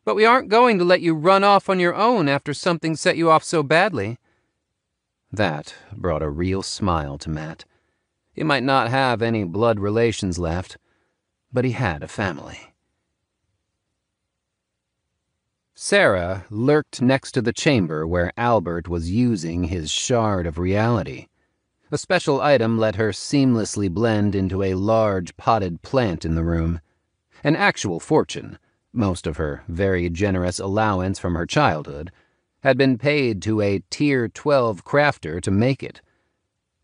But we aren't going to let you run off on your own after something set you off so badly. That brought a real smile to Matt. He might not have any blood relations left, but he had a family. Sarah lurked next to the chamber where Albert was using his shard of reality. A special item let her seamlessly blend into a large potted plant in the room. An actual fortune, most of her very generous allowance from her childhood, had been paid to a Tier 12 crafter to make it.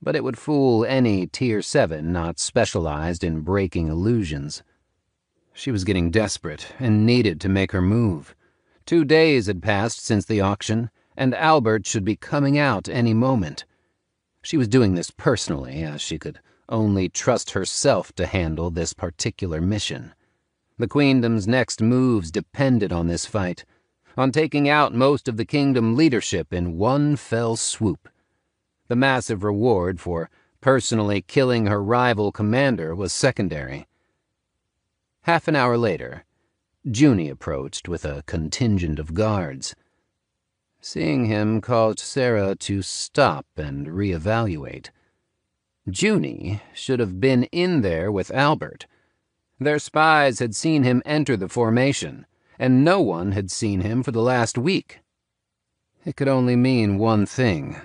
But it would fool any Tier 7 not specialized in breaking illusions. She was getting desperate and needed to make her move. 2 days had passed since the auction, and Albert should be coming out any moment. She was doing this personally, as she could only trust herself to handle this particular mission. The Queendom's next moves depended on this fight, on taking out most of the Kingdom leadership in one fell swoop. The massive reward for personally killing her rival commander was secondary. Half an hour later, Junie approached with a contingent of guards. Seeing him caused Sarah to stop and reevaluate. Junie should have been in there with Albert. Their spies had seen him enter the formation, and no one had seen him for the last week. It could only mean one thing.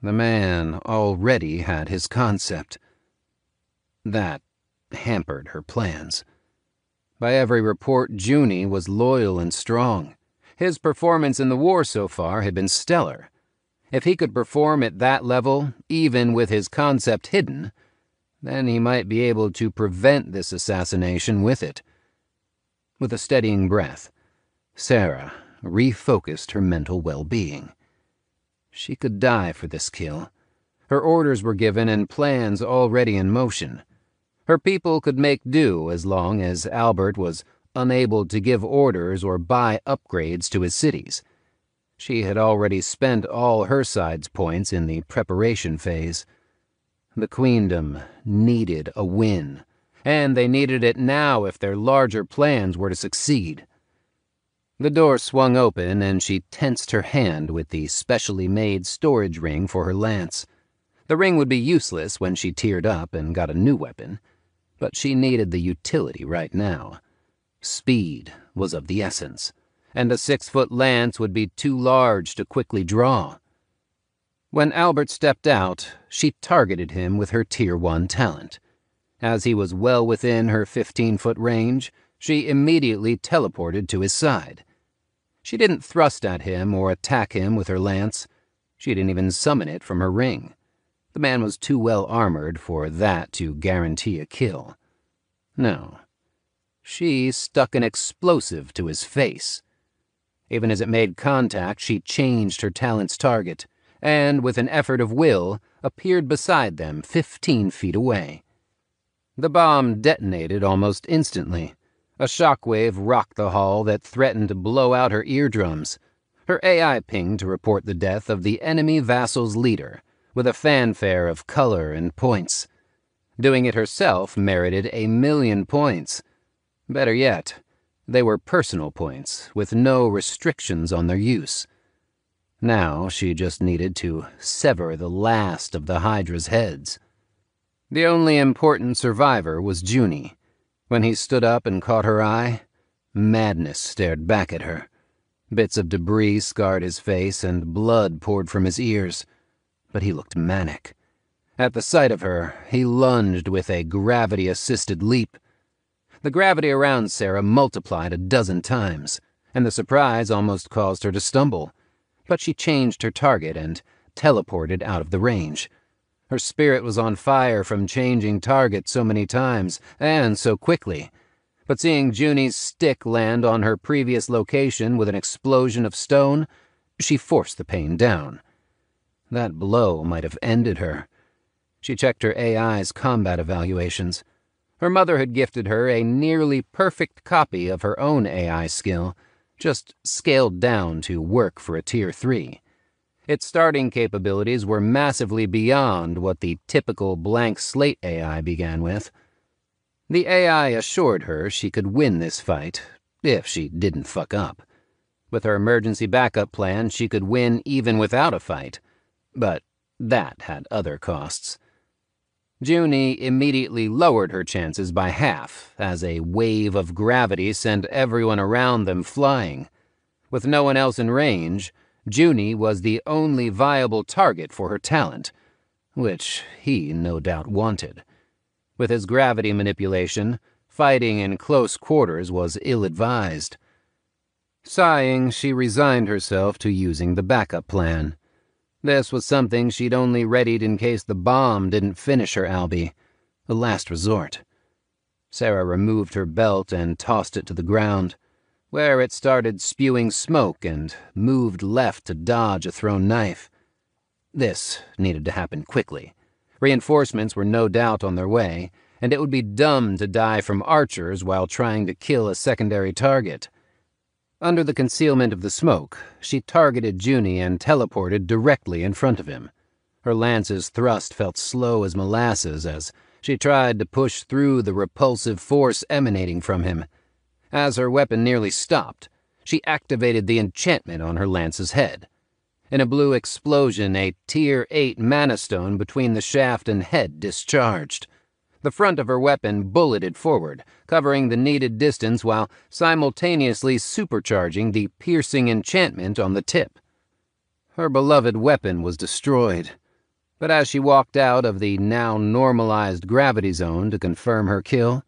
The man already had his concept. That hampered her plans. By every report, Junie was loyal and strong. His performance in the war so far had been stellar. If he could perform at that level, even with his concept hidden, then he might be able to prevent this assassination with it. With a steadying breath, Sarah refocused her mental well-being. She could die for this kill. Her orders were given and plans already in motion. Her people could make do as long as Albert was unable to give orders or buy upgrades to his cities. She had already spent all her side's points in the preparation phase. The Queendom needed a win, and they needed it now if their larger plans were to succeed. The door swung open and she tensed her hand with the specially made storage ring for her lance. The ring would be useless when she tiered up and got a new weapon, but she needed the utility right now. Speed was of the essence, and a 6-foot lance would be too large to quickly draw. When Albert stepped out, she targeted him with her Tier 1 talent. As he was well within her 15-foot range, she immediately teleported to his side. She didn't thrust at him or attack him with her lance. She didn't even summon it from her ring. The man was too well armored for that to guarantee a kill. No. She stuck an explosive to his face. Even as it made contact, she changed her talent's target, and with an effort of will, appeared beside them 15 feet away. The bomb detonated almost instantly. A shockwave rocked the hall that threatened to blow out her eardrums. Her AI pinged to report the death of the enemy vassal's leader, with a fanfare of color and points. Doing it herself merited 1,000,000 points. Better yet, they were personal points, with no restrictions on their use. Now she just needed to sever the last of the Hydra's heads. The only important survivor was Junie. When he stood up and caught her eye, madness stared back at her. Bits of debris scarred his face and blood poured from his ears, but he looked manic. At the sight of her, he lunged with a gravity-assisted leap. The gravity around Sarah multiplied a dozen times, and the surprise almost caused her to stumble. But she changed her target and teleported out of the range. Her spirit was on fire from changing targets so many times, and so quickly. But seeing Junie's stick land on her previous location with an explosion of stone, she forced the pain down. That blow might have ended her. She checked her AI's combat evaluations. Her mother had gifted her a nearly perfect copy of her own AI skill, just scaled down to work for a Tier 3. Its starting capabilities were massively beyond what the typical blank slate AI began with. The AI assured her she could win this fight, if she didn't fuck up. With her emergency backup plan, she could win even without a fight, but that had other costs. Junie immediately lowered her chances by half as a wave of gravity sent everyone around them flying. With no one else in range, Junie was the only viable target for her talent, which he no doubt wanted. With his gravity manipulation, fighting in close quarters was ill-advised. Sighing, she resigned herself to using the backup plan. This was something she'd only readied in case the bomb didn't finish her Albie, a last resort. Sarah removed her belt and tossed it to the ground, where it started spewing smoke and moved left to dodge a thrown knife. This needed to happen quickly. Reinforcements were no doubt on their way, and it would be dumb to die from archers while trying to kill a secondary target. Under the concealment of the smoke, she targeted Junie and teleported directly in front of him. Her lance's thrust felt slow as molasses as she tried to push through the repulsive force emanating from him. As her weapon nearly stopped, she activated the enchantment on her lance's head. In a blue explosion, a Tier 8 mana stone between the shaft and head discharged. The front of her weapon bulleted forward, covering the needed distance while simultaneously supercharging the piercing enchantment on the tip. Her beloved weapon was destroyed, but as she walked out of the now normalized gravity zone to confirm her kill,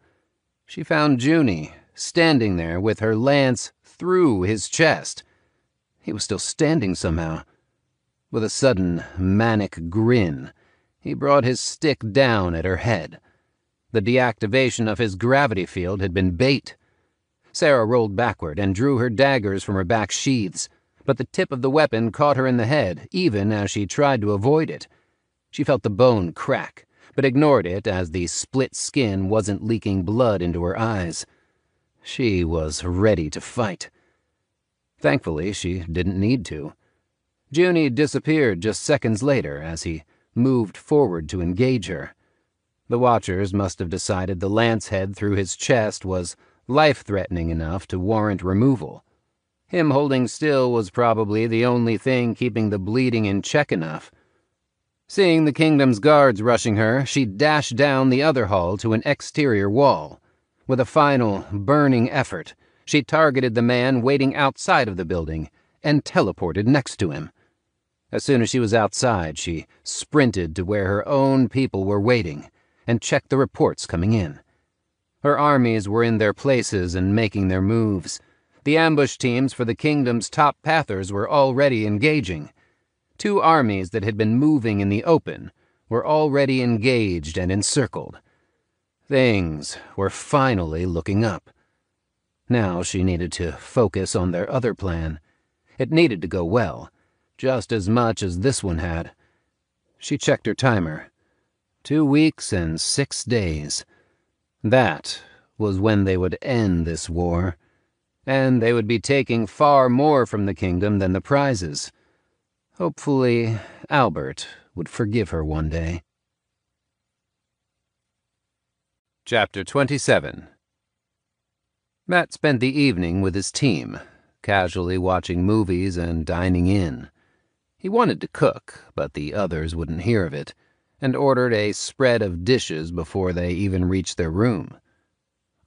she found Junie standing there with her lance through his chest. He was still standing somehow. With a sudden, manic grin, he brought his stick down at her head. The deactivation of his gravity field had been bait. Sarah rolled backward and drew her daggers from her back sheaths, but the tip of the weapon caught her in the head, even as she tried to avoid it. She felt the bone crack, but ignored it as the split skin wasn't leaking blood into her eyes. She was ready to fight. Thankfully, she didn't need to. Junie disappeared just seconds later as he moved forward to engage her. The Watchers must have decided the lance head through his chest was life-threatening enough to warrant removal. Him holding still was probably the only thing keeping the bleeding in check enough. Seeing the kingdom's guards rushing her, she dashed down the other hall to an exterior wall. With a final, burning effort, she targeted the man waiting outside of the building and teleported next to him. As soon as she was outside, she sprinted to where her own people were waiting and checked the reports coming in. Her armies were in their places and making their moves. The ambush teams for the kingdom's top pathers were already engaging. 2 armies that had been moving in the open were already engaged and encircled. Things were finally looking up. Now she needed to focus on their other plan. It needed to go well, just as much as this one had. She checked her timer. 2 weeks and 6 days. That was when they would end this war, and they would be taking far more from the kingdom than the prizes. Hopefully, Albert would forgive her one day. Chapter 27. Matt spent the evening with his team, casually watching movies and dining in. He wanted to cook, but the others wouldn't hear of it, and ordered a spread of dishes before they even reached their room.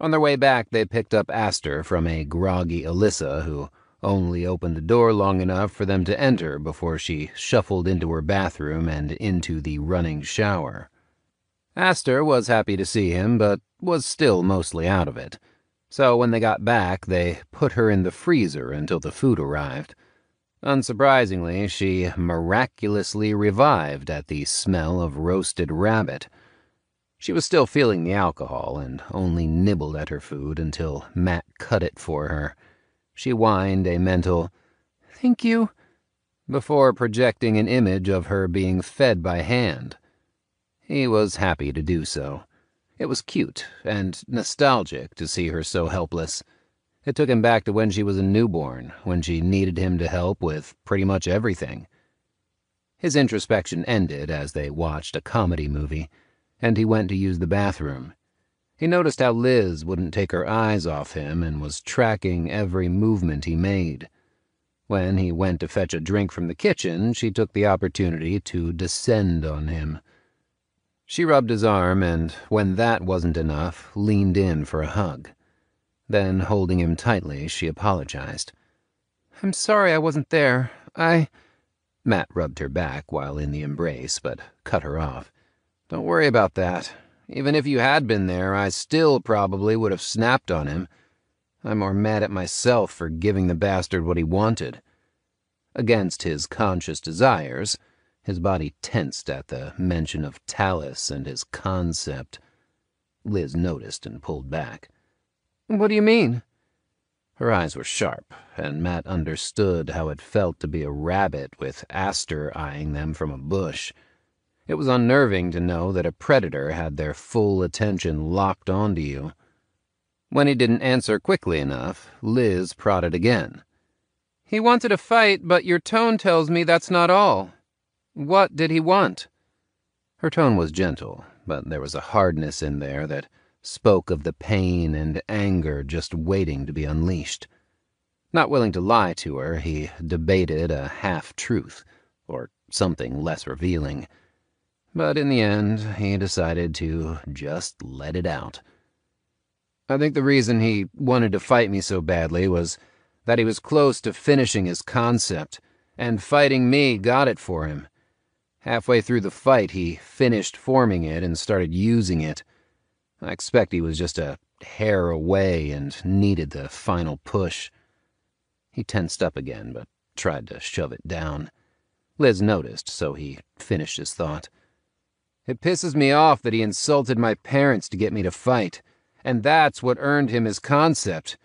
On their way back, they picked up Aster from a groggy Alyssa, who only opened the door long enough for them to enter before she shuffled into her bathroom and into the running shower. Aster was happy to see him, but was still mostly out of it. So when they got back, they put her in the freezer until the food arrived. Unsurprisingly, she miraculously revived at the smell of roasted rabbit. She was still feeling the alcohol and only nibbled at her food until Matt cut it for her. She whined a mental, "Thank you," before projecting an image of her being fed by hand. He was happy to do so. It was cute and nostalgic to see her so helpless. It took him back to when she was a newborn, when she needed him to help with pretty much everything. His introspection ended as they watched a comedy movie, and he went to use the bathroom. He noticed how Liz wouldn't take her eyes off him and was tracking every movement he made. When he went to fetch a drink from the kitchen, she took the opportunity to descend on him. She rubbed his arm and, when that wasn't enough, leaned in for a hug. Then, holding him tightly, she apologized. "I'm sorry I wasn't there. Matt rubbed her back while in the embrace, but cut her off. "Don't worry about that. Even if you had been there, I still probably would have snapped on him. I'm more mad at myself for giving the bastard what he wanted." Against his conscious desires, his body tensed at the mention of Talus and his concept. Liz noticed and pulled back. "What do you mean?" Her eyes were sharp, and Matt understood how it felt to be a rabbit with Aster eyeing them from a bush. It was unnerving to know that a predator had their full attention locked onto you. When he didn't answer quickly enough, Liz prodded again. "He wanted a fight, but your tone tells me that's not all. What did he want?" Her tone was gentle, but there was a hardness in there that spoke of the pain and anger just waiting to be unleashed. Not willing to lie to her, he debated a half-truth, or something less revealing. But in the end, he decided to just let it out. "I think the reason he wanted to fight me so badly was that he was close to finishing his concept, and fighting me got it for him. Halfway through the fight, he finished forming it and started using it. I expect he was just a hair away and needed the final push." He tensed up again, but tried to shove it down. Liz noticed, so he finished his thought. "It pisses me off that he insulted my parents to get me to fight, and that's what earned him his concept.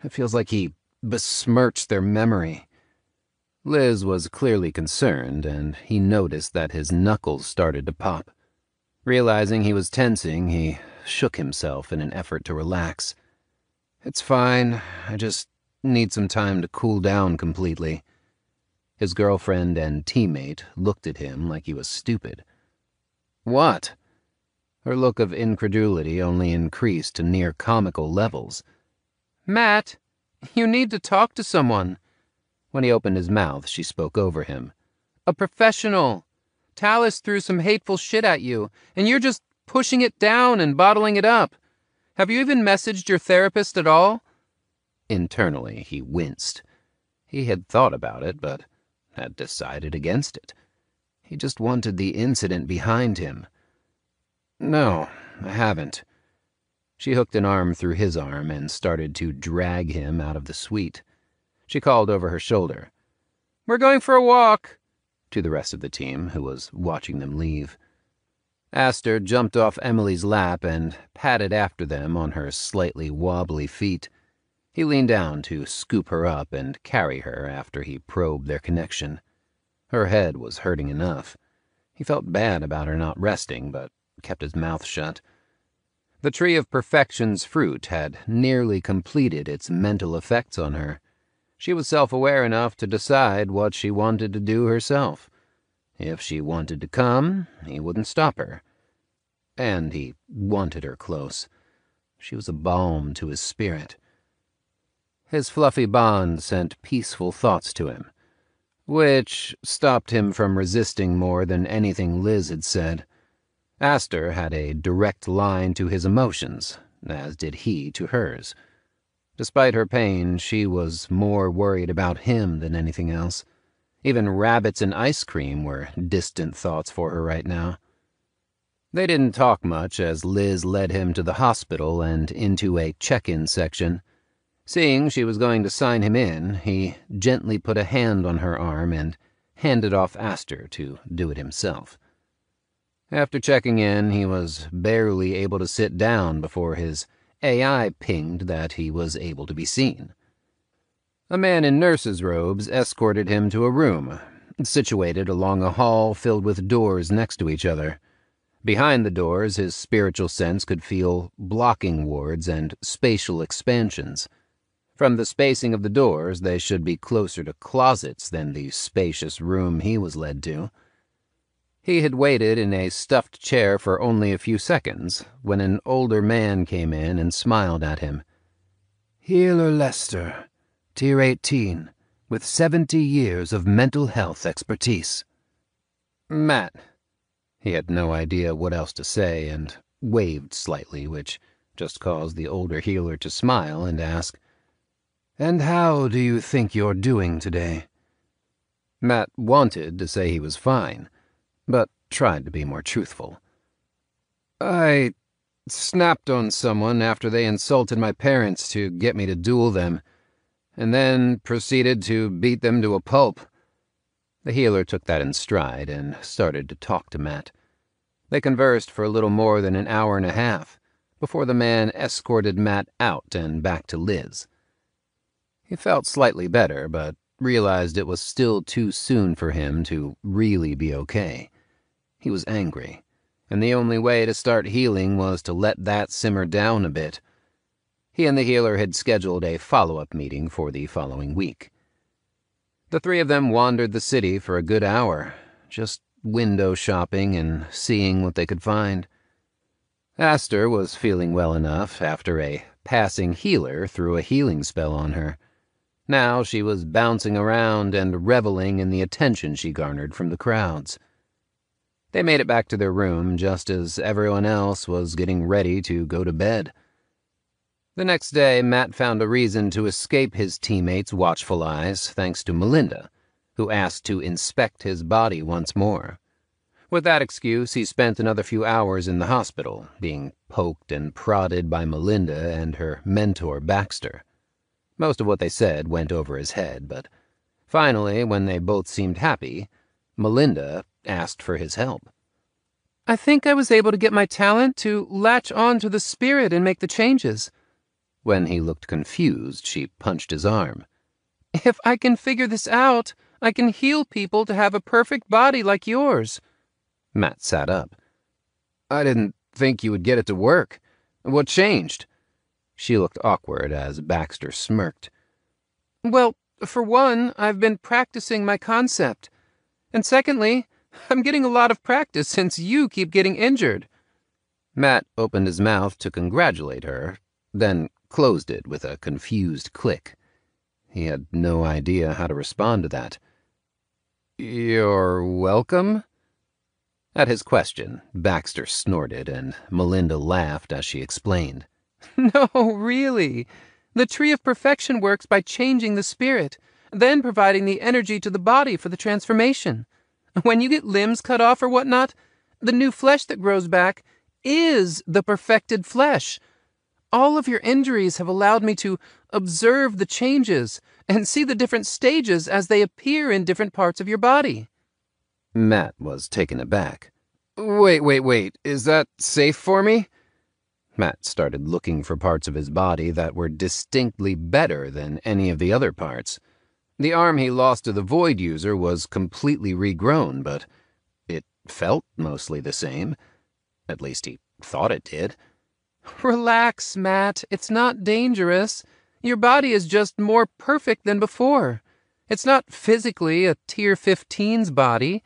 It feels like he besmirched their memory." Liz was clearly concerned, and he noticed that his knuckles started to pop. Realizing he was tensing, he shook himself in an effort to relax. "It's fine. I just need some time to cool down completely." His girlfriend and teammate looked at him like he was stupid. "What?" Her look of incredulity only increased to near comical levels. "Matt, you need to talk to someone." When he opened his mouth, she spoke over him. "A professional. Talus threw some hateful shit at you, and you're just pushing it down and bottling it up. Have you even messaged your therapist at all?" Internally, he winced. He had thought about it, but had decided against it. He just wanted the incident behind him. "No, I haven't." She hooked an arm through his arm and started to drag him out of the suite. She called over her shoulder, "We're going for a walk," to the rest of the team, who was watching them leave. Aster jumped off Emily's lap and padded after them on her slightly wobbly feet. He leaned down to scoop her up and carry her after he probed their connection. Her head was hurting enough. He felt bad about her not resting, but kept his mouth shut. The Tree of Perfection's fruit had nearly completed its mental effects on her. She was self-aware enough to decide what she wanted to do herself. If she wanted to come, he wouldn't stop her. And he wanted her close. She was a balm to his spirit. His fluffy bond sent peaceful thoughts to him. which stopped him from resisting more than anything Liz had said. Aster had a direct line to his emotions, as did he to hers. Despite her pain, she was more worried about him than anything else. Even rabbits and ice cream were distant thoughts for her right now. They didn't talk much as Liz led him to the hospital and into a check-in section. Seeing she was going to sign him in, he gently put a hand on her arm and handed off Aster to do it himself. After checking in, he was barely able to sit down before his AI pinged that he was able to be seen. A man in nurse's robes escorted him to a room, situated along a hall filled with doors next to each other. Behind the doors, his spiritual sense could feel blocking wards and spatial expansions. From the spacing of the doors, they should be closer to closets than the spacious room he was led to. He had waited in a stuffed chair for only a few seconds when an older man came in and smiled at him. Healer Lester, Tier 18, with 70 years of mental health expertise. Matt. He had no idea what else to say and waved slightly, which just caused the older healer to smile and ask, "And how do you think you're doing today?" Matt wanted to say he was fine, but tried to be more truthful. I snapped on someone after they insulted my parents to get me to duel them, and then proceeded to beat them to a pulp. The healer took that in stride and started to talk to Matt. They conversed for a little more than an hour and a half, before the man escorted Matt out and back to Liz. He felt slightly better, but realized it was still too soon for him to really be okay. He was angry, and the only way to start healing was to let that simmer down a bit. He and the healer had scheduled a follow-up meeting for the following week. The three of them wandered the city for a good hour, just window shopping and seeing what they could find. Aster was feeling well enough after a passing healer threw a healing spell on her. Now she was bouncing around and reveling in the attention she garnered from the crowds. They made it back to their room just as everyone else was getting ready to go to bed. The next day, Matt found a reason to escape his teammates' watchful eyes thanks to Melinda, who asked to inspect his body once more. With that excuse, he spent another few hours in the hospital, being poked and prodded by Melinda and her mentor, Baxter. Most of what they said went over his head, but finally, when they both seemed happy, Melinda asked for his help. I think I was able to get my talent to latch on to the spirit and make the changes. When he looked confused, she punched his arm. If I can figure this out, I can heal people to have a perfect body like yours. Matt sat up. I didn't think you would get it to work. What changed? She looked awkward as Baxter smirked. Well, for one, I've been practicing my concept. And secondly, I'm getting a lot of practice since you keep getting injured. Matt opened his mouth to congratulate her, then closed it with a confused click. He had no idea how to respond to that. You're welcome? At his question, Baxter snorted, and Melinda laughed as she explained. No, really. The Tree of Perfection works by changing the spirit, then providing the energy to the body for the transformation. When you get limbs cut off or whatnot, the new flesh that grows back is the perfected flesh. All of your injuries have allowed me to observe the changes and see the different stages as they appear in different parts of your body. Matt was taken aback. Wait, is that safe for me? Matt started looking for parts of his body that were distinctly better than any of the other parts. The arm he lost to the Void user was completely regrown, but it felt mostly the same. At least he thought it did. Relax, Matt. It's not dangerous. Your body is just more perfect than before. It's not physically a Tier 15's body.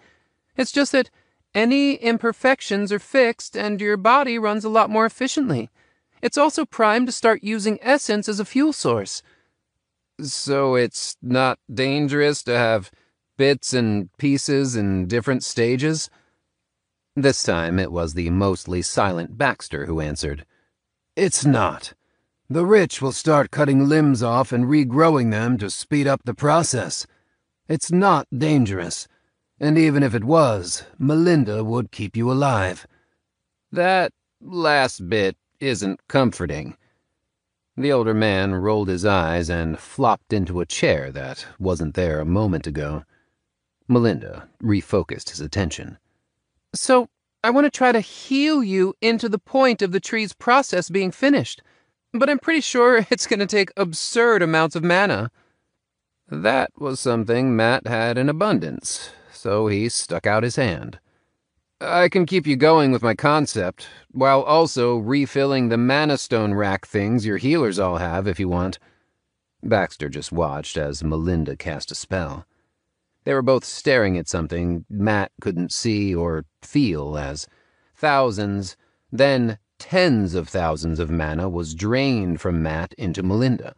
It's just that any imperfections are fixed and your body runs a lot more efficiently. It's also primed to start using essence as a fuel source. So it's not dangerous to have bits and pieces in different stages? This time it was the mostly silent Baxter who answered. It's not. The rich will start cutting limbs off and regrowing them to speed up the process. It's not dangerous. And even if it was, Melinda would keep you alive. That last bit isn't comforting. The older man rolled his eyes and flopped into a chair that wasn't there a moment ago. Melinda refocused his attention. So, I want to try to heal you into the point of the tree's process being finished, but I'm pretty sure it's going to take absurd amounts of mana. That was something Matt had in abundance, so he stuck out his hand. I can keep you going with my concept, while also refilling the mana stone rack things your healers all have if you want. Baxter just watched as Melinda cast a spell. They were both staring at something Matt couldn't see or feel as thousands, then tens of thousands of mana was drained from Matt into Melinda.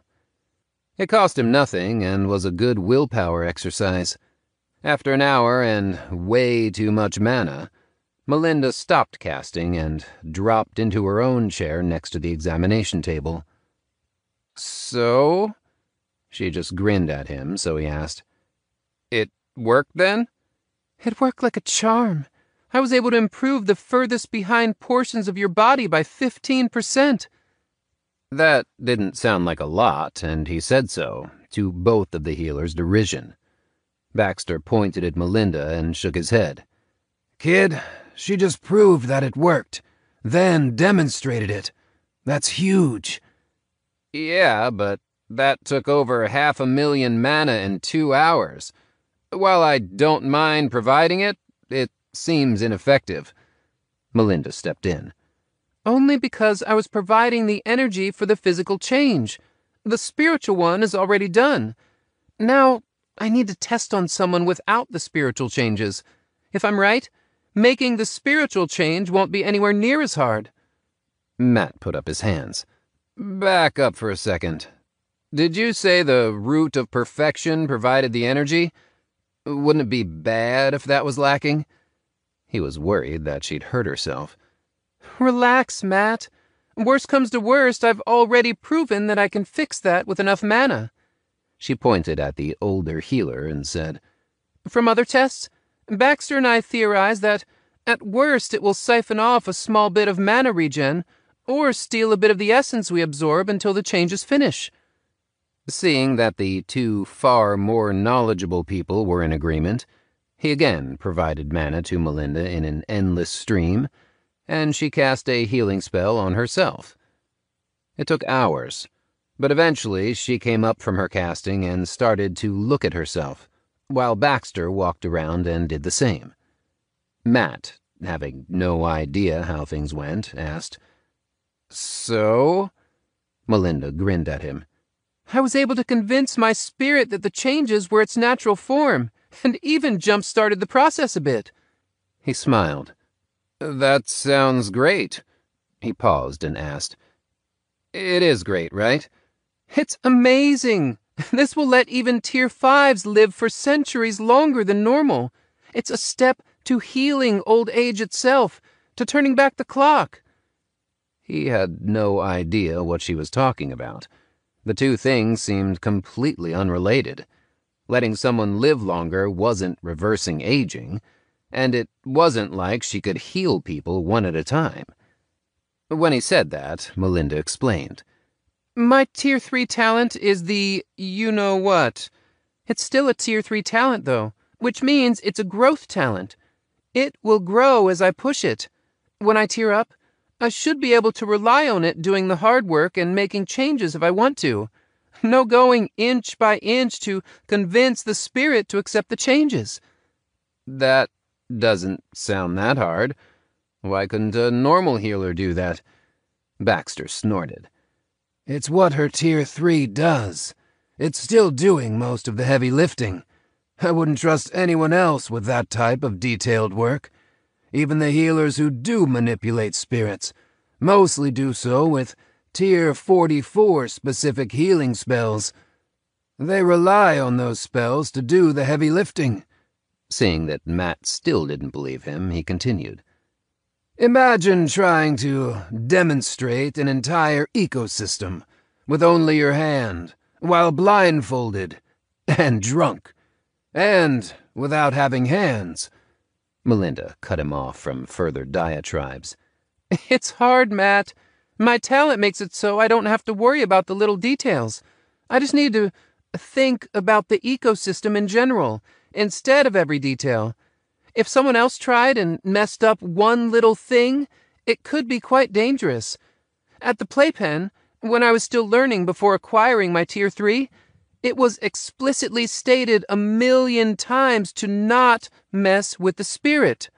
It cost him nothing and was a good willpower exercise. After an hour and way too much mana, Melinda stopped casting and dropped into her own chair next to the examination table. So? She just grinned at him, so he asked, It worked then? It worked like a charm. I was able to improve the furthest behind portions of your body by 15%. That didn't sound like a lot, and he said so, to both of the healers' derision. Baxter pointed at Melinda and shook his head. Kid, she just proved that it worked, then demonstrated it. That's huge. Yeah, but that took over 500,000 mana in 2 hours. While I don't mind providing it, it seems ineffective. Melinda stepped in. Only because I was providing the energy for the physical change. The spiritual one is already done. Now, I need to test on someone without the spiritual changes. If I'm right, making the spiritual change won't be anywhere near as hard. Matt put up his hands. Back up for a second. Did you say the root of perfection provided the energy? Wouldn't it be bad if that was lacking? He was worried that she'd hurt herself. Relax, Matt. Worst comes to worst, I've already proven that I can fix that with enough mana. She pointed at the older healer and said, From other tests, Baxter and I theorize that, at worst, it will siphon off a small bit of mana regen, or steal a bit of the essence we absorb until the changes finish. Seeing that the two far more knowledgeable people were in agreement, he again provided mana to Melinda in an endless stream, and she cast a healing spell on herself. It took hours, but eventually she came up from her casting and started to look at herself, while Baxter walked around and did the same. Matt, having no idea how things went, asked, So? Melinda grinned at him. I was able to convince my spirit that the changes were its natural form, and even jump-started the process a bit. He smiled. That sounds great. He paused and asked, It is great, right? It's amazing. This will let even Tier 5s live for centuries longer than normal. It's a step to healing old age itself, to turning back the clock. He had no idea what she was talking about. The two things seemed completely unrelated. Letting someone live longer wasn't reversing aging, and it wasn't like she could heal people one at a time. When he said that, Melinda explained. My Tier 3 talent is the you-know-what. It's still a Tier 3 talent, though, which means it's a growth talent. It will grow as I push it. When I tier up, I should be able to rely on it doing the hard work and making changes if I want to. No going inch by inch to convince the spirit to accept the changes. That doesn't sound that hard. Why couldn't a normal healer do that? Baxter snorted. It's what her Tier 3 does. It's still doing most of the heavy lifting. I wouldn't trust anyone else with that type of detailed work. Even the healers who do manipulate spirits mostly do so with Tier 44 specific healing spells. They rely on those spells to do the heavy lifting, Seeing that Matt still didn't believe him, he continued. Imagine trying to demonstrate an entire ecosystem with only your hand, while blindfolded and drunk, and without having hands. Melinda cut him off from further diatribes. It's hard, Matt. My talent makes it so I don't have to worry about the little details. I just need to think about the ecosystem in general, instead of every detail. If someone else tried and messed up one little thing, it could be quite dangerous. At the playpen, when I was still learning before acquiring my Tier 3, it was explicitly stated 1,000,000 times to not mess with the spirit.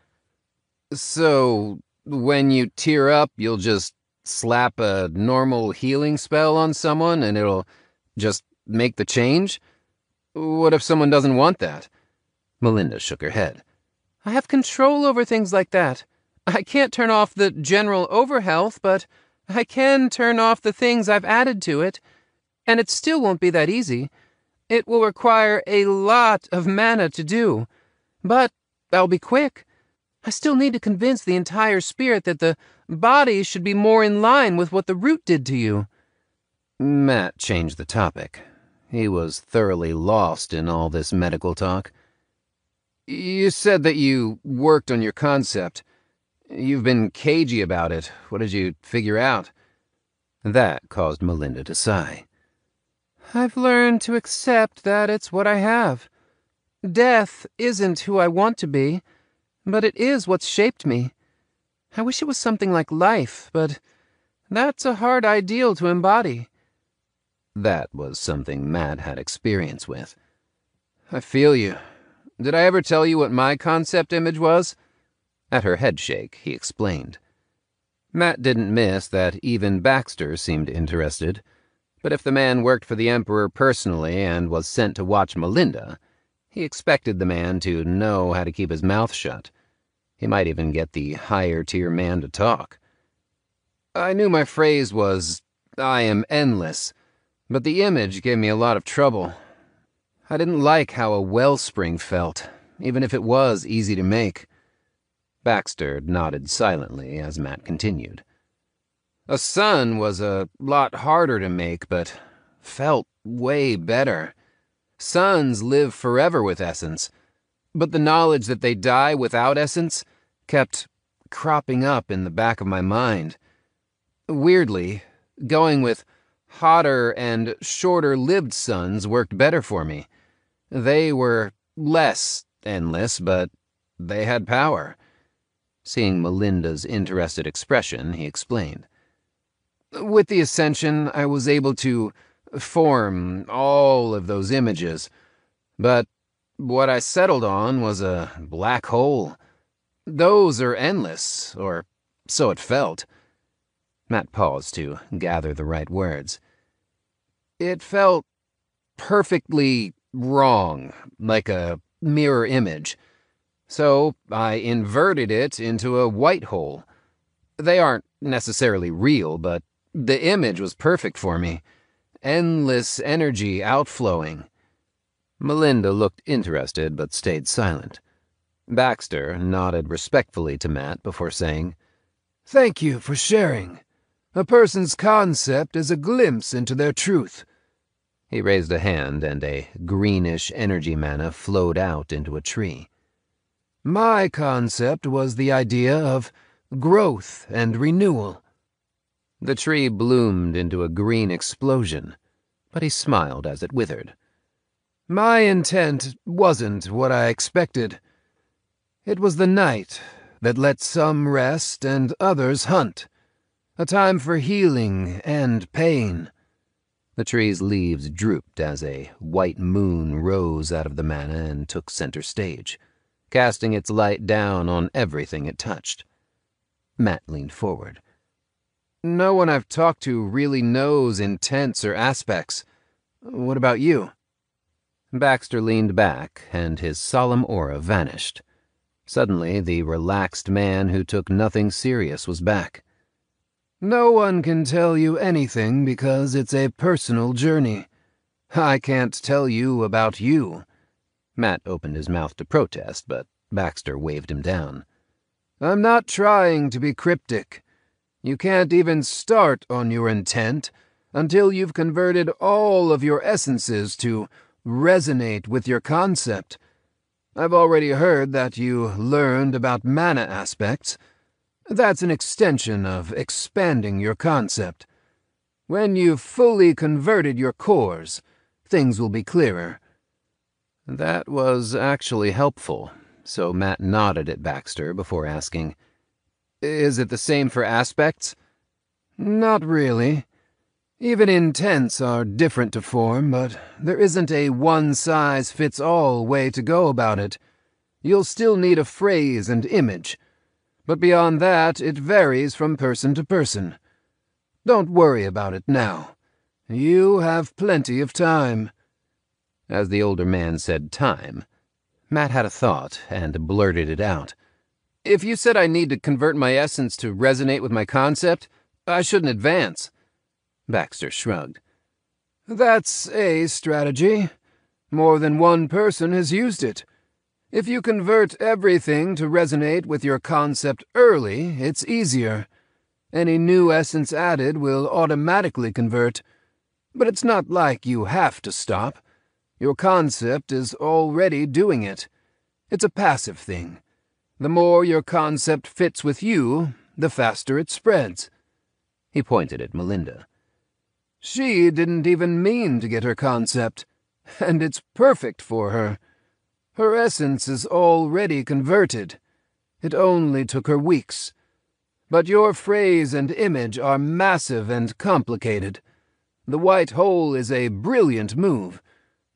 So, when you tear up, you'll just slap a normal healing spell on someone and it'll just make the change? What if someone doesn't want that? Melinda shook her head. I have control over things like that. I can't turn off the general overhealth, but I can turn off the things I've added to it. And it still won't be that easy. It will require a lot of mana to do. But I'll be quick. I still need to convince the entire spirit that the body should be more in line with what the root did to you. Matt changed the topic. He was thoroughly lost in all this medical talk. You said that you worked on your concept. You've been cagey about it. What did you figure out? That caused Melinda to sigh. I've learned to accept that it's what I have. Death isn't who I want to be, but it is what's shaped me. I wish it was something like life, but that's a hard ideal to embody. That was something Matt had experience with. I feel you. Did I ever tell you what my concept image was? At her headshake, he explained. Matt didn't miss that even Baxter seemed interested, but if the man worked for the Emperor personally and was sent to watch Melinda, he expected the man to know how to keep his mouth shut. He might even get the higher-tier man to talk. I knew my phrase was, I am endless, but the image gave me a lot of trouble. I didn't like how a wellspring felt, even if it was easy to make. Baxter nodded silently as Matt continued. A sun was a lot harder to make, but felt way better. Suns live forever with essence, but the knowledge that they die without essence kept cropping up in the back of my mind. Weirdly, going with hotter and shorter-lived suns worked better for me. They were less endless, but they had power. Seeing Melinda's interested expression, he explained. With the Ascension, I was able to form all of those images, but what I settled on was a black hole. Those are endless, or so it felt. Matt paused to gather the right words. It felt perfectly wrong, like a mirror image. So I inverted it into a white hole. They aren't necessarily real, but the image was perfect for me. Endless energy outflowing. Melinda looked interested but stayed silent. Baxter nodded respectfully to Matt before saying, Thank you for sharing. A person's concept is a glimpse into their truth. He raised a hand and a greenish energy mana flowed out into a tree. My concept was the idea of growth and renewal. The tree bloomed into a green explosion, but he smiled as it withered. My intent wasn't what I expected. It was the night that let some rest and others hunt. A time for healing and pain. The tree's leaves drooped as a white moon rose out of the mana and took center stage, casting its light down on everything it touched. Matt leaned forward. No one I've talked to really knows intents or aspects. What about you? Baxter leaned back, and his solemn aura vanished. Suddenly, the relaxed man who took nothing serious was back. No one can tell you anything because it's a personal journey. I can't tell you about you. Matt opened his mouth to protest, but Baxter waved him down. I'm not trying to be cryptic. You can't even start on your intent until you've converted all of your essences to resonate with your concept. I've already heard that you learned about mana aspects. That's an extension of expanding your concept. When you've fully converted your cores, things will be clearer. That was actually helpful, so Matt nodded at Baxter before asking, "Is it the same for aspects?" Not really. Even intents are different to form, but there isn't a one-size-fits-all way to go about it. You'll still need a phrase and image, but beyond that it varies from person to person. Don't worry about it now. You have plenty of time. As the older man said time, Matt had a thought and blurted it out. If you said I need to convert my essence to resonate with my concept, I shouldn't advance. Baxter shrugged. That's a strategy. More than one person has used it. If you convert everything to resonate with your concept early, it's easier. Any new essence added will automatically convert. But it's not like you have to stop. Your concept is already doing it. It's a passive thing. The more your concept fits with you, the faster it spreads. He pointed at Melinda. She didn't even mean to get her concept, and it's perfect for her. Her essence is already converted. It only took her weeks. But your phrase and image are massive and complicated. The white hole is a brilliant move,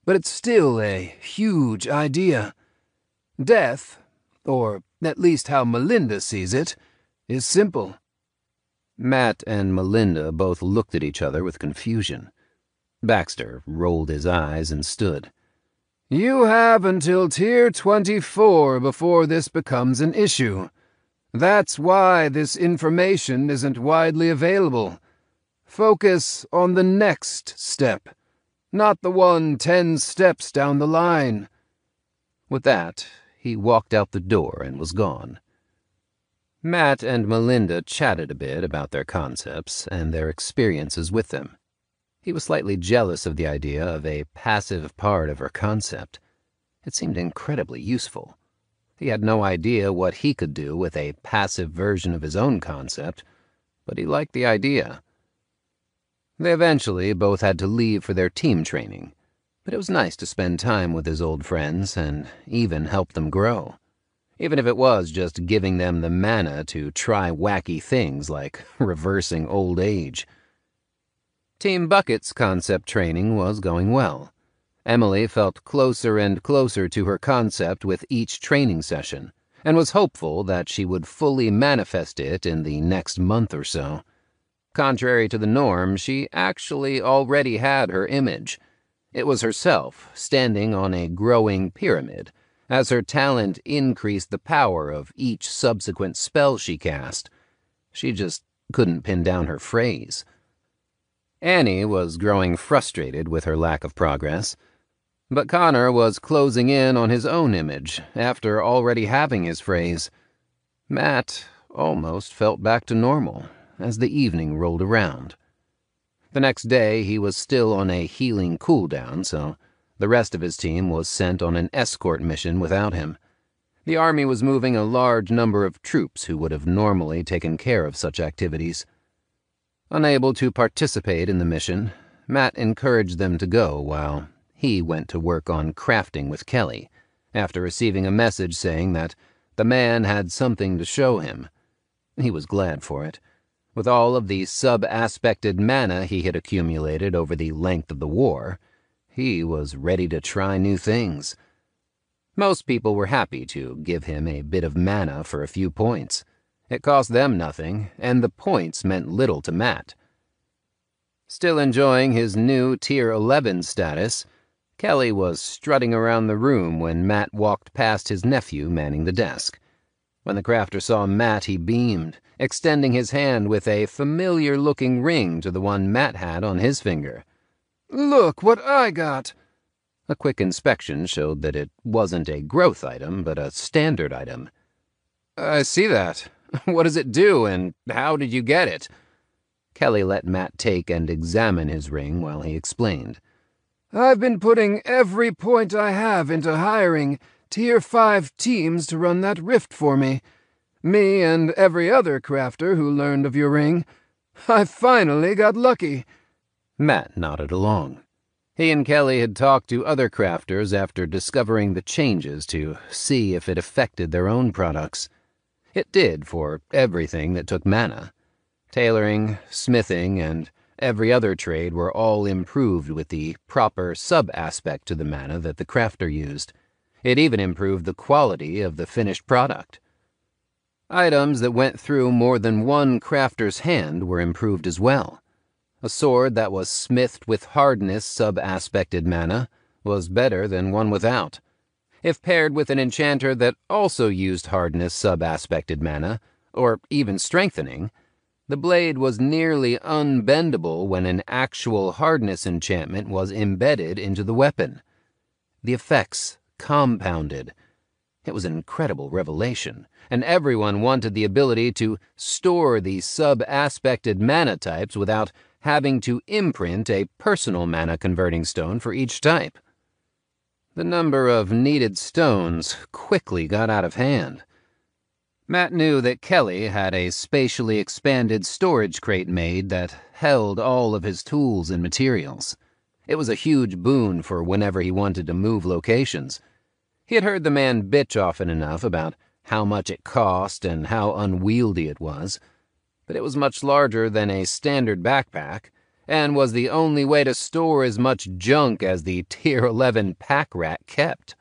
but it's still a huge idea. Death, or at least how Melinda sees it, is simple. Matt and Melinda both looked at each other with confusion. Baxter rolled his eyes and stood. You have until Tier 24 before this becomes an issue. That's why this information isn't widely available. Focus on the next step, not the one 10 steps down the line. With that, he walked out the door and was gone. Matt and Melinda chatted a bit about their concepts and their experiences with them. He was slightly jealous of the idea of a passive part of her concept. It seemed incredibly useful. He had no idea what he could do with a passive version of his own concept, but he liked the idea. They eventually both had to leave for their team training, but it was nice to spend time with his old friends and even help them grow. Even if it was just giving them the mana to try wacky things like reversing old age. Team Bucket's concept training was going well. Emily felt closer and closer to her concept with each training session, and was hopeful that she would fully manifest it in the next month or so. Contrary to the norm, she actually already had her image. It was herself, standing on a growing pyramid, as her talent increased the power of each subsequent spell she cast. She just couldn't pin down her phrase. Annie was growing frustrated with her lack of progress, but Connor was closing in on his own image after already having his phrase. Matt almost felt back to normal as the evening rolled around. The next day he was still on a healing cooldown, so the rest of his team was sent on an escort mission without him. The army was moving a large number of troops who would have normally taken care of such activities. Unable to participate in the mission, Matt encouraged them to go while he went to work on crafting with Kelly, after receiving a message saying that the man had something to show him. He was glad for it. With all of the sub-aspected mana he had accumulated over the length of the war, he was ready to try new things. Most people were happy to give him a bit of mana for a few points. It cost them nothing, and the points meant little to Matt. Still enjoying his new Tier 11 status, Kelly was strutting around the room when Matt walked past his nephew manning the desk. When the crafter saw Matt, he beamed, extending his hand with a familiar-looking ring to the one Matt had on his finger. Look what I got! A quick inspection showed that it wasn't a growth item, but a standard item. I see that. What does it do, and how did you get it? Kelly let Matt take and examine his ring while he explained. I've been putting every point I have into hiring Tier 5 teams to run that rift for me. Me and every other crafter who learned of your ring. I finally got lucky. Matt nodded along. He and Kelly had talked to other crafters after discovering the changes to see if it affected their own products. It did for everything that took mana. Tailoring, smithing, and every other trade were all improved with the proper sub-aspect to the mana that the crafter used. It even improved the quality of the finished product. Items that went through more than one crafter's hand were improved as well. A sword that was smithed with hardness sub-aspected mana was better than one without. If paired with an enchanter that also used hardness sub-aspected mana, or even strengthening, the blade was nearly unbendable when an actual hardness enchantment was embedded into the weapon. The effects compounded. It was an incredible revelation, and everyone wanted the ability to store these sub-aspected mana types without having to imprint a personal mana converting stone for each type. The number of needed stones quickly got out of hand. Matt knew that Kelly had a spatially expanded storage crate made that held all of his tools and materials. It was a huge boon for whenever he wanted to move locations. He had heard the man bitch often enough about how much it cost and how unwieldy it was, but it was much larger than a standard backpack, and was the only way to store as much junk as the Tier 11 pack rat kept.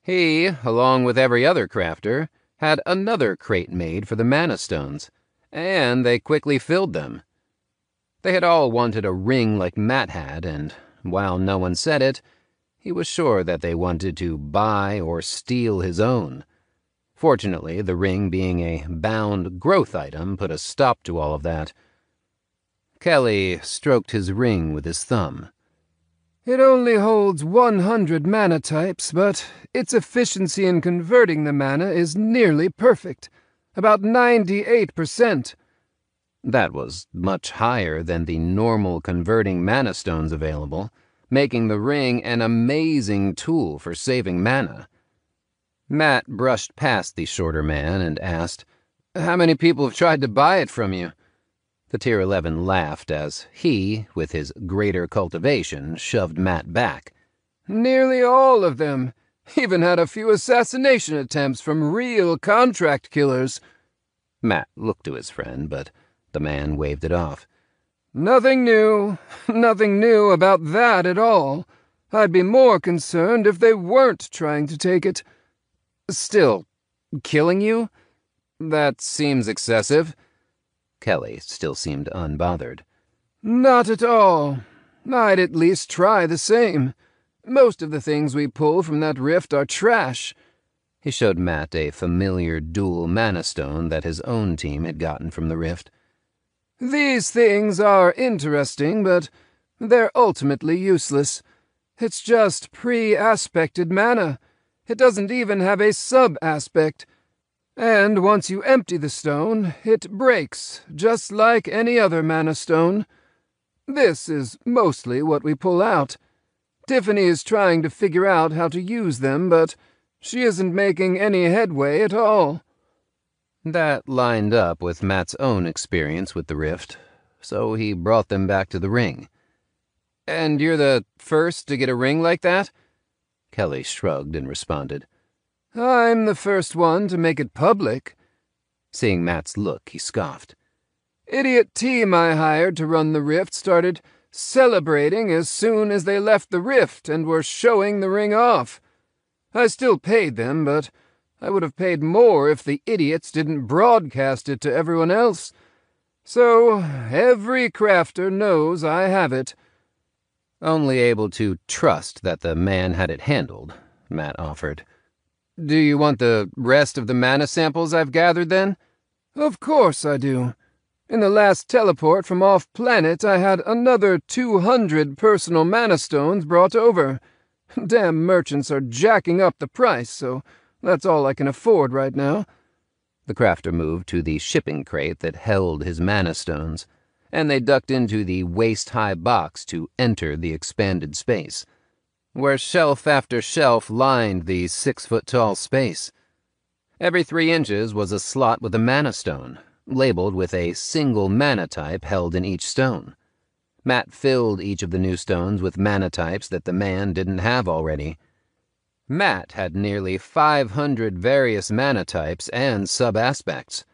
He, along with every other crafter, had another crate made for the mana stones, and they quickly filled them. They had all wanted a ring like Matt had, and while no one said it, he was sure that they wanted to buy or steal his own. Fortunately, the ring being a bound growth item put a stop to all of that. Kelly stroked his ring with his thumb. It only holds 100 mana types, but its efficiency in converting the mana is nearly perfect. About 98%. That was much higher than the normal converting mana stones available, making the ring an amazing tool for saving mana. Matt brushed past the shorter man and asked, "How many people have tried to buy it from you?" The Tier 11 laughed as he, with his greater cultivation, shoved Matt back. Nearly all of them. Even had a few assassination attempts from real contract killers. Matt looked to his friend, but the man waved it off. Nothing new about that at all. I'd be more concerned if they weren't trying to take it. Still, killing you? That seems excessive. Kelly still seemed unbothered. Not at all. I'd at least try the same. Most of the things we pull from that rift are trash. He showed Matt a familiar dual mana stone that his own team had gotten from the rift. These things are interesting, but they're ultimately useless. It's just pre-aspected mana. It doesn't even have a sub-aspect. And once you empty the stone, it breaks, just like any other mana stone. This is mostly what we pull out. Tiffany is trying to figure out how to use them, but she isn't making any headway at all. That lined up with Matt's own experience with the rift, so he brought them back to the ring. "And you're the first to get a ring like that?" Kelly shrugged and responded. I'm the first one to make it public. Seeing Matt's look, he scoffed. Idiot team I hired to run the rift started celebrating as soon as they left the rift and were showing the ring off. I still paid them, but I would have paid more if the idiots didn't broadcast it to everyone else. So every crafter knows I have it. Only able to trust that the man had it handled, Matt offered. "Do you want the rest of the mana samples I've gathered, then?" Of course I do. In the last teleport from off-planet, I had another 200 personal mana stones brought over. Damn merchants are jacking up the price, so that's all I can afford right now. The crafter moved to the shipping crate that held his mana stones, and they ducked into the waist-high box to enter the expanded space, where shelf after shelf lined the 6-foot-tall space. Every 3 inches was a slot with a mana stone, labeled with a single mana type held in each stone. Matt filled each of the new stones with mana types that the man didn't have already. Matt had nearly 500 various mana types and sub-aspects,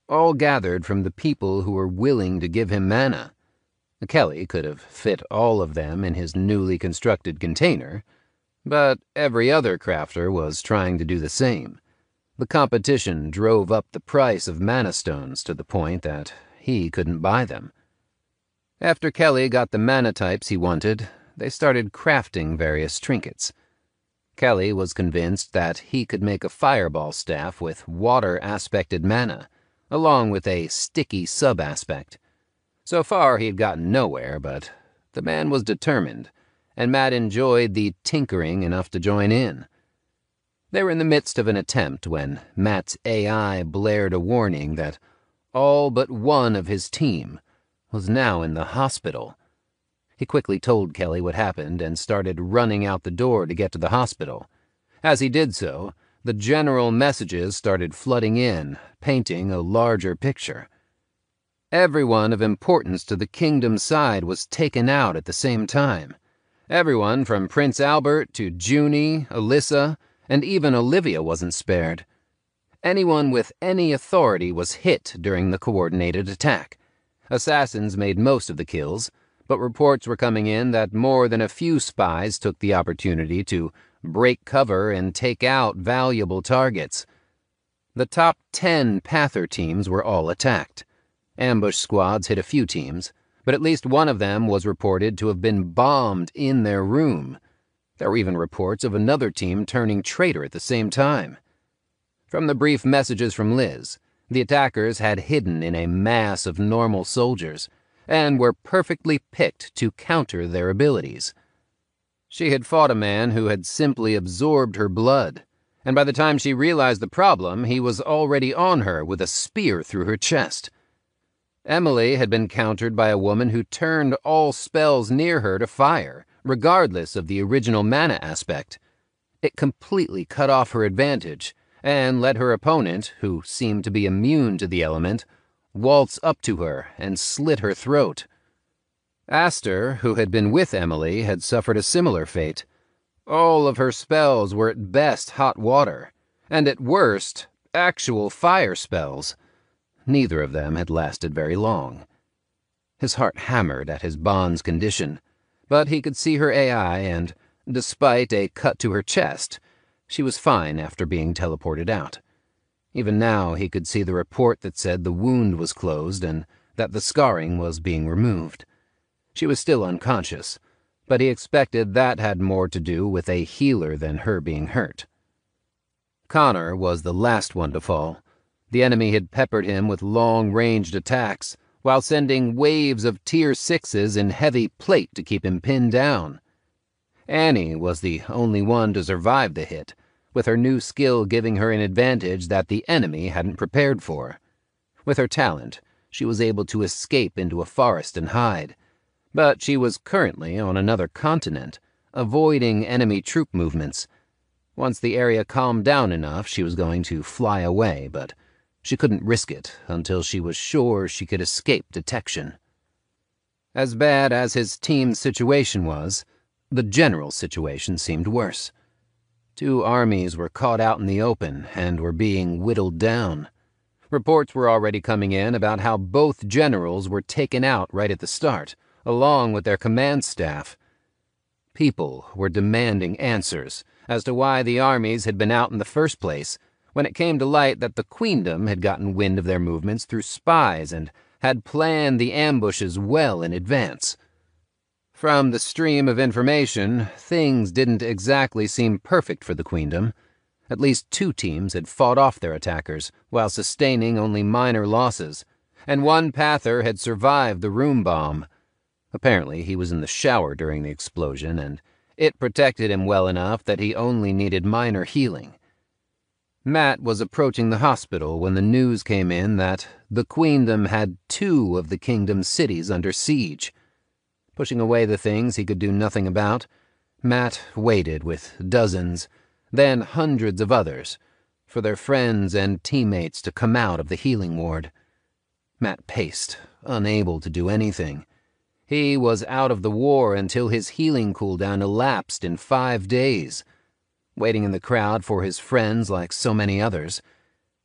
all gathered from the people who were willing to give him mana. Kelly could have fit all of them in his newly constructed container, but every other crafter was trying to do the same. The competition drove up the price of mana stones to the point that he couldn't buy them. After Kelly got the mana types he wanted, they started crafting various trinkets. Kelly was convinced that he could make a fireball staff with water-aspected mana, along with a sticky sub-aspect. So far he had gotten nowhere, but the man was determined, and Matt enjoyed the tinkering enough to join in. They were in the midst of an attempt when Matt's AI blared a warning that all but one of his team was now in the hospital. He quickly told Kelly what happened and started running out the door to get to the hospital. As he did so, the general messages started flooding in, painting a larger picture. Everyone of importance to the kingdom's side was taken out at the same time. Everyone from Prince Albert to Junie, Alyssa, and even Olivia wasn't spared. Anyone with any authority was hit during the coordinated attack. Assassins made most of the kills, but reports were coming in that more than a few spies took the opportunity to break cover and take out valuable targets. The top 10 Pather teams were all attacked. Ambush squads hit a few teams, but at least one of them was reported to have been bombed in their room. There were even reports of another team turning traitor at the same time. From the brief messages from Liz, the attackers had hidden in a mass of normal soldiers and were perfectly picked to counter their abilities. She had fought a man who had simply absorbed her blood, and by the time she realized the problem, he was already on her with a spear through her chest. Emily had been countered by a woman who turned all spells near her to fire, regardless of the original mana aspect. It completely cut off her advantage, and let her opponent, who seemed to be immune to the element, waltz up to her and slit her throat. Aster, who had been with Emily, had suffered a similar fate. All of her spells were at best hot water, and at worst, actual fire spells. Neither of them had lasted very long. His heart hammered at his bond's condition, but he could see her AI and, despite a cut to her chest, she was fine after being teleported out. Even now he could see the report that said the wound was closed and that the scarring was being removed. She was still unconscious, but he expected that had more to do with a healer than her being hurt. Connor was the last one to fall. The enemy had peppered him with long-ranged attacks, while sending waves of Tier 6s in heavy plate to keep him pinned down. Annie was the only one to survive the hit, with her new skill giving her an advantage that the enemy hadn't prepared for. With her talent, she was able to escape into a forest and hide, but she was currently on another continent, avoiding enemy troop movements. Once the area calmed down enough, she was going to fly away, but she couldn't risk it until she was sure she could escape detection. As bad as his team's situation was, the general situation seemed worse. 2 armies were caught out in the open and were being whittled down. Reports were already coming in about how both generals were taken out right at the start, along with their command staff. People were demanding answers as to why the armies had been out in the first place, when it came to light that the Queendom had gotten wind of their movements through spies and had planned the ambushes well in advance. From the stream of information, things didn't exactly seem perfect for the Queendom. At least 2 teams had fought off their attackers while sustaining only minor losses, and one Pather had survived the room bomb. Apparently he was in the shower during the explosion, and it protected him well enough that he only needed minor healing. Matt was approaching the hospital when the news came in that the Queendom had 2 of the kingdom's cities under siege. Pushing away the things he could do nothing about, Matt waited with dozens, then hundreds of others, for their friends and teammates to come out of the healing ward. Matt paced, unable to do anything. He was out of the war until his healing cooldown elapsed in 5 days. Waiting in the crowd for his friends like so many others,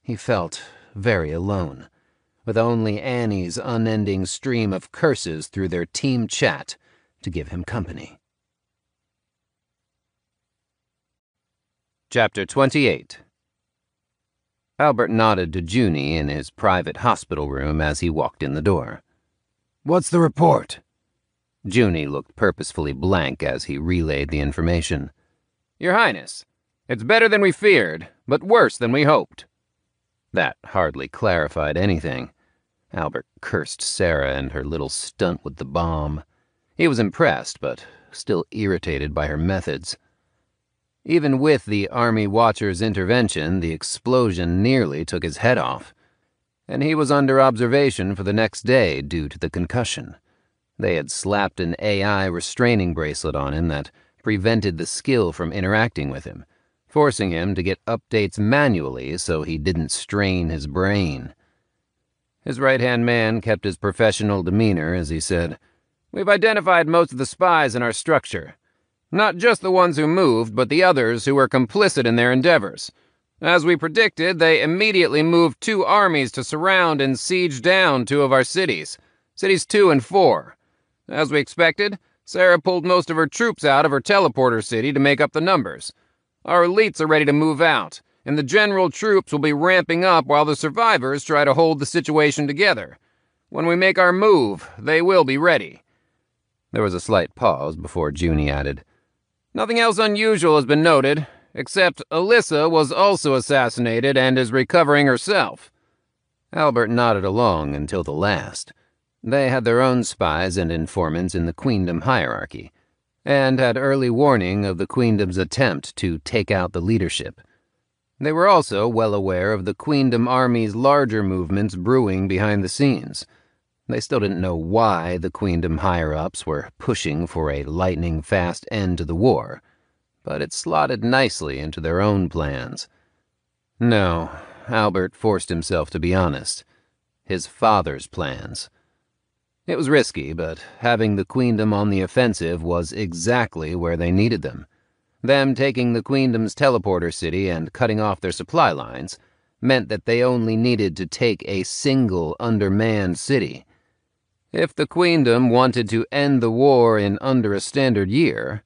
he felt very alone, with only Annie's unending stream of curses through their team chat to give him company. Chapter 28. Albert nodded to Junie in his private hospital room as he walked in the door. "What's the report?" Junie looked purposefully blank as he relayed the information. Your Highness, it's better than we feared, but worse than we hoped. That hardly clarified anything. Albert cursed Sarah and her little stunt with the bomb. He was impressed, but still irritated by her methods. Even with the Army Watcher's intervention, the explosion nearly took his head off, and he was under observation for the next day due to the concussion. They had slapped an AI restraining bracelet on him that prevented the skill from interacting with him, forcing him to get updates manually so he didn't strain his brain. His right-hand man kept his professional demeanor as he said, We've identified most of the spies in our structure. Not just the ones who moved, but the others who were complicit in their endeavors. As we predicted, they immediately moved 2 armies to surround and siege down 2 of our cities, cities 2 and 4. As we expected, Sarah pulled most of her troops out of her teleporter city to make up the numbers. Our elites are ready to move out, and the general troops will be ramping up while the survivors try to hold the situation together. When we make our move, they will be ready. There was a slight pause before Junie added, Nothing else unusual has been noted, except Alyssa was also assassinated and is recovering herself. Albert nodded along until the last. They had their own spies and informants in the Queendom hierarchy, and had early warning of the Queendom's attempt to take out the leadership. They were also well aware of the Queendom army's larger movements brewing behind the scenes. They still didn't know why the Queendom higher-ups were pushing for a lightning-fast end to the war, but it slotted nicely into their own plans. No, Albert forced himself to be honest. His father's plans. It was risky, but having the Queendom on the offensive was exactly where they needed them. Them taking the Queendom's teleporter city and cutting off their supply lines meant that they only needed to take a single undermanned city. If the Queendom wanted to end the war in under a standard year,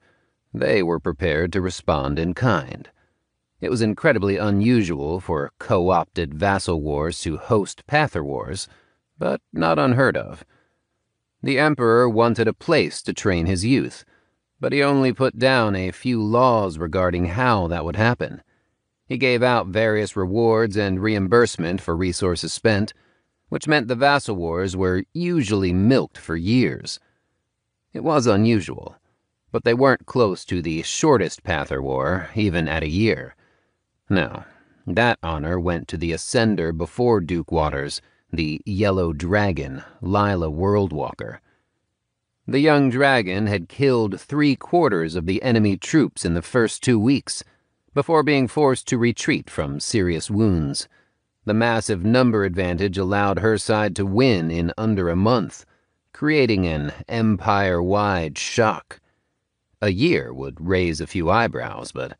they were prepared to respond in kind. It was incredibly unusual for co-opted vassal wars to host Pather wars, but not unheard of. The Emperor wanted a place to train his youth, but he only put down a few laws regarding how that would happen. He gave out various rewards and reimbursement for resources spent, which meant the vassal wars were usually milked for years. It was unusual, but they weren't close to the shortest Pather war, even at a year. No, that honor went to the Ascender before Duke Waters, the Yellow Dragon, Lila Worldwalker. The young dragon had killed 3/4 of the enemy troops in the first 2 weeks, before being forced to retreat from serious wounds. The massive number advantage allowed her side to win in under a month, creating an empire-wide shock. A year would raise a few eyebrows, but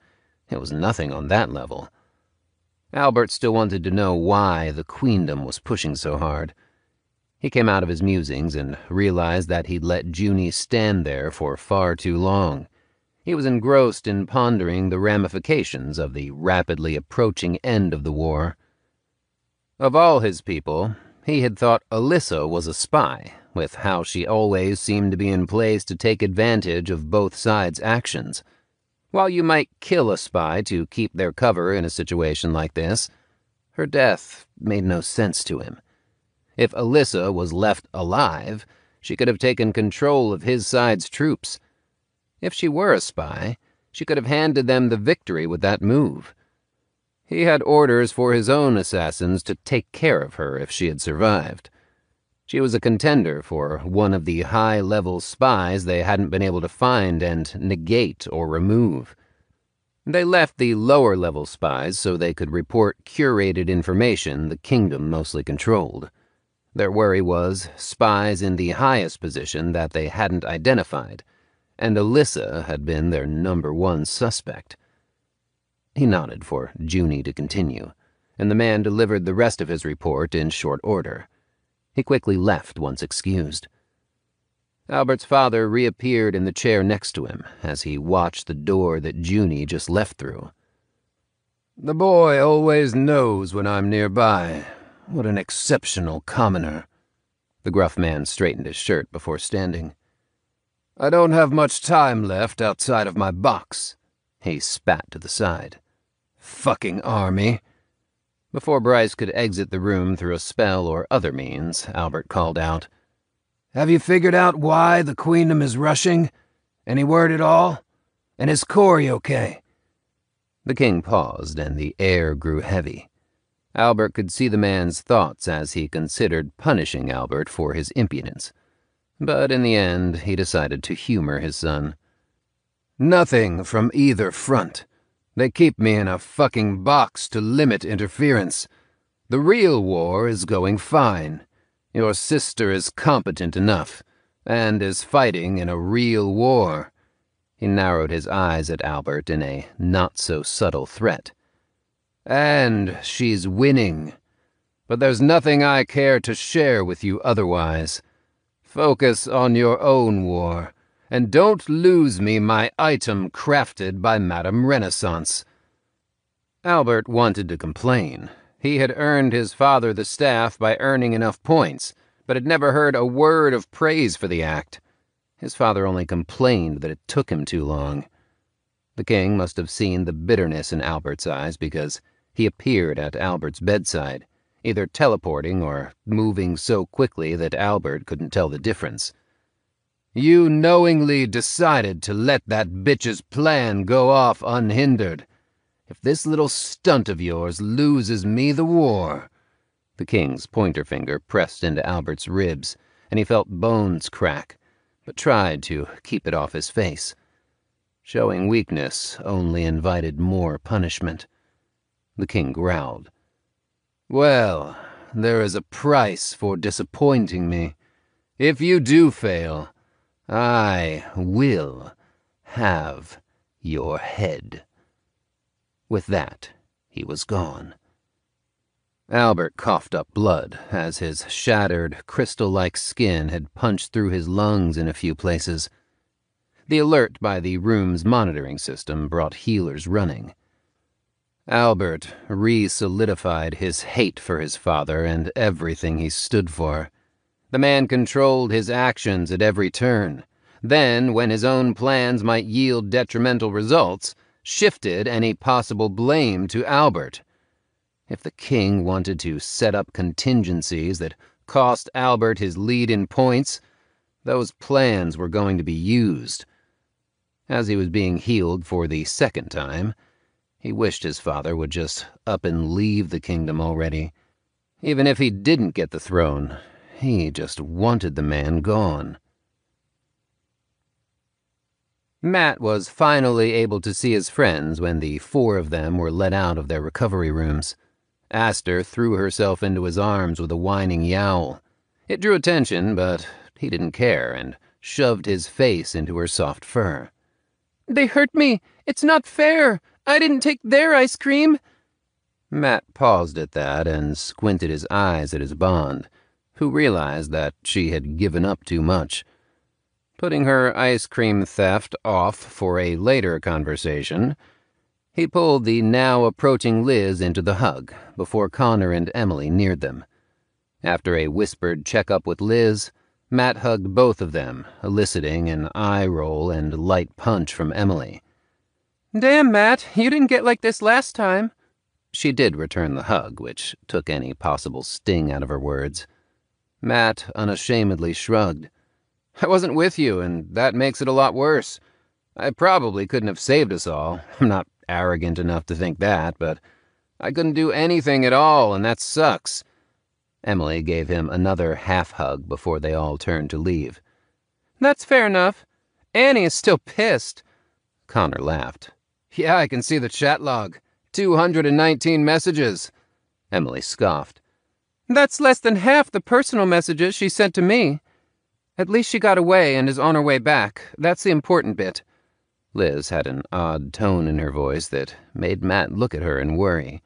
it was nothing on that level. Albert still wanted to know why the Queendom was pushing so hard. He came out of his musings and realized that he'd let Junie stand there for far too long. He was engrossed in pondering the ramifications of the rapidly approaching end of the war. Of all his people, he had thought Alyssa was a spy, with how she always seemed to be in place to take advantage of both sides' actions. While you might kill a spy to keep their cover in a situation like this, her death made no sense to him. If Alyssa was left alive, she could have taken control of his side's troops. If she were a spy, she could have handed them the victory with that move. He had orders for his own assassins to take care of her if she had survived. She was a contender for one of the high-level spies they hadn't been able to find and negate or remove. They left the lower-level spies so they could report curated information the kingdom mostly controlled. Their worry was spies in the highest position that they hadn't identified, and Alyssa had been their #1 suspect. He nodded for Junie to continue, and the man delivered the rest of his report in short order. He quickly left once excused. Albert's father reappeared in the chair next to him as he watched the door that Junie just left through. "The boy always knows when I'm nearby. What an exceptional commoner." The gruff man straightened his shirt before standing. "I don't have much time left outside of my box." He spat to the side. "Fucking army." Before Bryce could exit the room through a spell or other means, Albert called out, "Have you figured out why the Queendom is rushing? Any word at all? And is Corey okay?" The king paused, and the air grew heavy. Albert could see the man's thoughts as he considered punishing Albert for his impudence. But in the end, he decided to humor his son. "Nothing from either front. They keep me in a fucking box to limit interference. The real war is going fine. Your sister is competent enough, and is fighting in a real war." He narrowed his eyes at Albert in a not-so-subtle threat. "And she's winning. But there's nothing I care to share with you otherwise. Focus on your own war, and don't lose me my item crafted by Madame Renaissance." Albert wanted to complain. He had earned his father the staff by earning enough points, but had never heard a word of praise for the act. His father only complained that it took him too long. The king must have seen the bitterness in Albert's eyes because he appeared at Albert's bedside, either teleporting or moving so quickly that Albert couldn't tell the difference. "You knowingly decided to let that bitch's plan go off unhindered. If this little stunt of yours loses me the war—" The king's pointer finger pressed into Albert's ribs, and he felt bones crack, but tried to keep it off his face. Showing weakness only invited more punishment. The king growled. "Well, there is a price for disappointing me. If you do fail, I will have your head." With that, he was gone. Albert coughed up blood as his shattered, crystal-like skin had punched through his lungs in a few places. The alert by the room's monitoring system brought healers running. Albert re-solidified his hate for his father and everything he stood for. The man controlled his actions at every turn. Then, when his own plans might yield detrimental results, shifted any possible blame to Albert. If the king wanted to set up contingencies that cost Albert his lead in points, those plans were going to be used. As he was being healed for the second time, he wished his father would just up and leave the kingdom already. Even if he didn't get the throne, he just wanted the man gone. Matt was finally able to see his friends when the 4 of them were let out of their recovery rooms. Aster threw herself into his arms with a whining yowl. It drew attention, but he didn't care and shoved his face into her soft fur. "They hurt me. It's not fair. I didn't take their ice cream." Matt paused at that and squinted his eyes at his bond, who realized that she had given up too much. Putting her ice cream theft off for a later conversation, he pulled the now approaching Liz into the hug before Connor and Emily neared them. After a whispered checkup with Liz, Matt hugged both of them, eliciting an eye roll and light punch from Emily. "Damn, Matt, you didn't get like this last time." She did return the hug, which took any possible sting out of her words. Matt unashamedly shrugged. "I wasn't with you, and that makes it a lot worse. I probably couldn't have saved us all. I'm not arrogant enough to think that, but I couldn't do anything at all, and that sucks. Emily gave him another half-hug before they all turned to leave. That's fair enough. Annie is still pissed. Connor laughed. Yeah, I can see the chat log. 219 messages. Emily scoffed. That's less than half the personal messages she sent to me. At least she got away and is on her way back. That's the important bit. Liz had an odd tone in her voice that made Matt look at her and worry.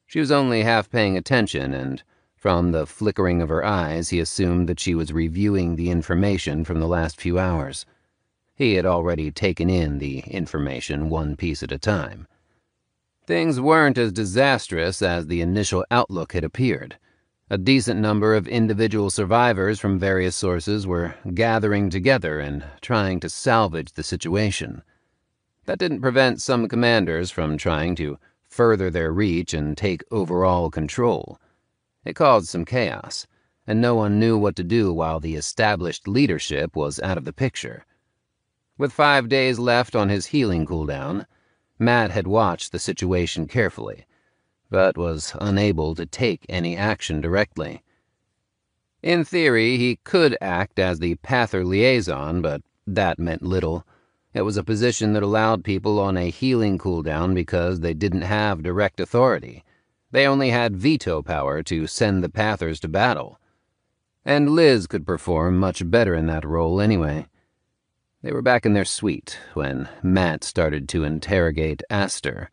She was only half paying attention, and from the flickering of her eyes, he assumed that she was reviewing the information from the last few hours. He had already taken in the information one piece at a time. Things weren't as disastrous as the initial outlook had appeared. A decent number of individual survivors from various sources were gathering together and trying to salvage the situation. That didn't prevent some commanders from trying to further their reach and take overall control. It caused some chaos, and no one knew what to do while the established leadership was out of the picture. With 5 days left on his healing cooldown, Matt had watched the situation carefully, but was unable to take any action directly. In theory, he could act as the Pather liaison, but that meant little. It was a position that allowed people on a healing cooldown because they didn't have direct authority. They only had veto power to send the Pathers to battle. And Liz could perform much better in that role anyway. They were back in their suite when Matt started to interrogate Aster.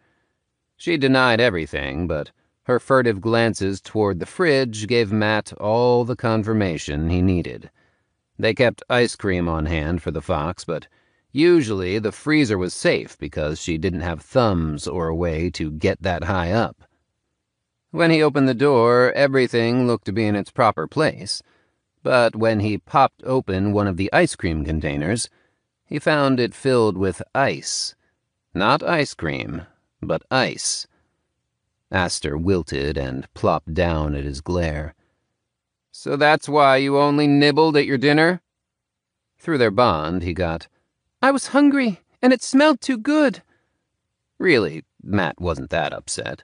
She denied everything, but her furtive glances toward the fridge gave Matt all the confirmation he needed. They kept ice cream on hand for the fox, but usually the freezer was safe because she didn't have thumbs or a way to get that high up. When he opened the door, everything looked to be in its proper place, but when he popped open one of the ice cream containers, he found it filled with ice. Not ice cream, but ice. Aster wilted and plopped down at his glare. So that's why you only nibbled at your dinner? Through their bond, he got, I was hungry, and it smelled too good. Really, Matt wasn't that upset.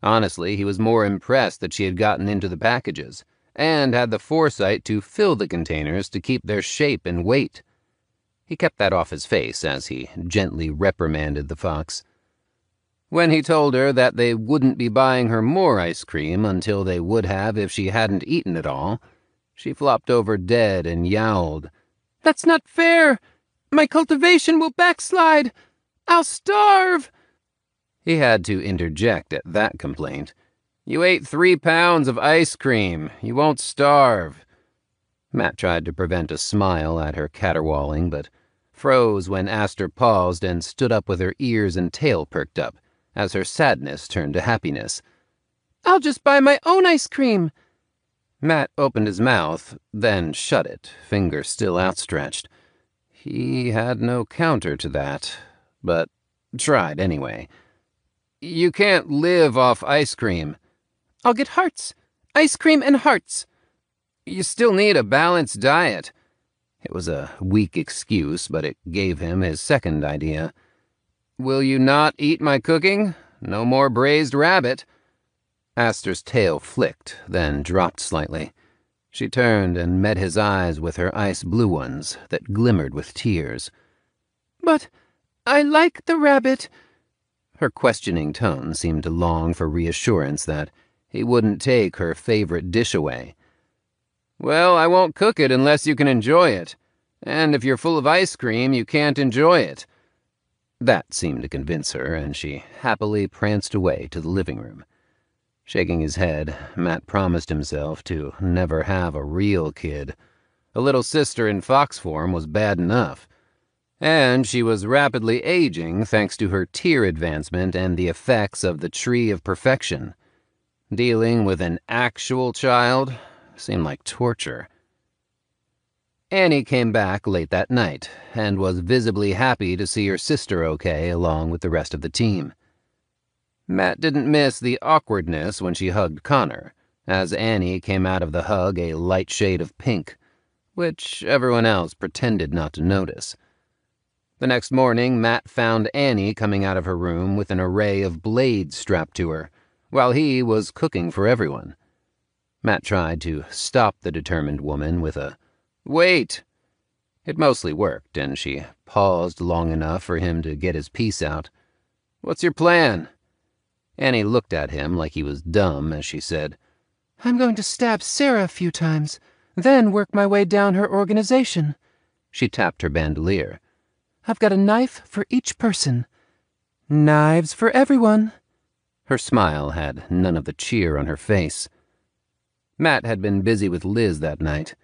Honestly, he was more impressed that she had gotten into the packages, and had the foresight to fill the containers to keep their shape and weight. He kept that off his face as he gently reprimanded the fox. When he told her that they wouldn't be buying her more ice cream until they would have if she hadn't eaten it all, she flopped over dead and yowled. That's not fair! My cultivation will backslide! I'll starve! He had to interject at that complaint. You ate 3 pounds of ice cream. You won't starve. Matt tried to prevent a smile at her caterwauling, but froze when Aster paused and stood up with her ears and tail perked up, as her sadness turned to happiness. I'll just buy my own ice cream. Matt opened his mouth, then shut it, finger still outstretched. He had no counter to that, but tried anyway. You can't live off ice cream. I'll get hearts. Ice cream and hearts. You still need a balanced diet. It was a weak excuse, but it gave him his second idea. Will you not eat my cooking? No more braised rabbit. Aster's tail flicked, then dropped slightly. She turned and met his eyes with her ice-blue ones that glimmered with tears. But I like the rabbit. Her questioning tone seemed to long for reassurance that he wouldn't take her favorite dish away. Well, I won't cook it unless you can enjoy it. And if you're full of ice cream, you can't enjoy it. That seemed to convince her, and she happily pranced away to the living room. Shaking his head, Matt promised himself to never have a real kid. A little sister in fox form was bad enough. And she was rapidly aging thanks to her tier advancement and the effects of the Tree of Perfection. Dealing with an actual child seemed like torture. Annie came back late that night and was visibly happy to see her sister okay along with the rest of the team. Matt didn't miss the awkwardness when she hugged Connor, as Annie came out of the hug a light shade of pink, which everyone else pretended not to notice. The next morning, Matt found Annie coming out of her room with an array of blades strapped to her, while he was cooking for everyone. Matt tried to stop the determined woman with a, "Wait!" It mostly worked, and she paused long enough for him to get his piece out. "What's your plan?" Annie looked at him like he was dumb as she said, I'm going to stab Sarah a few times, then work my way down her organization. She tapped her bandolier. I've got a knife for each person. Knives for everyone. Her smile had none of the cheer on her face. Matt had been busy with Liz that night.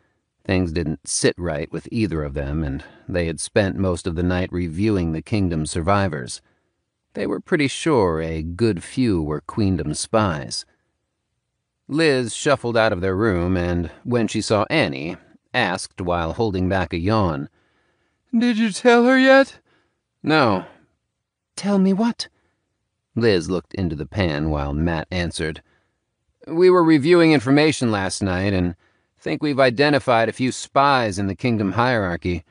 Things didn't sit right with either of them, and they had spent most of the night reviewing the Kingdom's survivors. They were pretty sure a good few were Queendom spies. Liz shuffled out of their room, and when she saw Annie, asked while holding back a yawn, Did you tell her yet? "No." Tell me what? Liz looked into the pan while Matt answered, "We were reviewing information last night and think we've identified a few spies in the Kingdom hierarchy."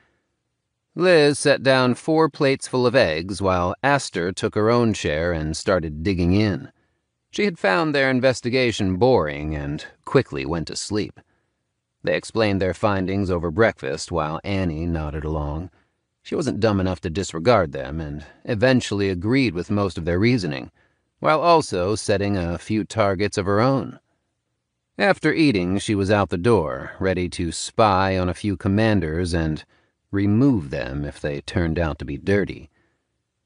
Liz set down 4 plates full of eggs while Aster took her own chair and started digging in. She had found their investigation boring and quickly went to sleep. They explained their findings over breakfast while Annie nodded along. She wasn't dumb enough to disregard them and eventually agreed with most of their reasoning, while also setting a few targets of her own. After eating, she was out the door, ready to spy on a few commanders and remove them if they turned out to be dirty.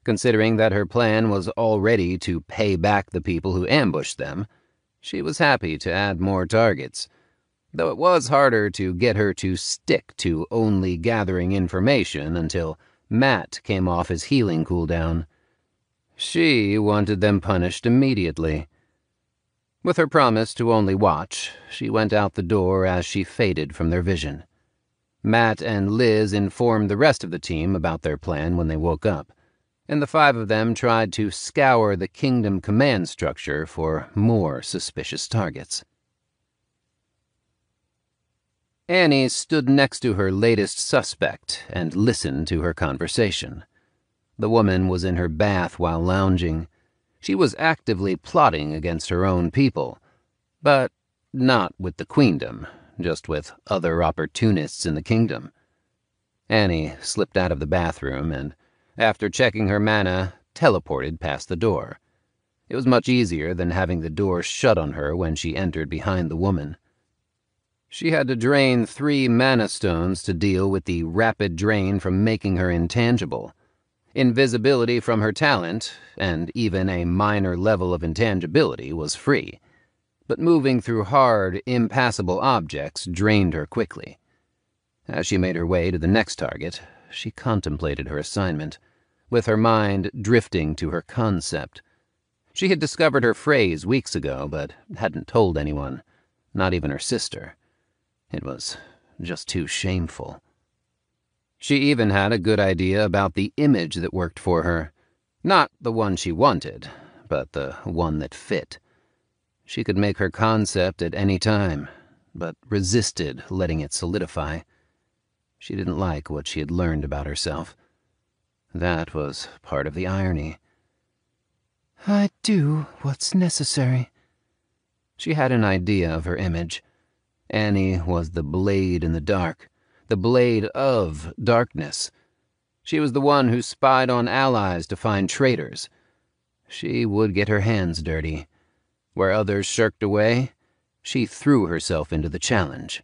Considering that her plan was already to pay back the people who ambushed them, she was happy to add more targets, though it was harder to get her to stick to only gathering information until Matt came off his healing cooldown. She wanted them punished immediately. With her promise to only watch, she went out the door as she faded from their vision. Matt and Liz informed the rest of the team about their plan when they woke up, and the 5 of them tried to scour the Kingdom command structure for more suspicious targets. Annie stood next to her latest suspect and listened to her conversation. The woman was in her bath while lounging. She was actively plotting against her own people, but not with the Queendom, just with other opportunists in the Kingdom. Annie slipped out of the bathroom and, after checking her mana, teleported past the door. It was much easier than having the door shut on her when she entered behind the woman. She had to drain 3 mana stones to deal with the rapid drain from making her intangible. Invisibility from her talent, and even a minor level of intangibility, was free, but moving through hard, impassable objects drained her quickly. As she made her way to the next target, she contemplated her assignment, with her mind drifting to her concept. She had discovered her phrase weeks ago, but hadn't told anyone, not even her sister. It was just too shameful. She even had a good idea about the image that worked for her. Not the one she wanted, but the one that fit. She could make her concept at any time, but resisted letting it solidify. She didn't like what she had learned about herself. That was part of the irony. I do what's necessary. She had an idea of her image. Annie was the blade in the dark, the blade of darkness. She was the one who spied on allies to find traitors. She would get her hands dirty. Where others shirked away, she threw herself into the challenge.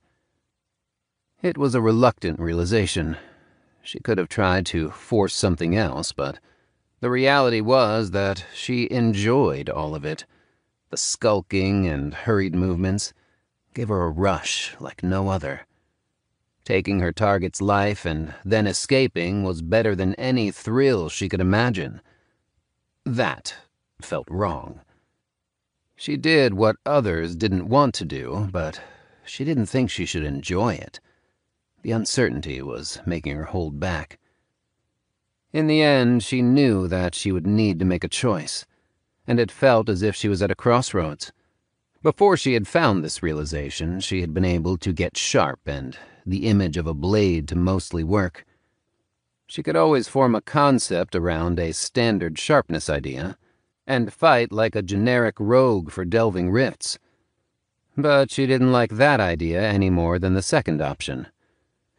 It was a reluctant realization. She could have tried to force something else, but the reality was that she enjoyed all of it. The skulking and hurried movements gave her a rush like no other. Taking her target's life and then escaping was better than any thrill she could imagine. That felt wrong. She did what others didn't want to do, but she didn't think she should enjoy it. The uncertainty was making her hold back. In the end, she knew that she would need to make a choice, and it felt as if she was at a crossroads. Before she had found this realization, she had been able to get sharp and the image of a blade to mostly work. She could always form a concept around a standard sharpness idea, and fight like a generic rogue for delving rifts. But she didn't like that idea any more than the second option.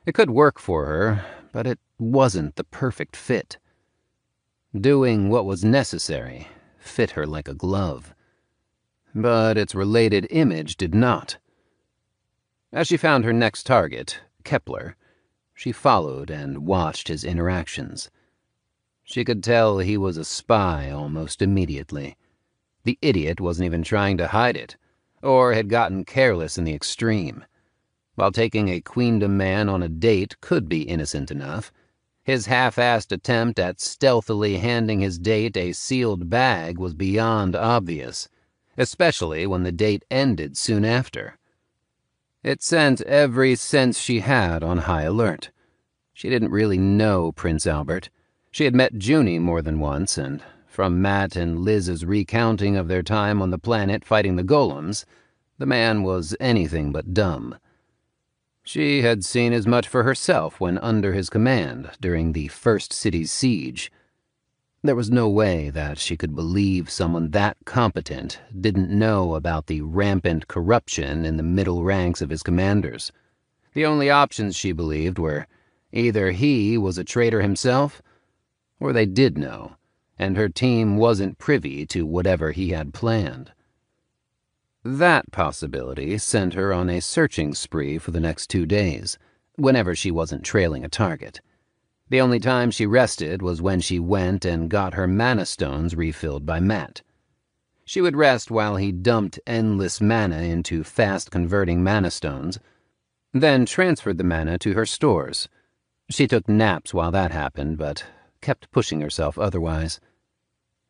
It could work for her, but it wasn't the perfect fit. Doing what was necessary fit her like a glove. But its related image did not. As she found her next target, Kepler, she followed and watched his interactions. She could tell he was a spy almost immediately. The idiot wasn't even trying to hide it, or had gotten careless in the extreme. While taking a queendom man on a date could be innocent enough, his half-assed attempt at stealthily handing his date a sealed bag was beyond obvious, especially when the date ended soon after. It sent every sense she had on high alert. She didn't really know Prince Albert. She had met Junie more than once, and from Matt and Liz's recounting of their time on the planet fighting the golems, the man was anything but dumb. She had seen as much for herself when under his command during the first city's siege. There was no way that she could believe someone that competent didn't know about the rampant corruption in the middle ranks of his commanders. The only options, she believed, were either he was a traitor himself, or they did know, and her team wasn't privy to whatever he had planned. That possibility sent her on a searching spree for the next 2 days, whenever she wasn't trailing a target. The only time she rested was when she went and got her mana stones refilled by Matt. She would rest while he dumped endless mana into fast-converting mana stones, then transferred the mana to her stores. She took naps while that happened, but kept pushing herself otherwise.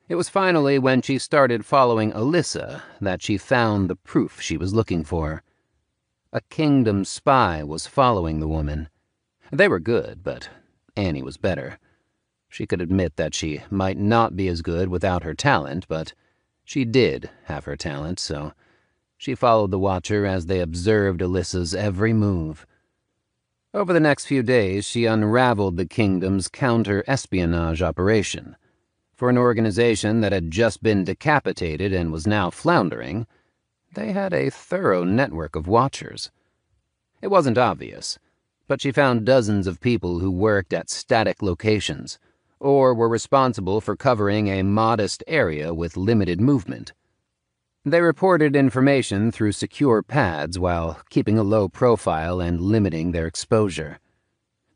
It was finally when she started following Alyssa that she found the proof she was looking for. A kingdom spy was following the woman. They were good, but Annie was better. She could admit that she might not be as good without her talent, but she did have her talent, so she followed the Watcher as they observed Alyssa's every move. Over the next few days, she unraveled the kingdom's counter-espionage operation. For an organization that had just been decapitated and was now floundering, they had a thorough network of watchers. It wasn't obvious, but she found dozens of people who worked at static locations, or were responsible for covering a modest area with limited movement. They reported information through secure pads while keeping a low profile and limiting their exposure.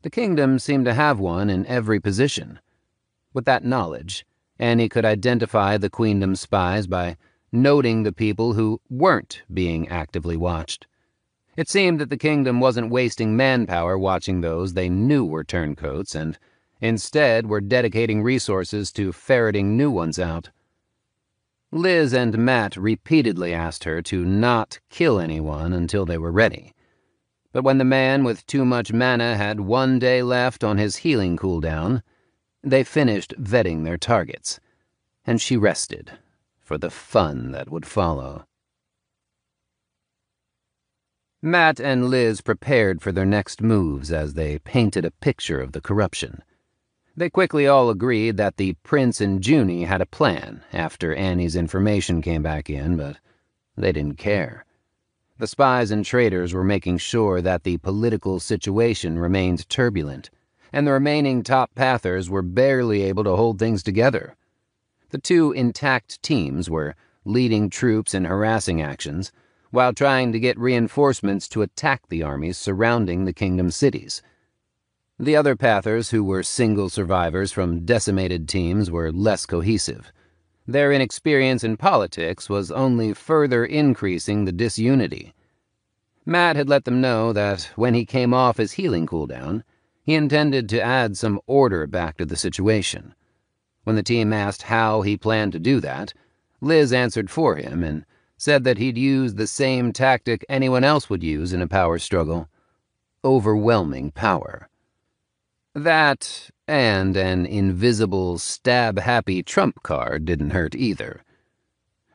The kingdom seemed to have one in every position. With that knowledge, Annie could identify the queendom's spies by noting the people who weren't being actively watched. It seemed that the kingdom wasn't wasting manpower watching those they knew were turncoats, and instead were dedicating resources to ferreting new ones out. Liz and Matt repeatedly asked her to not kill anyone until they were ready. But when the man with too much mana had 1 day left on his healing cooldown, they finished vetting their targets, and she rested for the fun that would follow. Matt and Liz prepared for their next moves as they painted a picture of the corruption. They quickly all agreed that the Prince and Junie had a plan after Annie's information came back in, but they didn't care. The spies and traitors were making sure that the political situation remained turbulent, and the remaining top pathers were barely able to hold things together. The 2 intact teams were leading troops in harassing actions, while trying to get reinforcements to attack the armies surrounding the kingdom cities. The other pathers, who were single survivors from decimated teams, were less cohesive. Their inexperience in politics was only further increasing the disunity. Matt had let them know that when he came off his healing cooldown, he intended to add some order back to the situation. When the team asked how he planned to do that, Liz answered for him and said that he'd use the same tactic anyone else would use in a power struggle: overwhelming power. That, and an invisible, stab-happy trump card didn't hurt either.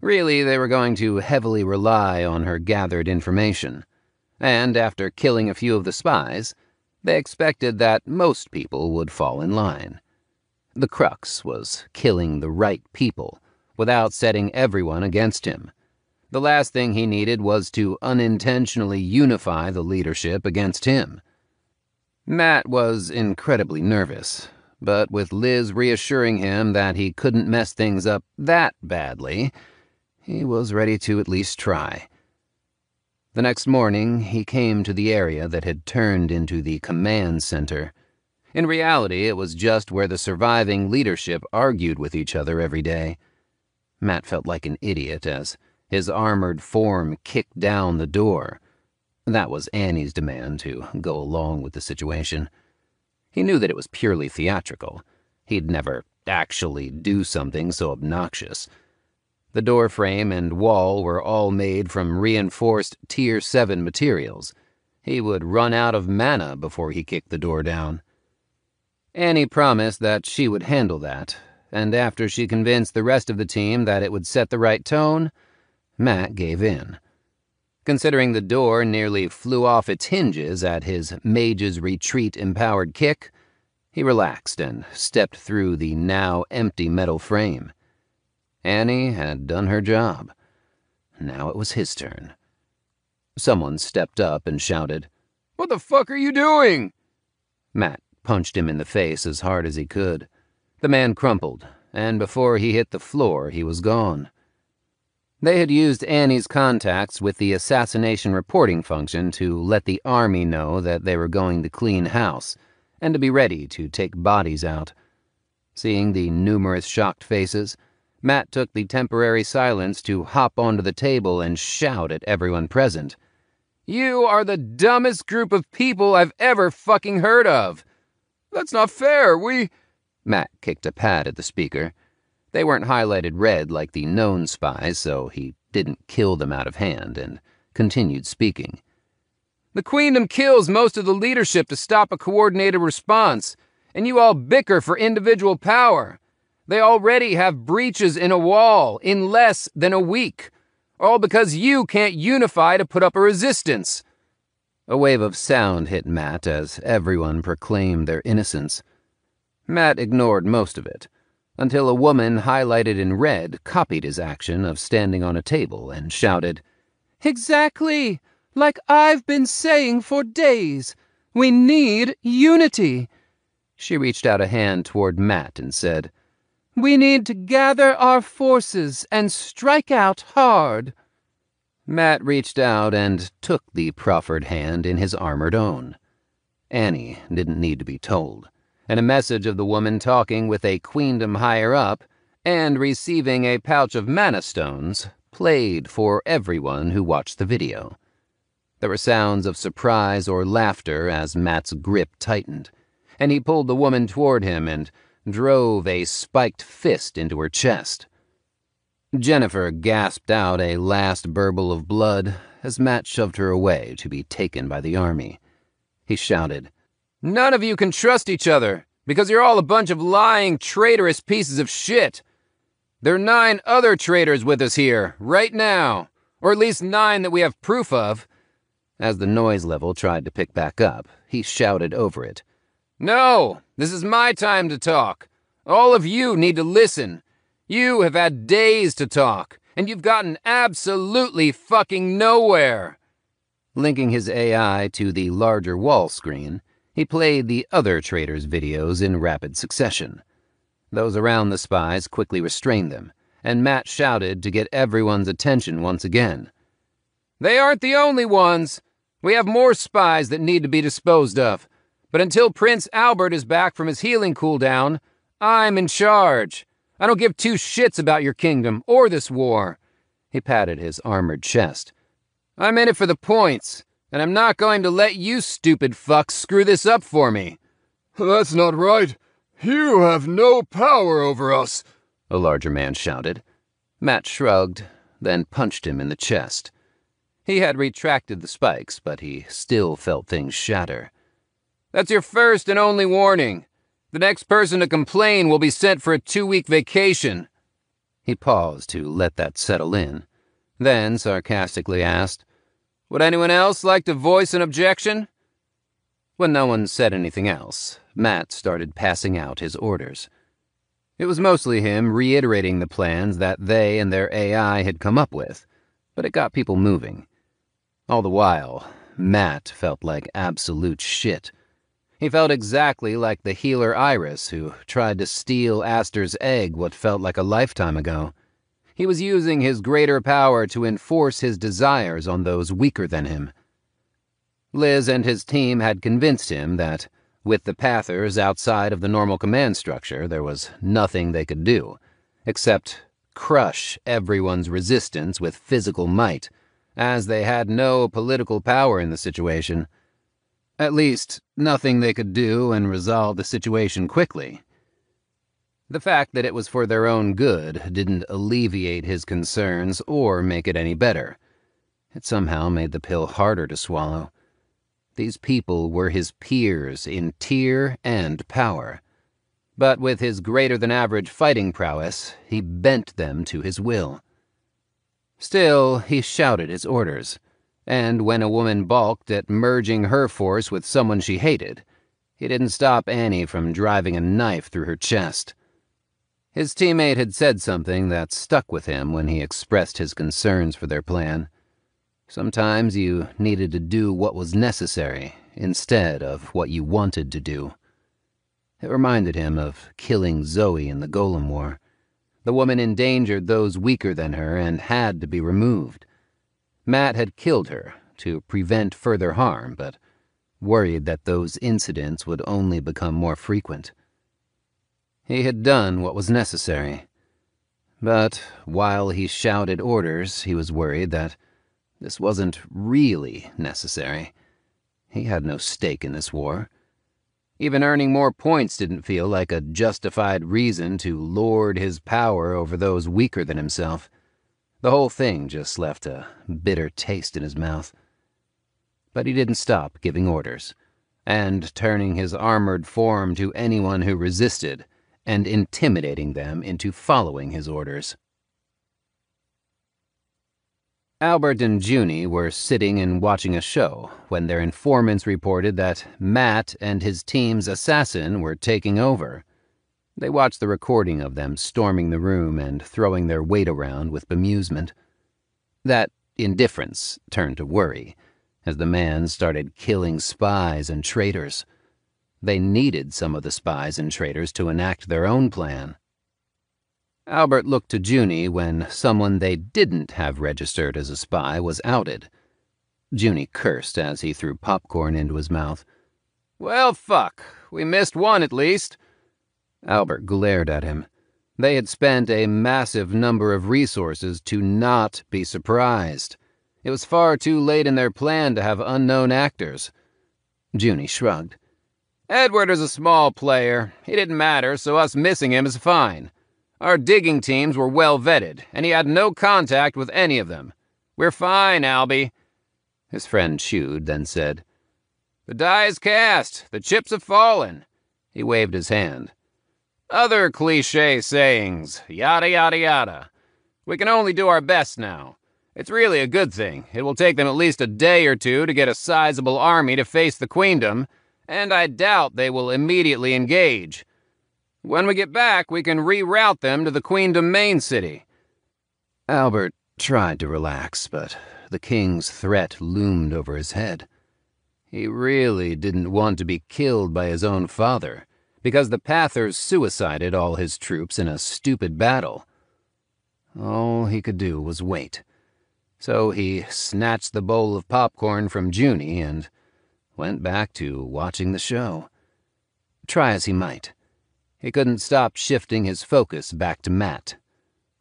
Really, they were going to heavily rely on her gathered information, and after killing a few of the spies, They expected that most people would fall in line. The crux was killing the right people without setting everyone against him. The last thing he needed was to unintentionally unify the leadership against him. Matt was incredibly nervous, but with Liz reassuring him that he couldn't mess things up that badly, he was ready to at least try. The next morning, he came to the area that had turned into the command center. In reality, it was just where the surviving leadership argued with each other every day. Matt felt like an idiot as his armored form kicked down the door. That was Annie's demand to go along with the situation. He knew that it was purely theatrical. He'd never actually do something so obnoxious. The door frame and wall were all made from reinforced Tier 7 materials. He would run out of mana before he kicked the door down. Annie promised that she would handle that, and after she convinced the rest of the team that it would set the right tone, Matt gave in. Considering the door nearly flew off its hinges at his Mage's Retreat empowered kick, he relaxed and stepped through the now empty metal frame. Annie had done her job. Now it was his turn. Someone stepped up and shouted, "What the fuck are you doing?" Matt punched him in the face as hard as he could. The man crumpled, and before he hit the floor, he was gone. They had used Annie's contacts with the assassination reporting function to let the army know that they were going to clean house, and to be ready to take bodies out. Seeing the numerous shocked faces, Matt took the temporary silence to hop onto the table and shout at everyone present. "You are the dumbest group of people I've ever fucking heard of." "That's not fair, Matt kicked a pad at the speaker. They weren't highlighted red like the known spies, so he didn't kill them out of hand, and continued speaking. "The Queendom kills most of the leadership to stop a coordinated response, and you all bicker for individual power. They already have breaches in a wall in less than a week, all because you can't unify to put up a resistance." A wave of sound hit Matt as everyone proclaimed their innocence. Matt ignored most of it, until a woman highlighted in red copied his action of standing on a table and shouted, "Exactly! Like I've been saying for days! We need unity!" She reached out a hand toward Matt and said, "We need to gather our forces and strike out hard." Matt reached out and took the proffered hand in his armored own. Annie didn't need to be told, and a message of the woman talking with a queendom higher up and receiving a pouch of mana stones played for everyone who watched the video. There were sounds of surprise or laughter as Matt's grip tightened, and he pulled the woman toward him and drove a spiked fist into her chest. Jennifer gasped out a last burble of blood as Matt shoved her away to be taken by the army. He shouted, "None of you can trust each other, because you're all a bunch of lying, traitorous pieces of shit. There are 9 other traitors with us here, right now, or at least 9 that we have proof of." As the noise level tried to pick back up, he shouted over it, "No, this is my time to talk. All of you need to listen. You have had days to talk, and you've gotten absolutely fucking nowhere." Linking his AI to the larger wall screen, he played the other traitors' videos in rapid succession. Those around the spies quickly restrained them, and Matt shouted to get everyone's attention once again. "They aren't the only ones. We have more spies that need to be disposed of. But until Prince Albert is back from his healing cooldown, I'm in charge. I don't give 2 shits about your kingdom or this war." He patted his armored chest. "I'm in it for the points, and I'm not going to let you stupid fucks screw this up for me." "That's not right. You have no power over us," a larger man shouted. Matt shrugged, then punched him in the chest. He had retracted the spikes, but he still felt things shatter. "That's your first and only warning. The next person to complain will be sent for a 2-week vacation." He paused to let that settle in, then sarcastically asked, "Would anyone else like to voice an objection?" When no one said anything else, Matt started passing out his orders. It was mostly him reiterating the plans that they and their AI had come up with, but it got people moving. All the while, Matt felt like absolute shit. He felt exactly like the healer Iris who tried to steal Aster's egg what felt like a lifetime ago. He was using his greater power to enforce his desires on those weaker than him. Liz and his team had convinced him that, with the Pathers outside of the normal command structure, there was nothing they could do, except crush everyone's resistance with physical might, as they had no political power in the situation. At least, nothing they could do and resolve the situation quickly. The fact that it was for their own good didn't alleviate his concerns or make it any better. It somehow made the pill harder to swallow. These people were his peers in tier and power. But with his greater-than-average fighting prowess, he bent them to his will. Still, he shouted his orders. And when a woman balked at merging her force with someone she hated, he didn't stop Annie from driving a knife through her chest. His teammate had said something that stuck with him when he expressed his concerns for their plan. Sometimes you needed to do what was necessary instead of what you wanted to do. It reminded him of killing Zoe in the Golem War. The woman endangered those weaker than her and had to be removed. Matt had killed her to prevent further harm, but worried that those incidents would only become more frequent. He had done what was necessary. But while he shouted orders, he was worried that this wasn't really necessary. He had no stake in this war. Even earning more points didn't feel like a justified reason to lord his power over those weaker than himself. The whole thing just left a bitter taste in his mouth. But he didn't stop giving orders, and turning his armored form to anyone who resisted, and intimidating them into following his orders. Albert and Junie were sitting and watching a show when their informants reported that Matt and his team's assassin were taking over. They watched the recording of them storming the room and throwing their weight around with bemusement. That indifference turned to worry as the man started killing spies and traitors. They needed some of the spies and traitors to enact their own plan. Albert looked to Junie when someone they didn't have registered as a spy was outed. Junie cursed as he threw popcorn into his mouth. "Well, fuck. We missed one at least." Albert glared at him. They had spent a massive number of resources to not be surprised. It was far too late in their plan to have unknown actors. Junie shrugged. "Edward is a small player. He didn't matter, so us missing him is fine. Our digging teams were well vetted, and he had no contact with any of them. We're fine, Albie." His friend chewed, then said, "The die is cast. The chips have fallen." He waved his hand. "Other cliché sayings, yada yada yada. We can only do our best now. It's really a good thing. It will take them at least a day or two to get a sizable army to face the Queendom, and I doubt they will immediately engage. When we get back, we can reroute them to the Queendom main city." Albert tried to relax, but the king's threat loomed over his head. He really didn't want to be killed by his own father, because the Pathers suicided all his troops in a stupid battle. All he could do was wait. So he snatched the bowl of popcorn from Junie and went back to watching the show. Try as he might, he couldn't stop shifting his focus back to Matt,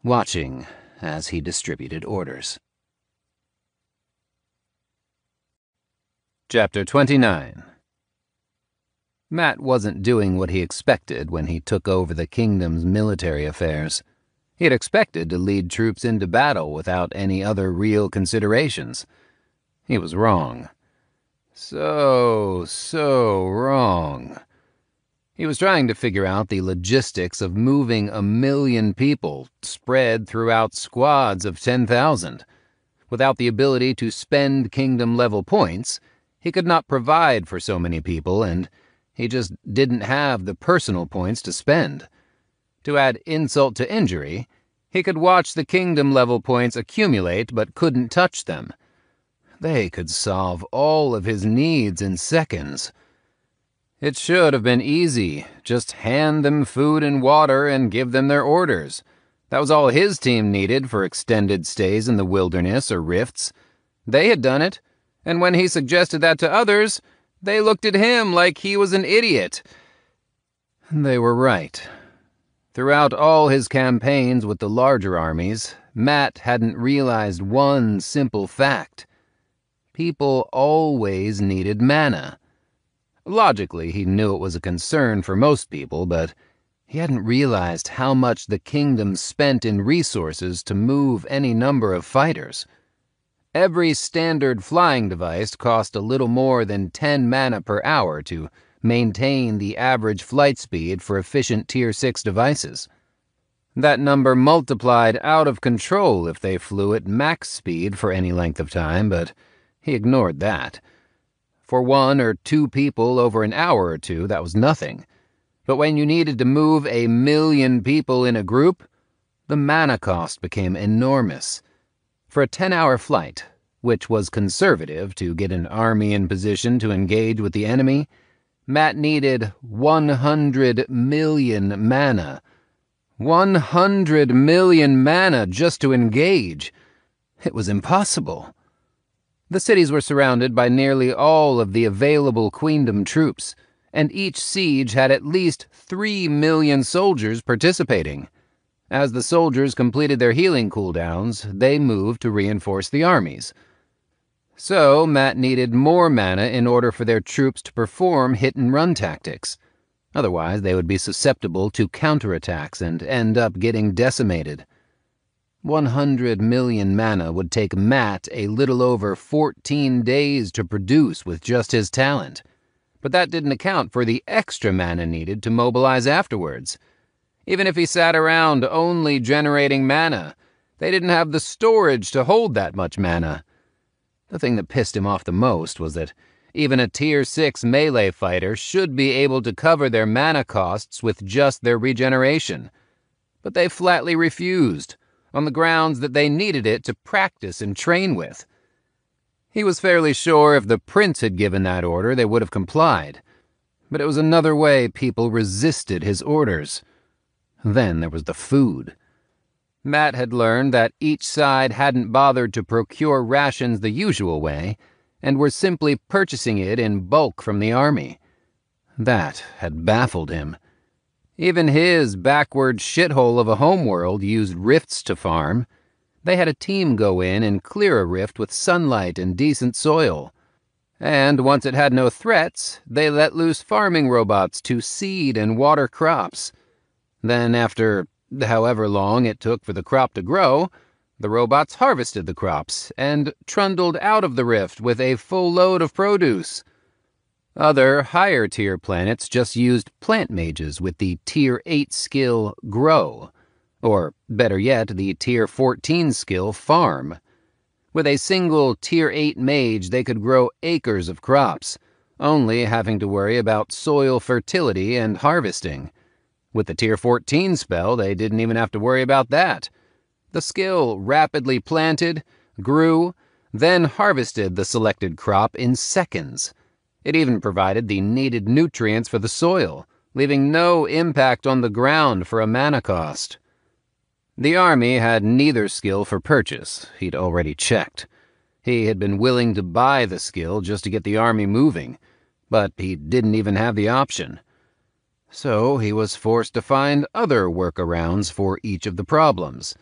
watching as he distributed orders. Chapter 29. Matt wasn't doing what he expected when he took over the kingdom's military affairs. He had expected to lead troops into battle without any other real considerations. He was wrong. So wrong. He was trying to figure out the logistics of moving 1 million people spread throughout squads of 10,000. Without the ability to spend kingdom-level points, He could not provide for so many people, and he just didn't have the personal points to spend. To add insult to injury, he could watch the kingdom-level points accumulate but couldn't touch them. They could solve all of his needs in seconds. It should have been easy. Just hand them food and water and give them their orders. That was all his team needed for extended stays in the wilderness or rifts. They had done it, and when he suggested that to others, they looked at him like he was an idiot. They were right. Throughout all his campaigns with the larger armies, Matt hadn't realized one simple fact. People always needed mana. Logically, he knew it was a concern for most people, but he hadn't realized how much the kingdom spent in resources to move any number of fighters. Every standard flying device cost a little more than 10 mana per hour to maintain the average flight speed for efficient Tier 6 devices. That number multiplied out of control if they flew at max speed for any length of time, but he ignored that. For 1 or 2 people over an hour or two, that was nothing. But when you needed to move 1 million people in a group, the mana cost became enormous. For a 10-hour flight, which was conservative to get an army in position to engage with the enemy, Matt needed 100 million mana. 100 million mana just to engage. It was impossible. The cities were surrounded by nearly all of the available Queendom troops, and each siege had at least 3 million soldiers participating. As the soldiers completed their healing cooldowns, they moved to reinforce the armies. So, Matt needed more mana in order for their troops to perform hit-and-run tactics. Otherwise, they would be susceptible to counterattacks and end up getting decimated. 100 million mana would take Matt a little over 14 days to produce with just his talent. But that didn't account for the extra mana needed to mobilize afterwards. Even if he sat around only generating mana, they didn't have the storage to hold that much mana. The thing that pissed him off the most was that even a Tier 6 melee fighter should be able to cover their mana costs with just their regeneration. But they flatly refused, on the grounds that they needed it to practice and train with. He was fairly sure if the prince had given that order, they would have complied. But it was another way people resisted his orders. Then there was the food. Matt had learned that each side hadn't bothered to procure rations the usual way, and were simply purchasing it in bulk from the army. That had baffled him. Even his backward shithole of a homeworld used rifts to farm. They had a team go in and clear a rift with sunlight and decent soil. And once it had no threats, they let loose farming robots to seed and water crops. Then after however long it took for the crop to grow, the robots harvested the crops and trundled out of the rift with a full load of produce. Other higher-tier planets just used plant mages with the Tier 8 skill Grow, or better yet, the Tier 14 skill Farm. With a single Tier 8 mage, they could grow acres of crops, only having to worry about soil fertility and harvesting. With the Tier 14 spell, they didn't even have to worry about that. The skill rapidly planted, grew, then harvested the selected crop in seconds. It even provided the needed nutrients for the soil, leaving no impact on the ground for a mana cost. The army had neither skill for purchase. He'd already checked. He had been willing to buy the skill just to get the army moving, but he didn't even have the option. So he was forced to find other workarounds for each of the problems.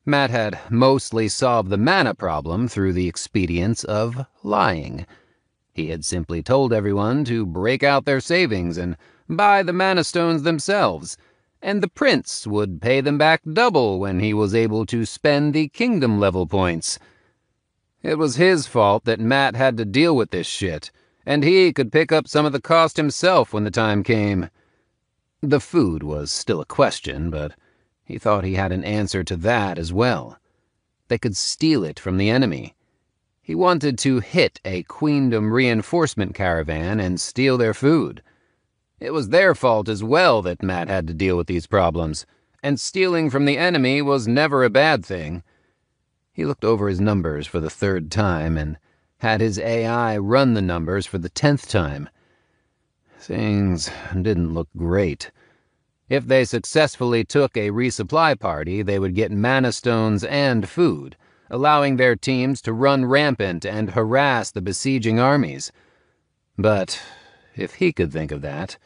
Matt had mostly solved the mana problem through the expedients of lying. He had simply told everyone to break out their savings and buy the mana stones themselves, and the prince would pay them back double when he was able to spend the kingdom level points. It was his fault that Matt had to deal with this shit, and he could pick up some of the cost himself when the time came. The food was still a question, but he thought he had an answer to that as well. They could steal it from the enemy. He wanted to hit a Queendom reinforcement caravan and steal their food. It was their fault as well that Matt had to deal with these problems, and stealing from the enemy was never a bad thing. He looked over his numbers for the 3rd time and had his AI run the numbers for the 10th time. Things didn't look great. If they successfully took a resupply party, they would get mana stones and food, allowing their teams to run rampant and harass the besieging armies. But if he could think of that,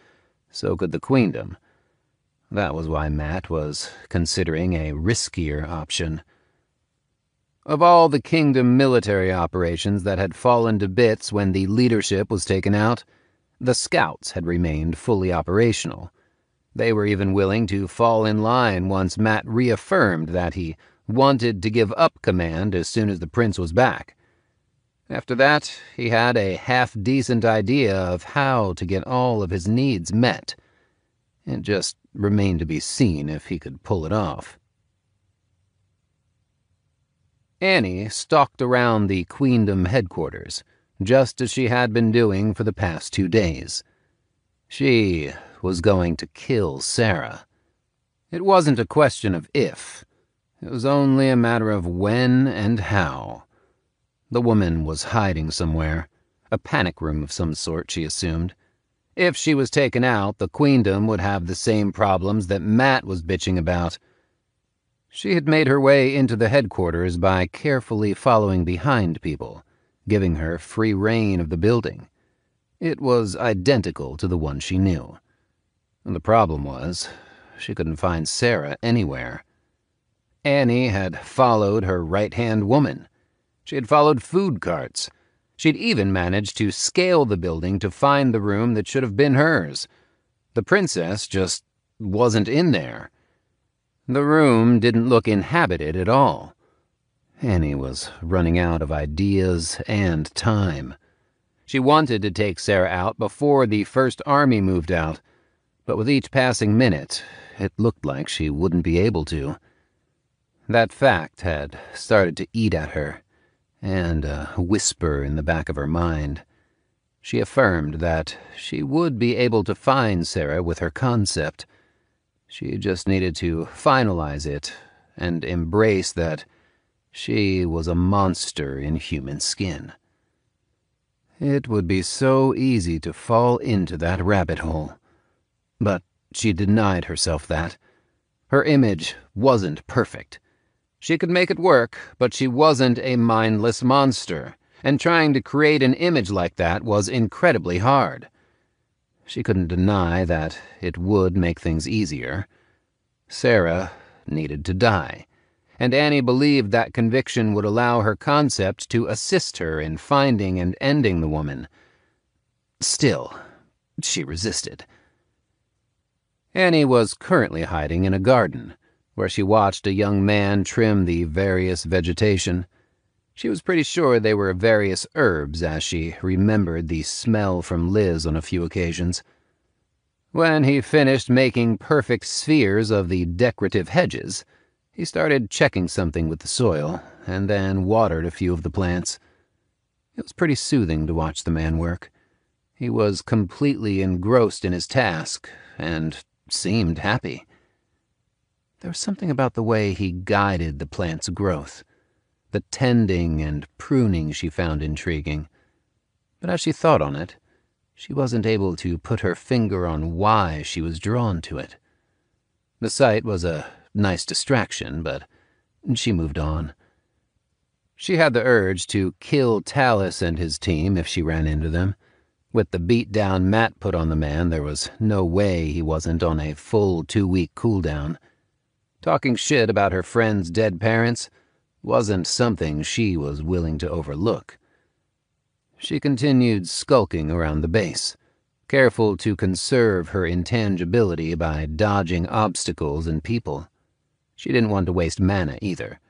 so could the Queendom. That was why Matt was considering a riskier option. Of all the Kingdom military operations that had fallen to bits when the leadership was taken out, the Scouts had remained fully operational. They were even willing to fall in line once Matt reaffirmed that he wanted to give up command as soon as the prince was back. After that, he had a half-decent idea of how to get all of his needs met. It just remained to be seen if he could pull it off. Annie stalked around the Queendom headquarters, just as she had been doing for the past 2 days. She was going to kill Sarah. It wasn't a question of if. It was only a matter of when and how. The woman was hiding somewhere. A panic room of some sort, she assumed. If she was taken out, the Queendom would have the same problems that Matt was bitching about. She had made her way into the headquarters by carefully following behind people, giving her free rein of the building. It was identical to the one she knew. The problem was, she couldn't find Sarah anywhere. Annie had followed her right-hand woman. She had followed food carts. She'd even managed to scale the building to find the room that should have been hers. The princess just wasn't in there. The room didn't look inhabited at all. Annie was running out of ideas and time. She wanted to take Sarah out before the first army moved out, but with each passing minute, it looked like she wouldn't be able to. That fact had started to eat at her, and a whisper in the back of her mind. She affirmed that she would be able to find Sarah with her concept. She just needed to finalize it and embrace that she was a monster in human skin. It would be so easy to fall into that rabbit hole. But she denied herself that. Her image wasn't perfect. She could make it work, but she wasn't a mindless monster, and trying to create an image like that was incredibly hard. She couldn't deny that it would make things easier. Sarah needed to die, and Annie believed that conviction would allow her concept to assist her in finding and ending the woman. Still, she resisted. Annie was currently hiding in a garden, where she watched a young man trim the various vegetation. She was pretty sure they were various herbs, as she remembered the smell from Liz on a few occasions. When he finished making perfect spheres of the decorative hedges, he started checking something with the soil, and then watered a few of the plants. It was pretty soothing to watch the man work. He was completely engrossed in his task, and seemed happy. There was something about the way he guided the plant's growth. The tending and pruning she found intriguing. But as she thought on it, she wasn't able to put her finger on why she was drawn to it. The sight was a nice distraction, but she moved on. She had the urge to kill Talus and his team if she ran into them. With the beat-down Matt put on the man, there was no way he wasn't on a full 2-week cooldown. Talking shit about her friend's dead parents wasn't something she was willing to overlook. She continued skulking around the base, careful to conserve her intangibility by dodging obstacles and people. She didn't want to waste mana either.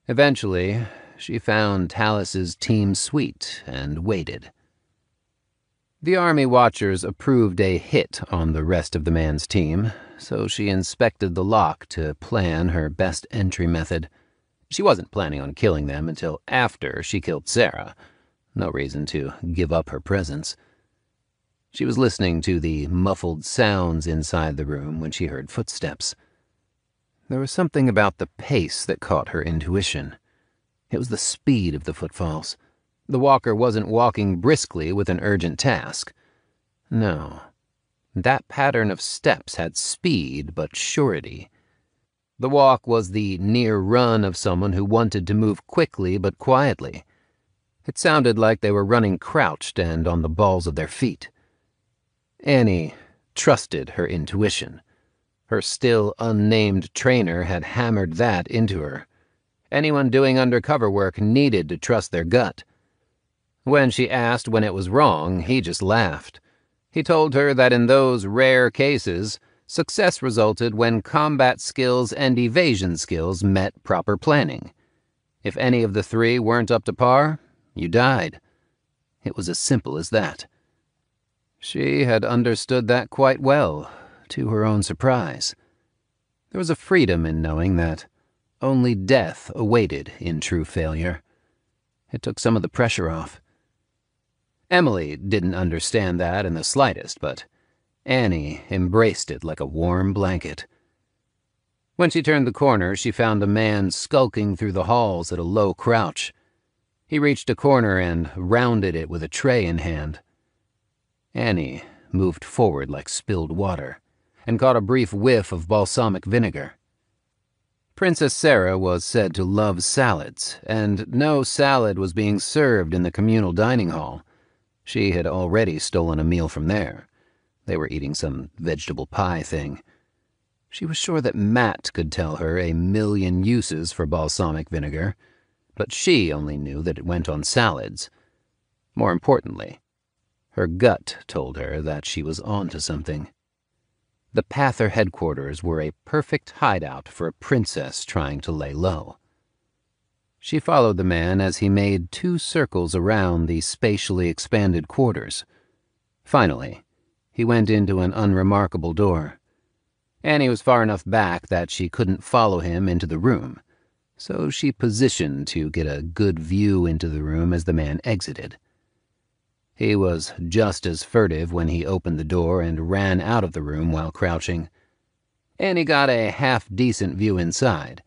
Eventually, she found Talus's team suite and waited. The Army Watchers approved a hit on the rest of the man's team, so she inspected the lock to plan her best entry method. She wasn't planning on killing them until after she killed Sarah. No reason to give up her presence. She was listening to the muffled sounds inside the room when she heard footsteps. There was something about the pace that caught her intuition. It was the speed of the footfalls. The walker wasn't walking briskly with an urgent task. No. That pattern of steps had speed but surety. The walk was the near run of someone who wanted to move quickly but quietly. It sounded like they were running crouched and on the balls of their feet. Annie trusted her intuition. Her still unnamed trainer had hammered that into her. Anyone doing undercover work needed to trust their gut. When she asked when it was wrong, he just laughed. He told her that in those rare cases, success resulted when combat skills and evasion skills met proper planning. If any of the three weren't up to par, you died. It was as simple as that. She had understood that quite well, to her own surprise. There was a freedom in knowing that only death awaited in true failure. It took some of the pressure off. Emily didn't understand that in the slightest, but Annie embraced it like a warm blanket. When she turned the corner, she found a man skulking through the halls at a low crouch. He reached a corner and rounded it with a tray in hand. Annie moved forward like spilled water and caught a brief whiff of balsamic vinegar. Princess Sarah was said to love salads, and no salad was being served in the communal dining hall. She had already stolen a meal from there. They were eating some vegetable pie thing. She was sure that Matt could tell her a million uses for balsamic vinegar, but she only knew that it went on salads. More importantly, her gut told her that she was onto something. The Pather headquarters were a perfect hideout for a princess trying to lay low. She followed the man as he made 2 circles around the spatially expanded quarters. Finally, he went into an unremarkable door. Annie was far enough back that she couldn't follow him into the room, so she positioned to get a good view into the room as the man exited. He was just as furtive when he opened the door and ran out of the room while crouching. Annie got a half-decent view inside,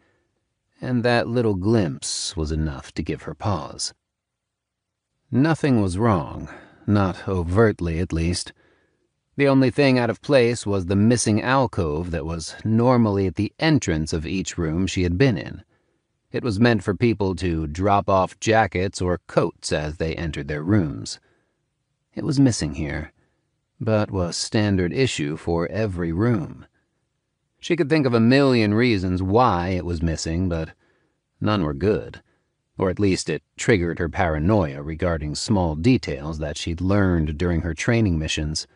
and that little glimpse was enough to give her pause. Nothing was wrong, not overtly at least. The only thing out of place was the missing alcove that was normally at the entrance of each room she had been in. It was meant for people to drop off jackets or coats as they entered their rooms. It was missing here, but was standard issue for every room. She could think of a million reasons why it was missing, but none were good. Or at least it triggered her paranoia regarding small details that she'd learned during her training missions.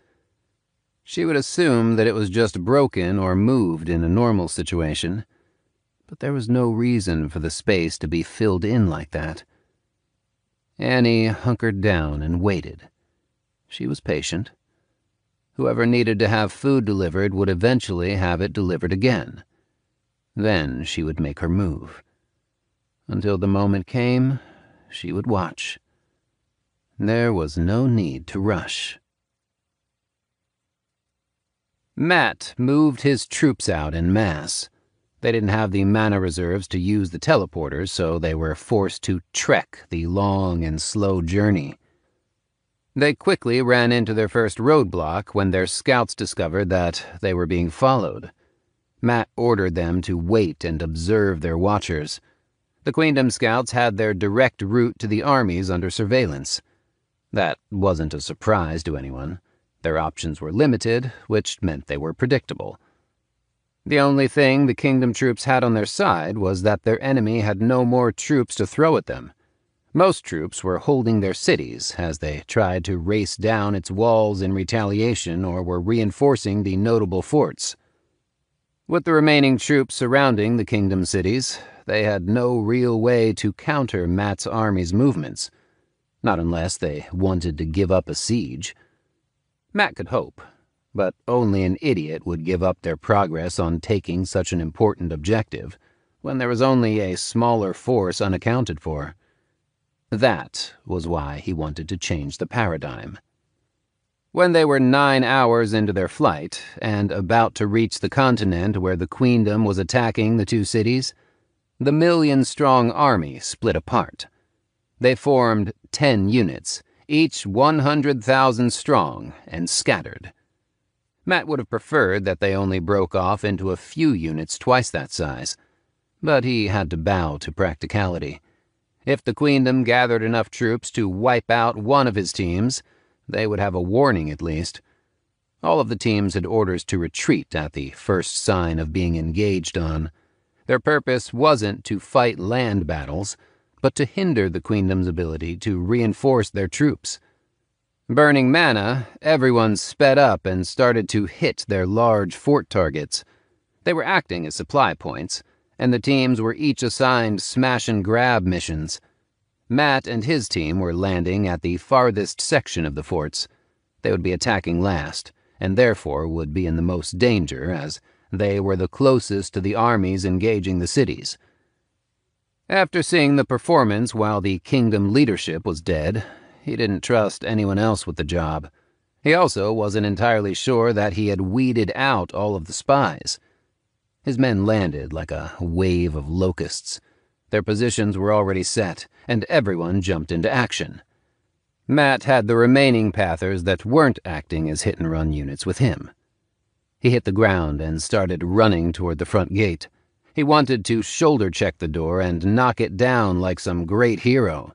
She would assume that it was just broken or moved in a normal situation, but there was no reason for the space to be filled in like that. Annie hunkered down and waited. She was patient. Whoever needed to have food delivered would eventually have it delivered again. Then she would make her move. Until the moment came, she would watch. There was no need to rush. Matt moved his troops out en masse. They didn't have the mana reserves to use the teleporters, so they were forced to trek the long and slow journey. They quickly ran into their first roadblock when their scouts discovered that they were being followed. Matt ordered them to wait and observe their watchers. The Queendom scouts had their direct route to the armies under surveillance. That wasn't a surprise to anyone. Their options were limited, which meant they were predictable. The only thing the Kingdom troops had on their side was that their enemy had no more troops to throw at them. Most troops were holding their cities as they tried to race down its walls in retaliation or were reinforcing the notable forts. With the remaining troops surrounding the Kingdom cities, they had no real way to counter Matt's army's movements, not unless they wanted to give up a siege. Matt could hope, but only an idiot would give up their progress on taking such an important objective, when there was only a smaller force unaccounted for. That was why he wanted to change the paradigm. When they were 9 hours into their flight, and about to reach the continent where the Queendom was attacking the two cities, the million-strong army split apart. They formed 10 units, each 100,000 strong, and scattered. Matt would have preferred that they only broke off into a few units twice that size, but he had to bow to practicality. If the Queendom gathered enough troops to wipe out one of his teams, they would have a warning at least. All of the teams had orders to retreat at the first sign of being engaged on. Their purpose wasn't to fight land battles, but to hinder the Queendom's ability to reinforce their troops. Burning mana, everyone sped up and started to hit their large fort targets. They were acting as supply points, and the teams were each assigned smash-and-grab missions. Matt and his team were landing at the farthest section of the forts. They would be attacking last, and therefore would be in the most danger, as they were the closest to the armies engaging the cities. After seeing the performance while the kingdom leadership was dead, he didn't trust anyone else with the job. He also wasn't entirely sure that he had weeded out all of the spies. His men landed like a wave of locusts. Their positions were already set, and everyone jumped into action. Matt had the remaining Pathers that weren't acting as hit-and-run units with him. He hit the ground and started running toward the front gate. He wanted to shoulder-check the door and knock it down like some great hero.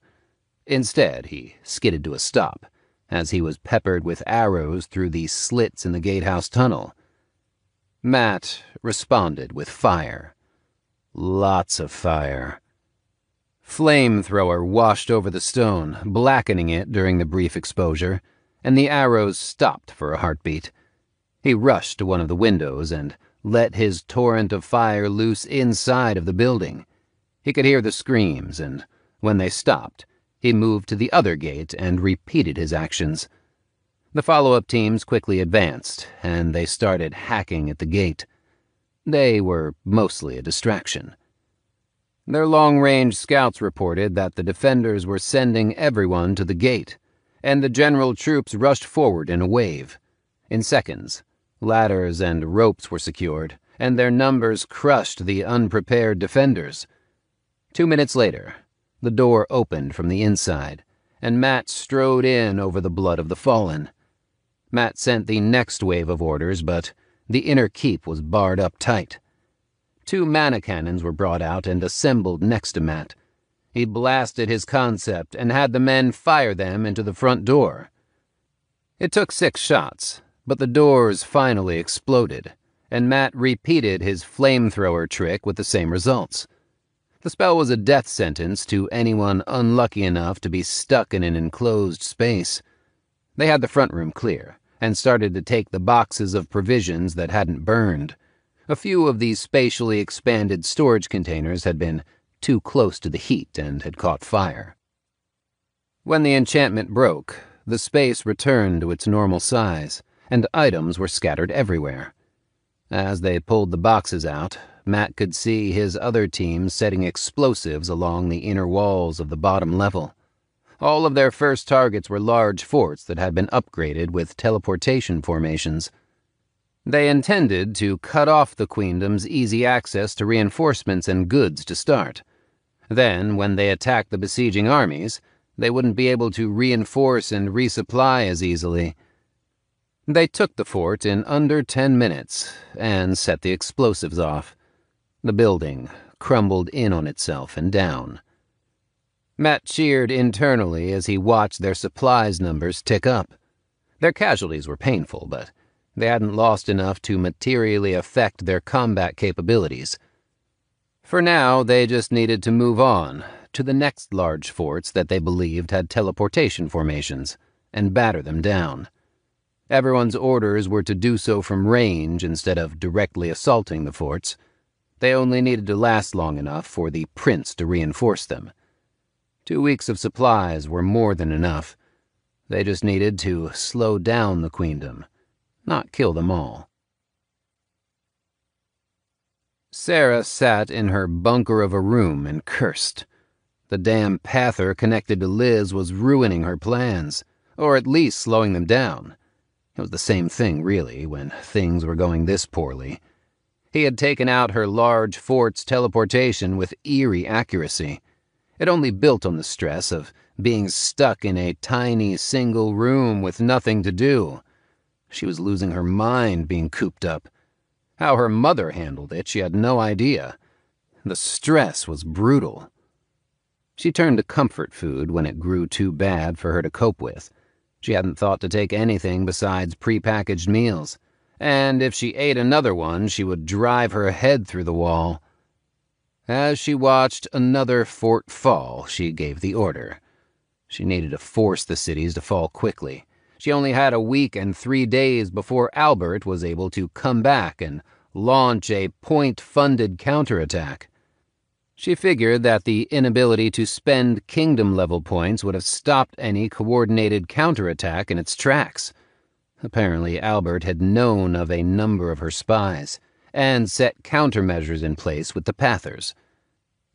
Instead, he skidded to a stop, as he was peppered with arrows through the slits in the gatehouse tunnel. Matt responded with fire. Lots of fire. Flamethrower washed over the stone, blackening it during the brief exposure, and the arrows stopped for a heartbeat. He rushed to one of the windows and let his torrent of fire loose inside of the building. He could hear the screams, and when they stopped, he moved to the other gate and repeated his actions. The follow-up teams quickly advanced, and they started hacking at the gate. They were mostly a distraction. Their long-range scouts reported that the defenders were sending everyone to the gate, and the general troops rushed forward in a wave. In seconds, ladders and ropes were secured, and their numbers crushed the unprepared defenders. 2 minutes later, the door opened from the inside, and Matt strode in over the blood of the fallen. Matt sent the next wave of orders, but the inner keep was barred up tight. 2 mana cannons were brought out and assembled next to Matt. He blasted his concept and had the men fire them into the front door. It took 6 shots, but the doors finally exploded, and Matt repeated his flamethrower trick with the same results. The spell was a death sentence to anyone unlucky enough to be stuck in an enclosed space. They had the front room clear, and started to take the boxes of provisions that hadn't burned. A few of these spatially expanded storage containers had been too close to the heat and had caught fire. When the enchantment broke, the space returned to its normal size, and items were scattered everywhere. As they pulled the boxes out, Matt could see his other teams setting explosives along the inner walls of the bottom level. All of their first targets were large forts that had been upgraded with teleportation formations. They intended to cut off the Queendom's easy access to reinforcements and goods to start. Then, when they attacked the besieging armies, they wouldn't be able to reinforce and resupply as easily. They took the fort in under 10 minutes and set the explosives off. The building crumbled in on itself and down. Matt cheered internally as he watched their supplies numbers tick up. Their casualties were painful, but they hadn't lost enough to materially affect their combat capabilities. For now, they just needed to move on to the next large forts that they believed had teleportation formations and batter them down. Everyone's orders were to do so from range instead of directly assaulting the forts. They only needed to last long enough for the prince to reinforce them. 2 weeks of supplies were more than enough. They just needed to slow down the Queendom, not kill them all. Sarah sat in her bunker of a room and cursed. The damn pather connected to Liz was ruining her plans, or at least slowing them down. It was the same thing, really, when things were going this poorly. He had taken out her large fort's teleportation with eerie accuracy. It only built on the stress of being stuck in a tiny single room with nothing to do. She was losing her mind being cooped up. How her mother handled it, she had no idea. The stress was brutal. She turned to comfort food when it grew too bad for her to cope with. She hadn't thought to take anything besides prepackaged meals, and if she ate another one, she would drive her head through the wall. As she watched another fort fall, she gave the order. She needed to force the cities to fall quickly. She only had a week and 3 days before Albert was able to come back and launch a point-funded counterattack. She figured that the inability to spend kingdom-level points would have stopped any coordinated counterattack in its tracks. Apparently, Albert had known of a number of her spies and set countermeasures in place with the Pathers.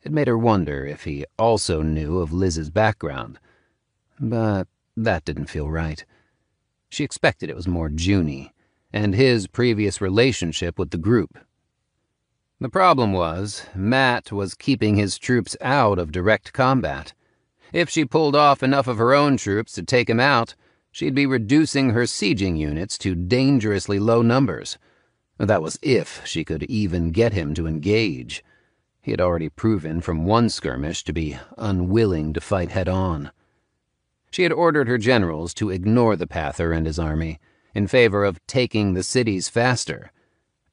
It made her wonder if he also knew of Liz's background. But that didn't feel right. She expected it was more Junie, and his previous relationship with the group. The problem was, Matt was keeping his troops out of direct combat. If she pulled off enough of her own troops to take him out, she'd be reducing her sieging units to dangerously low numbers. That was if she could even get him to engage. He had already proven from one skirmish to be unwilling to fight head-on. She had ordered her generals to ignore the Pather and his army, in favor of taking the cities faster.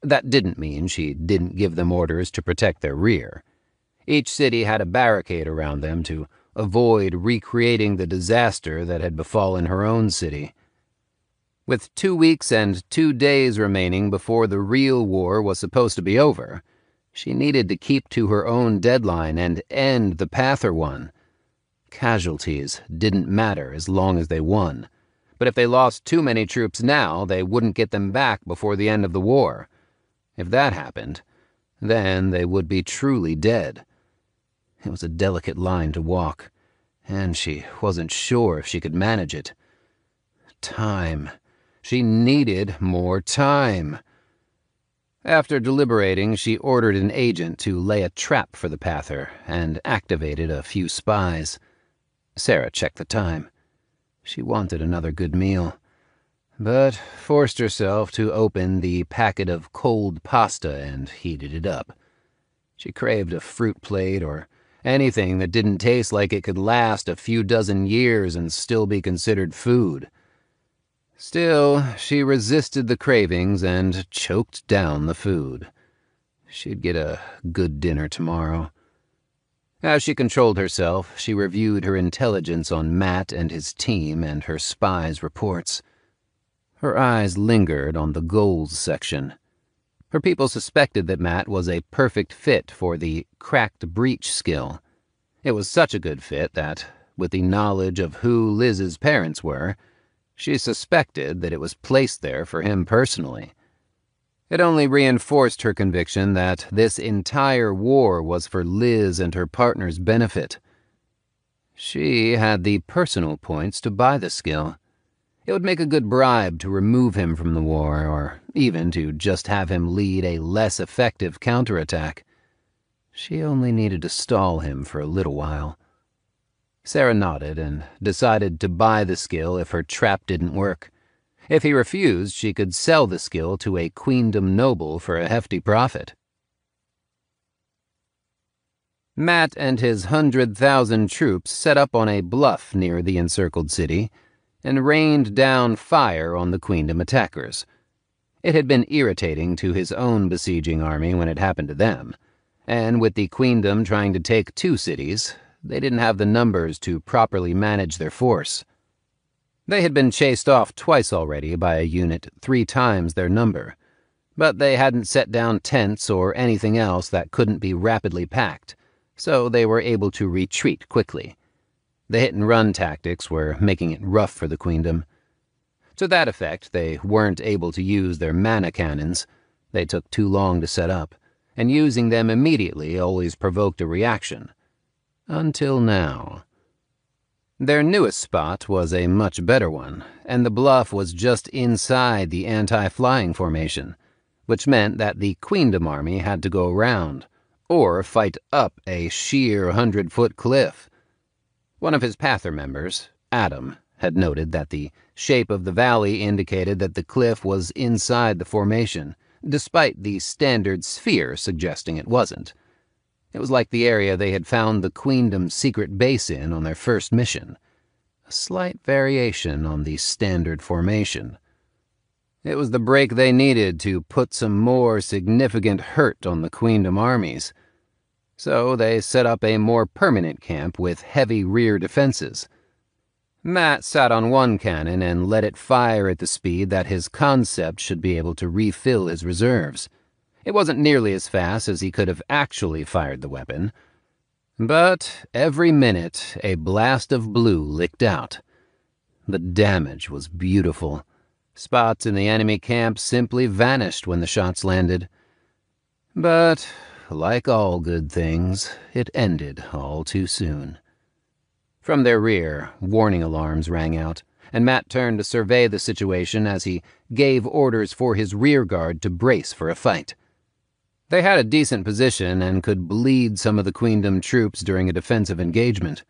That didn't mean she didn't give them orders to protect their rear. Each city had a barricade around them to avoid recreating the disaster that had befallen her own city. With 2 weeks and 2 days remaining before the real war was supposed to be over, she needed to keep to her own deadline and end the Pather one. Casualties didn't matter as long as they won, but if they lost too many troops now, they wouldn't get them back before the end of the war. If that happened, then they would be truly dead. It was a delicate line to walk, and she wasn't sure if she could manage it. Time. She needed more time. After deliberating, she ordered an agent to lay a trap for the Pather and activated a few spies. Sarah checked the time. She wanted another good meal, but forced herself to open the packet of cold pasta and heated it up. She craved a fruit plate or anything that didn't taste like it could last a few dozen years and still be considered food. Still, she resisted the cravings and choked down the food. She'd get a good dinner tomorrow. As she controlled herself, she reviewed her intelligence on Matt and his team and her spies' reports. Her eyes lingered on the goals section. Her people suspected that Matt was a perfect fit for the cracked breach skill. It was such a good fit that, with the knowledge of who Liz's parents were, she suspected that it was placed there for him personally. It only reinforced her conviction that this entire war was for Liz and her partner's benefit. She had the personal points to buy the skill. It would make a good bribe to remove him from the war, or even to just have him lead a less effective counterattack. She only needed to stall him for a little while. Sarah nodded and decided to buy the skill if her trap didn't work. If he refused, she could sell the skill to a queendom noble for a hefty profit. Matt and his 100,000 troops set up on a bluff near the encircled city and rained down fire on the queendom attackers. It had been irritating to his own besieging army when it happened to them, and with the queendom trying to take 2 cities, they didn't have the numbers to properly manage their force. They had been chased off twice already by a unit 3 times their number, but they hadn't set down tents or anything else that couldn't be rapidly packed, so they were able to retreat quickly. The hit-and-run tactics were making it rough for the queendom. To that effect, they weren't able to use their mana cannons. They took too long to set up, and using them immediately always provoked a reaction. Until now. Their newest spot was a much better one, and the bluff was just inside the anti-flying formation, which meant that the Queendom army had to go around, or fight up a sheer 100-foot cliff. One of his Pather members, Adam, had noted that the shape of the valley indicated that the cliff was inside the formation, despite the standard sphere suggesting it wasn't. It was like the area they had found the Queendom's secret base in on their first mission. A slight variation on the standard formation. It was the break they needed to put some more significant hurt on the Queendom armies. So they set up a more permanent camp with heavy rear defenses. Matt sat on one cannon and let it fire at the speed that his concept should be able to refill his reserves. It wasn't nearly as fast as he could have actually fired the weapon. But every minute, a blast of blue licked out. The damage was beautiful. Spots in the enemy camp simply vanished when the shots landed. But, like all good things, it ended all too soon. From their rear, warning alarms rang out, and Matt turned to survey the situation as he gave orders for his rear guard to brace for a fight. They had a decent position and could bleed some of the Queendom troops during a defensive engagement.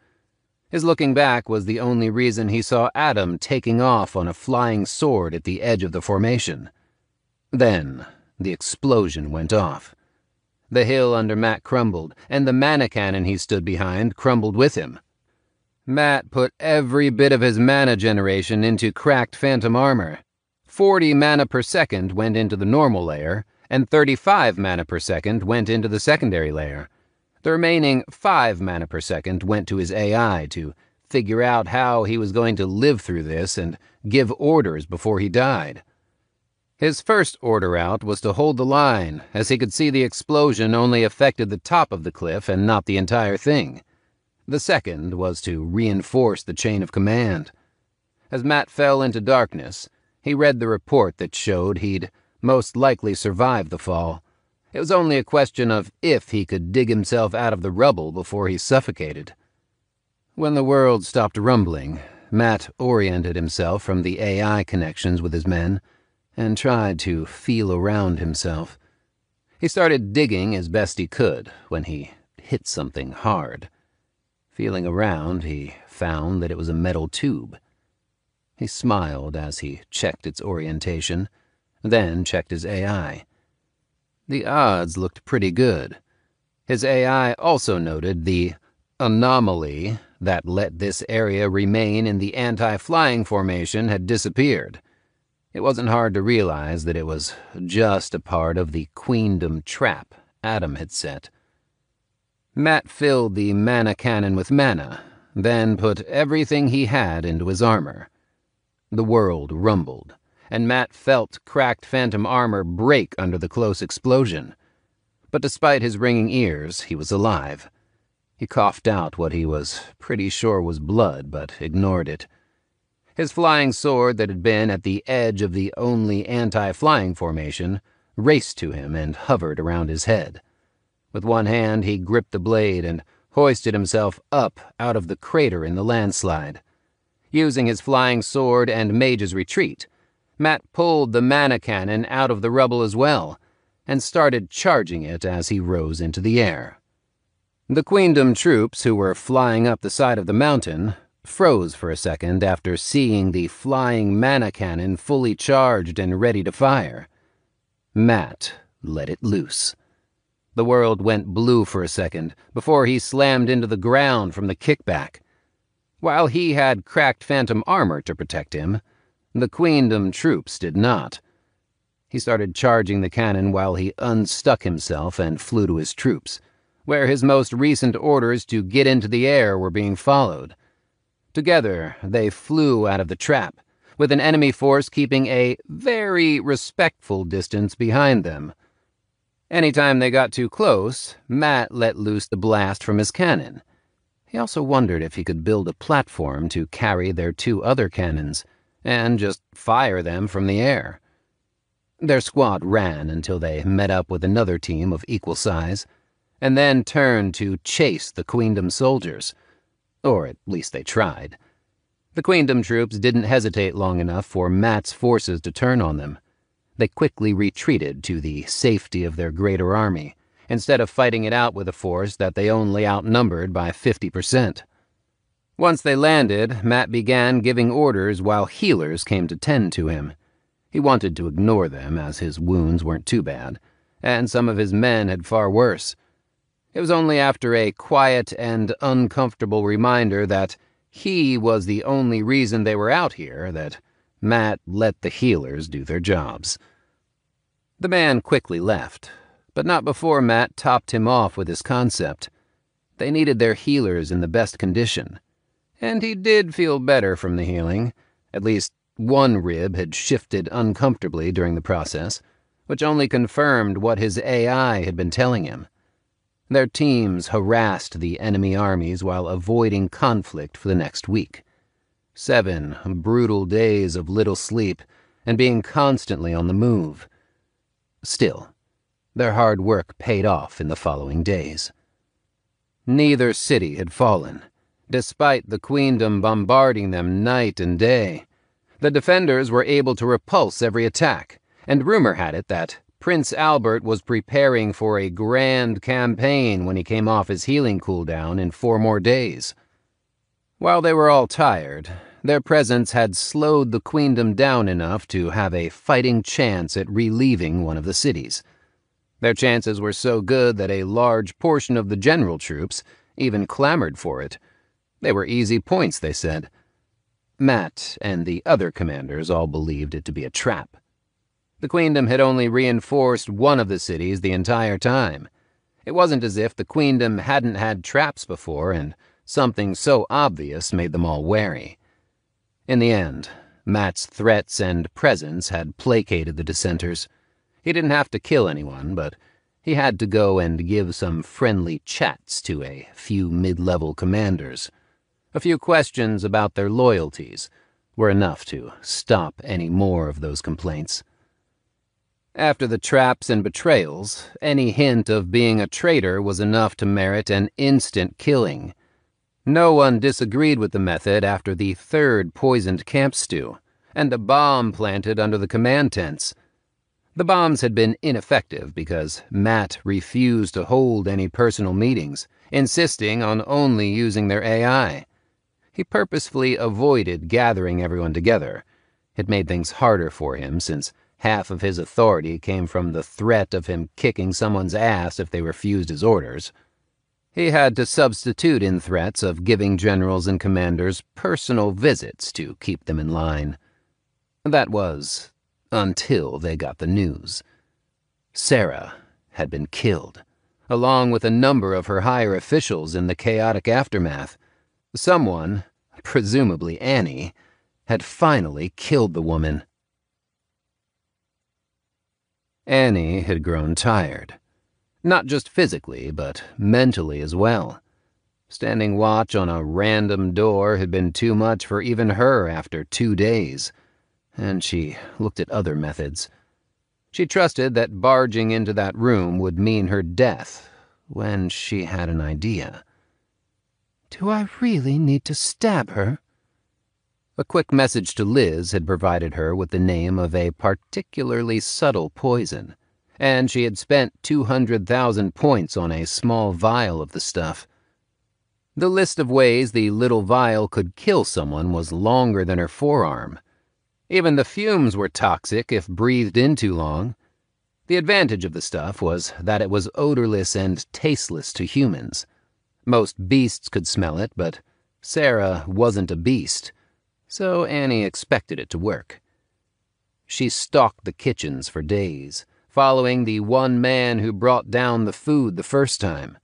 His looking back was the only reason he saw Adam taking off on a flying sword at the edge of the formation. Then, the explosion went off. The hill under Matt crumbled, and the mana cannon he stood behind crumbled with him. Matt put every bit of his mana generation into cracked phantom armor. 40 mana per second went into the normal layer, and 35 mana per second went into the secondary layer. The remaining 5 mana per second went to his AI to figure out how he was going to live through this and give orders before he died. His first order out was to hold the line, as he could see the explosion only affected the top of the cliff and not the entire thing. The second was to reinforce the chain of command. As Matt fell into darkness, he read the report that showed he'd most likely survive the fall. It was only a question of if he could dig himself out of the rubble before he suffocated. When the world stopped rumbling, Matt oriented himself from the AI connections with his men and tried to feel around himself. He started digging as best he could when he hit something hard. Feeling around, he found that it was a metal tube. He smiled as he checked its orientation, then checked his AI. The odds looked pretty good. His AI also noted the anomaly that let this area remain in the anti-flying formation had disappeared. It wasn't hard to realize that it was just a part of the Queendom trap Adam had set. Matt filled the mana cannon with mana, then put everything he had into his armor. The world rumbled, and Matt felt cracked phantom armor break under the close explosion. But despite his ringing ears, he was alive. He coughed out what he was pretty sure was blood, but ignored it. His flying sword that had been at the edge of the only anti-flying formation raced to him and hovered around his head. With one hand, he gripped the blade and hoisted himself up out of the crater in the landslide. Using his flying sword and Mage's Retreat, Matt pulled the mana cannon out of the rubble as well, and started charging it as he rose into the air. The Queendom troops who were flying up the side of the mountain froze for a second after seeing the flying mana cannon fully charged and ready to fire. Matt let it loose. The world went blue for a second before he slammed into the ground from the kickback. While he had cracked phantom armor to protect him, the Queendom troops did not. He started charging the cannon while he unstuck himself and flew to his troops, where his most recent orders to get into the air were being followed. Together, they flew out of the trap, with an enemy force keeping a very respectful distance behind them. Anytime they got too close, Matt let loose the blast from his cannon. He also wondered if he could build a platform to carry their 2 other cannons, and just fire them from the air. Their squad ran until they met up with another team of equal size, and then turned to chase the Queendom soldiers. Or at least they tried. The Queendom troops didn't hesitate long enough for Matt's forces to turn on them. They quickly retreated to the safety of their greater army, instead of fighting it out with a force that they only outnumbered by 50%. Once they landed, Matt began giving orders while healers came to tend to him. He wanted to ignore them, as his wounds weren't too bad, and some of his men had far worse. It was only after a quiet and uncomfortable reminder that he was the only reason they were out here that Matt let the healers do their jobs. The man quickly left, but not before Matt topped him off with his concept. They needed their healers in the best condition, and he did feel better from the healing. At least one rib had shifted uncomfortably during the process, which only confirmed what his AI had been telling him. Their teams harassed the enemy armies while avoiding conflict for the next week. 7 brutal days of little sleep and being constantly on the move. Still, their hard work paid off in the following days. Neither city had fallen, despite the Queendom bombarding them night and day. The defenders were able to repulse every attack, and rumor had it that Prince Albert was preparing for a grand campaign when he came off his healing cooldown in 4 more days. While they were all tired, their presence had slowed the Queendom down enough to have a fighting chance at relieving one of the cities. Their chances were so good that a large portion of the general troops even clamored for it. They were easy points, they said. Matt and the other commanders all believed it to be a trap. The Queendom had only reinforced one of the cities the entire time. It wasn't as if the Queendom hadn't had traps before, and something so obvious made them all wary. In the end, Matt's threats and presence had placated the dissenters. He didn't have to kill anyone, but he had to go and give some friendly chats to a few mid-level commanders. A few questions about their loyalties were enough to stop any more of those complaints. After the traps and betrayals, any hint of being a traitor was enough to merit an instant killing. No one disagreed with the method after the 3rd poisoned camp stew, and a bomb planted under the command tents. The bombs had been ineffective because Matt refused to hold any personal meetings, insisting on only using their AI. He purposefully avoided gathering everyone together. It made things harder for him since half of his authority came from the threat of him kicking someone's ass if they refused his orders. He had to substitute in threats of giving generals and commanders personal visits to keep them in line. That was until they got the news. Sarah had been killed, along with a number of her higher officials in the chaotic aftermath. Someone, presumably Annie, had finally killed the woman. Annie had grown tired. Not just physically, but mentally as well. Standing watch on a random door had been too much for even her after 2 days, and she looked at other methods. She trusted that barging into that room would mean her death, when she had an idea. Do I really need to stab her? A quick message to Liz had provided her with the name of a particularly subtle poison, and she had spent 200,000 points on a small vial of the stuff. The list of ways the little vial could kill someone was longer than her forearm. Even the fumes were toxic if breathed in too long. The advantage of the stuff was that it was odorless and tasteless to humans. Most beasts could smell it, but Sarah wasn't a beast, so Annie expected it to work. She stalked the kitchens for days, following the one man who brought down the food the first time.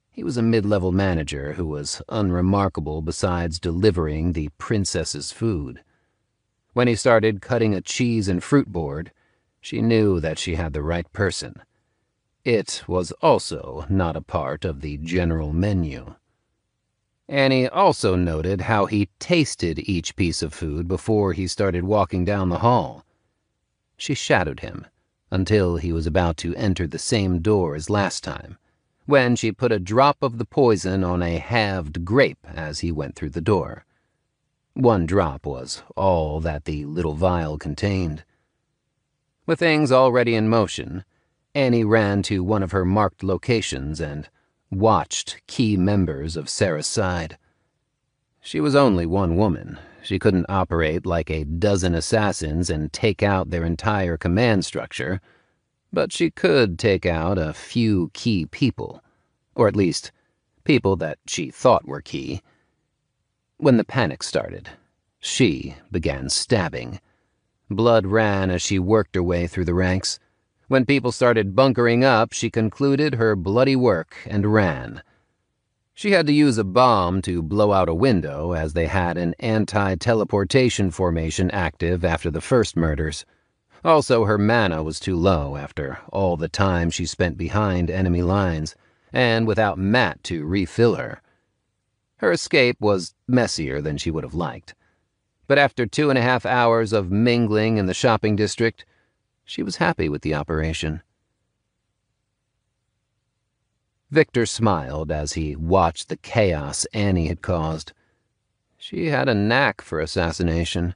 He was a mid-level manager who was unremarkable besides delivering the princess's food. When he started cutting a cheese and fruit board, she knew that she had the right person. It was also not a part of the general menu. Annie also noted how he tasted each piece of food before he started walking down the hall. She shadowed him until he was about to enter the same door as last time, when she put a drop of the poison on a halved grape as he went through the door. One drop was all that the little vial contained. With things already in motion, Annie ran to one of her marked locations and watched key members of Sarah's side. She was only one woman. She couldn't operate like a dozen assassins and take out their entire command structure, but she could take out a few key people, or at least people that she thought were key. When the panic started, she began stabbing. Blood ran as she worked her way through the ranks. When people started bunkering up, she concluded her bloody work and ran. She had to use a bomb to blow out a window, as they had an anti-teleportation formation active after the first murders. Also, her mana was too low after all the time she spent behind enemy lines, and without Matt to refill her. Her escape was messier than she would have liked, but after 2.5 hours of mingling in the shopping district, she was happy with the operation. Victor smiled as he watched the chaos Annie had caused. She had a knack for assassination.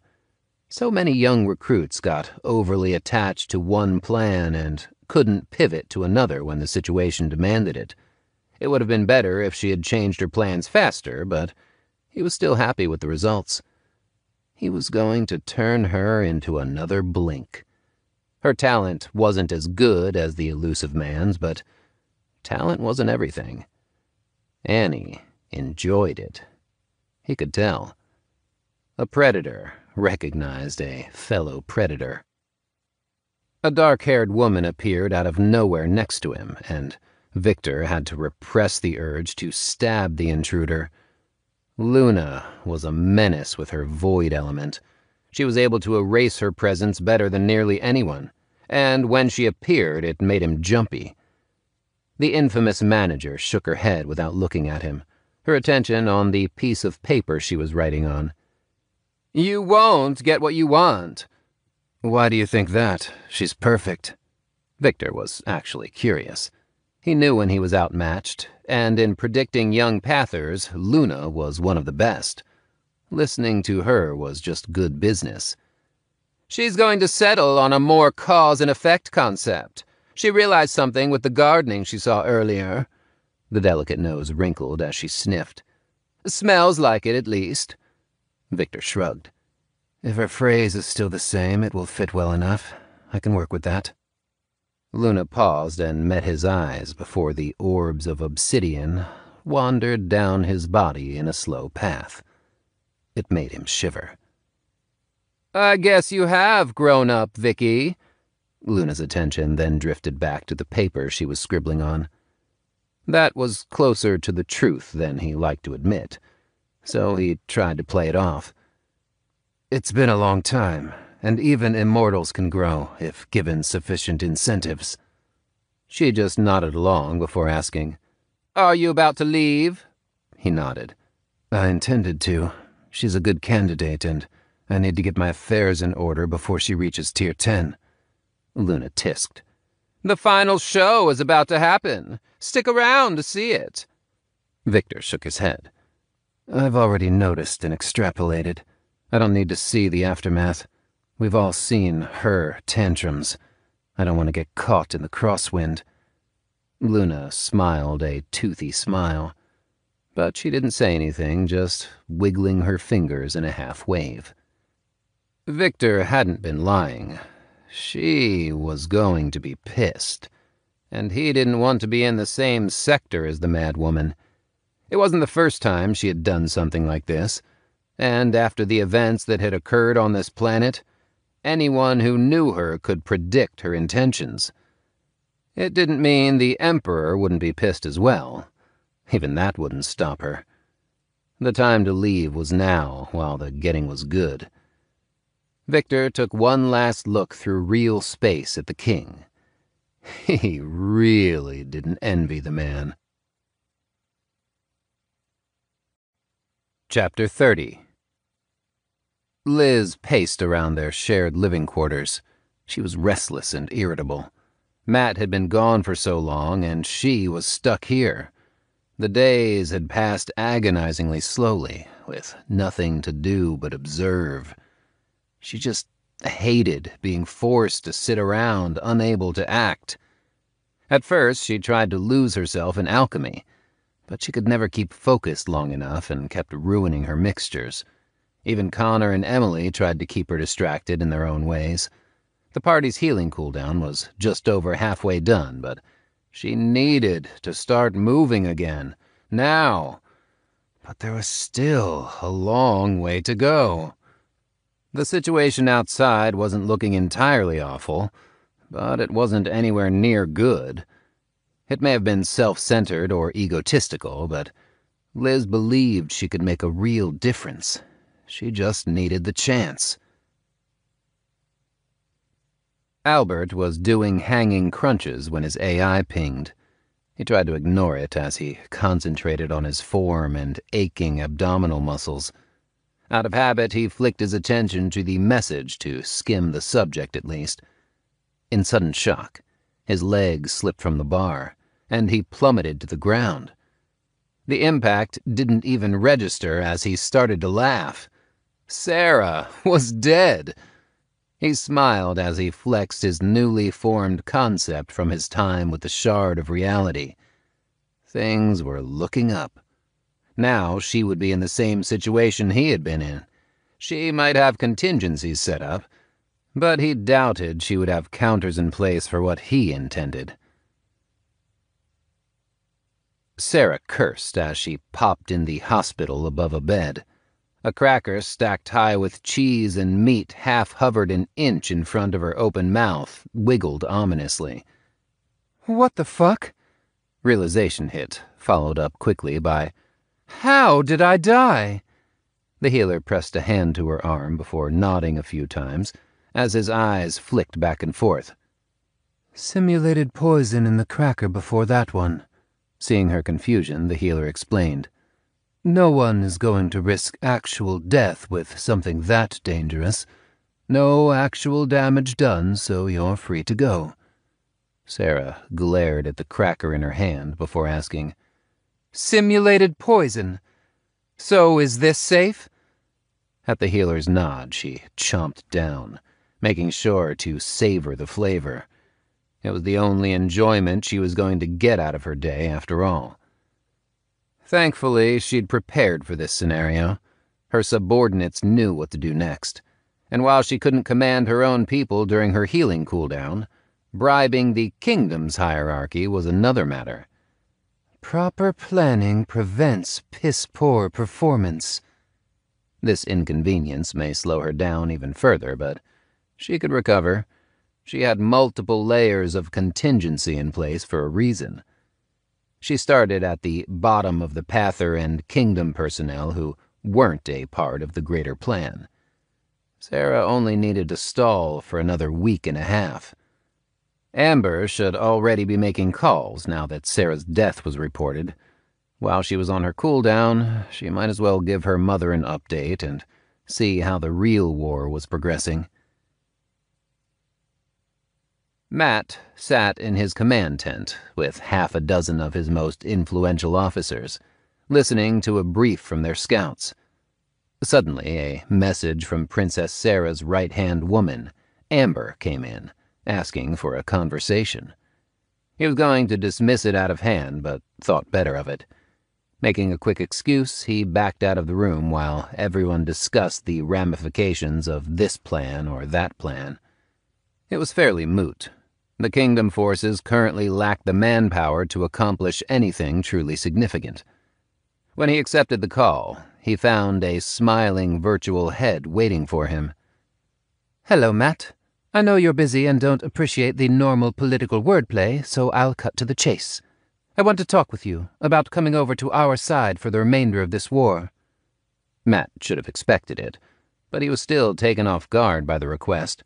So many young recruits got overly attached to one plan and couldn't pivot to another when the situation demanded it. It would have been better if she had changed her plans faster, but he was still happy with the results. He was going to turn her into another Blink. Her talent wasn't as good as the elusive man's, but talent wasn't everything. Annie enjoyed it. He could tell. A predator recognized a fellow predator. A dark-haired woman appeared out of nowhere next to him, and Victor had to repress the urge to stab the intruder. Luna was a menace with her void element. She was able to erase her presence better than nearly anyone, and when she appeared, it made him jumpy. The infamous manager shook her head without looking at him, her attention on the piece of paper she was writing on. You won't get what you want. Why do you think that? She's perfect. Victor was actually curious. He knew when he was outmatched, and in predicting young pathers, Luna was one of the best. Listening to her was just good business. She's going to settle on a more cause and effect concept. She realized something with the gardening she saw earlier. The delicate nose wrinkled as she sniffed. Smells like it, at least. Victor shrugged. If her phrase is still the same, it will fit well enough. I can work with that. Luna paused and met his eyes before the orbs of obsidian wandered down his body in a slow path. It made him shiver. I guess you have grown up, Vicky. Luna's attention then drifted back to the paper she was scribbling on. That was closer to the truth than he liked to admit, so he tried to play it off. It's been a long time, and even immortals can grow if given sufficient incentives. She just nodded along before asking, Are you about to leave? He nodded. I intended to. She's a good candidate, and I need to get my affairs in order before she reaches Tier 10. Luna tisked. The final show is about to happen. Stick around to see it. Victor shook his head. I've already noticed and extrapolated. I don't need to see the aftermath. We've all seen her tantrums. I don't want to get caught in the crosswind. Luna smiled a toothy smile, but she didn't say anything, just wiggling her fingers in a half-wave. Victor hadn't been lying. She was going to be pissed, and he didn't want to be in the same sector as the mad woman. It wasn't the first time she had done something like this, and after the events that had occurred on this planet, anyone who knew her could predict her intentions. It didn't mean the Emperor wouldn't be pissed as well. Even that wouldn't stop her. The time to leave was now, while the getting was good. Victor took one last look through real space at the king. He really didn't envy the man. Chapter 30. Liz paced around their shared living quarters. She was restless and irritable. Matt had been gone for so long, and she was stuck here. The days had passed agonizingly slowly, with nothing to do but observe. She just hated being forced to sit around, unable to act. At first, she tried to lose herself in alchemy, but she could never keep focused long enough and kept ruining her mixtures. Even Connor and Emily tried to keep her distracted in their own ways. The party's healing cooldown was just over halfway done, but she needed to start moving again, now. But there was still a long way to go. The situation outside wasn't looking entirely awful, but it wasn't anywhere near good. It may have been self-centered or egotistical, but Liz believed she could make a real difference. She just needed the chance. Albert was doing hanging crunches when his AI pinged. He tried to ignore it as he concentrated on his form and aching abdominal muscles. Out of habit, he flicked his attention to the message to skim the subject at least. In sudden shock, his legs slipped from the bar, and he plummeted to the ground. The impact didn't even register as he started to laugh. Sarah was dead. He smiled as he flexed his newly formed concept from his time with the shard of reality. Things were looking up. Now she would be in the same situation he had been in. She might have contingencies set up, but he doubted she would have counters in place for what he intended. Sarah cursed as she popped in the hospital above a bed. A cracker stacked high with cheese and meat half-hovered an inch in front of her open mouth, wiggled ominously. What the fuck? Realization hit, followed up quickly by, How did I die? The healer pressed a hand to her arm before nodding a few times, as his eyes flicked back and forth. Simulated poison in the cracker before that one. Seeing her confusion, the healer explained. No one is going to risk actual death with something that dangerous. No actual damage done, so you're free to go. Sarah glared at the cracker in her hand before asking, Simulated poison. So is this safe? At the healer's nod, she chomped down, making sure to savor the flavor. It was the only enjoyment she was going to get out of her day, after all. Thankfully, she'd prepared for this scenario. Her subordinates knew what to do next, and while she couldn't command her own people during her healing cooldown, bribing the kingdom's hierarchy was another matter. Proper planning prevents piss-poor performance. This inconvenience may slow her down even further, but she could recover. She had multiple layers of contingency in place for a reason. She started at the bottom of the Pather and Kingdom personnel who weren't a part of the greater plan. Sarah only needed to stall for another week and a half. Amber should already be making calls now that Sarah's death was reported. While she was on her cooldown, she might as well give her mother an update and see how the real war was progressing. Matt sat in his command tent with half a dozen of his most influential officers, listening to a brief from their scouts. Suddenly, a message from Princess Sarah's right-hand woman, Amber, came in, asking for a conversation. He was going to dismiss it out of hand, but thought better of it. Making a quick excuse, he backed out of the room while everyone discussed the ramifications of this plan or that plan. It was fairly moot. The Kingdom forces currently lacked the manpower to accomplish anything truly significant. When he accepted the call, he found a smiling virtual head waiting for him. Hello, Matt. I know you're busy and don't appreciate the normal political wordplay, so I'll cut to the chase. I want to talk with you about coming over to our side for the remainder of this war. Matt should have expected it, but he was still taken off guard by the request.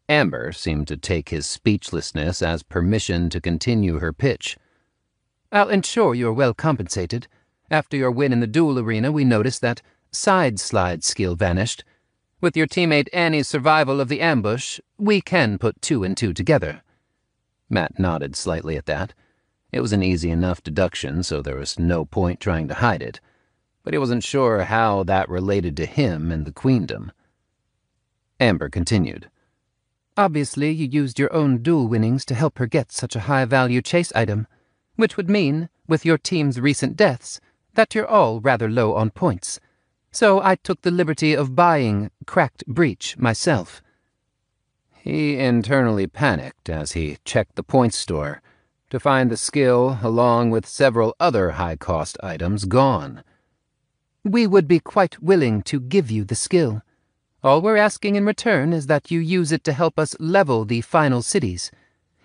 Amber seemed to take his speechlessness as permission to continue her pitch. I'll ensure you're well compensated. After your win in the duel arena, we noticed that side slide skill vanished. With your teammate Annie's survival of the ambush, we can put 2 and 2 together. Matt nodded slightly at that. It was an easy enough deduction, so there was no point trying to hide it. But he wasn't sure how that related to him and the queendom. Amber continued. Obviously, you used your own duel winnings to help her get such a high-value chase item, which would mean, with your team's recent deaths, that you're all rather low on points. So I took the liberty of buying Cracked Breach myself. He internally panicked as he checked the points store to find the skill along with several other high-cost items gone. We would be quite willing to give you the skill. All we're asking in return is that you use it to help us level the final cities.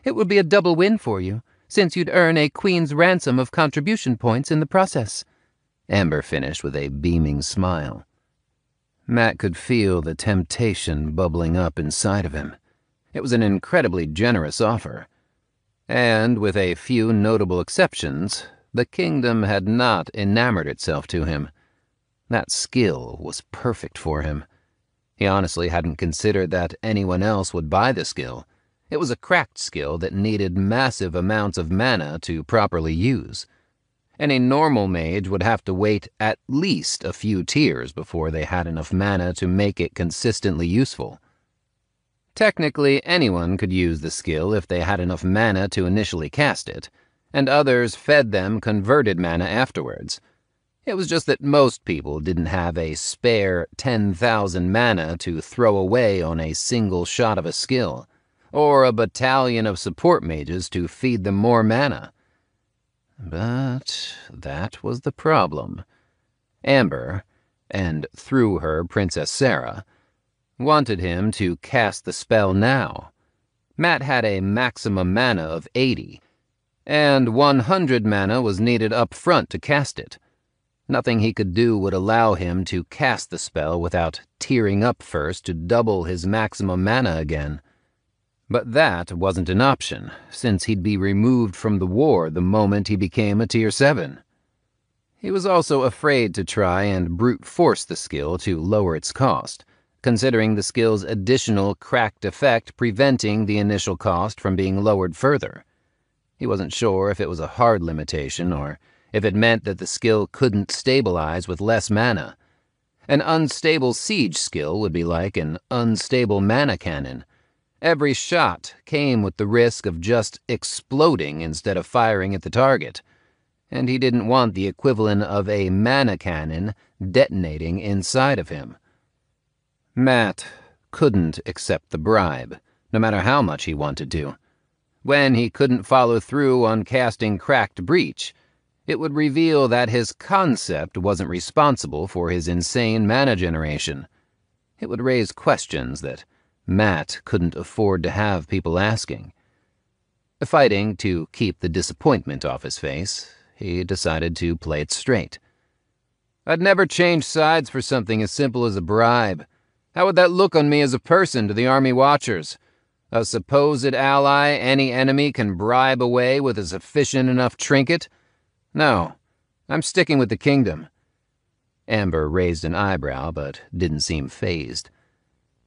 It would be a double win for you, since you'd earn a queen's ransom of contribution points in the process. Amber finished with a beaming smile. Matt could feel the temptation bubbling up inside of him. It was an incredibly generous offer. And, with a few notable exceptions, the kingdom had not enamored itself to him. That skill was perfect for him. He honestly hadn't considered that anyone else would buy the skill. It was a cracked skill that needed massive amounts of mana to properly use. Any normal mage would have to wait at least a few tiers before they had enough mana to make it consistently useful. Technically, anyone could use the skill if they had enough mana to initially cast it, and others fed them converted mana afterwards. It was just that most people didn't have a spare 10,000 mana to throw away on a single shot of a skill, or a battalion of support mages to feed them more mana. But that was the problem. Amber, and through her Princess Sarah, wanted him to cast the spell now. Matt had a maximum mana of 80, and 100 mana was needed up front to cast it. Nothing he could do would allow him to cast the spell without tiering up first to double his maximum mana again. But that wasn't an option, since he'd be removed from the war the moment he became a Tier 7. He was also afraid to try and brute force the skill to lower its cost, considering the skill's additional cracked effect preventing the initial cost from being lowered further. He wasn't sure if it was a hard limitation or if it meant that the skill couldn't stabilize with less mana. An unstable siege skill would be like an unstable mana cannon. Every shot came with the risk of just exploding instead of firing at the target, and he didn't want the equivalent of a mana cannon detonating inside of him. Matt couldn't accept the bribe, no matter how much he wanted to. When he couldn't follow through on casting Cracked Breach, it would reveal that his concept wasn't responsible for his insane mana generation. It would raise questions that Matt couldn't afford to have people asking. Fighting to keep the disappointment off his face, he decided to play it straight. I'd never change sides for something as simple as a bribe. How would that look on me as a person to the Army Watchers? A supposed ally any enemy can bribe away with a sufficient enough trinket? No, I'm sticking with the kingdom. Amber raised an eyebrow, but didn't seem fazed.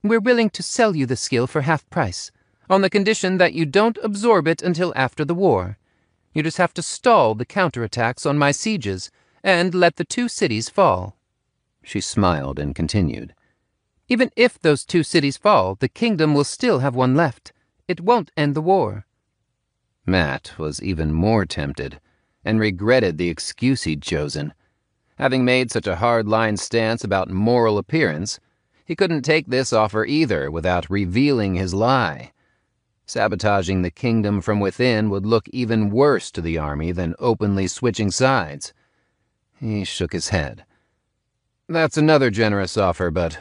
We're willing to sell you the skill for half price, on the condition that you don't absorb it until after the war. You just have to stall the counterattacks on my sieges and let the 2 cities fall. She smiled and continued. Even if those 2 cities fall, the kingdom will still have one left. It won't end the war. Matt was even more tempted, and regretted the excuse he'd chosen. Having made such a hard-line stance about moral appearance, he couldn't take this offer either without revealing his lie. Sabotaging the kingdom from within would look even worse to the army than openly switching sides. He shook his head. That's another generous offer, but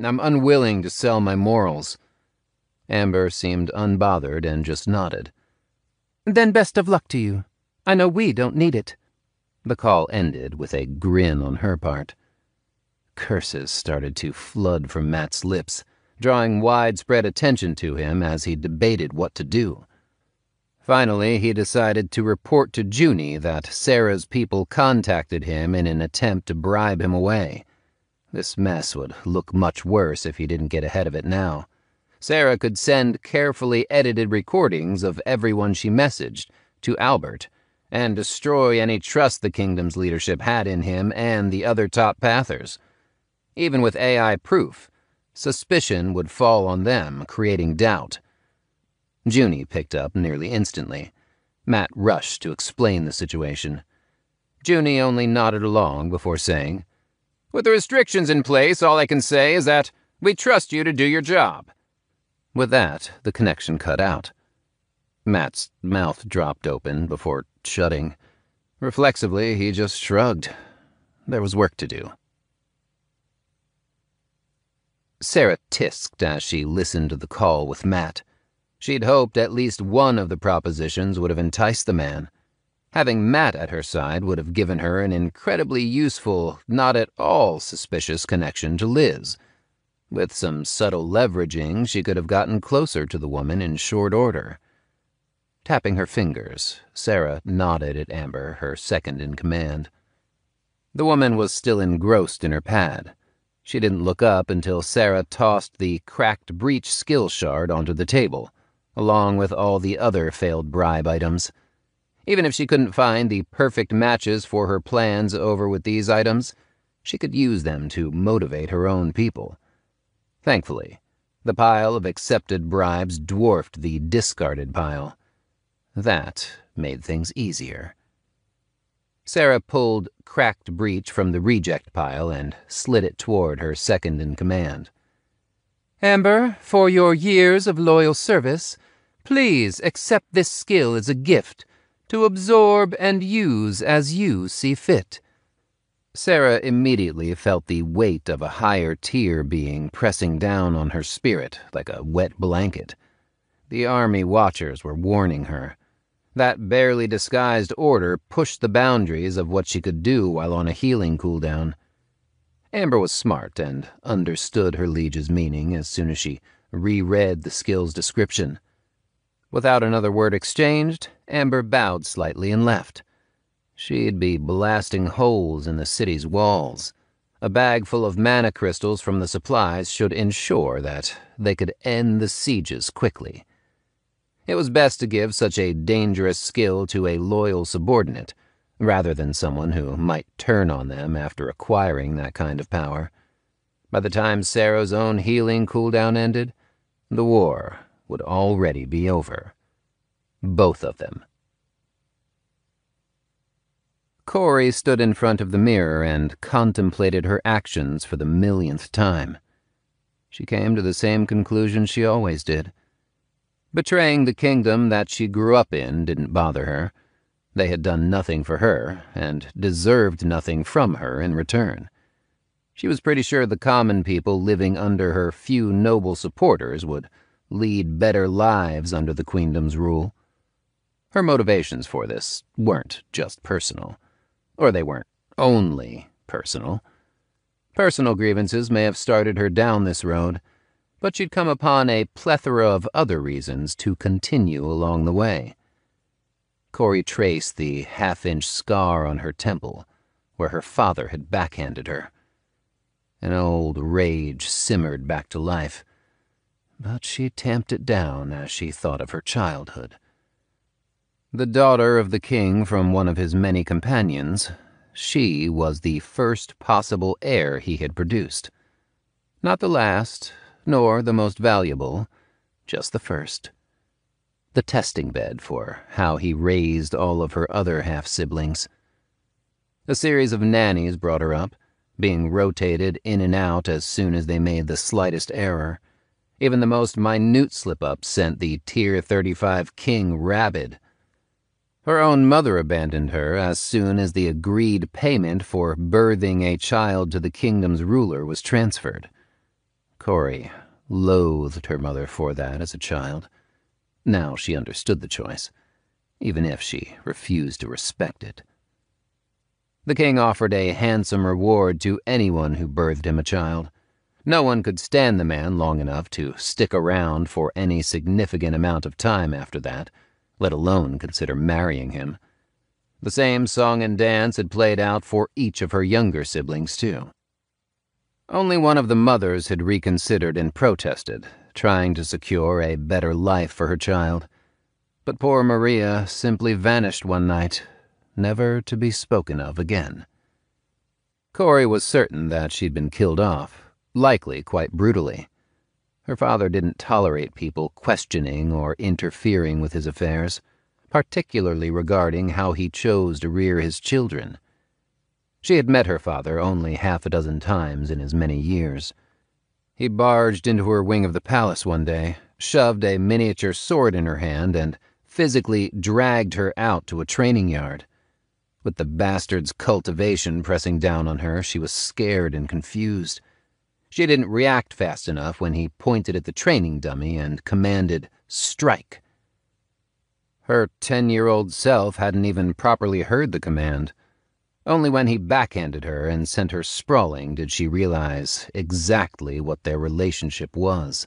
I'm unwilling to sell my morals. Amber seemed unbothered and just nodded. Then best of luck to you. I know we don't need it. The call ended with a grin on her part. Curses started to flood from Matt's lips, drawing widespread attention to him as he debated what to do. Finally, he decided to report to Junie that Sarah's people contacted him in an attempt to bribe him away. This mess would look much worse if he didn't get ahead of it now. Sarah could send carefully edited recordings of everyone she messaged to Albert and destroy any trust the kingdom's leadership had in him and the other top pathers. Even with AI proof, suspicion would fall on them, creating doubt. Junie picked up nearly instantly. Matt rushed to explain the situation. Junie only nodded along before saying, "With the restrictions in place, all I can say is that we trust you to do your job." With that, the connection cut out. Matt's mouth dropped open before shutting. Reflexively, he just shrugged. There was work to do. Sarah tisked as she listened to the call with Matt. She'd hoped at least one of the propositions would have enticed the man. Having Matt at her side would have given her an incredibly useful, not at all suspicious connection to Liz. With some subtle leveraging, she could have gotten closer to the woman in short order. Tapping her fingers, Sarah nodded at Amber, her second-in-command. The woman was still engrossed in her pad. She didn't look up until Sarah tossed the cracked breach skill shard onto the table, along with all the other failed bribe items. Even if she couldn't find the perfect matches for her plans over with these items, she could use them to motivate her own people. Thankfully, the pile of accepted bribes dwarfed the discarded pile. That made things easier. Sarah pulled cracked breach from the reject pile and slid it toward her second-in-command. "Amber, for your years of loyal service, please accept this skill as a gift to absorb and use as you see fit." Sarah immediately felt the weight of a higher tier being pressing down on her spirit like a wet blanket. The army watchers were warning her. That barely disguised order pushed the boundaries of what she could do while on a healing cooldown. Amber was smart and understood her liege's meaning as soon as she reread the skill's description. Without another word exchanged, Amber bowed slightly and left. She'd be blasting holes in the city's walls. A bag full of mana crystals from the supplies should ensure that they could end the sieges quickly. It was best to give such a dangerous skill to a loyal subordinate, rather than someone who might turn on them after acquiring that kind of power. By the time Sarah's own healing cooldown ended, the war would already be over. Both of them. Corey stood in front of the mirror and contemplated her actions for the millionth time. She came to the same conclusion she always did. Betraying the kingdom that she grew up in didn't bother her. They had done nothing for her, and deserved nothing from her in return. She was pretty sure the common people living under her few noble supporters would lead better lives under the queendom's rule. Her motivations for this weren't just personal. Or they weren't only personal. Personal grievances may have started her down this road, but she'd come upon a plethora of other reasons to continue along the way. Corey traced the half-inch scar on her temple, where her father had backhanded her. An old rage simmered back to life, but she tamped it down as she thought of her childhood. The daughter of the king from one of his many companions, she was the first possible heir he had produced. Not the last, nor the most valuable, just the first. The testing bed for how he raised all of her other half-siblings. A series of nannies brought her up, being rotated in and out as soon as they made the slightest error. Even the most minute slip-up sent the Tier 35 king rabid. Her own mother abandoned her as soon as the agreed payment for birthing a child to the kingdom's ruler was transferred. Corey loathed her mother for that as a child. Now she understood the choice, even if she refused to respect it. The king offered a handsome reward to anyone who birthed him a child. No one could stand the man long enough to stick around for any significant amount of time after that, let alone consider marrying him. The same song and dance had played out for each of her younger siblings, too. Only one of the mothers had reconsidered and protested, trying to secure a better life for her child. But poor Maria simply vanished one night, never to be spoken of again. Corey was certain that she'd been killed off, likely quite brutally. Her father didn't tolerate people questioning or interfering with his affairs, particularly regarding how he chose to rear his children. She had met her father only half a dozen times in his many years. He barged into her wing of the palace one day, shoved a miniature sword in her hand, and physically dragged her out to a training yard. With the bastard's cultivation pressing down on her, she was scared and confused. She didn't react fast enough when he pointed at the training dummy and commanded, "Strike." Her 10-year-old self hadn't even properly heard the command. Only when he backhanded her and sent her sprawling did she realize exactly what their relationship was.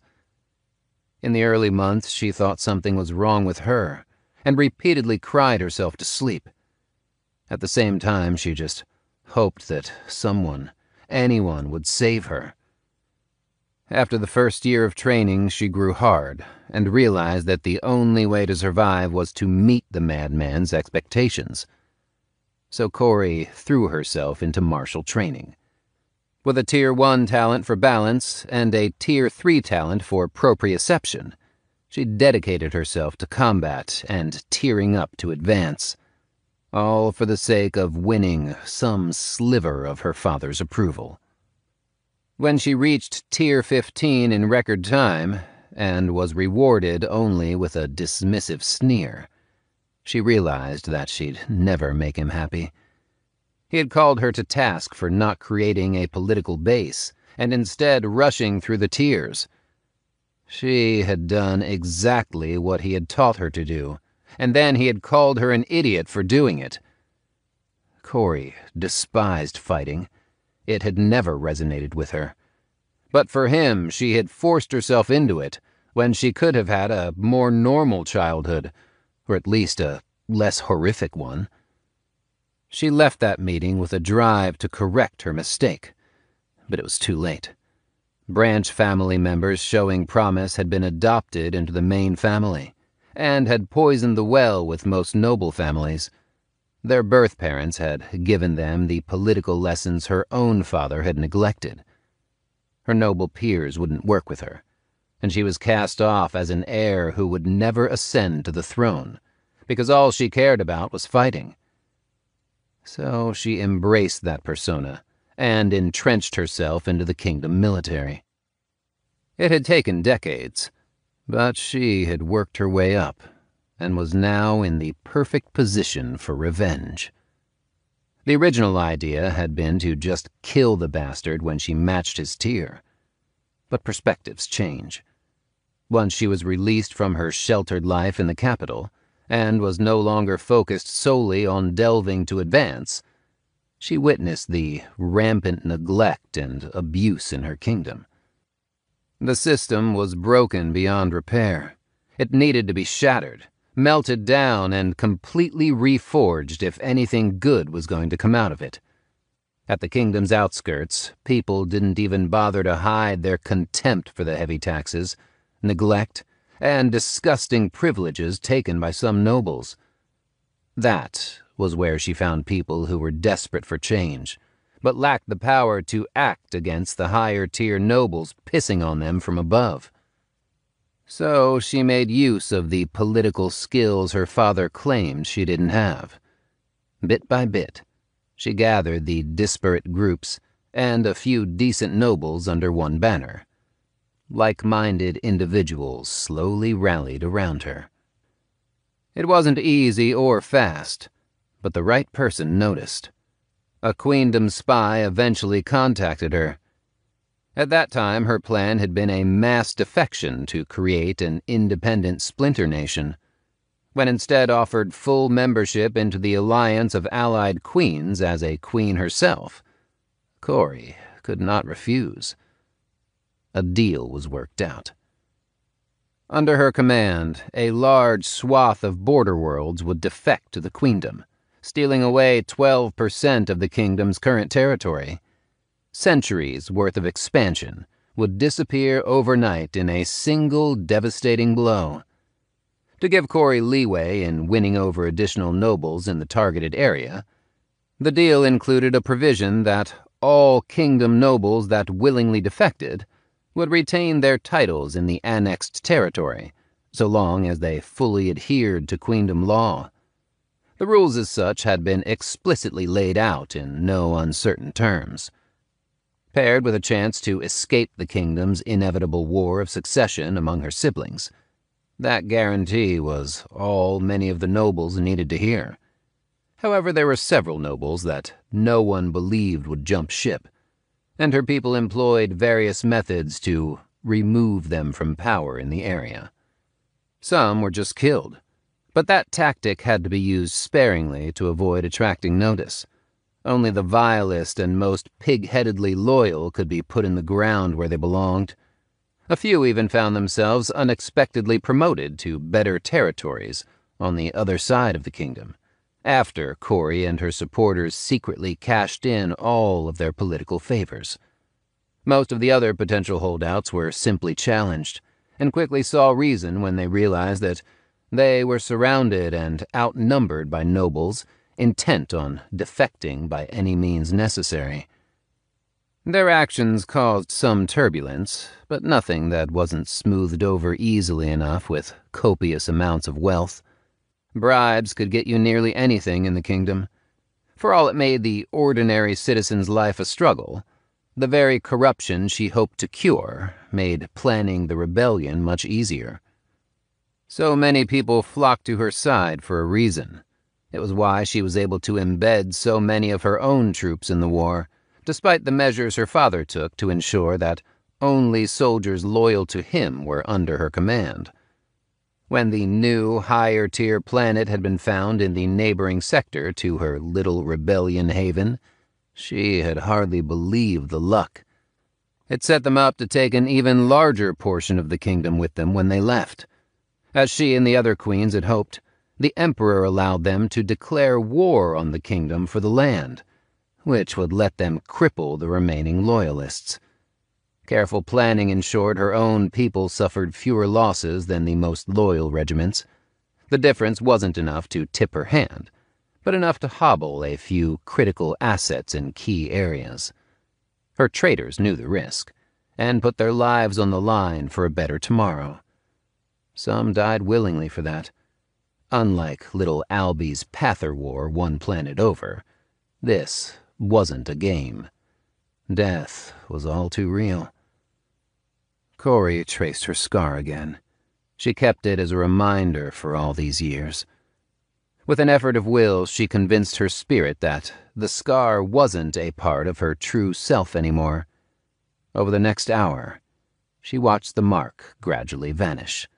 In the early months, she thought something was wrong with her and repeatedly cried herself to sleep. At the same time, she just hoped that someone, anyone, would save her. After the first year of training, she grew hard and realized that the only way to survive was to meet the madman's expectations. So Corey threw herself into martial training. With a Tier 1 talent for balance and a Tier 3 talent for proprioception, she dedicated herself to combat and tearing up to advance, all for the sake of winning some sliver of her father's approval. When she reached Tier 15 in record time, and was rewarded only with a dismissive sneer, she realized that she'd never make him happy. He had called her to task for not creating a political base, and instead rushing through the tiers. She had done exactly what he had taught her to do, and then he had called her an idiot for doing it. Corey despised fighting. It had never resonated with her. But for him, she had forced herself into it, when she could have had a more normal childhood, or at least a less horrific one. She left that meeting with a drive to correct her mistake, but it was too late. Branch family members showing promise had been adopted into the main family, and had poisoned the well with most noble families. Their birth parents had given them the political lessons her own father had neglected. Her noble peers wouldn't work with her, and she was cast off as an heir who would never ascend to the throne, because all she cared about was fighting. So she embraced that persona and entrenched herself into the kingdom military. It had taken decades, but she had worked her way up and was now in the perfect position for revenge. The original idea had been to just kill the bastard when she matched his tier. But perspectives change. Once she was released from her sheltered life in the capital, and was no longer focused solely on delving to advance, she witnessed the rampant neglect and abuse in her kingdom. The system was broken beyond repair. It needed to be shattered, melted down, and completely reforged if anything good was going to come out of it. At the kingdom's outskirts, people didn't even bother to hide their contempt for the heavy taxes, neglect, and disgusting privileges taken by some nobles. That was where she found people who were desperate for change, but lacked the power to act against the higher-tier nobles pissing on them from above. So she made use of the political skills her father claimed she didn't have. Bit by bit, she gathered the disparate groups and a few decent nobles under one banner. Like-minded individuals slowly rallied around her. It wasn't easy or fast, but the right person noticed. A queendom spy eventually contacted her. At that time, her plan had been a mass defection to create an independent splinter nation, when instead offered full membership into the alliance of allied queens as a queen herself. Corey could not refuse. A deal was worked out. Under her command, a large swath of border worlds would defect to the queendom, stealing away 12% of the kingdom's current territory. centuries' worth of expansion would disappear overnight in a single devastating blow. To give Corey leeway in winning over additional nobles in the targeted area, the deal included a provision that all kingdom nobles that willingly defected would retain their titles in the annexed territory, so long as they fully adhered to queendom law. The rules as such had been explicitly laid out in no uncertain terms. Paired with a chance to escape the kingdom's inevitable war of succession among her siblings, that guarantee was all many of the nobles needed to hear. However, there were several nobles that no one believed would jump ship, and her people employed various methods to remove them from power in the area. Some were just killed, but that tactic had to be used sparingly to avoid attracting notice. Only the vilest and most pig-headedly loyal could be put in the ground where they belonged. A few even found themselves unexpectedly promoted to better territories on the other side of the kingdom, after Corey and her supporters secretly cashed in all of their political favors. Most of the other potential holdouts were simply challenged, and quickly saw reason when they realized that they were surrounded and outnumbered by nobles intent on defecting by any means necessary. Their actions caused some turbulence, but nothing that wasn't smoothed over easily enough with copious amounts of wealth. Bribes could get you nearly anything in the kingdom. For all it made the ordinary citizen's life a struggle, the very corruption she hoped to cure made planning the rebellion much easier. So many people flocked to her side for a reason. It was why she was able to embed so many of her own troops in the war, despite the measures her father took to ensure that only soldiers loyal to him were under her command. When the new, higher-tier planet had been found in the neighboring sector to her little rebellion haven, she had hardly believed the luck. It set them up to take an even larger portion of the kingdom with them when they left. As she and the other queens had hoped, the Emperor allowed them to declare war on the kingdom for the land, which would let them cripple the remaining loyalists. Careful planning ensured her own people suffered fewer losses than the most loyal regiments. The difference wasn't enough to tip her hand, but enough to hobble a few critical assets in key areas. Her traitors knew the risk, and put their lives on the line for a better tomorrow. Some died willingly for that. Unlike little Albie's Pather War one planet over, this wasn't a game. Death was all too real. Corey traced her scar again. She kept it as a reminder for all these years. With an effort of will, she convinced her spirit that the scar wasn't a part of her true self anymore. Over the next hour, she watched the mark gradually vanish.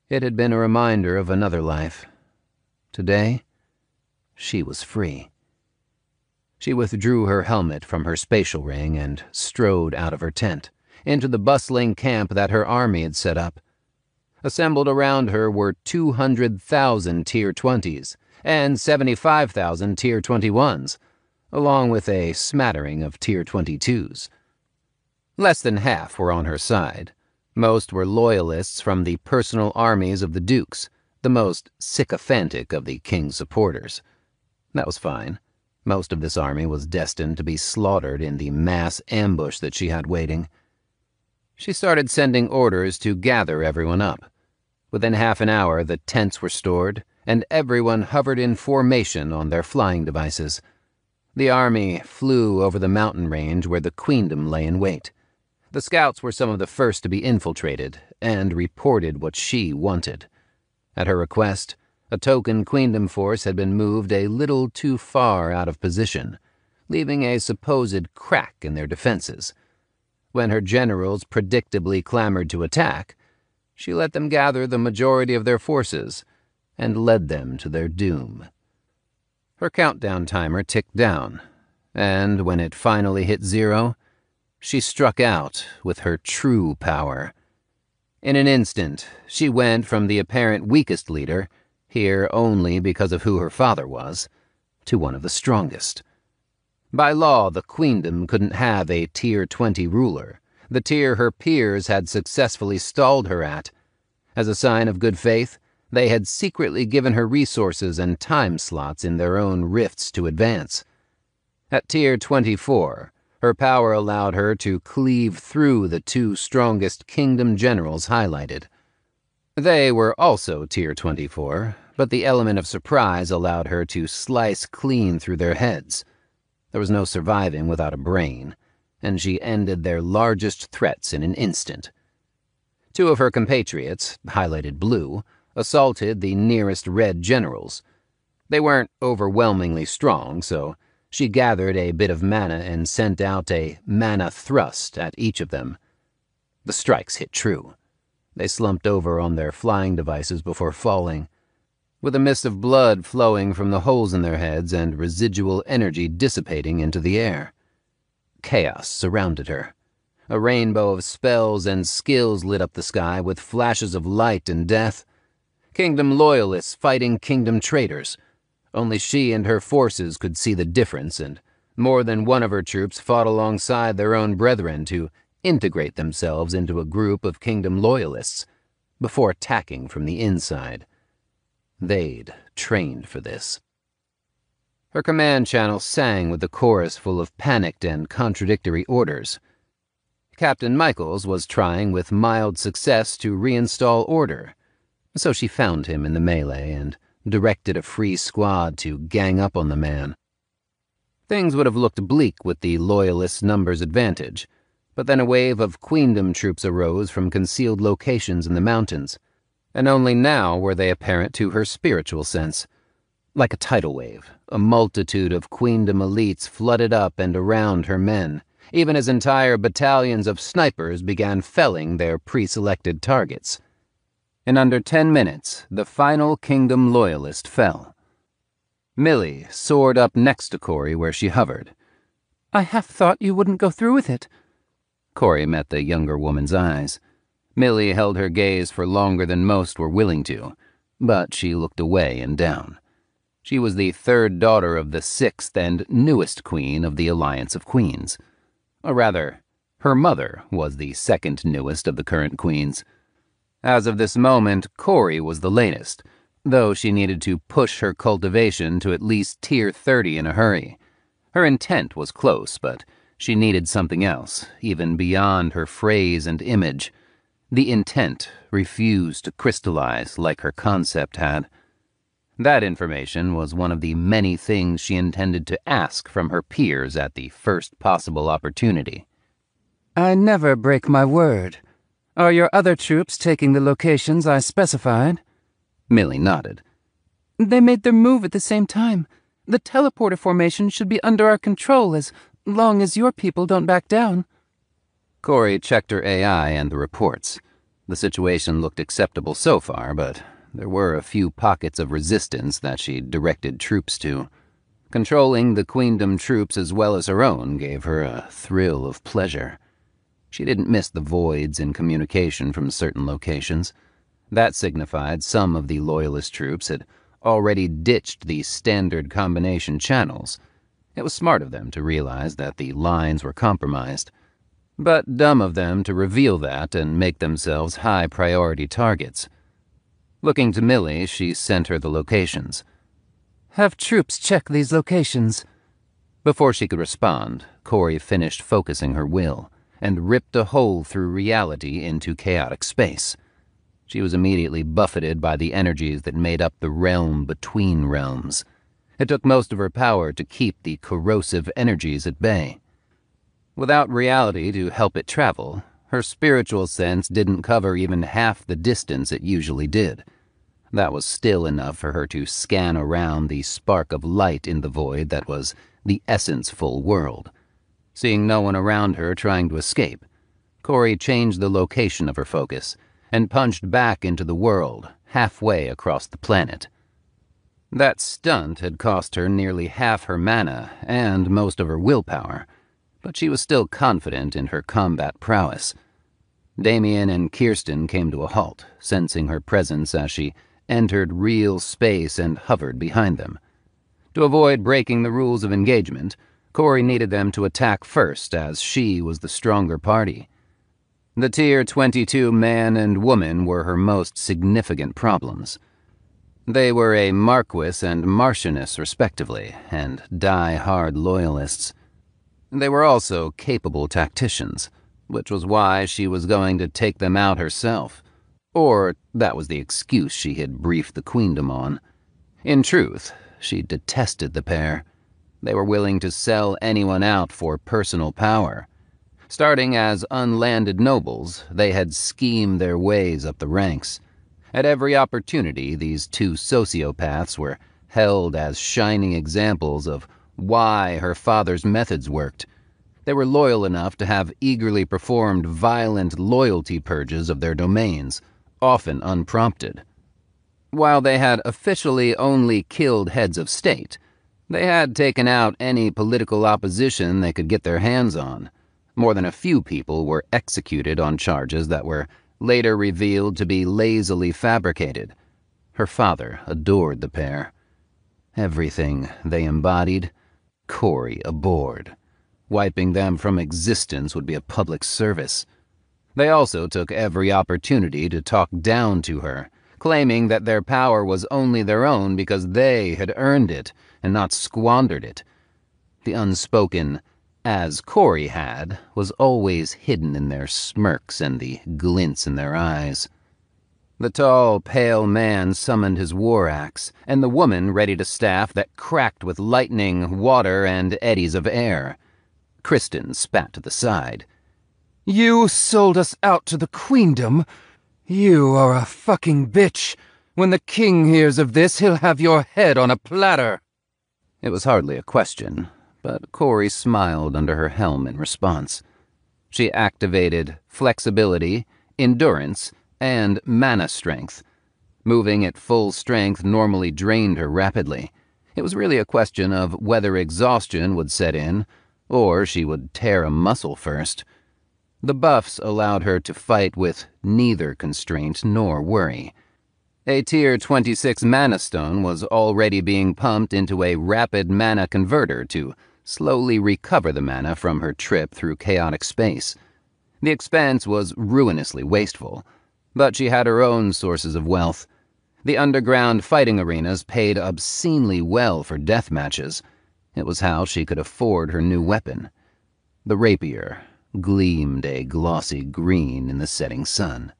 It had been a reminder of another life. Today, she was free. She withdrew her helmet from her spatial ring and strode out of her tent, into the bustling camp that her army had set up. Assembled around her were 200,000 Tier 20s and 75,000 Tier 21s, along with a smattering of Tier 22s. Less than half were on her side. Most were loyalists from the personal armies of the dukes, the most sycophantic of the king's supporters. That was fine. Most of this army was destined to be slaughtered in the mass ambush that she had waiting. She started sending orders to gather everyone up. Within half an hour, the tents were stored, and everyone hovered in formation on their flying devices. The army flew over the mountain range where the queendom lay in wait. The scouts were some of the first to be infiltrated, and reported what she wanted. At her request, a token queendom force had been moved a little too far out of position, leaving a supposed crack in their defenses. When her generals predictably clamored to attack, she let them gather the majority of their forces and led them to their doom. Her countdown timer ticked down, and when it finally hit 0, she struck out with her true power. In an instant, she went from the apparent weakest leader, here only because of who her father was, to one of the strongest. By law, the Queendom couldn't have a Tier 20 ruler, the tier her peers had successfully stalled her at. As a sign of good faith, they had secretly given her resources and time slots in their own rifts to advance. At Tier 24, her power allowed her to cleave through the two strongest kingdom generals highlighted. They were also Tier 24, but the element of surprise allowed her to slice clean through their heads. There was no surviving without a brain, and she ended their largest threats in an instant. Two of her compatriots, highlighted blue, assaulted the nearest red generals. They weren't overwhelmingly strong, so she gathered a bit of mana and sent out a mana thrust at each of them. The strikes hit true. They slumped over on their flying devices before falling, with a mist of blood flowing from the holes in their heads and residual energy dissipating into the air. Chaos surrounded her. A rainbow of spells and skills lit up the sky with flashes of light and death. Kingdom loyalists fighting kingdom traitors. Only she and her forces could see the difference, and more than one of her troops fought alongside their own brethren to integrate themselves into a group of kingdom loyalists before attacking from the inside. They'd trained for this. Her command channel sang with a chorus full of panicked and contradictory orders. Captain Michaels was trying with mild success to reinstall order, so she found him in the melee and directed a free squad to gang up on the man. Things would have looked bleak with the Loyalists' numbers advantage, but then a wave of Queendom troops arose from concealed locations in the mountains, and only now were they apparent to her spiritual sense. Like a tidal wave, a multitude of Queendom elites flooded up and around her men, even as entire battalions of snipers began felling their pre-selected targets. In under 10 minutes, the final Kingdom Loyalist fell. Millie soared up next to Corey where she hovered. I half thought you wouldn't go through with it. Corey met the younger woman's eyes. Millie held her gaze for longer than most were willing to, but she looked away and down. She was the third daughter of the sixth and newest queen of the Alliance of Queens. Or rather, her mother was the second newest of the current queens. As of this moment, Corey was the latest, though she needed to push her cultivation to at least Tier 30 in a hurry. Her intent was close, but she needed something else, even beyond her phrase and image. The intent refused to crystallize like her concept had. That information was one of the many things she intended to ask from her peers at the first possible opportunity. I never break my word. Are your other troops taking the locations I specified? Millie nodded. They made their move at the same time. The teleporter formation should be under our control as long as your people don't back down. Corey checked her AI and the reports. The situation looked acceptable so far, but there were a few pockets of resistance that she directed troops to. Controlling the Queendom troops as well as her own gave her a thrill of pleasure. She didn't miss the voids in communication from certain locations. That signified some of the Loyalist troops had already ditched the standard combination channels. It was smart of them to realize that the lines were compromised, but dumb of them to reveal that and make themselves high-priority targets. Looking to Millie, she sent her the locations. Have troops check these locations. Before she could respond, Corey finished focusing her will and ripped a hole through reality into chaotic space. She was immediately buffeted by the energies that made up the realm between realms. It took most of her power to keep the corrosive energies at bay. Without reality to help it travel, her spiritual sense didn't cover even half the distance it usually did. That was still enough for her to scan around the spark of light in the void that was the essence-full world. Seeing no one around her trying to escape, Corey changed the location of her focus and punched back into the world, halfway across the planet. That stunt had cost her nearly half her mana and most of her willpower, but she was still confident in her combat prowess. Damien and Kirsten came to a halt, sensing her presence as she entered real space and hovered behind them. To avoid breaking the rules of engagement, Corey needed them to attack first, as she was the stronger party. The Tier 22 man and woman were her most significant problems. They were a Marquis and Marchioness, respectively, and die-hard loyalists. They were also capable tacticians, which was why she was going to take them out herself. Or that was the excuse she had briefed the Queendom on. In truth, she detested the pair. They were willing to sell anyone out for personal power. Starting as unlanded nobles, they had schemed their ways up the ranks. At every opportunity, these two sociopaths were held as shining examples of why her father's methods worked. They were loyal enough to have eagerly performed violent loyalty purges of their domains, often unprompted. While they had officially only killed heads of state, they had taken out any political opposition they could get their hands on. More than a few people were executed on charges that were later revealed to be lazily fabricated. Her father adored the pair. Everything they embodied, Corey abhorred. Wiping them from existence would be a public service. They also took every opportunity to talk down to her, claiming that their power was only their own because they had earned it and not squandered it. The unspoken "as Corey had" was always hidden in their smirks and the glints in their eyes. The tall, pale man summoned his war axe, and the woman readied a staff that cracked with lightning, water, and eddies of air. Kristen spat to the side. You sold us out to the Queendom? You are a fucking bitch. When the king hears of this, he'll have your head on a platter. It was hardly a question, but Corey smiled under her helm in response. She activated flexibility, endurance, and mana strength. Moving at full strength normally drained her rapidly. It was really a question of whether exhaustion would set in, or she would tear a muscle first. The buffs allowed her to fight with neither constraint nor worry. A Tier 26 mana stone was already being pumped into a rapid mana converter to slowly recover the mana from her trip through chaotic space. The expense was ruinously wasteful, but she had her own sources of wealth. The underground fighting arenas paid obscenely well for death matches. It was how she could afford her new weapon. The rapier gleamed a glossy green in the setting sun.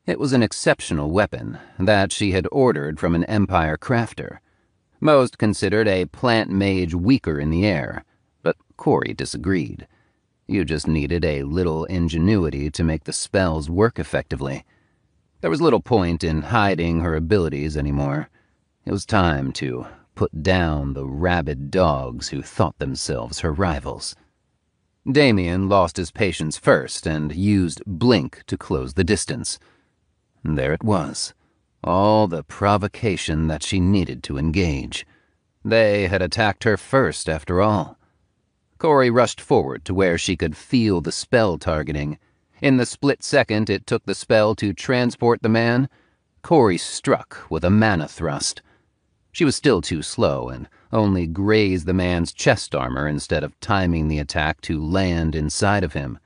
It was an exceptional weapon that she had ordered from an Empire crafter. Most considered a plant mage weaker in the air, but Corey disagreed. You just needed a little ingenuity to make the spells work effectively. There was little point in hiding her abilities anymore. It was time to put down the rabid dogs who thought themselves her rivals. Damien lost his patience first and used Blink to close the distance. There it was, all the provocation that she needed to engage. They had attacked her first, after all. Corey rushed forward to where she could feel the spell targeting. In the split second it took the spell to transport the man, Corey struck with a mana thrust. She was still too slow and only grazed the man's chest armor instead of timing the attack to land inside of him.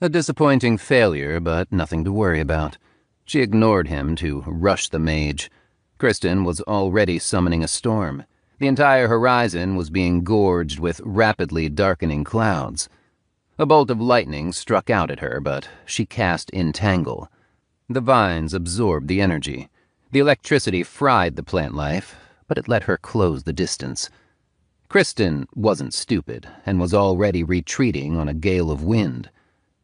A disappointing failure, but nothing to worry about. She ignored him to rush the mage. Kristen was already summoning a storm. The entire horizon was being gorged with rapidly darkening clouds. A bolt of lightning struck out at her, but she cast Entangle. The vines absorbed the energy. The electricity fried the plant life, but it let her close the distance. Kristen wasn't stupid and was already retreating on a gale of wind,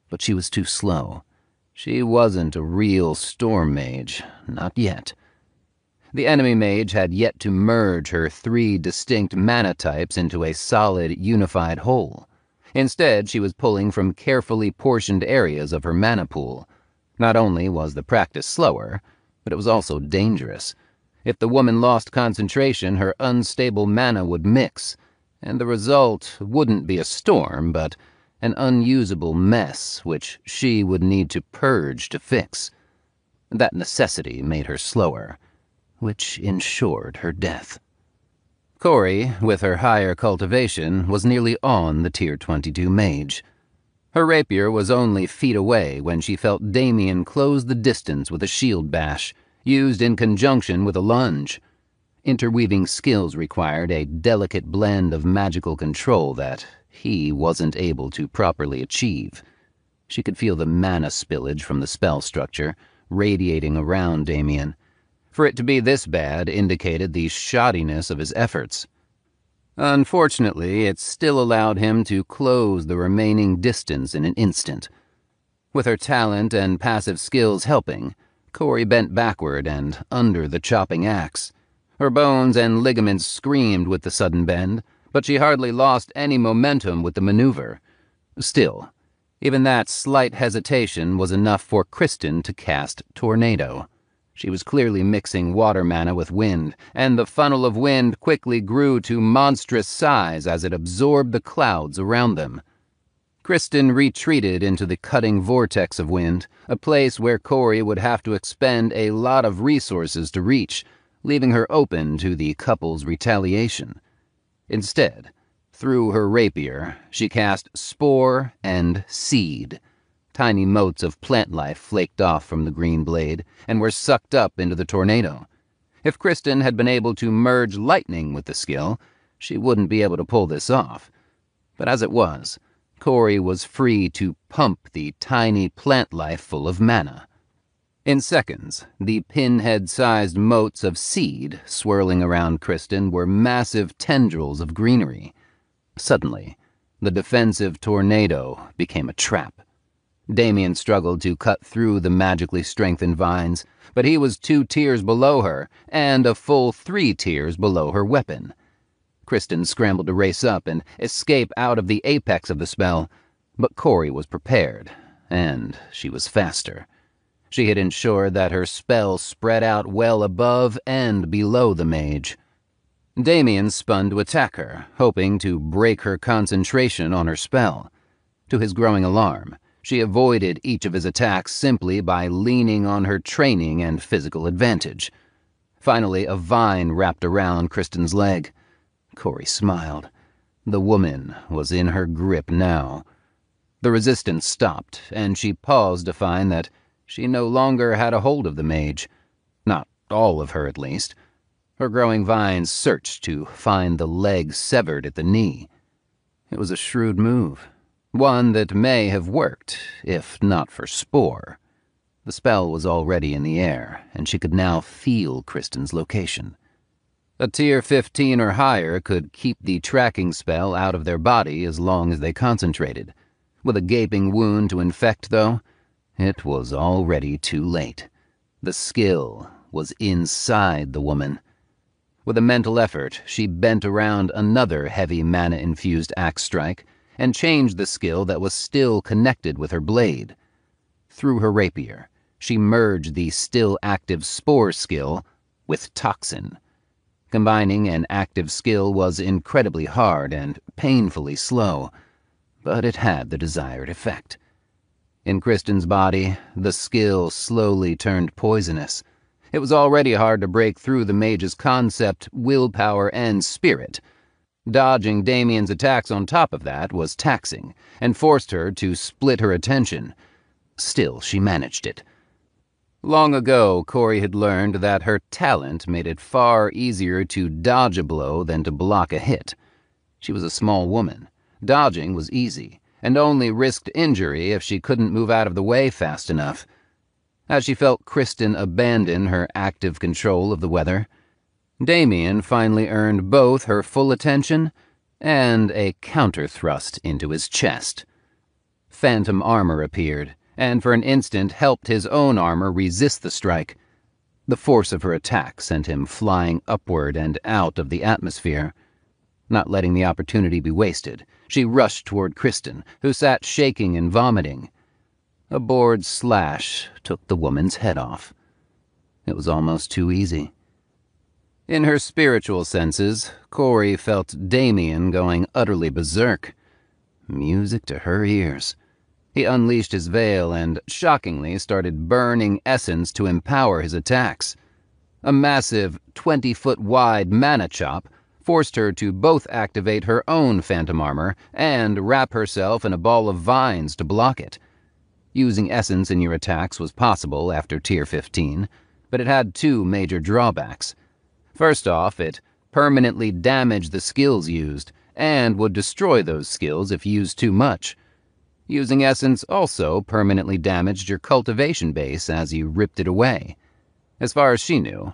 but she was too slow. She wasn't a real storm mage, not yet. The enemy mage had yet to merge her 3 distinct mana types into a solid, unified whole. Instead, she was pulling from carefully portioned areas of her mana pool. Not only was the practice slower, but it was also dangerous. If the woman lost concentration, her unstable mana would mix, and the result wouldn't be a storm, but an unusable mess which she would need to purge to fix. That necessity made her slower, which ensured her death. Cori, with her higher cultivation, was nearly on the Tier 22 mage. Her rapier was only feet away when she felt Damien close the distance with a shield bash, used in conjunction with a lunge. Interweaving skills required a delicate blend of magical control that he wasn't able to properly achieve. She could feel the mana spillage from the spell structure radiating around Damien. For it to be this bad indicated the shoddiness of his efforts. Unfortunately, it still allowed him to close the remaining distance in an instant. With her talent and passive skills helping, Cori bent backward and under the chopping axe. Her bones and ligaments screamed with the sudden bend, but she hardly lost any momentum with the maneuver. Still, even that slight hesitation was enough for Kristen to cast Tornado. She was clearly mixing water mana with wind, and the funnel of wind quickly grew to monstrous size as it absorbed the clouds around them. Kristen retreated into the cutting vortex of wind, a place where Cori would have to expend a lot of resources to reach, leaving her open to the couple's retaliation. Instead, through her rapier, she cast Spore and Seed. Tiny motes of plant life flaked off from the green blade and were sucked up into the tornado. If Kristen had been able to merge lightning with the skill, she wouldn't be able to pull this off. But as it was, Cori was free to pump the tiny plant life full of mana. In seconds, the pinhead-sized motes of seed swirling around Kristen were massive tendrils of greenery. Suddenly, the defensive tornado became a trap. Damien struggled to cut through the magically strengthened vines, but he was 2 tiers below her and a full 3 tiers below her weapon. Kristen scrambled to race up and escape out of the apex of the spell, but Cori was prepared, and she was faster. She had ensured that her spell spread out well above and below the mage. Damien spun to attack her, hoping to break her concentration on her spell. To his growing alarm, she avoided each of his attacks simply by leaning on her training and physical advantage. Finally, a vine wrapped around Kristen's leg. Cori smiled. The woman was in her grip now. The resistance stopped, and she paused to find that she no longer had a hold of the mage. Not all of her, at least. Her growing vines searched to find the leg severed at the knee. It was a shrewd move, one that may have worked, if not for Spore. The spell was already in the air, and she could now feel Kristen's location. A tier 15 or higher could keep the tracking spell out of their body as long as they concentrated. With a gaping wound to infect, though, it was already too late. The skill was inside the woman. With a mental effort, she bent around another heavy mana-infused axe strike and changed the skill that was still connected with her blade. Through her rapier, she merged the still-active Spore skill with Toxin. Combining an active skill was incredibly hard and painfully slow, but it had the desired effect. In Kristen's body, the skill slowly turned poisonous. It was already hard to break through the mage's concept, willpower, and spirit. Dodging Damien's attacks on top of that was taxing, and forced her to split her attention. Still, she managed it. Long ago, Cori had learned that her talent made it far easier to dodge a blow than to block a hit. She was a small woman. Dodging was easy, and only risked injury if she couldn't move out of the way fast enough. As she felt Kristen abandon her active control of the weather, Damien finally earned both her full attention and a counter-thrust into his chest. Phantom armor appeared, and for an instant helped his own armor resist the strike. The force of her attack sent him flying upward and out of the atmosphere. Not letting the opportunity be wasted, she rushed toward Kristen, who sat shaking and vomiting. A board slash took the woman's head off. It was almost too easy. In her spiritual senses, Cori felt Damien going utterly berserk. Music to her ears. He unleashed his veil and, shockingly, started burning essence to empower his attacks. A massive, 20-foot-wide mana chop forced her to both activate her own phantom armor and wrap herself in a ball of vines to block it. Using essence in your attacks was possible after Tier 15, but it had two major drawbacks. First off, it permanently damaged the skills used, and would destroy those skills if used too much. Using essence also permanently damaged your cultivation base as you ripped it away. As far as she knew,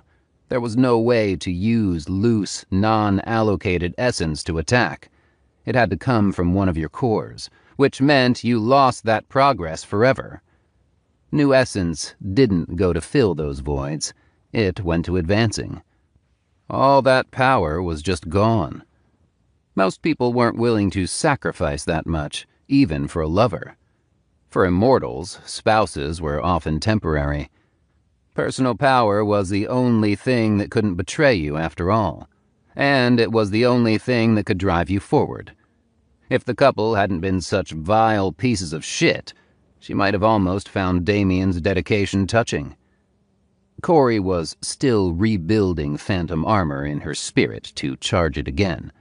there was no way to use loose, non-allocated essence to attack. It had to come from one of your cores, which meant you lost that progress forever. New essence didn't go to fill those voids. It went to advancing. All that power was just gone. Most people weren't willing to sacrifice that much, even for a lover. For immortals, spouses were often temporary. Personal power was the only thing that couldn't betray you after all, and it was the only thing that could drive you forward. If the couple hadn't been such vile pieces of shit, she might have almost found Damien's dedication touching. Cori was still rebuilding phantom armor in her spirit to charge it again,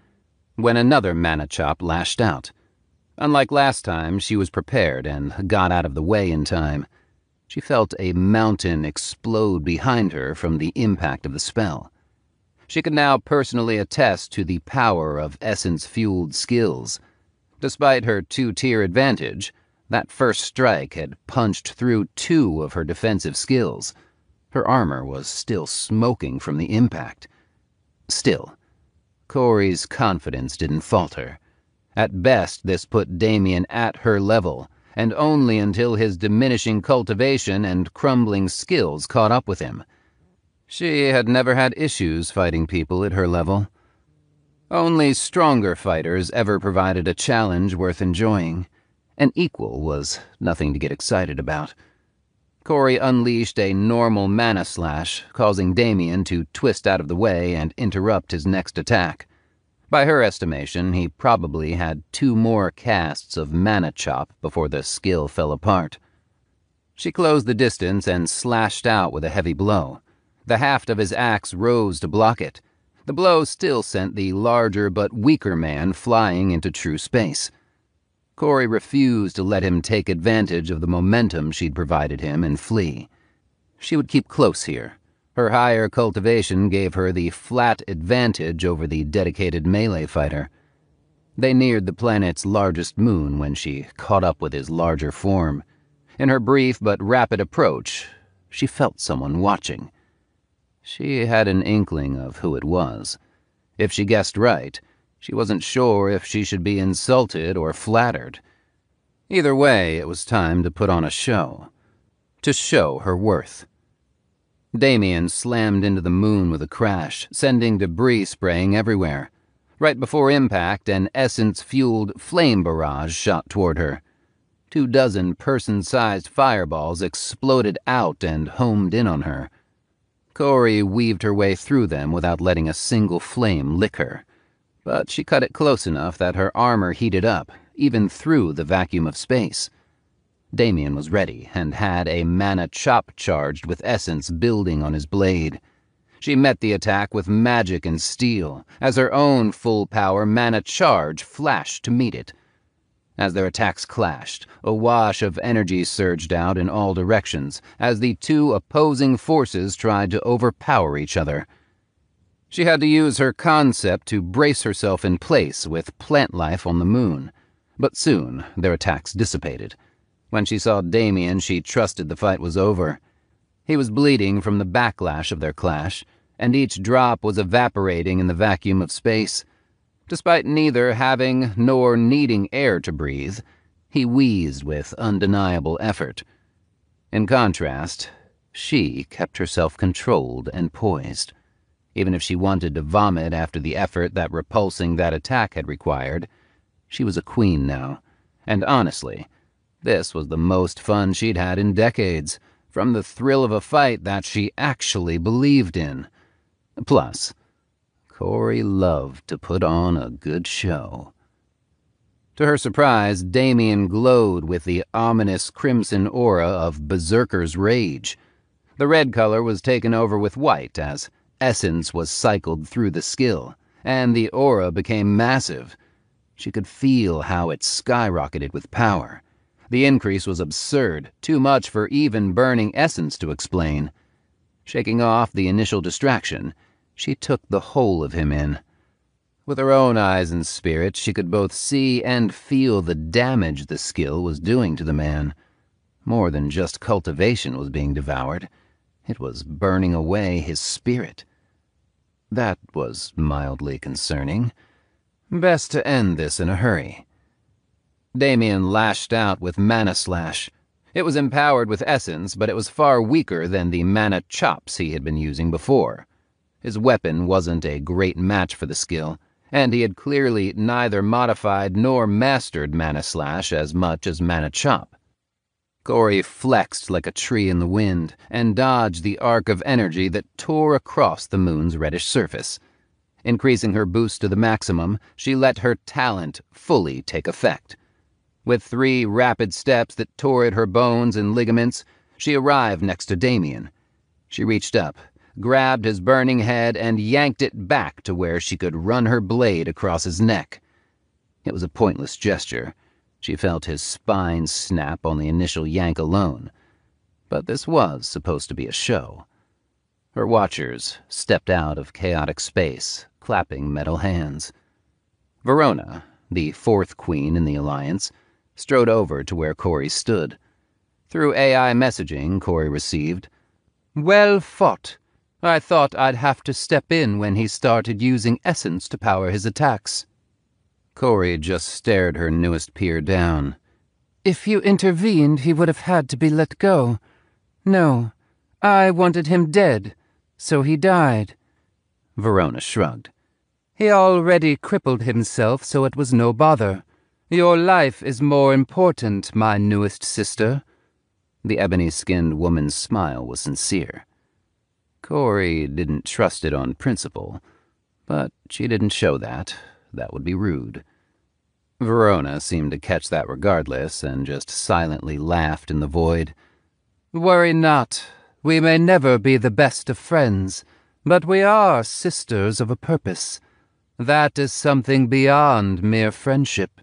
when another mana chop lashed out. Unlike last time, she was prepared and got out of the way in time. She felt a mountain explode behind her from the impact of the spell. She could now personally attest to the power of essence-fueled skills. Despite her 2-tier advantage, that first strike had punched through 2 of her defensive skills. Her armor was still smoking from the impact. Still, Cori's confidence didn't falter. At best, this put Damien at her level, and only until his diminishing cultivation and crumbling skills caught up with him. She had never had issues fighting people at her level. Only stronger fighters ever provided a challenge worth enjoying. An equal was nothing to get excited about. Cori unleashed a normal mana slash, causing Damien to twist out of the way and interrupt his next attack. By her estimation, he probably had 2 more casts of mana chop before the skill fell apart. She closed the distance and slashed out with a heavy blow. The haft of his axe rose to block it. The blow still sent the larger but weaker man flying into true space. Cori refused to let him take advantage of the momentum she'd provided him and flee. She would keep close here. Her higher cultivation gave her the flat advantage over the dedicated melee fighter. They neared the planet's largest moon when she caught up with his larger form. In her brief but rapid approach, she felt someone watching. She had an inkling of who it was. If she guessed right, she wasn't sure if she should be insulted or flattered. Either way, it was time to put on a show. To show her worth. Damien slammed into the moon with a crash, sending debris spraying everywhere. Right before impact, an essence-fueled flame barrage shot toward her. 24 person-sized fireballs exploded out and homed in on her. Cori weaved her way through them without letting a single flame lick her. But she cut it close enough that her armor heated up, even through the vacuum of space. Damien was ready and had a mana chop charged with essence building on his blade. She met the attack with magic and steel, as her own full-power mana charge flashed to meet it. As their attacks clashed, a wash of energy surged out in all directions as the 2 opposing forces tried to overpower each other. She had to use her concept to brace herself in place with plant life on the moon, but soon their attacks dissipated. When she saw Damien, she trusted the fight was over. He was bleeding from the backlash of their clash, and each drop was evaporating in the vacuum of space. Despite neither having nor needing air to breathe, he wheezed with undeniable effort. In contrast, she kept herself controlled and poised. Even if she wanted to vomit after the effort that repulsing that attack had required, she was a queen now, and honestly, this was the most fun she'd had in decades, from the thrill of a fight that she actually believed in. Plus, Cori loved to put on a good show. To her surprise, Damien glowed with the ominous crimson aura of Berserker's Rage. The red color was taken over with white as essence was cycled through the skill, and the aura became massive. She could feel how it skyrocketed with power. The increase was absurd, too much for even burning essence to explain. Shaking off the initial distraction, she took the whole of him in. With her own eyes and spirit, she could both see and feel the damage the skill was doing to the man. More than just cultivation was being devoured. It was burning away his spirit. That was mildly concerning. Best to end this in a hurry. Damien lashed out with Mana Slash. It was empowered with essence, but it was far weaker than the Mana Chops he had been using before. His weapon wasn't a great match for the skill, and he had clearly neither modified nor mastered Mana Slash as much as Mana Chop. Corey flexed like a tree in the wind and dodged the arc of energy that tore across the moon's reddish surface. Increasing her boost to the maximum, she let her talent fully take effect. With 3 rapid steps that tore at her bones and ligaments, she arrived next to Damien. She reached up, grabbed his burning head, and yanked it back to where she could run her blade across his neck. It was a pointless gesture. She felt his spine snap on the initial yank alone. But this was supposed to be a show. Her watchers stepped out of chaotic space, clapping metal hands. Verona, the 4th queen in the Alliance, strode over to where Corey stood. Through AI messaging Corey received, "Well fought. I thought I'd have to step in when he started using essence to power his attacks." Corey just stared her newest peer down. "If you intervened, he would have had to be let go. No, I wanted him dead, so he died." Verona shrugged. "He already crippled himself, so it was no bother. Your life is more important, my newest sister." The ebony-skinned woman's smile was sincere. Corey didn't trust it on principle, but she didn't show that. That would be rude. Verona seemed to catch that regardless and just silently laughed in the void. "Worry not. We may never be the best of friends, but we are sisters of a purpose. That is something beyond mere friendship."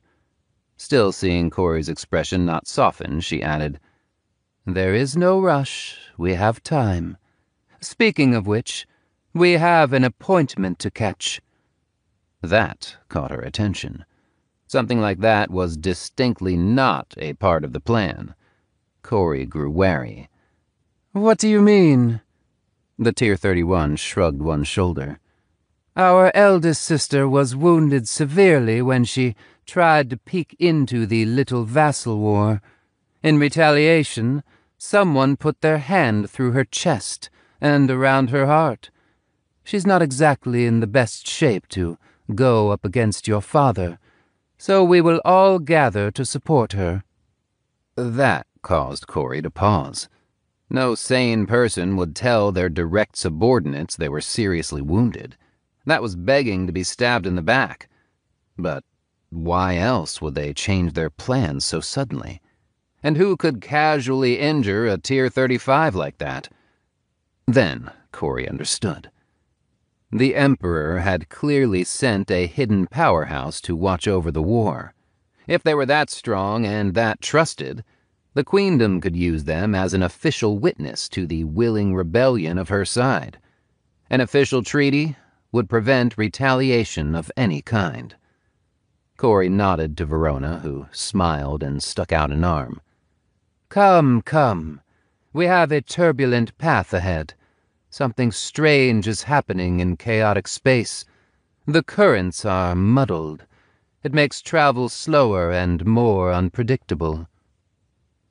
Still seeing Corey's expression not soften, she added, "There is no rush. We have time. Speaking of which, we have an appointment to catch." That caught her attention. Something like that was distinctly not a part of the plan. Corey grew wary. "What do you mean?" The Tier 31 shrugged one shoulder. "Our eldest sister was wounded severely when she tried to peek into the Little Vassal War. In retaliation, someone put their hand through her chest and around her heart. She's not exactly in the best shape to go up against your father, so we will all gather to support her." That caused Corey to pause. No sane person would tell their direct subordinates they were seriously wounded. That was begging to be stabbed in the back. But why else would they change their plans so suddenly? And who could casually injure a Tier 35 like that? Then Corey understood. The Emperor had clearly sent a hidden powerhouse to watch over the war. If they were that strong and that trusted, the Queendom could use them as an official witness to the willing rebellion of her side. An official treaty would prevent retaliation of any kind. Corey nodded to Verona, who smiled and stuck out an arm. Come, come. We have a turbulent path ahead. Something strange is happening in chaotic space. The currents are muddled. It makes travel slower and more unpredictable."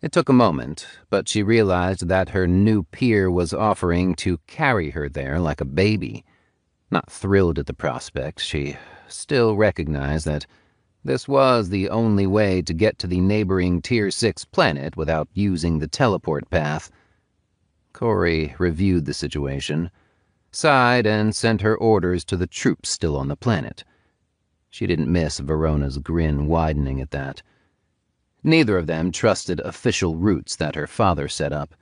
It took a moment, but she realized that her new peer was offering to carry her there like a baby. Not thrilled at the prospect, she still recognized that this was the only way to get to the neighboring Tier 6 planet without using the teleport path. Corey reviewed the situation, sighed, and sent her orders to the troops still on the planet. She didn't miss Verona's grin widening at that. Neither of them trusted official routes that her father set up.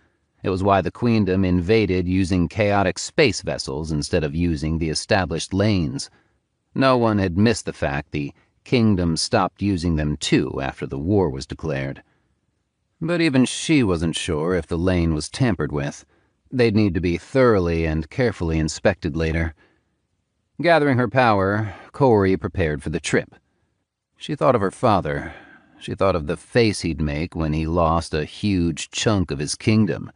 It was why the Queendom invaded using chaotic space vessels instead of using the established lanes. No one had missed the fact the kingdom stopped using them too after the war was declared. But even she wasn't sure if the lane was tampered with. They'd need to be thoroughly and carefully inspected later. Gathering her power, Cori prepared for the trip. She thought of her father. She thought of the face he'd make when he lost a huge chunk of his kingdom.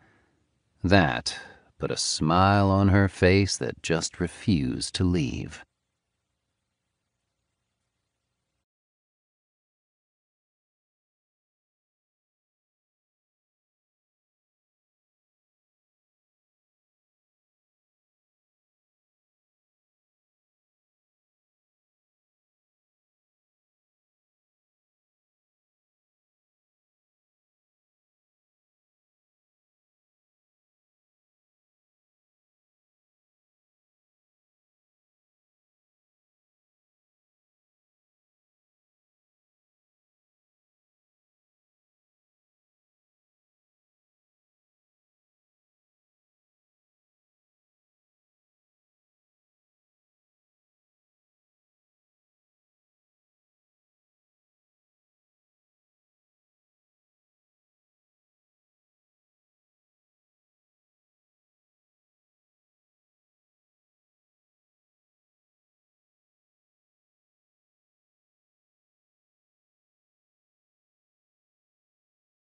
That put a smile on her face that just refused to leave.